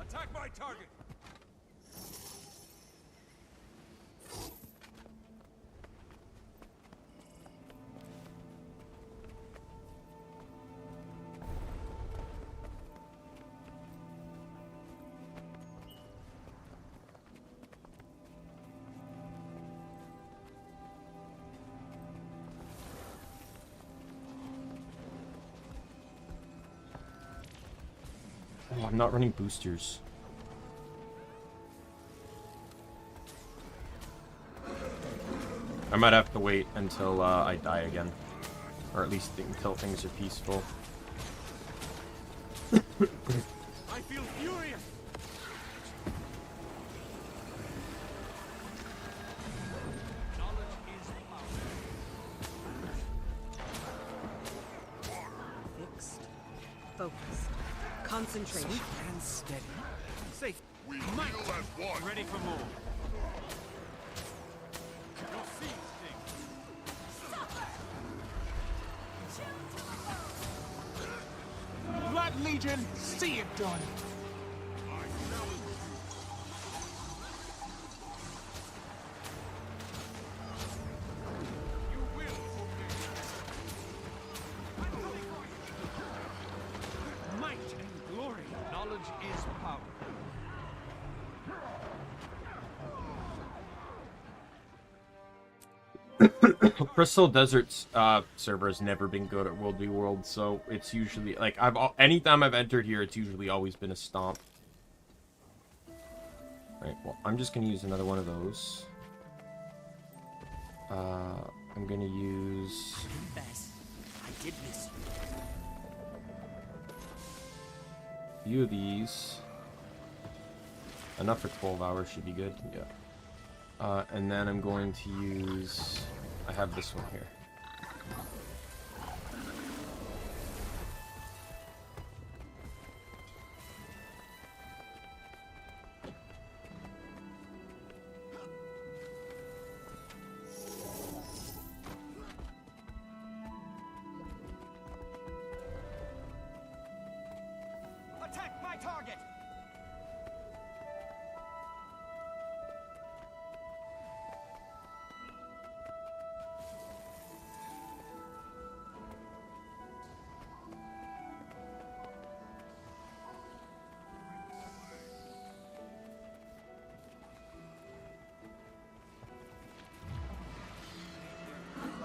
Attack my target. Oh, I'm not running boosters. I might have to wait until I die again. Or at least until things are peaceful. I feel furious. Fixed. Focused. Concentration. Sweet and steady. Safe. We heal at one. Ready for more. You'll see things. Blood Legion, see it done. Might and glory. Knowledge is power. Crystal Desert's server has never been good at World v World, so it's usually like anytime I've entered here, it's usually always been a stomp. Right, well, I'm just gonna use another one of those. I'm gonna use. Confess, I did miss A few of these. Enough for 12 hours should be good. Yeah. And then I'm going to use. I have this one here. Attack my target!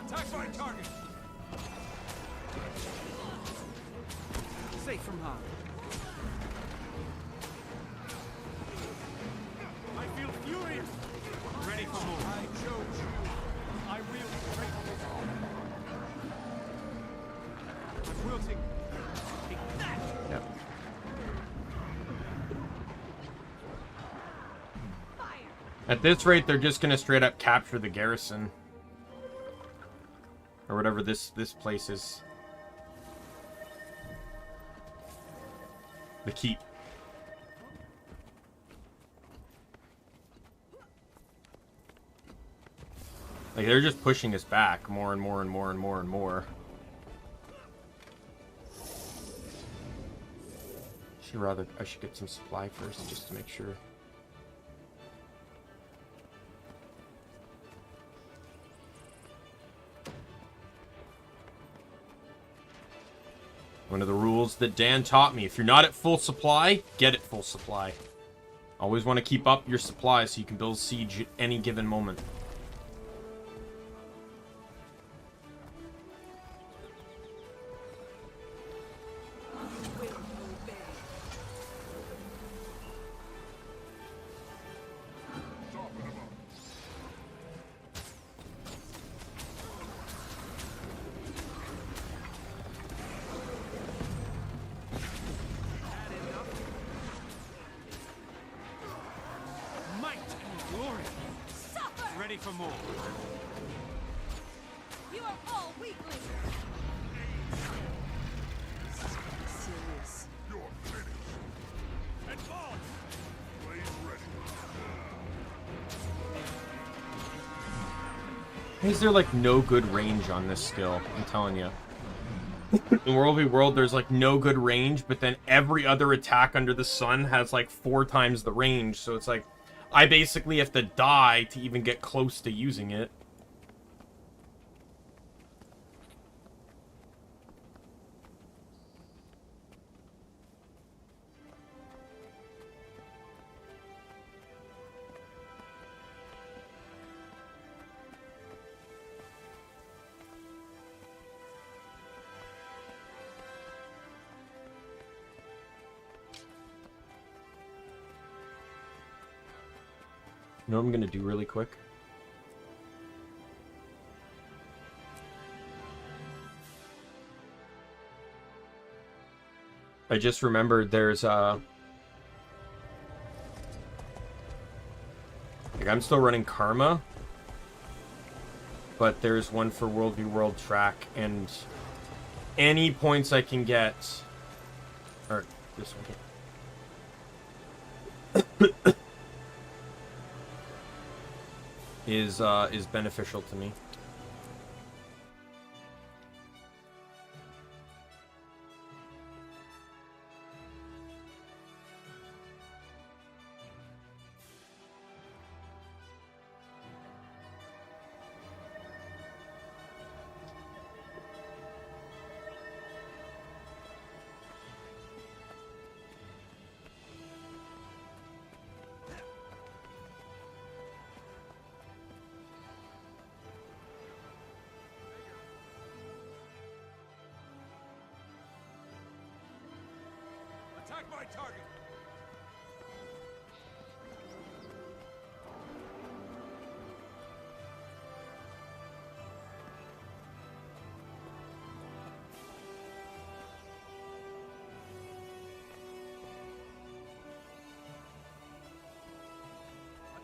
Attack my target! Safe from harm. I feel furious! Ready for more. I chose you. I wield great wisdom. I'm wilting. Take that! Yep. At this rate, they're just gonna straight up capture the garrison. Or whatever this place is. The keep. Like, they're just pushing us back more and more and more and more and more. I should get some supply first, just to make sure. One of the rules that Dan taught me. If you're not at full supply, get at full supply. Always want to keep up your supply so you can build siege at any given moment. Might and glory! Suffer! Ready for more. You are all weaklings! Serious. You're finished. Advance! Blaze ready. Is there like no good range on this skill? I'm telling you. In World v World, there's like no good range, but then every other attack under the sun has like 4 times the range, so it's like I basically have to die to even get close to using it. You know what I'm gonna do really quick? I just remembered there's like I'm still running Karma, but there's one for World v World track, and any points I can get, or this one here. Is beneficial to me. Attack my target!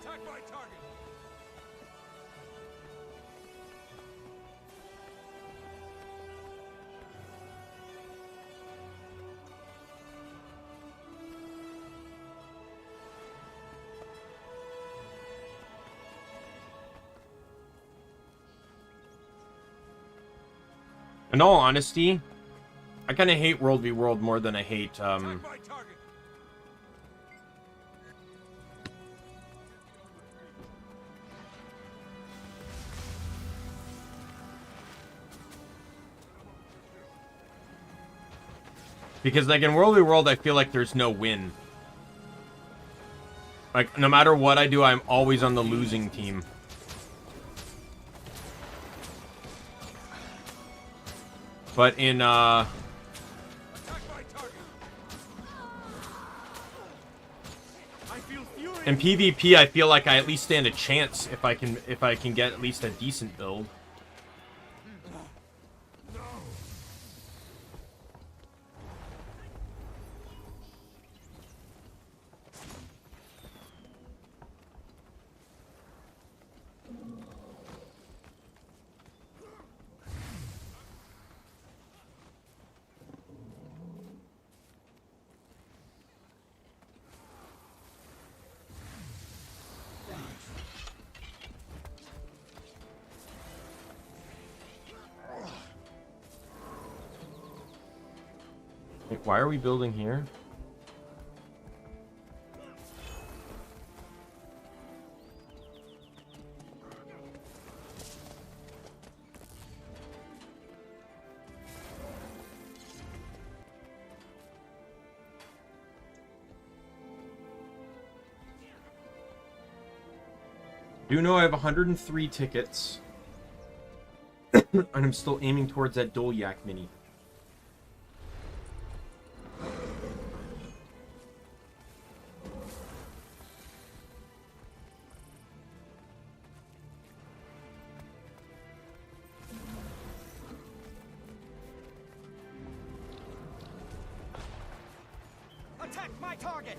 Attack my target! In all honesty, I kind of hate World v World more than I hate, because, like, in World v World, I feel like there's no win. Like, no matter what I do, I'm always on the losing team. But in PvP, I feel like I at least stand a chance if I can get at least a decent build. Like, why are we building here? Do know I have 103 tickets, and I'm still aiming towards that Dolyak mini. Attack my target!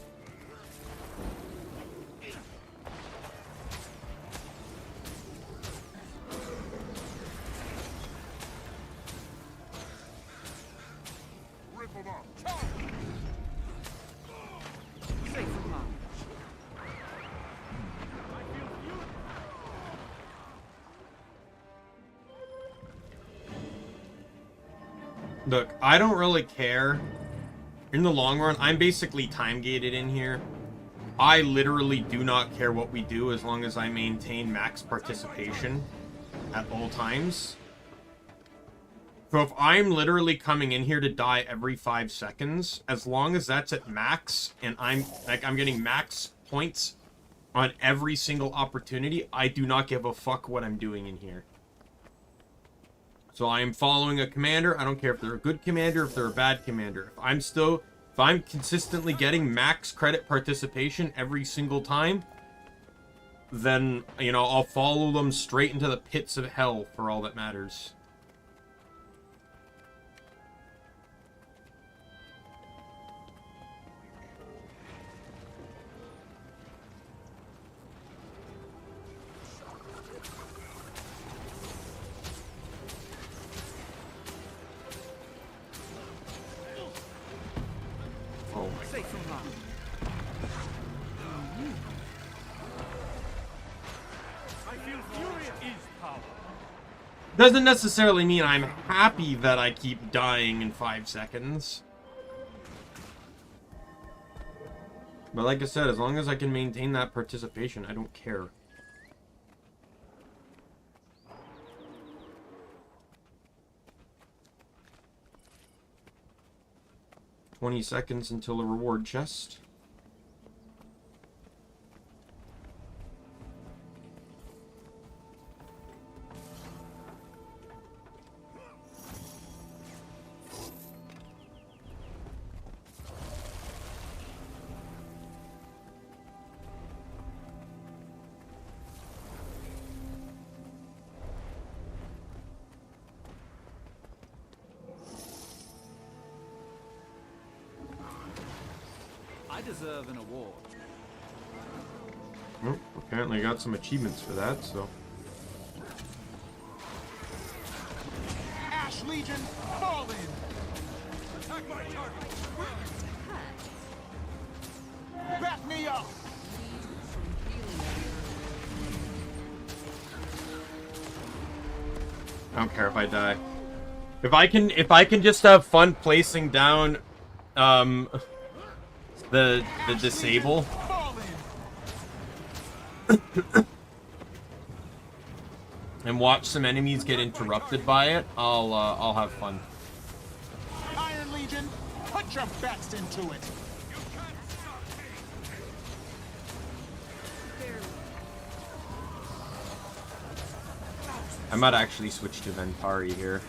Rip them off! Safe from harm. Look, I don't really care. In the long run, I'm basically time gated in here. I literally do not care what we do as long as I maintain max participation at all times. So if I'm literally coming in here to die every 5 seconds, as long as that's at max and I'm getting max points on every single opportunity, I do not give a fuck what I'm doing in here. So I am following a commander. I don't care if they're a good commander, if they're a bad commander. If I'm consistently getting max credit participation every single time, then, you know, I'll follow them straight into the pits of hell for all that matters. Oh my Safe from harm. I feel fury is power. Doesn't necessarily mean I'm happy that I keep dying in 5 seconds. But like I said, as long as I can maintain that participation, I don't care. "20 seconds until a reward chest." deserve an award. Well, apparently I got some achievements for that, so. Ash Legion, fall in! Attack my target! Back me up! I don't care if I die. If I can just have fun placing down the disable. And watch some enemies get interrupted by it, I'll have fun. Iron Legion, put your best into it! I might actually switch to Ventari here.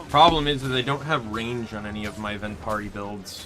Problem is that I don't have range on any of my Ventari builds.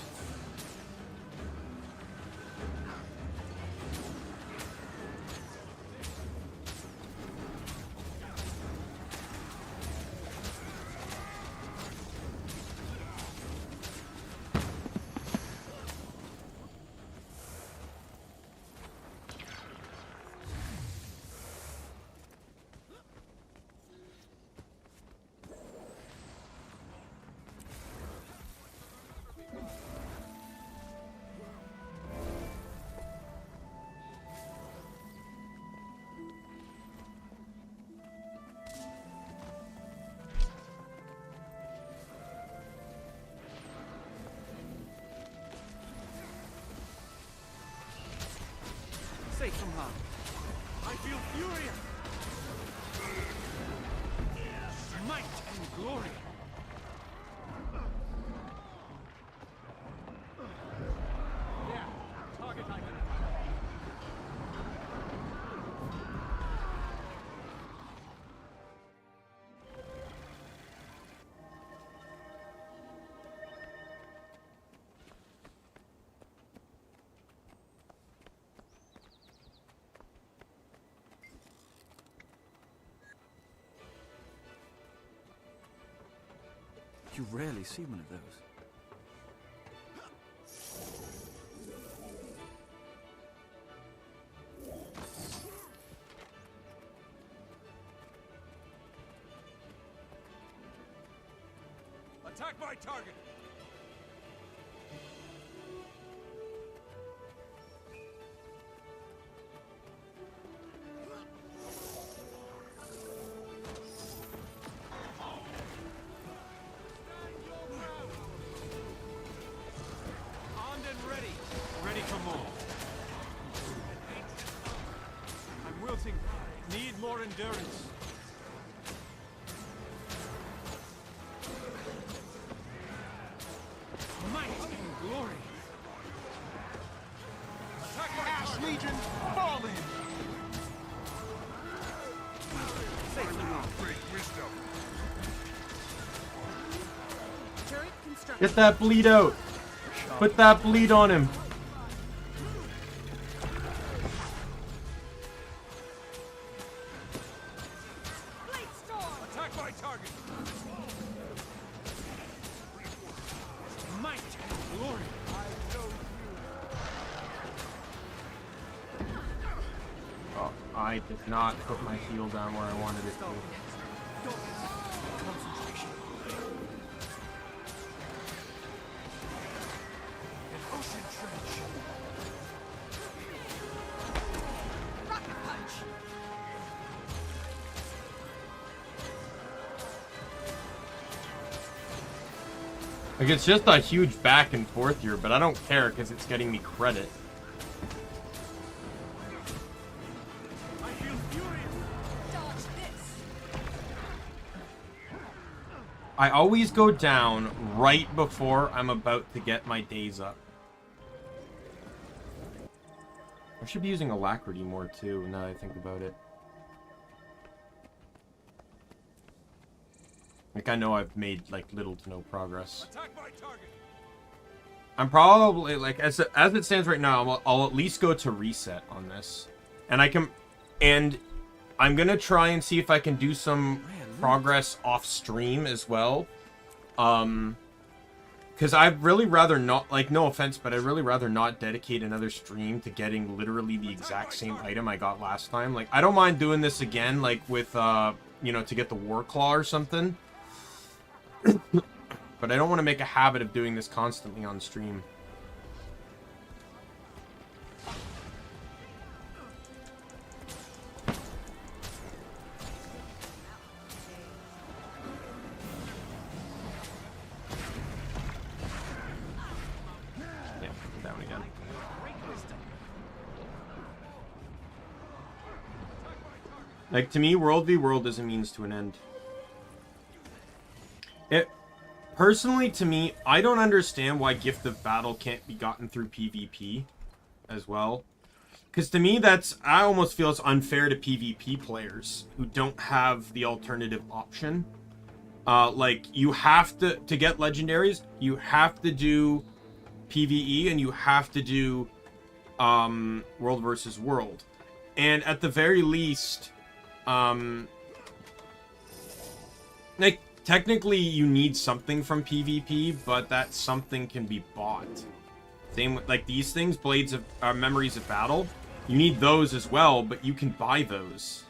Safe from harm. I feel furious. Might and glory. There. Target icon. You rarely see one of those. Attack my target! Armed and ready. Ready for more. I'm wilting. Need more endurance. Might and glory. Attack my Ash Legion, fall in! Safely off. Great wisdom. Turret construction. Get that bleed out. Put that bleed on him. Attack my target. Might and glory. I know Oh, I did not put my shield down where I wanted it to. concentration. An ocean trench. Rocket punch. Like, it's just a huge back and forth here, but I don't care because it's getting me credit. I feel furious. Dodge this. I always go down right before I'm about to get my days up. I should be using Alacrity more too, now that I think about it. Like, I know I've made, like, little to no progress. Attack my target. I'm probably, like, as it stands right now, I'll at least go to reset on this. And I'm gonna try and see if I can do some progress off stream as well. Because I'd really rather not, like, no offense, but I'd really rather not dedicate another stream to getting literally the exact same item I got last time. Like, I don't mind doing this again, like, with, you know, to get the War Claw or something. But I don't want to make a habit of doing this constantly on stream. Like, to me, World v World is a means to an end. Personally, to me, I don't understand why Gift of Battle can't be gotten through PvP as well. Because to me, I almost feel it's unfair to PvP players who don't have the alternative option. Like, you have to get legendaries, you have to do PvE, and you have to do World versus World. And at the very least... like, technically you need something from PvP, but that something can be bought. Same with, like, these things, Blades of, Memories of Battle. You need those as well, but you can buy those.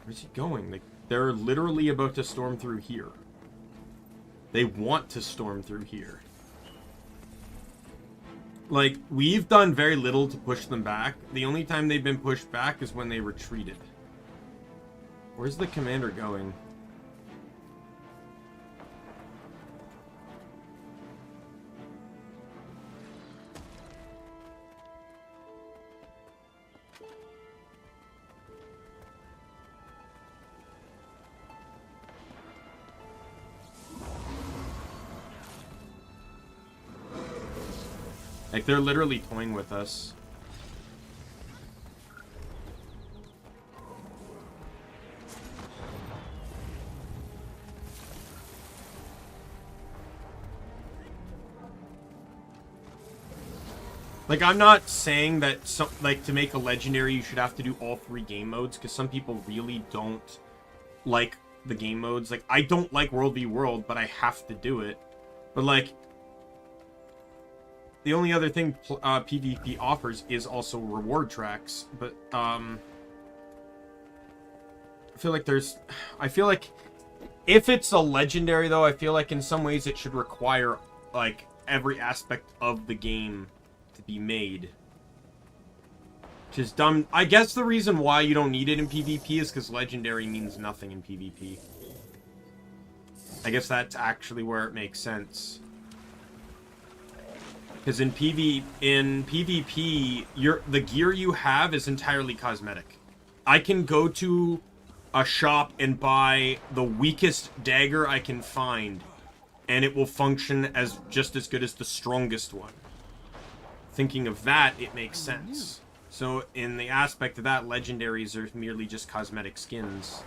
Where's he going? Like, they're literally about to storm through here. They want to storm through here. Like, we've done very little to push them back. The only time they've been pushed back is when they retreated. Where's the commander going? Like, they're literally toying with us. Like, I'm not saying that, like, to make a legendary, you should have to do all 3 game modes, because some people really don't like the game modes. Like, I don't like World v World, but I have to do it. But, like, the only other thing PvP offers is also reward tracks. But, I feel like if it's a legendary, though, I feel like in some ways it should require, like, every aspect of the game to be made. Which is dumb. I guess the reason why you don't need it in PvP is because legendary means nothing in PvP. I guess that's actually where it makes sense. Because in PvP, the gear you have is entirely cosmetic. I can go to a shop and buy the weakest dagger I can find, and it will function as just as good as the strongest one. Thinking of that, it makes sense. So in the aspect of that, legendaries are merely just cosmetic skins.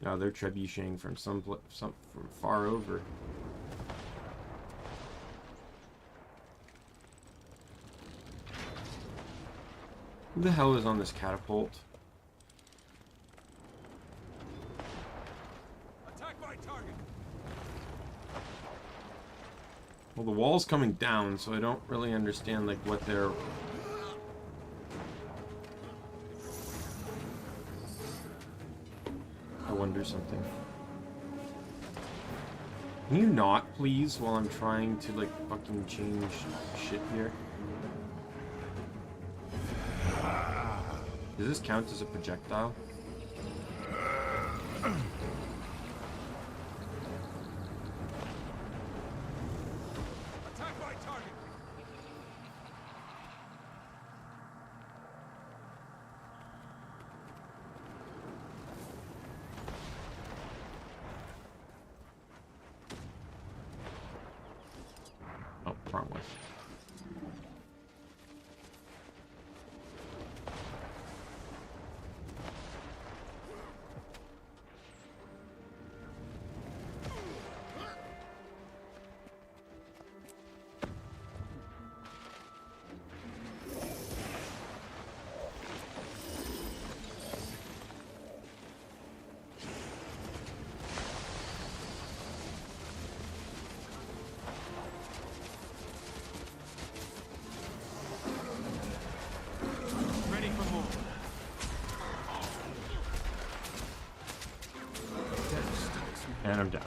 Oh, they're trebucheting from from far over. Who the hell is on this catapult? Attack my target. Well, the wall's coming down, so I don't really understand, like, what they're... I wonder something. Can you not, please, while I'm trying to, like, fucking change shit here? Does this count as a projectile? Attack my target. Oh, wrong way. And I'm down.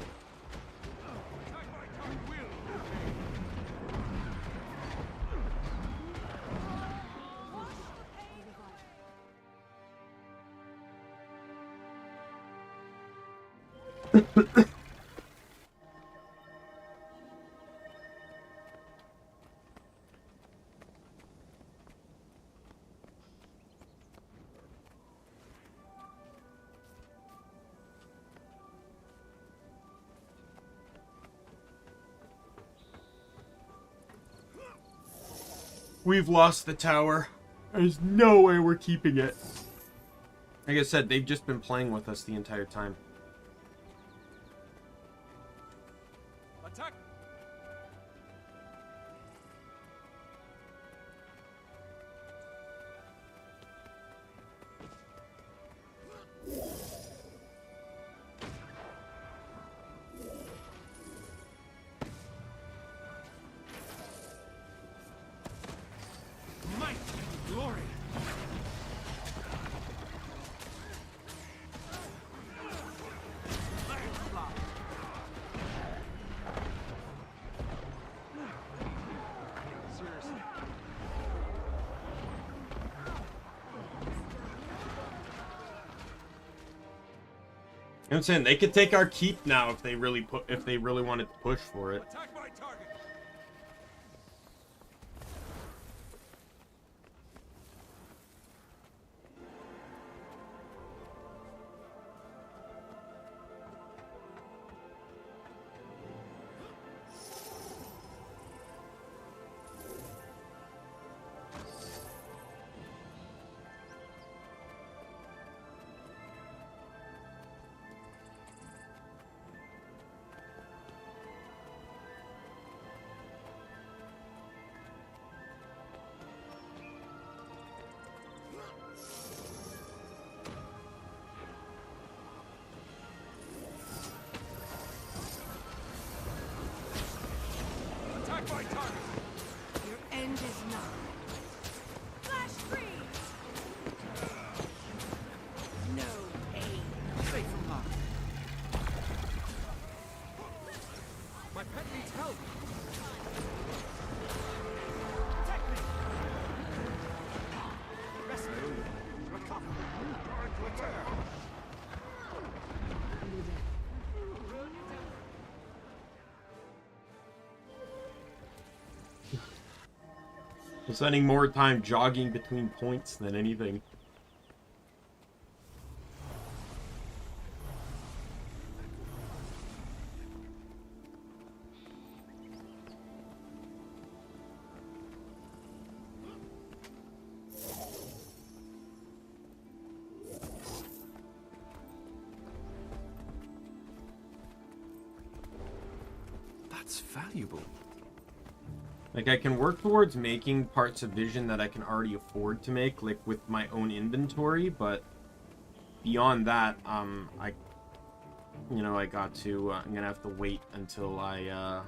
We've lost the tower. There's no way we're keeping it. Like I said, they've just been playing with us the entire time. Attack! Might, glory. You know what I'm saying? They could take our keep now if they really wanted to push for it. Attack my target. Attack my target. Your end is nigh. Flash freeze! No pain. Safe from harm. My pet needs help. Protect me. Rescue. Recover. Guard to attack. I'm spending more time jogging between points than anything. That's valuable. Like, I can work towards making parts of Vision that I can already afford to make, like, with my own inventory, but beyond that, I got to, I'm gonna have to wait until I,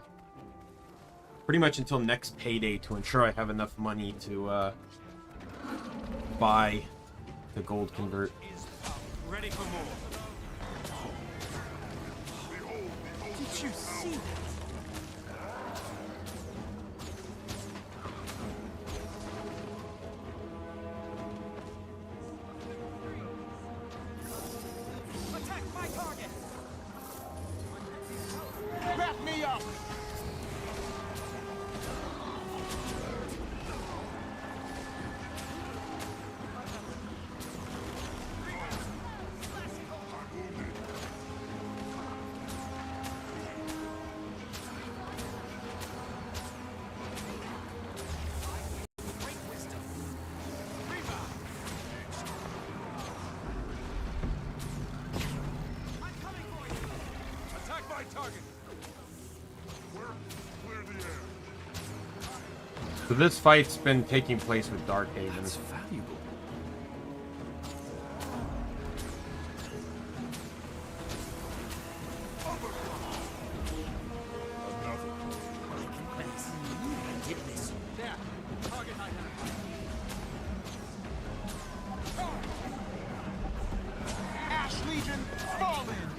pretty much until next payday to ensure I have enough money to, buy the gold convert. Ready for more. Did you see that? Attack my target. Wrap me up! Attack my target. Clear the air. So this fight's been taking place with Darkhaven. That's valuable. There. Target identified. Ash Legion, fall in!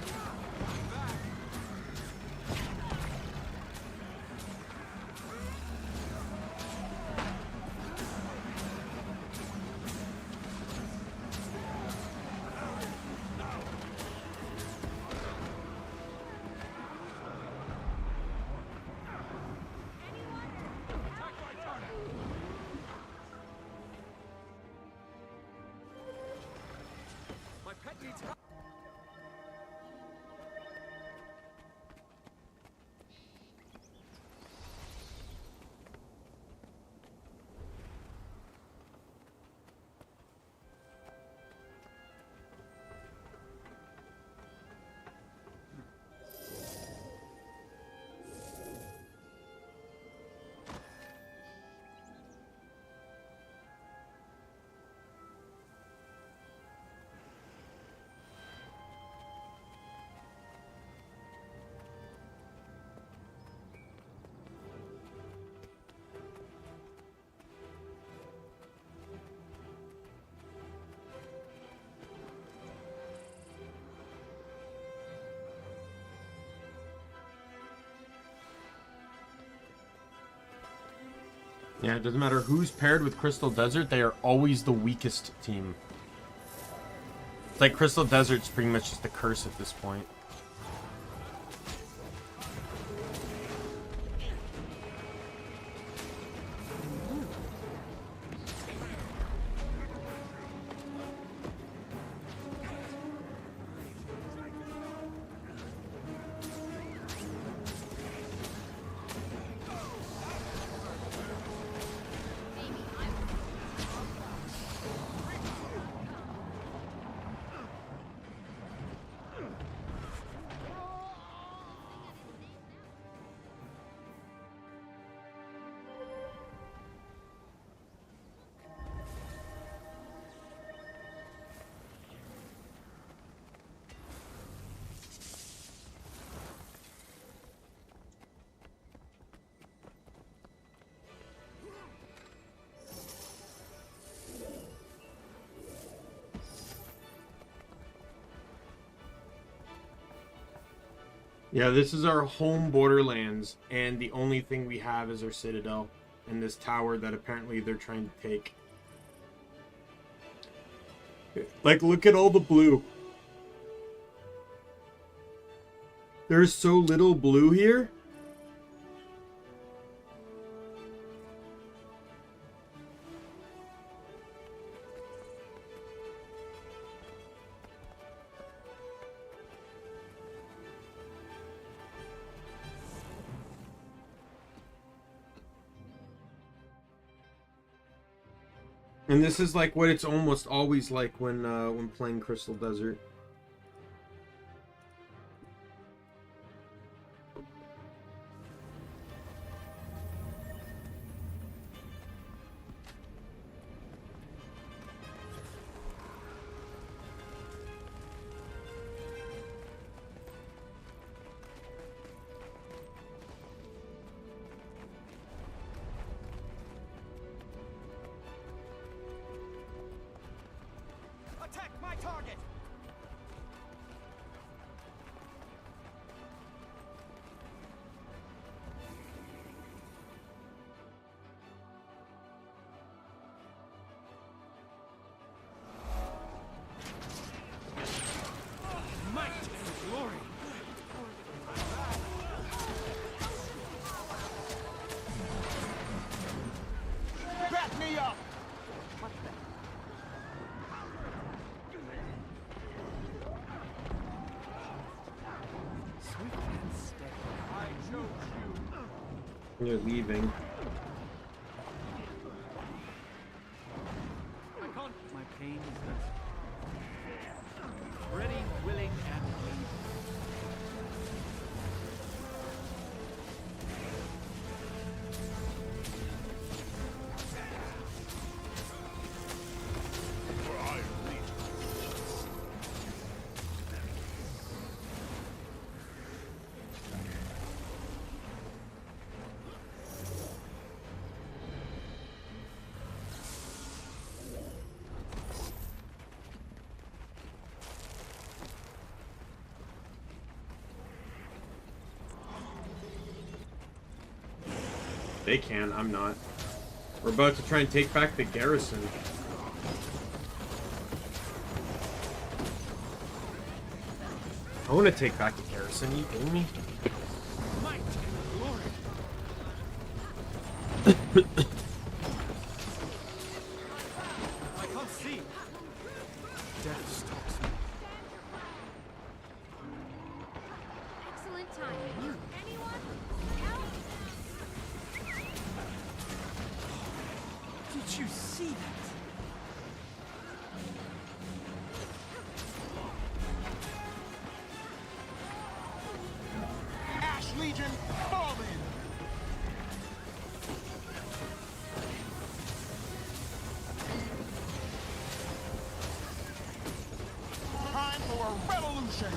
Yeah, it doesn't matter who's paired with Crystal Desert, they are always the weakest team. It's like Crystal Desert's pretty much just a curse at this point. Yeah, this is our home borderlands, and the only thing we have is our citadel and this tower that apparently they're trying to take. Like, look at all the blue. There's so little blue here. And this is like what it's almost always like when playing Crystal Desert. Attack my target! Might and glory! Back me up! You're leaving. I can't. My pain is less. Ready, willing, and able. They can, I'm not. We're about to try and take back the garrison. I want to take back the garrison, are you kidding me? Might and glory! I can't see. Death stalks me. Excellent timing. Anyone? Help? Did you see that? Ash Legion, fall in! Time for a revolution!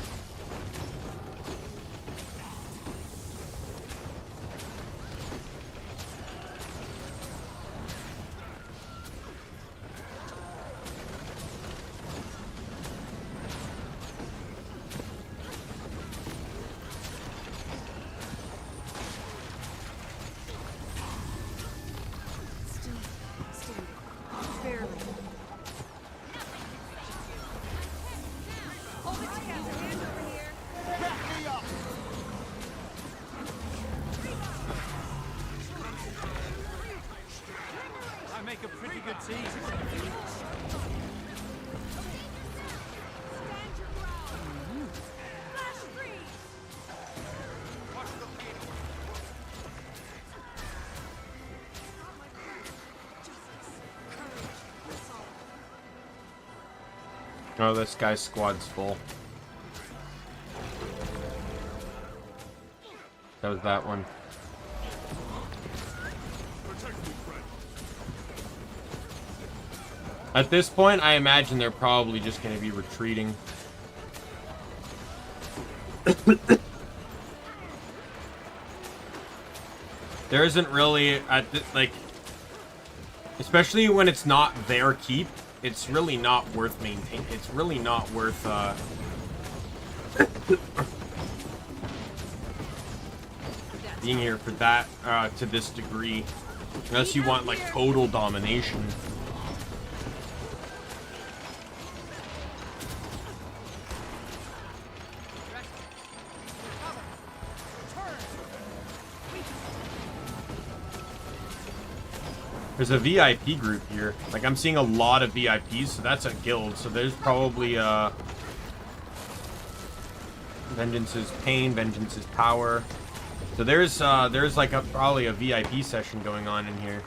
I make a pretty good team. Oh, this guy's squad's full. That was that one. At this point, I imagine they're probably just going to be retreating. There isn't really, like, especially when it's not their keep, it's really not worth maintaining. It's really not worth, being here for that, to this degree. Unless you want, like, total domination. There's a VIP group here. Like, I'm seeing a lot of VIPs, so that's a guild. So there's probably, Vengeance is pain, vengeance is power. So there's like probably a VIP session going on in here.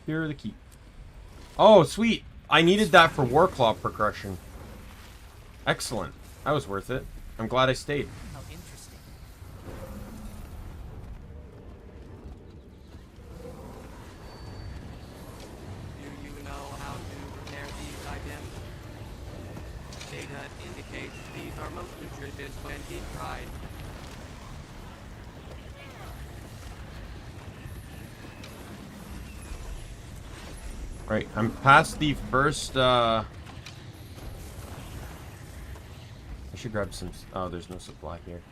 Here are the key. Oh, sweet. I needed that for Warclaw progression. Excellent. That was worth it. I'm glad I stayed. How interesting. Do you know how to repair these items? Data indicates these are most nutritious when deep fried. Right, I'm past the first, I should grab some, oh, there's no supply here.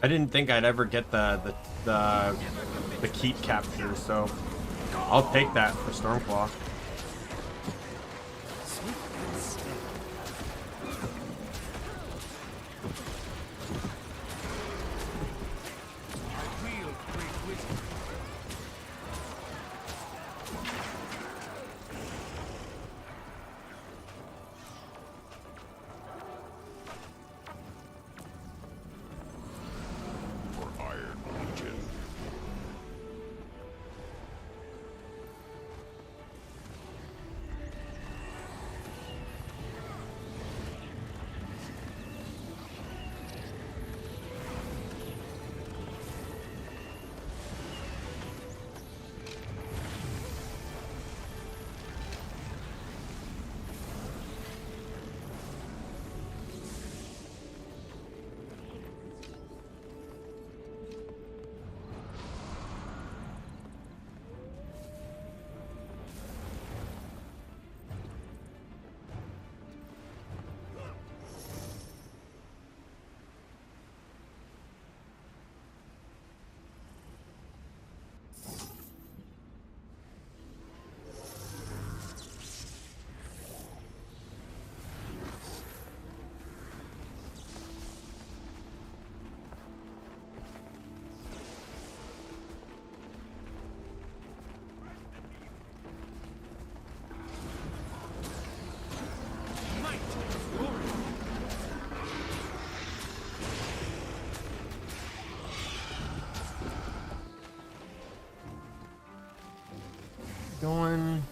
I didn't think I'd ever get the keep capture, so I'll take that for Stormclaw. going.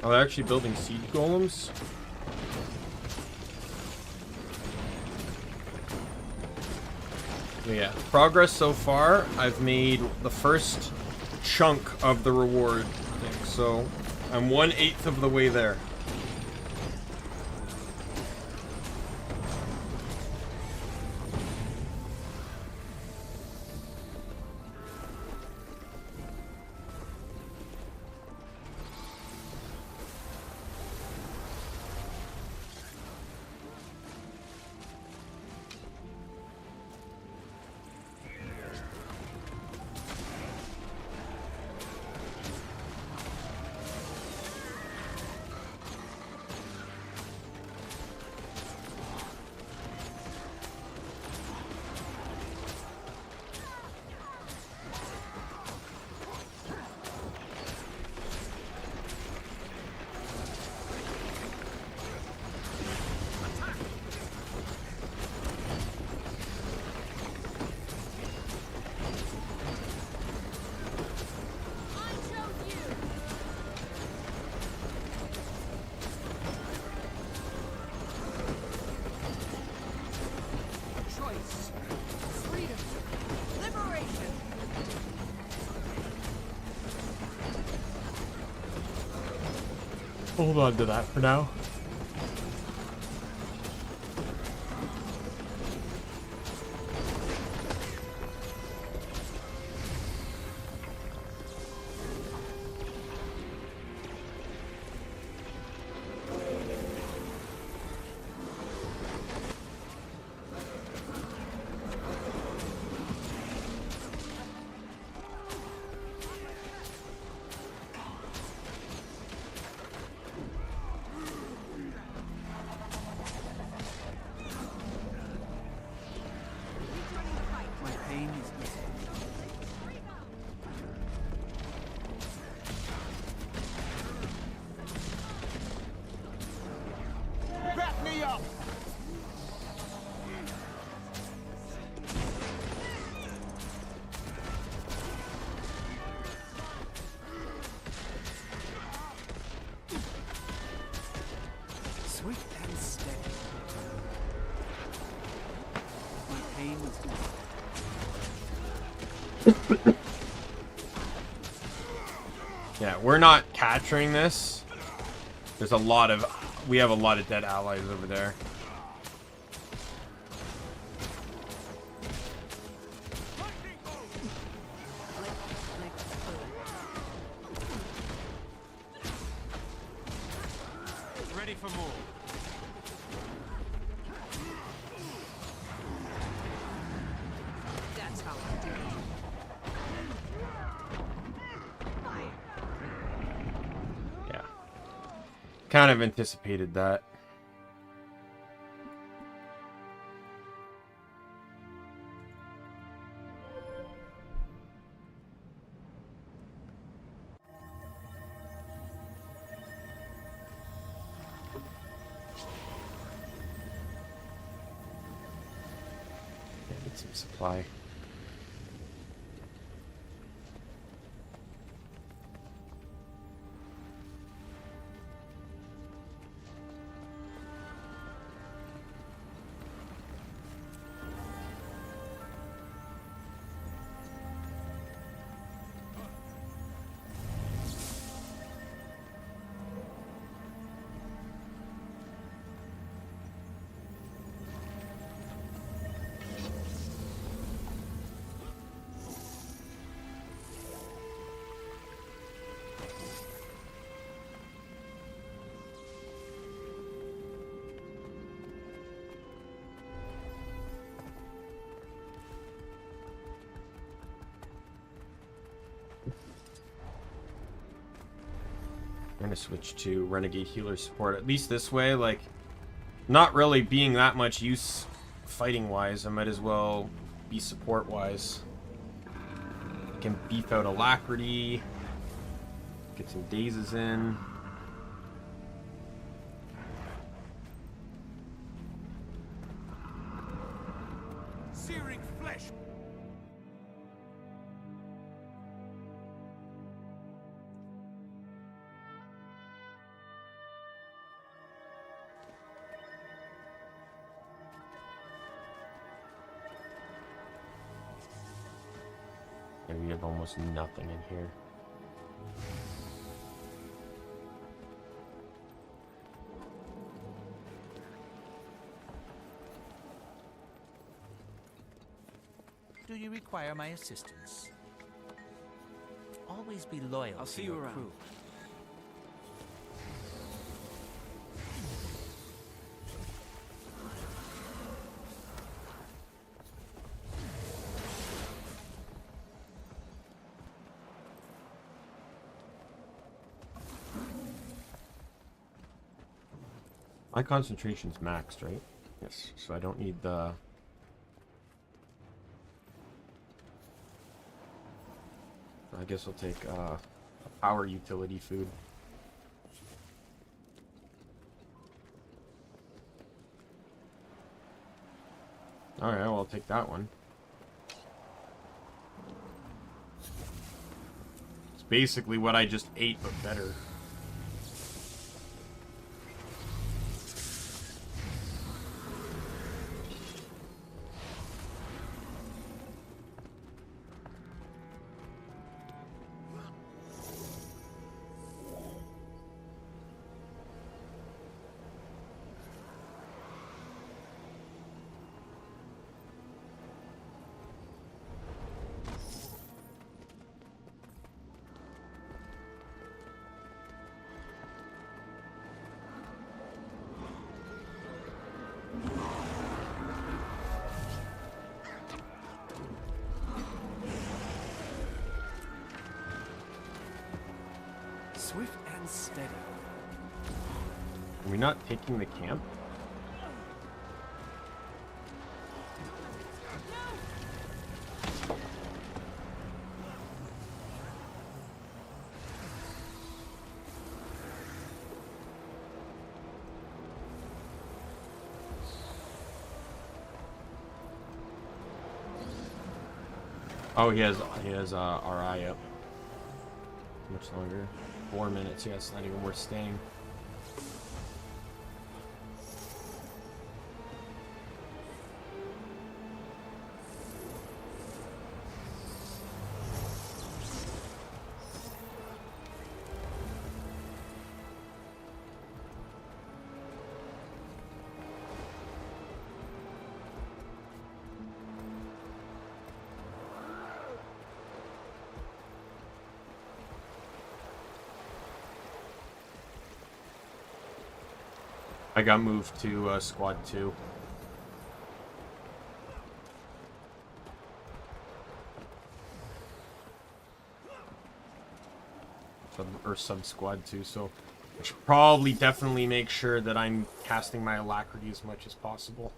Oh, they're actually building siege golems? But yeah, progress so far. I've made the first chunk of the reward thing, so I'm 1/8 of the way there. Hold on to that for now. Back me up! Sweet and steady. My pain is gone. Yeah, we're not capturing this. There's a lot of... We have a lot of dead allies over there. Ready for more. That's how I do it. Yeah. Kind of anticipated that. Get some supply. I'm gonna switch to Renegade Healer Support. At least this way, like, not really being that much use fighting-wise. I might as well be support-wise. I can beef out Alacrity. Get some dazes in. Searing flesh. And we have almost nothing in here. Do you require my assistance? Always be loyal I'll to see you your around. crew. My concentration's maxed, right? Yes, so I don't need the... I guess I'll take a power utility food. Alright, well, I'll take that one. It's basically what I just ate, but better. Swift and steady. Are we not taking the camp? Oh, he has our eye up. Much longer. 4 minutes. Yeah, it's not even worth staying. I got moved to Squad 2. Sub Squad 2, so I should probably definitely make sure that I'm casting my Alacrity as much as possible.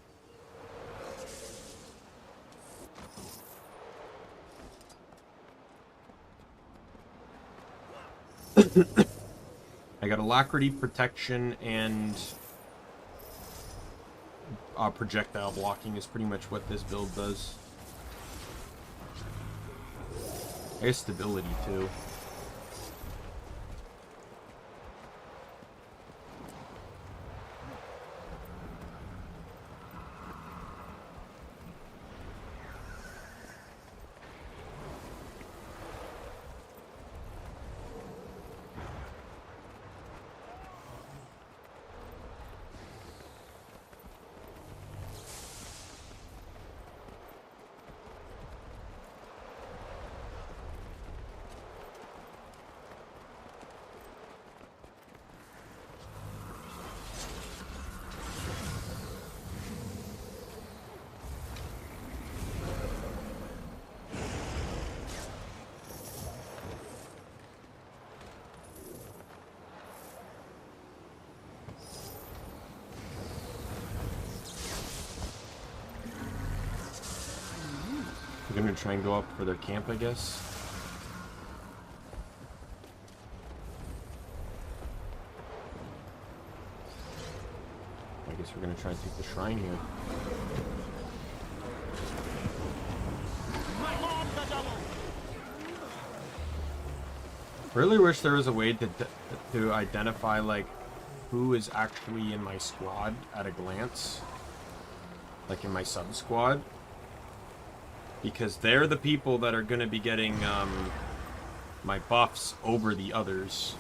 I got Alacrity, Protection, and projectile blocking is pretty much what this build does. I guess stability too. gonna try and go up for their camp, I guess. I guess we're gonna try and take the shrine here. Really wish there was a way to identify like who is actually in my squad at a glance, like in my sub squad, because they're the people that are going to be getting my buffs over the others.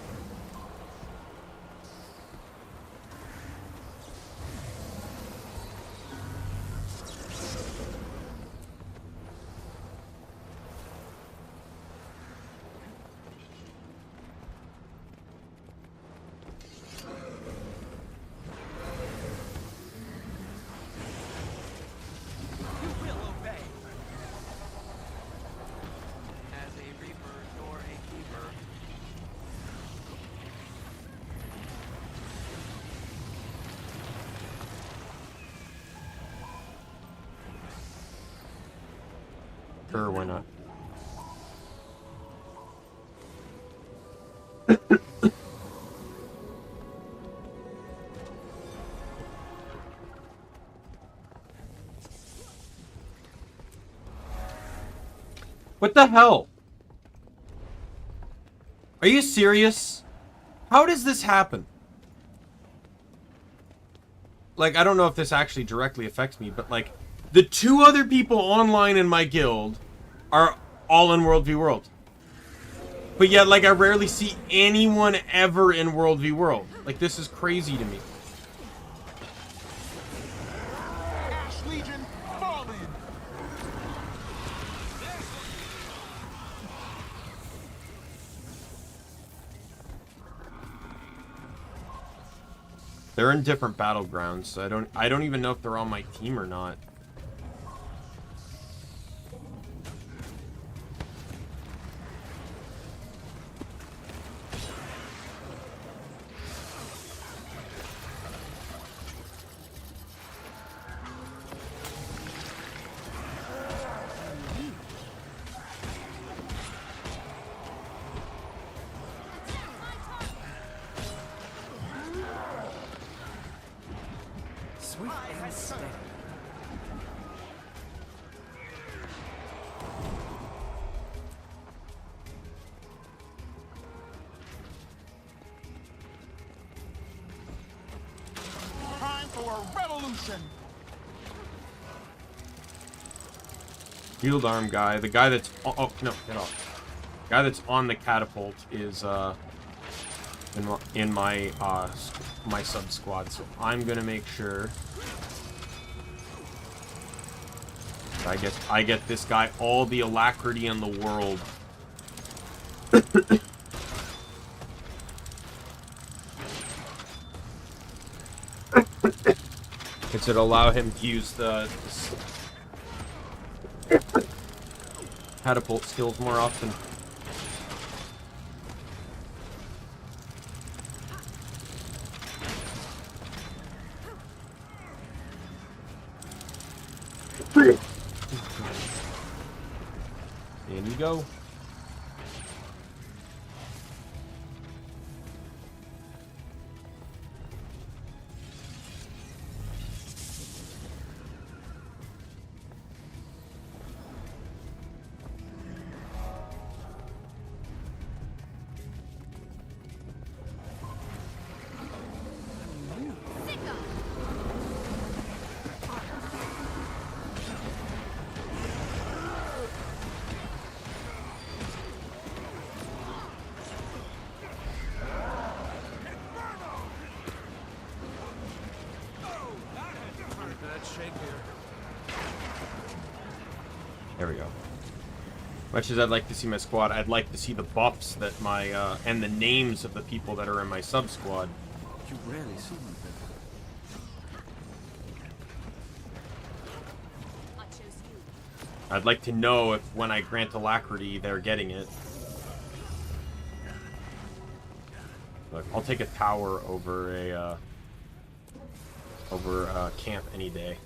Sure, why not? What the hell? Are you serious? How does this happen? Like, I don't know if this actually directly affects me, but like, the two other people online in my guild are all in World v World. But yet, like, I rarely see anyone ever in World v World. Like, this is crazy to me. Ash Legion, fall in. They're in different battlegrounds, so I don't even know if they're on my team or not. Time for a revolution. Shield arm guy, the guy that's oh no, get off. Guy that's on the catapult is in my my sub squad, so I'm gonna make sure I get this guy all the alacrity in the world. It should allow him to use the catapult skills more often. In you go. There we go. Much as I'd like to see my squad, I'd like to see the buffs that my, and the names of the people that are in my sub-squad. You rarely see them. I'd like to know if when I grant alacrity, they're getting it. Look, I'll take a tower over a, camp any day.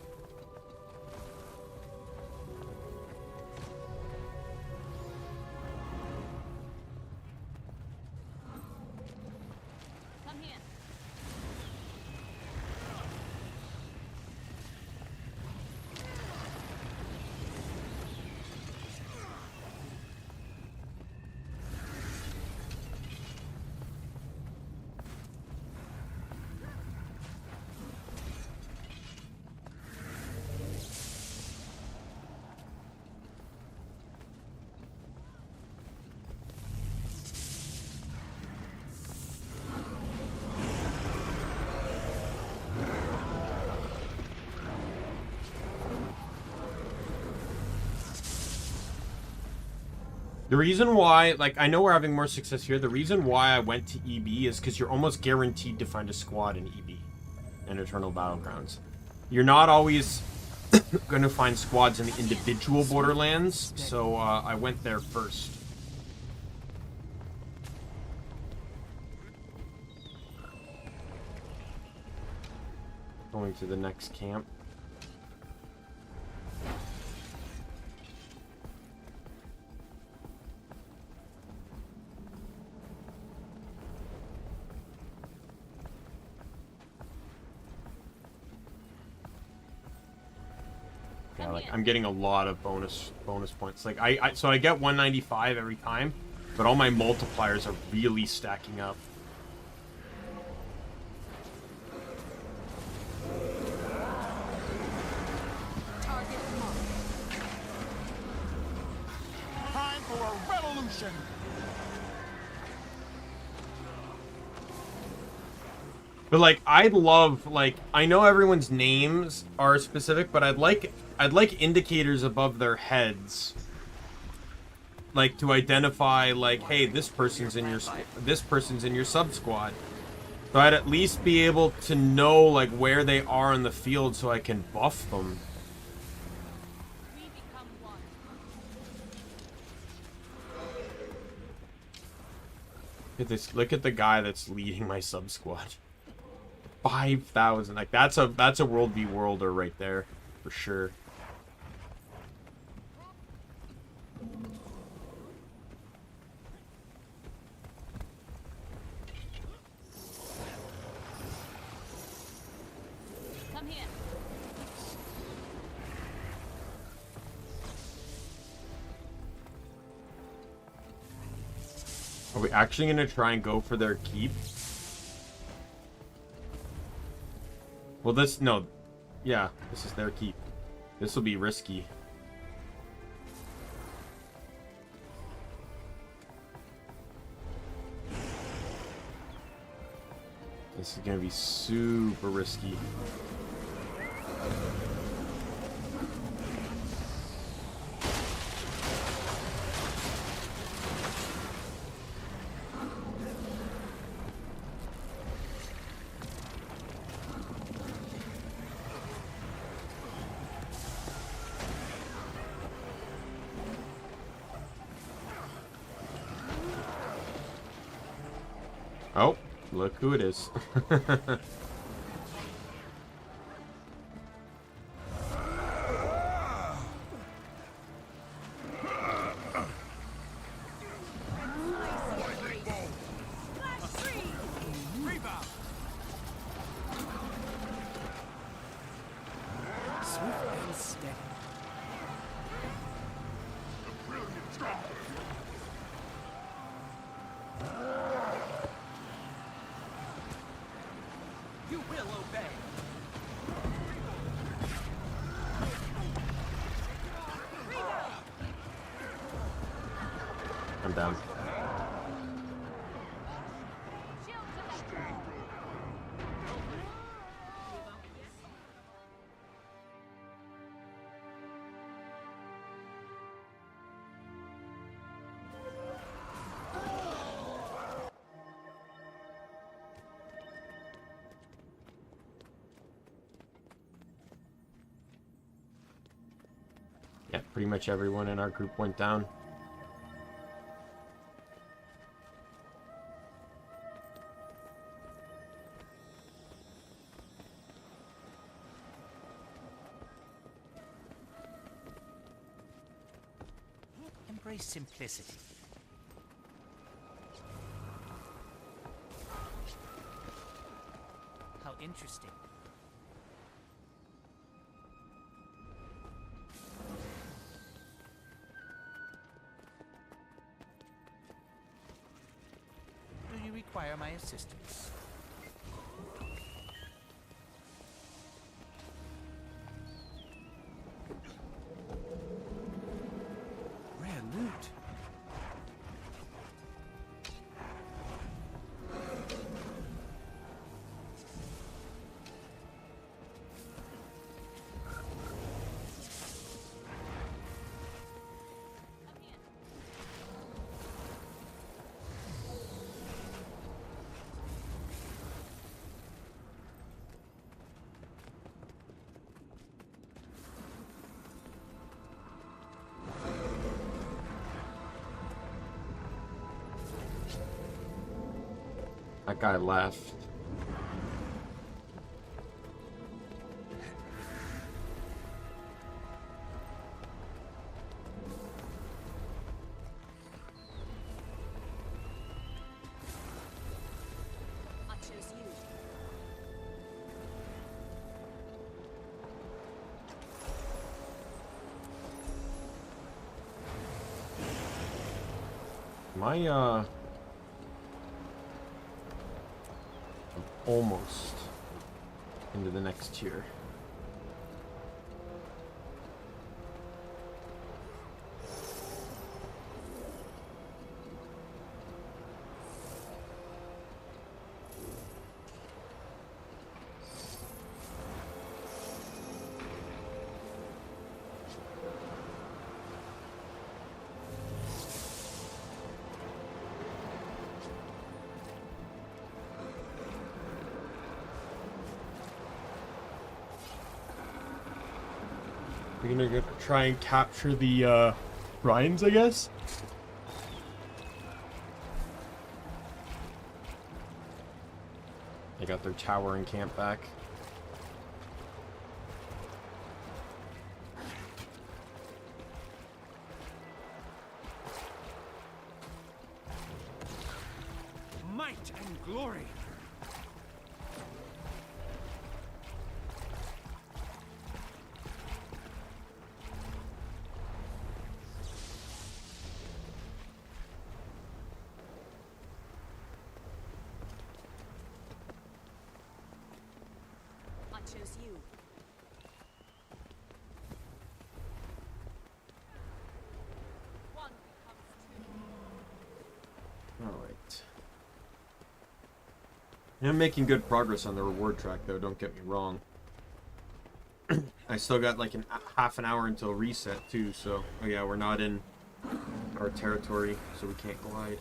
The reason why, like, I know we're having more success here. The reason why I went to EB is because you're almost guaranteed to find a squad in EB and Eternal Battlegrounds. You're not always going to find squads in the individual Borderlands, so I went there first. Going to the next camp. Yeah, like I'm getting a lot of bonus points. Like so I get 195 every time, but all my multipliers are really stacking up. Time for a revolution. But like I'd love, like, I know everyone's names are specific, but I'd like indicators above their heads, like to identify, like, hey, this person's in your sub squad. So I'd at least be able to know like where they are in the field so I can buff them. Look at this, look at the guy that's leading my sub squad. 5,000. Like that's a World v Worlder right there for sure. Come here. Are we actually gonna try and go for their keep? Well, yeah, this is their keep. This will be risky. This is gonna be super risky. Oh, look who it is. You will obey. I'm down. Yeah, pretty much everyone in our group went down. Embrace simplicity. How interesting. Do you require my assistance? Rare loot. That guy left. I chose you. I'm almost into the next tier. We're gonna try and capture the brines, I guess. They got their tower and camp back. Might and glory. I chose you. One becomes two. Alright. I'm making good progress on the reward track, though, don't get me wrong. I still got like half an hour until reset, too, so... Oh yeah, we're not in our territory, so we can't glide.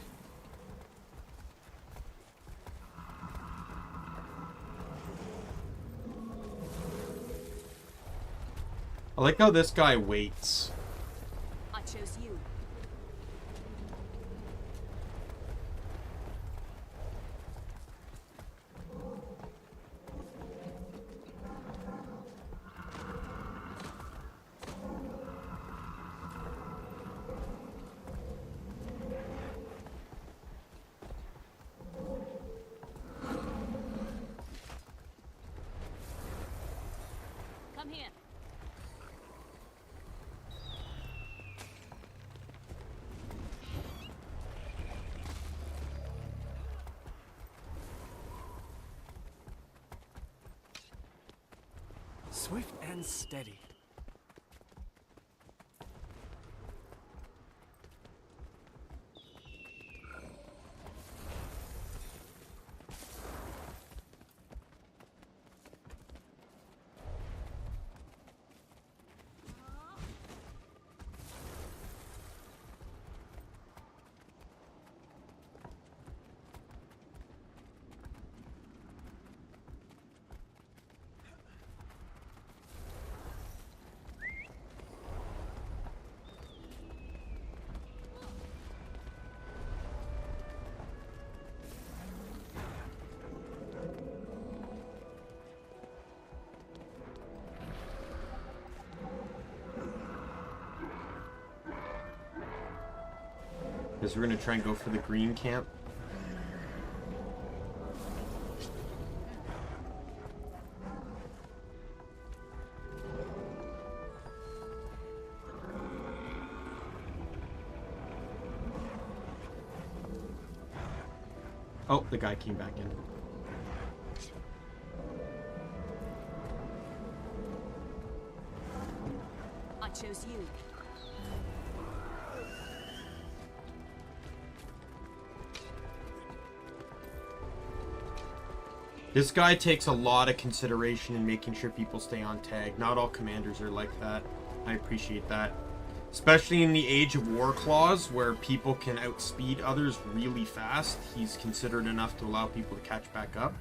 I like how this guy waits. I chose you. Come here. Swift and steady. Because we're gonna try and go for the green camp. Oh, the guy came back in. I chose you. This guy takes a lot of consideration in making sure people stay on tag. Not all commanders are like that. I appreciate that. Especially in the Age of War clause, where people can outspeed others really fast, he's considerate enough to allow people to catch back up.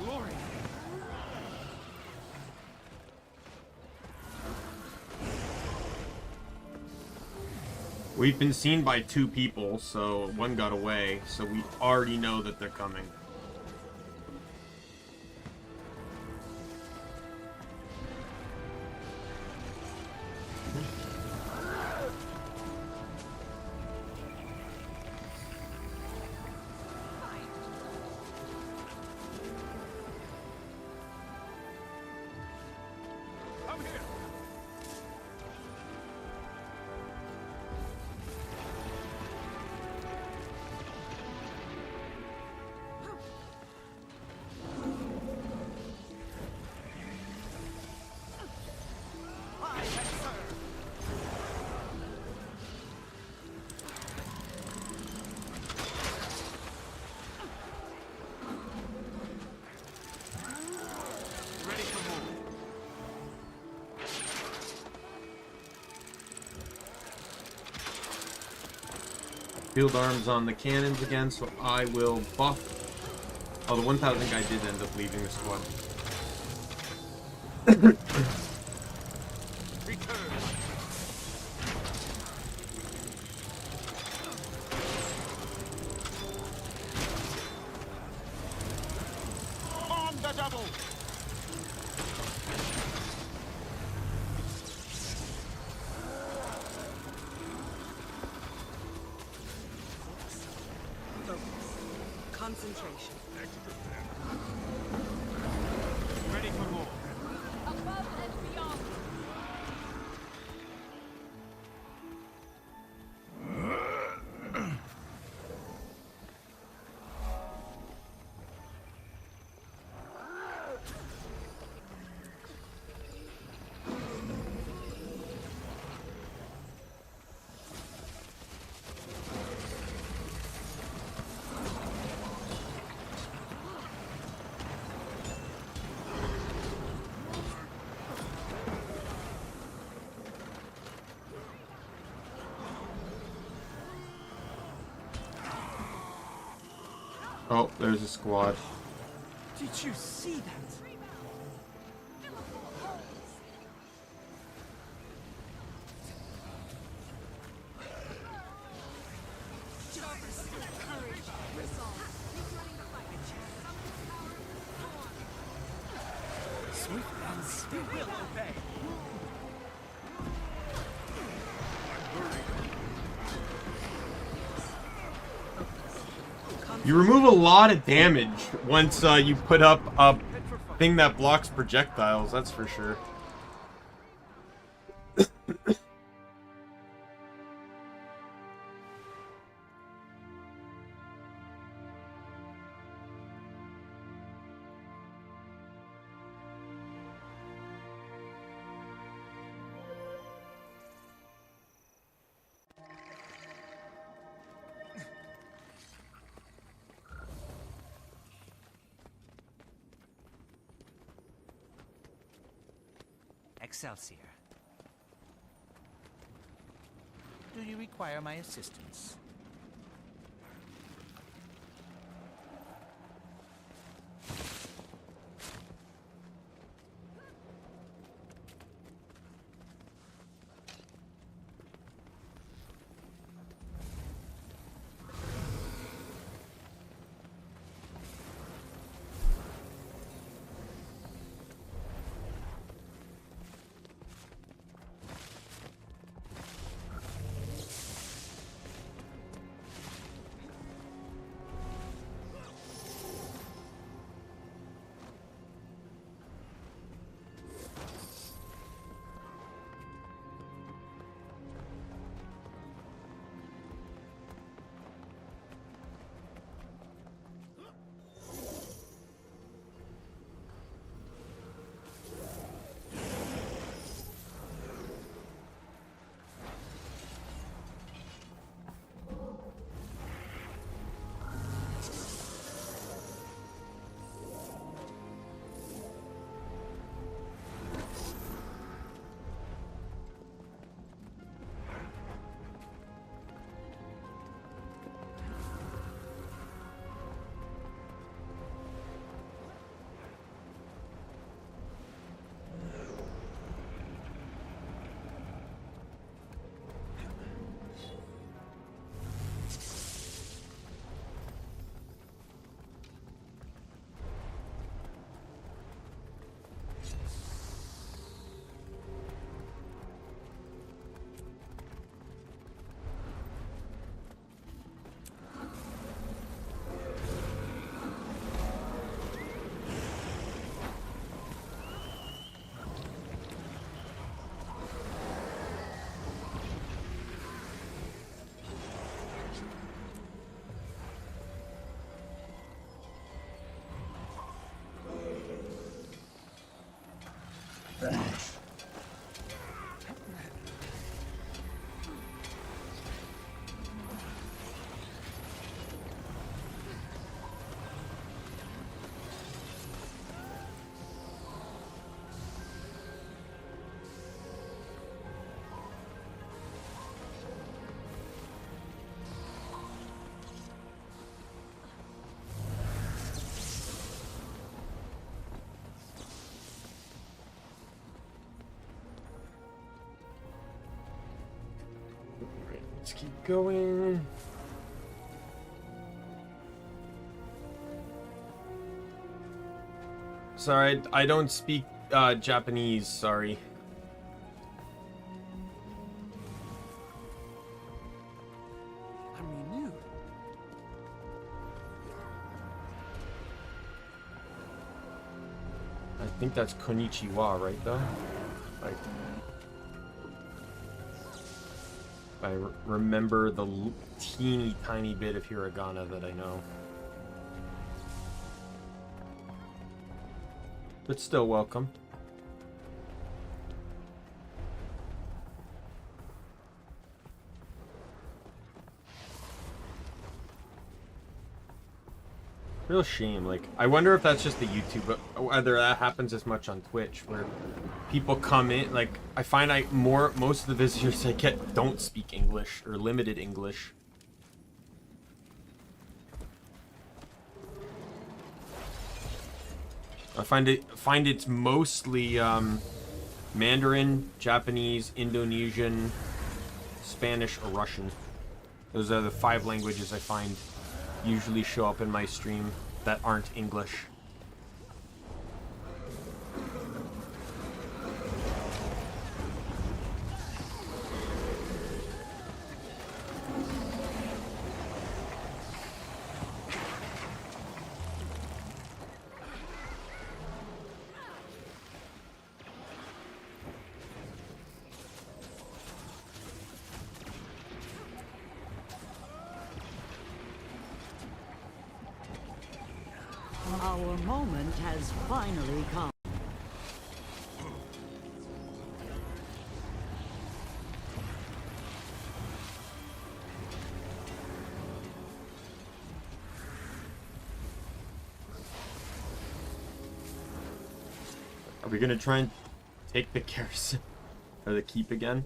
glory. We've been seen by 2 people, so one got away, so we already know that they're coming. Field arms on the cannons again, so I will buff. Oh, the 1000 guy did end up leaving the squad. On the double! Concentration. Ready for more. Above and beyond. Oh, there's a squad. Did you see that? Swift and steady. Will obey. You remove a lot of damage once you put up a thing that blocks projectiles, that's for sure. Excelsior. Do you require my assistance? Let's keep going. Sorry, I don't speak Japanese, sorry. I'm renewed. I think that's konnichiwa, right though? Like, I remember the teeny tiny bit of hiragana that I know. But still welcome. Real shame. Like, I wonder if that's just the YouTube, but whether that happens as much on Twitch, where people come in. Like, I find most of the visitors I get don't speak English or limited English. I find it's mostly Mandarin, Japanese, Indonesian, Spanish, or Russian. Those are the 5 languages I find usually show up in my stream that aren't English. Our moment has finally come. Are we gonna try and take the garrison or the keep again?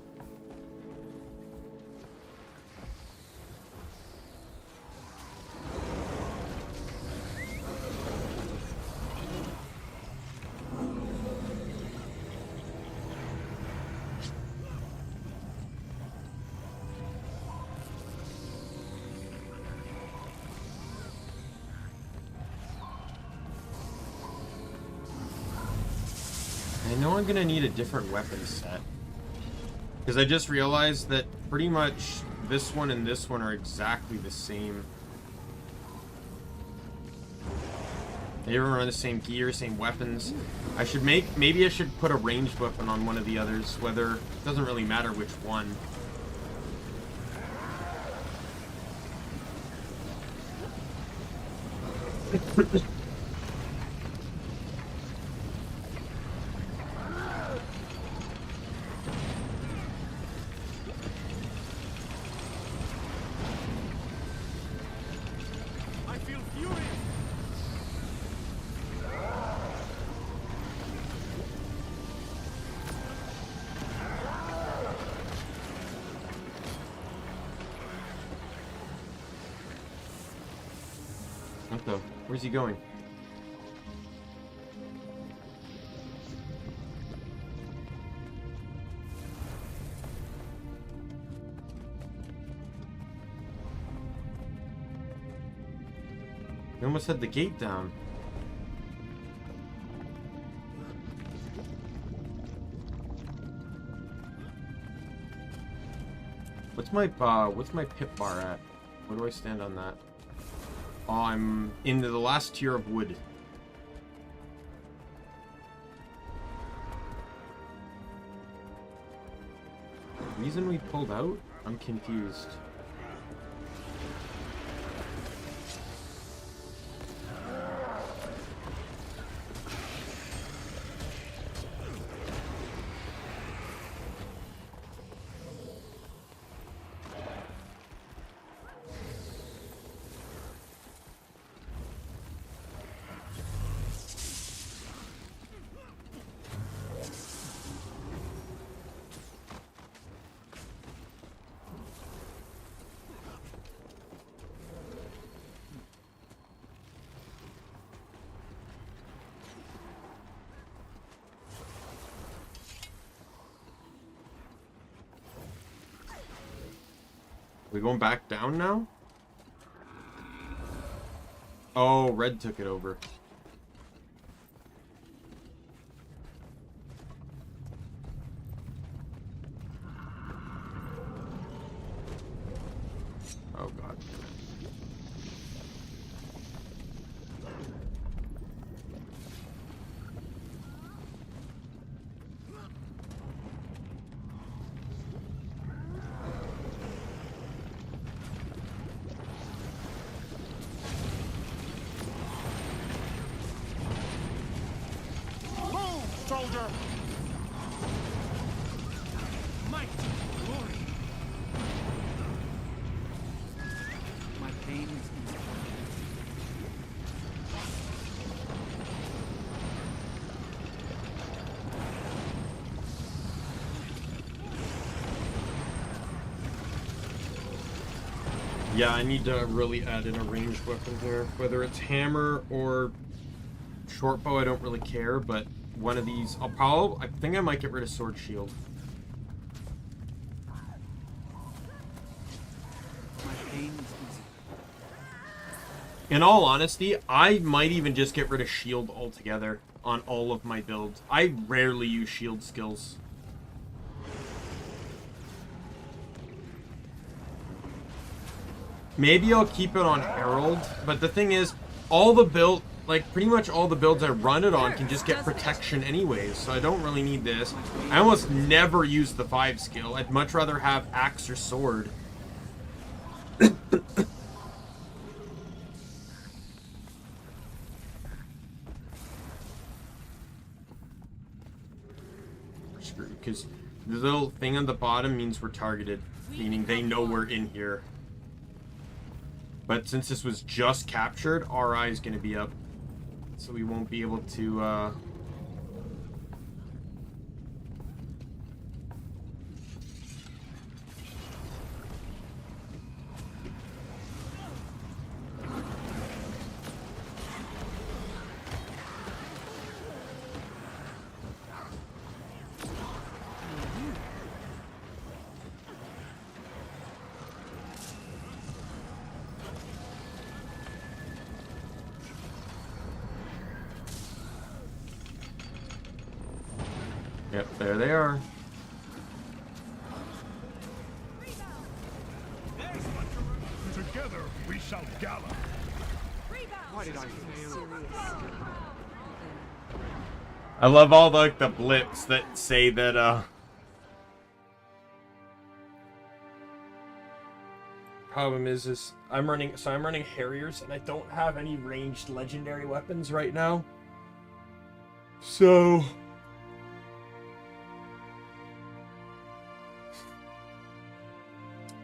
I know I'm gonna need a different weapon set, because I just realized that pretty much this one and this one are exactly the same. They even run the same gear, same weapons. Maybe I should put a ranged weapon on one of the others, whether it doesn't really matter which one. I feel furious. What the? Where's he going? We almost had the gate down. What's my pip bar at? Where do I stand on that? Oh, I'm into the last tier of wood. The reason we pulled out? I'm confused. We going back down now? Oh, red took it over. Oh god. Soldier! Might, glory. My pain is easy. Yeah, I need to really add in a ranged weapon here. Whether it's hammer or short bow, I don't really care, but one of these, I think I might get rid of sword shield. My pain is easy. In all honesty, I might even just get rid of shield altogether on all of my builds. I rarely use shield skills. Maybe I'll keep it on Herald, but the thing is, all the build, like pretty much all the builds I run it on can just get protection anyways, so I don't really need this. I almost never use the 5 skill. I'd much rather have axe or sword. Because the little thing on the bottom means we're targeted, meaning they know we're in here. But since this was just captured, RI is going to be up, so we won't be able to, Yep, there they are. Together we shall gallop. Why did I fail? I love all the blips that say that, problem is I'm running Harriers and I don't have any ranged legendary weapons right now. So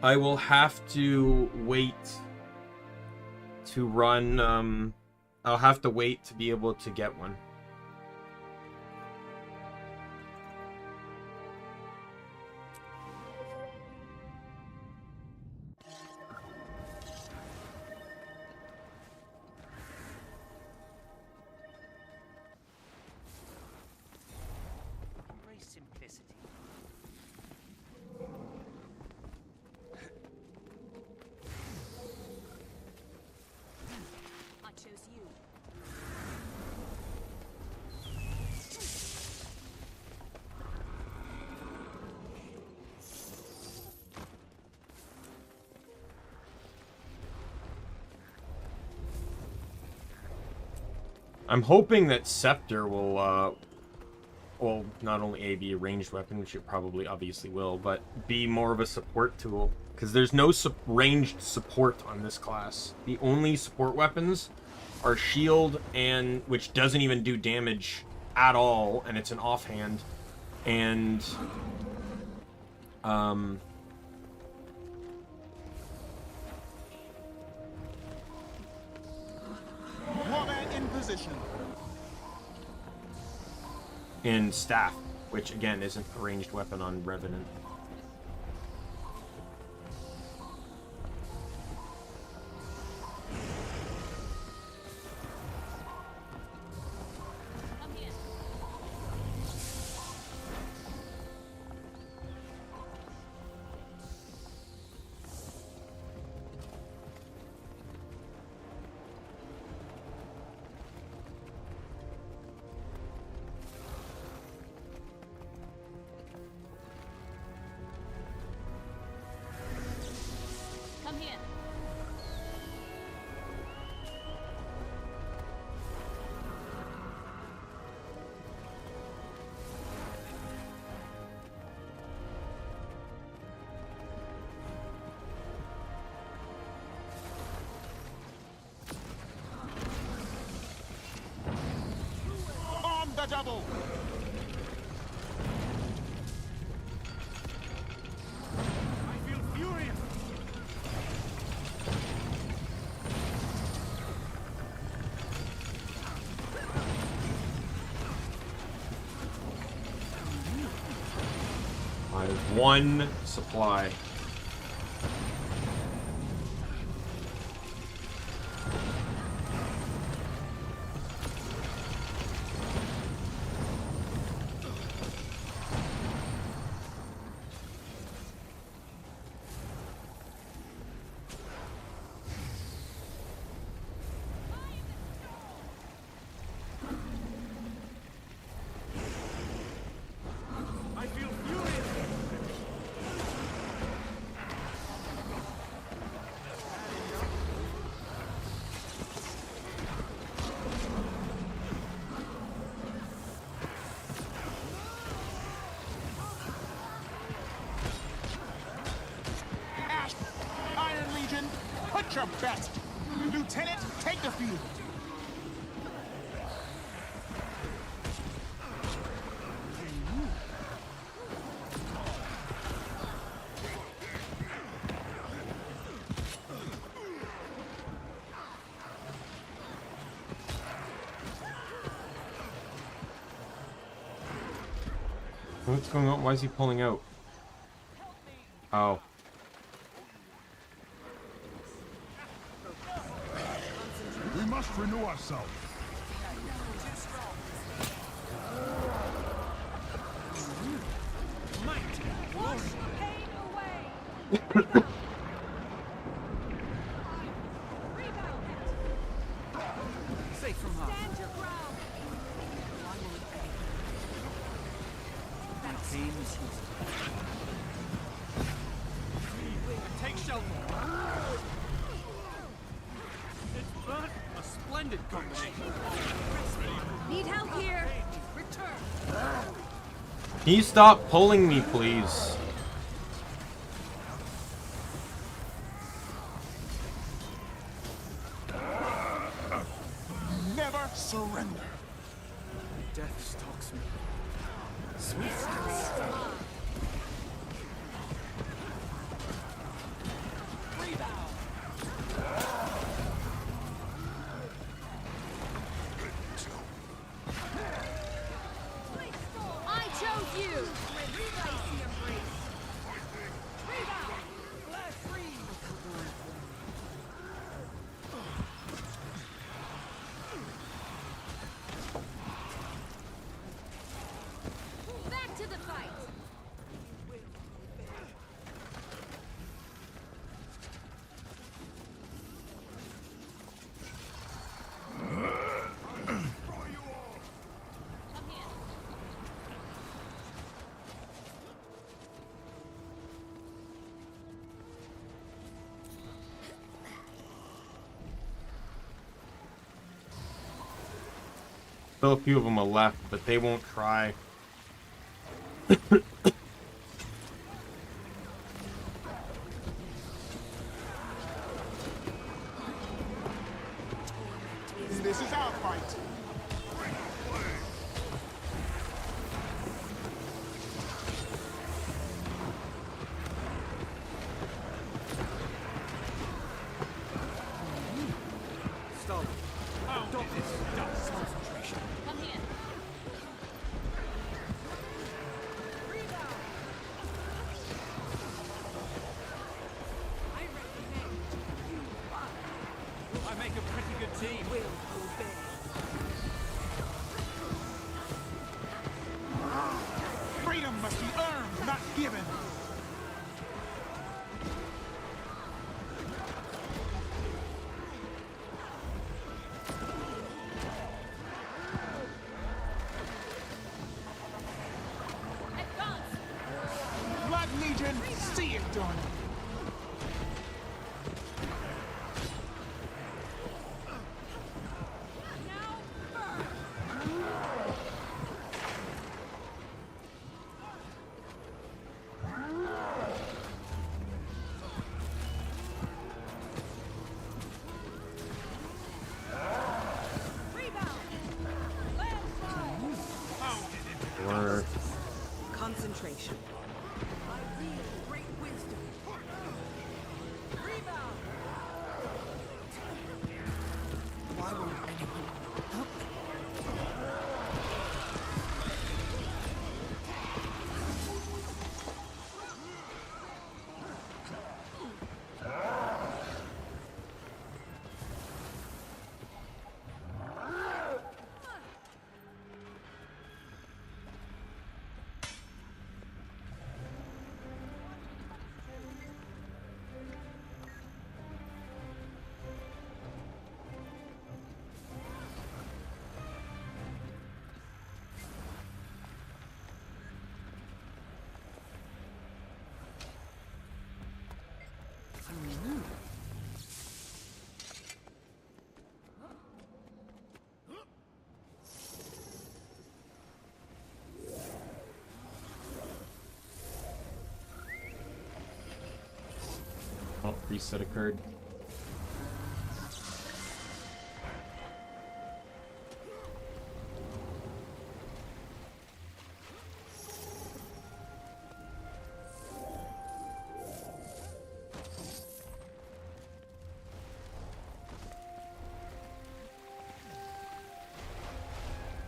I will have to wait to run, I'll have to wait to be able to get one. Embrace simplicity. I chose you. I'm hoping that Scepter will, not only A, be a ranged weapon, which it probably obviously will, but be more of a support tool. Because there's no ranged support on this class. The only support weapons are shield, and which doesn't even do damage at all, and it's an offhand, and Warman in position. and staff, which again isn't a ranged weapon on Revenant. the double! I feel furious! There's one supply. I feel furious! Ash! Iron Legion, put your best! Lieutenant, take the field! What's going on? Why is he pulling out? Oh. We must renew ourselves. Safe from harm. My pain is useless. Take shelter. It's burnt. A splendid combination. Need help here. Return. Can you stop pulling me, please? Never surrender. Death stalks me. Sweet. I chose you! Back to the fight! Still a few of them are left, but they won't try. This is our fight. Stop. Stop this. Concentration. Come here. I make a pretty good team. Freedom must be earned, not given. Blood Legion, see it done. concentration. I wield great wisdom. Rebound! Why won't anyone help me? Oh, reset occurred.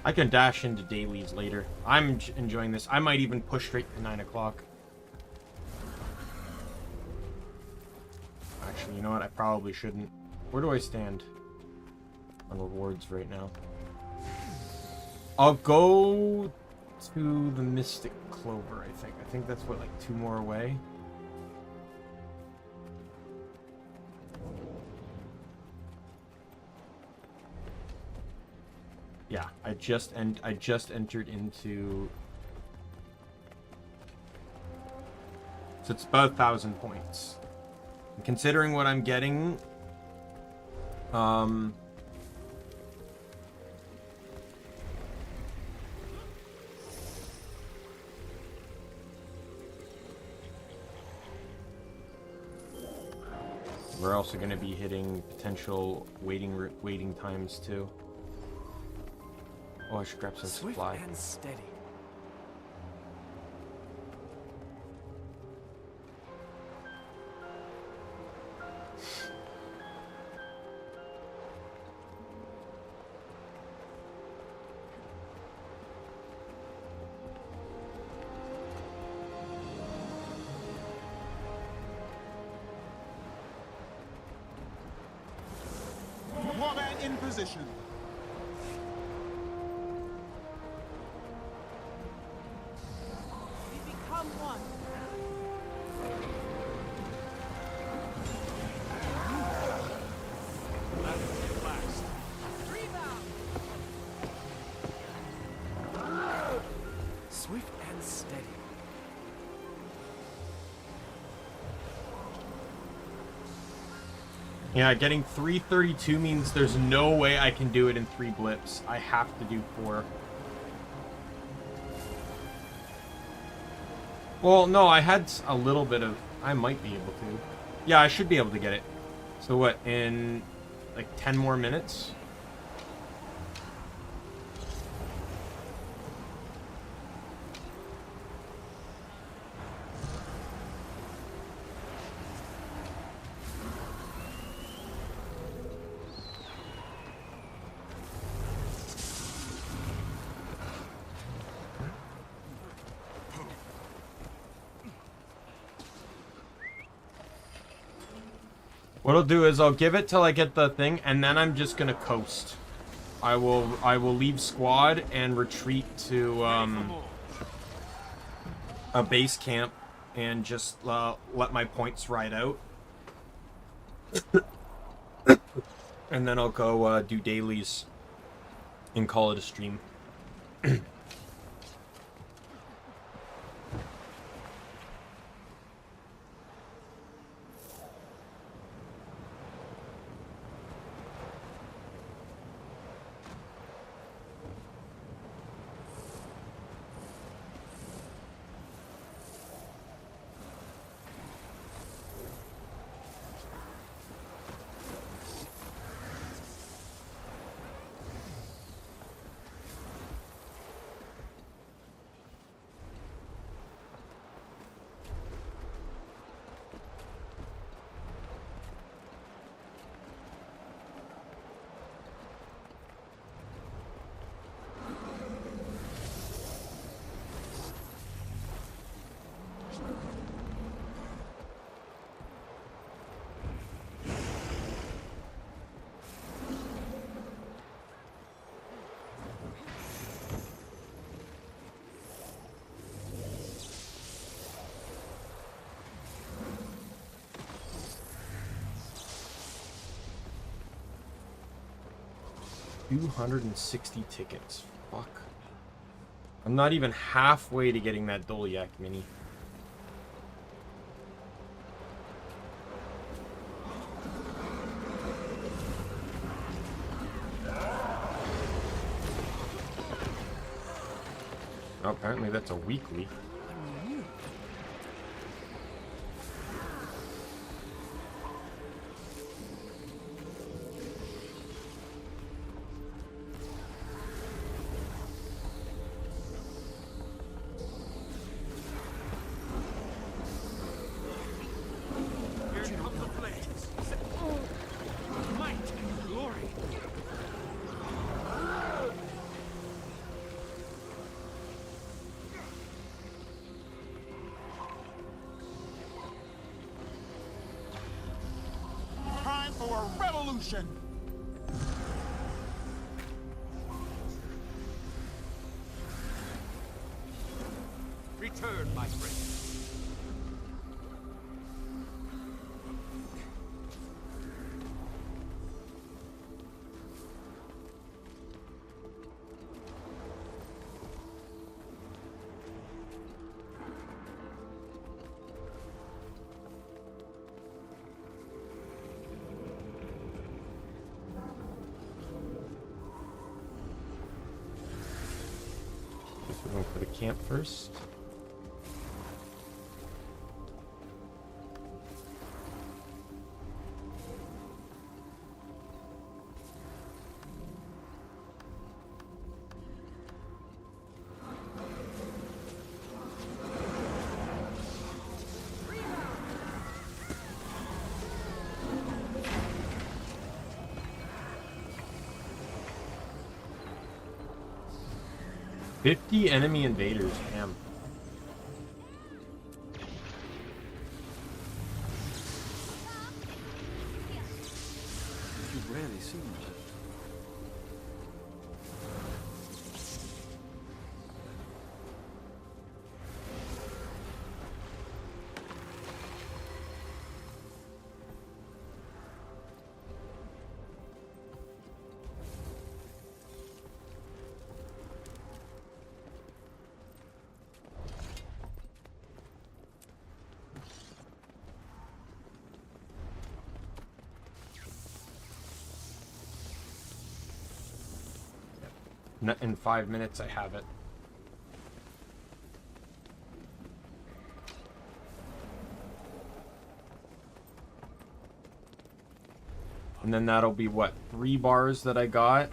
I can dash into dailies later. I'm enjoying this. I might even push straight to 9 o'clock. Actually, you know what? I probably shouldn't. Where do I stand on rewards right now? I'll go to the Mystic Clover, I think. I think that's, what, like 2 more away? Yeah, I just entered into... So it's about 1,000 points. And considering what I'm getting... we're also going to be hitting potential waiting times too. Oh, I should grab some supply. Swift and steady. Warband in position. We become one. Rebound! Swift and steady. Yeah, getting 332 means there's no way I can do it in 3 blips. I have to do 4. Well, no, I had a little bit of... I might be able to. Yeah, I should be able to get it. So what, in like 10 more minutes? What I'll do is I'll give it till I get the thing, and then I'm just gonna coast. I will leave squad and retreat to a base camp and just let my points ride out. And then I'll go do dailies and call it a stream. 260 tickets. Fuck. I'm not even halfway to getting that Dolyak mini. Oh, apparently that's a weekly. Time for a revolution! Return, my friend. Guess we're going for the camp first. $50 enemy invaders, damn. You've rarely seen that. In 5 minutes, I have it. And then that'll be what, 3 bars that I got?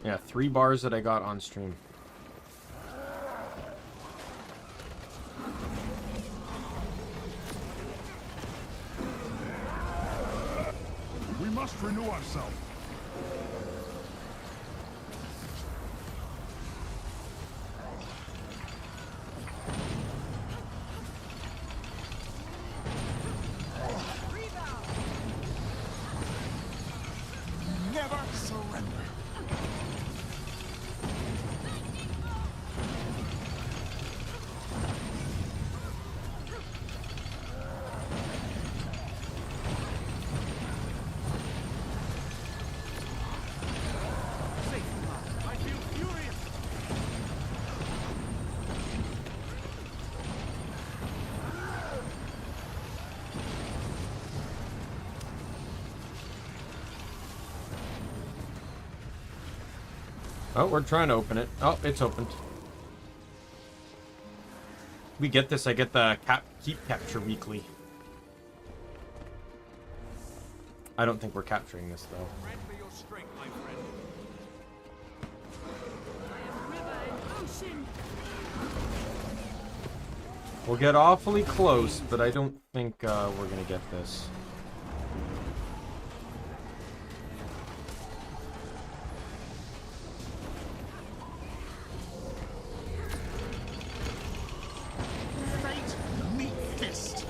Yeah, 3 bars that I got on stream. We must renew ourselves. Never surrender. I feel furious! Oh, we're trying to open it. Oh, it's opened. We get this, I get the keep capture weekly. I don't think we're capturing this though. Grant me your strength, my friend. We'll get awfully close, but I don't think we're gonna get this. Fate, meet fist.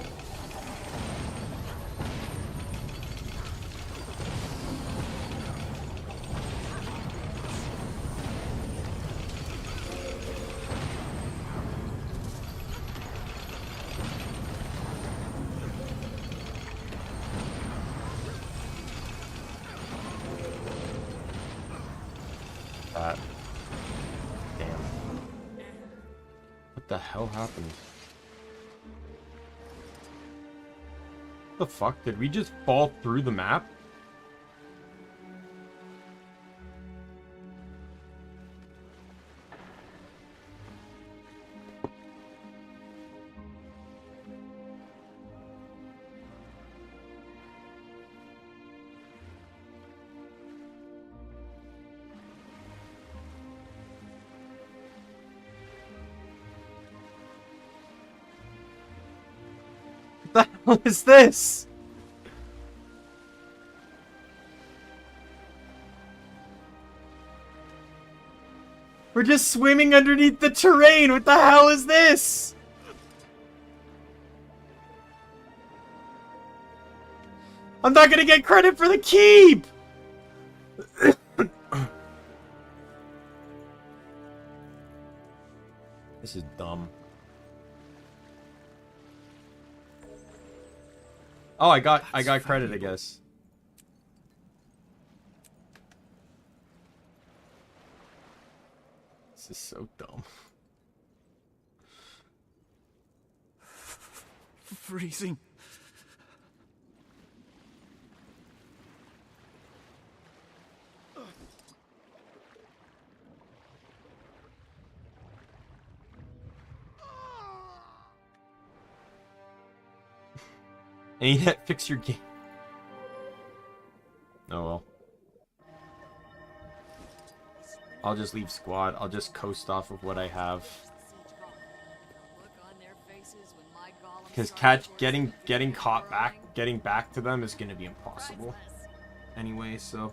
the hell happened? What the fuck? Did we just fall through the map? What the hell is this? We're just swimming underneath the terrain. What the hell is this? I'm not gonna get credit for the keep. This is dumb. Oh, I got credit, I guess. This is so dumb. Freezing. ArenaNet, fix your game. Oh well. I'll just leave squad. I'll just coast off of what I have. Because getting caught back, getting back to them is gonna be impossible. Anyway, so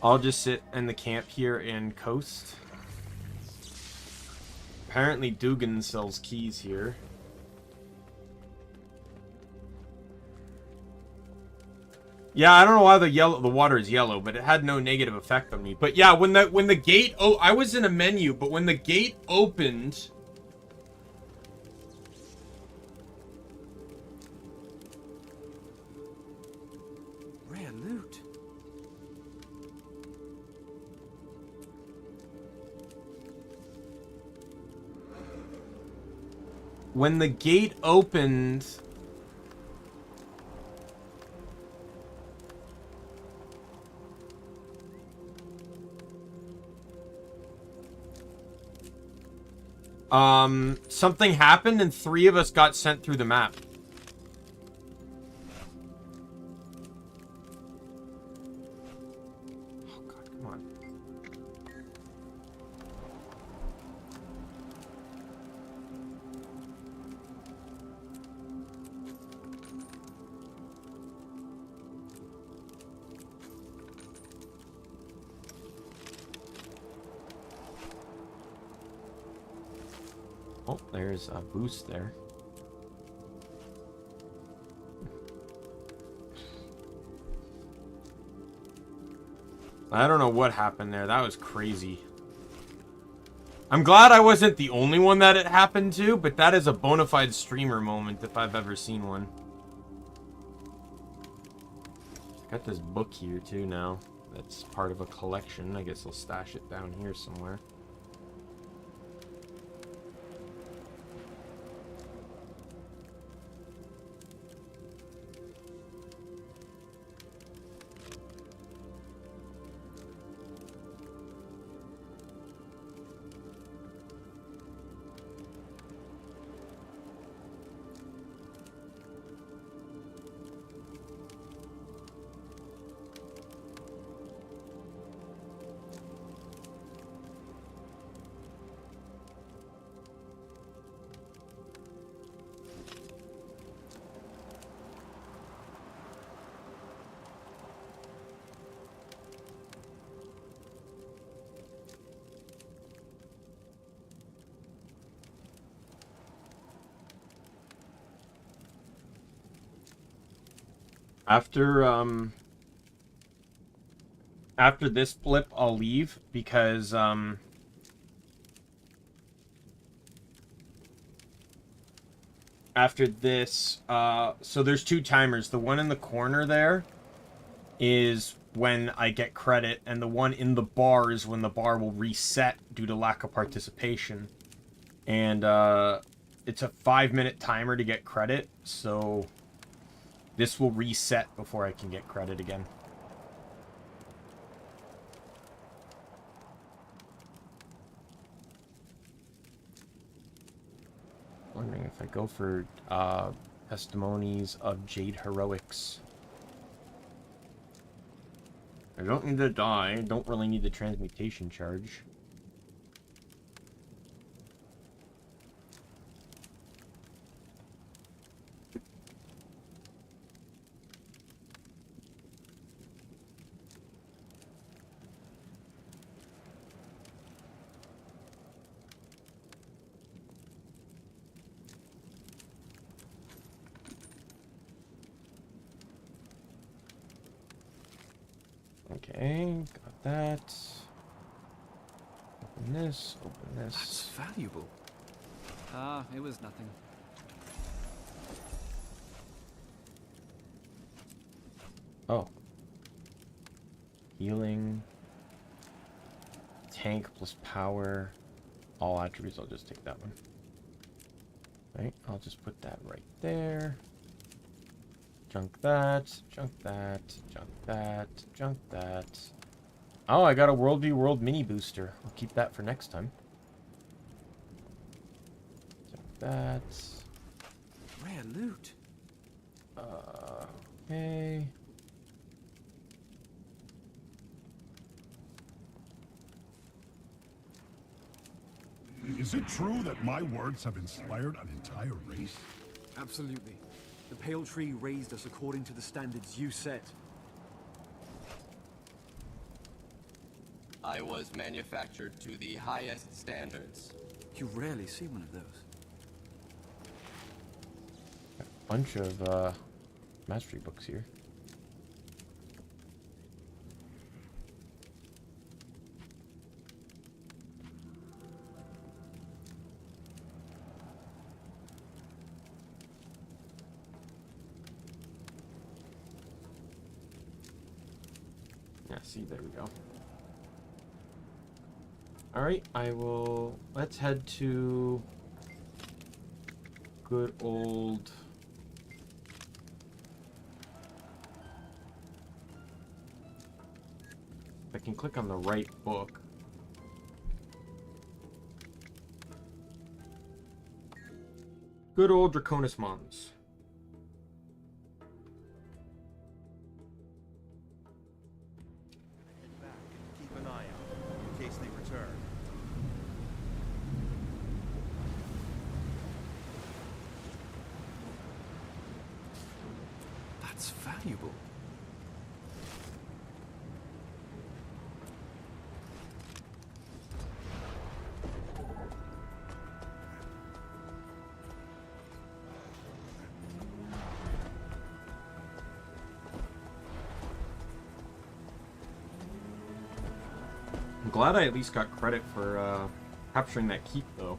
I'll just sit in the camp here and coast. Apparently Dugan sells keys here. Yeah, I don't know why the water is yellow, but it had no negative effect on me. But yeah, when the gate, oh, I was in a menu, but when the gate opened, Rare loot. when the gate opened, something happened and 3 of us got sent through the map. Oh god, come on. Oh, there's a boost there. I don't know what happened there. That was crazy. I'm glad I wasn't the only one that it happened to, but that is a bona fide streamer moment if I've ever seen one. Got this book here too now. That's part of a collection. I guess I'll stash it down here somewhere. After this blip, I'll leave because, after this, so there's 2 timers. The one in the corner there is when I get credit, and the one in the bar is when the bar will reset due to lack of participation. And it's a 5-minute timer to get credit, so this will reset before I can get credit again. Wondering if I go for testimonies of Jade Heroics. I don't need to die. I don't really need the transmutation charge. Okay, got that. Open this, open this. That's valuable. Ah, it was nothing. Oh. Healing. Tank plus power. All attributes, I'll just take that one. Right, I'll just put that right there. Junk that, junk that, junk that, junk that. Oh, I got a World v World mini booster. I'll keep that for next time. Junk that. Rare loot. Okay. Is it true that my words have inspired an entire race? Absolutely. The Pale Tree raised us according to the standards you set. I was manufactured to the highest standards. You rarely see one of those. A bunch of mastery books here. Yeah, see, there we go. Alright, let's head to good old I can click on the right book. Good old Draconis Mons. Keep an eye out, in case they return. That's valuable. I'm glad I at least got credit for capturing that keep, though.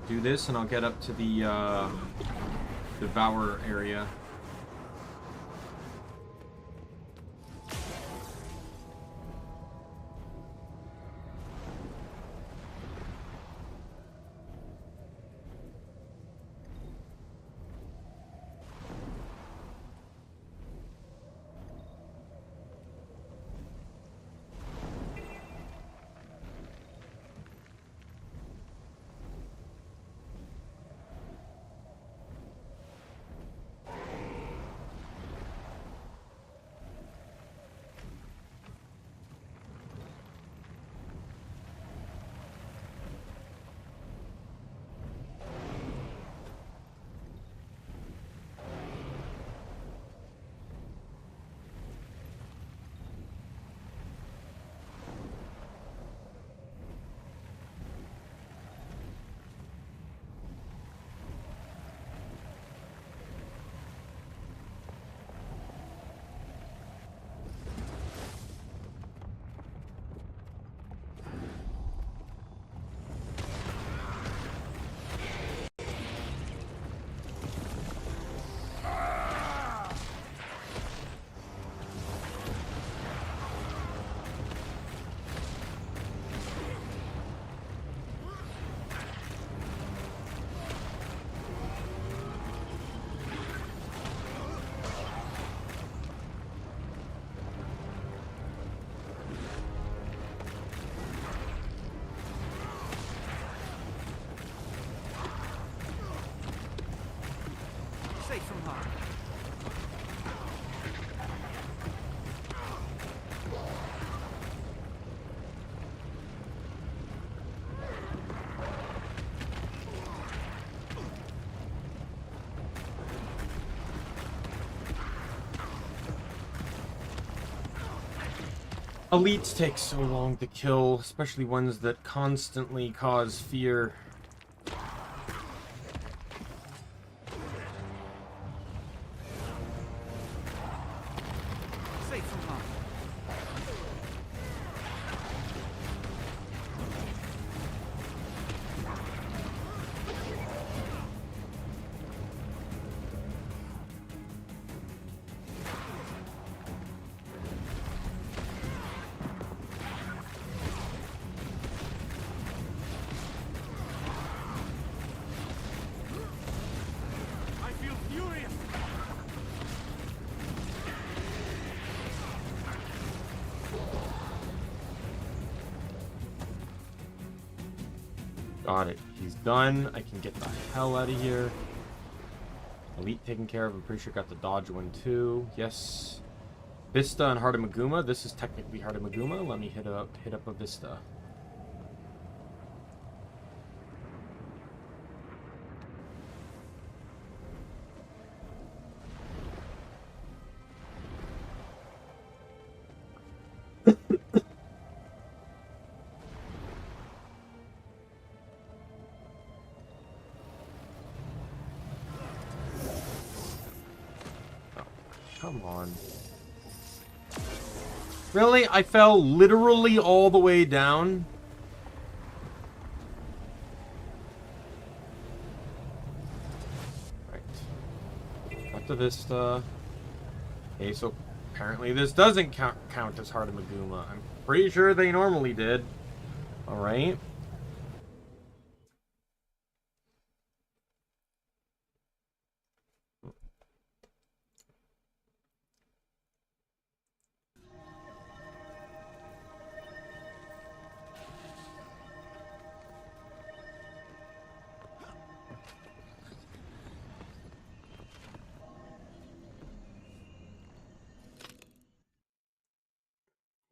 Do this and I'll get up to the Devourer area. Safe from harm. Elites take so long to kill, especially ones that constantly cause fear. Safe from harm. I feel furious. Got it. He's done. I can get the hell out of here. Elite taken care of. I'm pretty sure got the dodge one too. Yes. Vista and Heart of Maguma. This is technically Heart of Maguma. Let me hit up a Vista. Come on. Really? I fell literally all the way down? Right. Got the Vista. Okay, so apparently this doesn't count as Heart of Maguma. I'm pretty sure they normally did. Alright.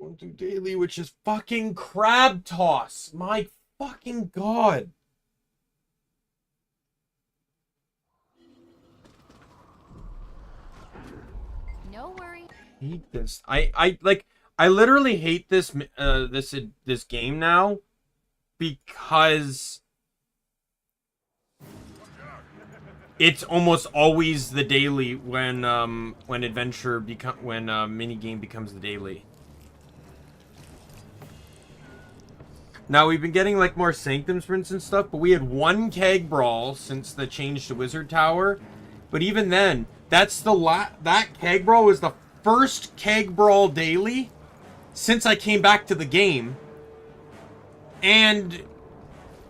Going through daily, which is fucking crab toss. My fucking god. No worry. Hate this. I literally hate this this game now because it's almost always the daily when mini game becomes the daily. Now, we've been getting, like, more Sanctum sprints and stuff, but we had one keg brawl since the change to Wizard Tower. But even then, that's that keg brawl was the first keg brawl daily since I came back to the game. And,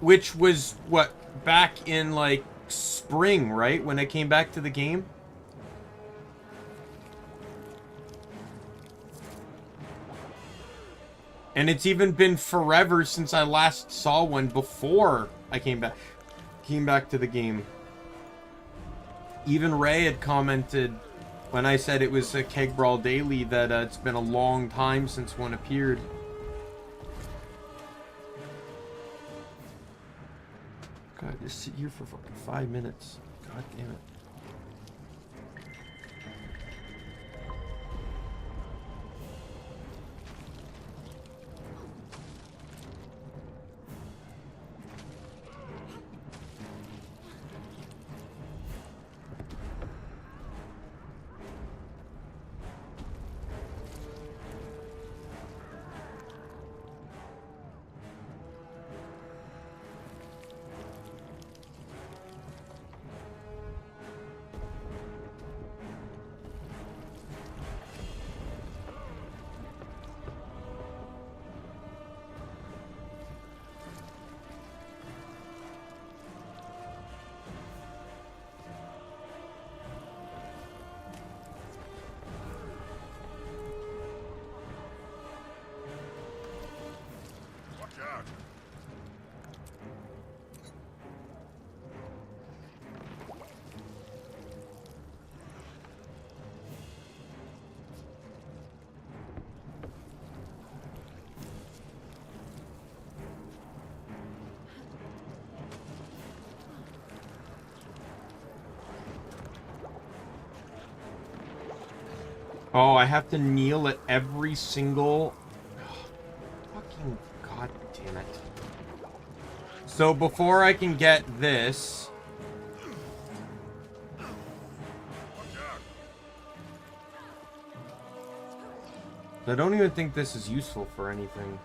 which was, what, back in, like, spring, right? When I came back to the game? And it's even been forever since I last saw one before I came back to the game. Even Ray had commented when I said it was a Keg Brawl Daily that it's been a long time since one appeared. God, just sit here for fucking 5 minutes. God damn it. Oh, I have to kneel at every single... Fucking god damn it. So before I can get this... I don't even think this is useful for anything.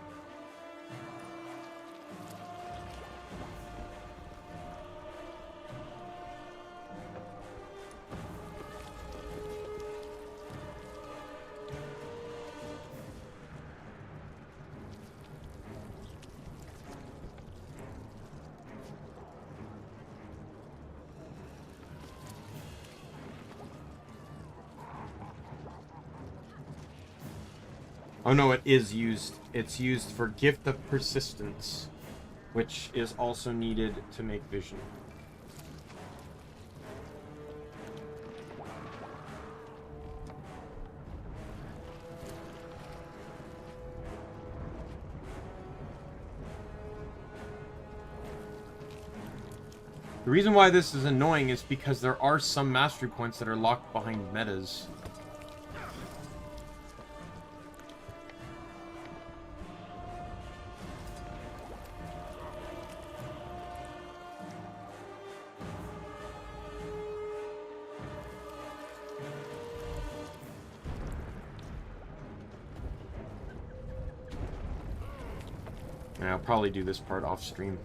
Oh no, it is used. It's used for Gift of Persistence, which is also needed to make vision. The reason why this is annoying is because there are some mastery points that are locked behind metas. And I'll probably do this part off stream.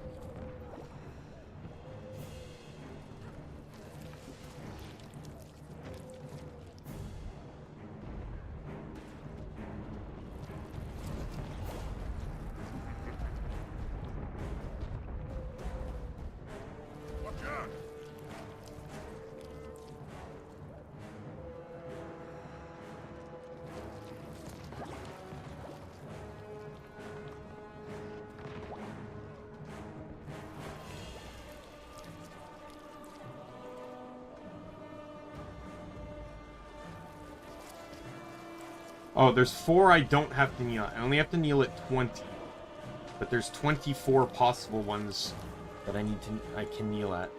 Oh, there's 4 I don't have to kneel at. I only have to kneel at 20. But there's 24 possible ones that I can kneel at.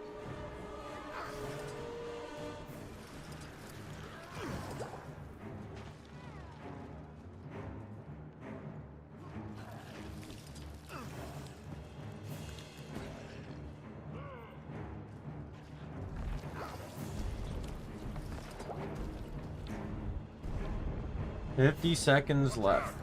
$50 left.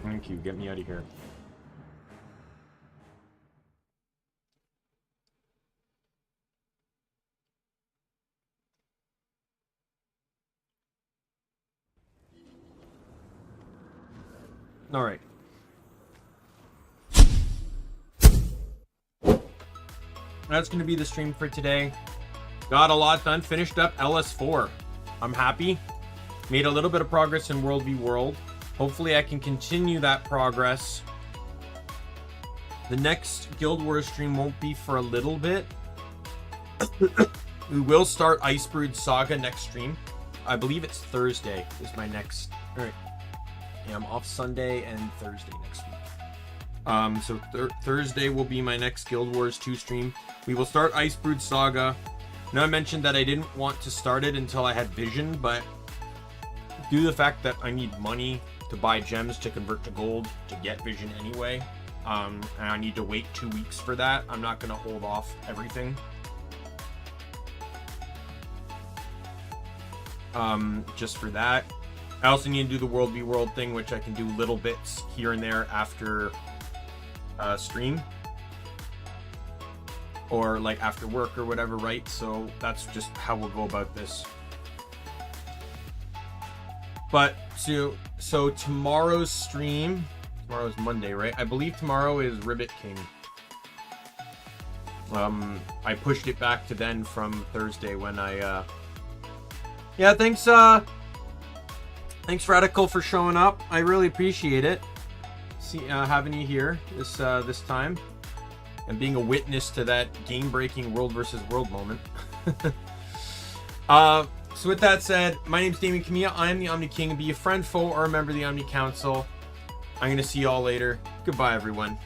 Thank you. Get me out of here. All right. That's going to be the stream for today. Got a lot done. Finished up LS4. I'm happy. Made a little bit of progress in World v World. Hopefully I can continue that progress. The next Guild Wars stream won't be for a little bit. We will start Icebrood Saga next stream. I believe it's Thursday is my next... Alright. Yeah, I'm off Sunday and Thursday next week. So Thursday will be my next Guild Wars 2 stream. We will start Icebrood Saga. Now I mentioned that I didn't want to start it until I had vision, but due to the fact that I need money to buy gems to convert to gold to get vision anyway, and I need to wait 2 weeks for that, I'm not going to hold off everything. Just for that. I also need to do the World v World thing, which I can do little bits here and there after stream. Or like after work or whatever, right? So that's just how we'll go about this. But so tomorrow's stream, tomorrow's Monday, right? I believe tomorrow is Ribbit King. I pushed it back to then from Thursday when I yeah, thanks Radical for showing up. I really appreciate it. Having you here this time and being a witness to that game-breaking world versus world moment. So with that said, my name's Daimien Kamiya. I am the Omni King. Be a friend, foe, or a member of the Omni Council. I'm gonna see y'all later. Goodbye, everyone.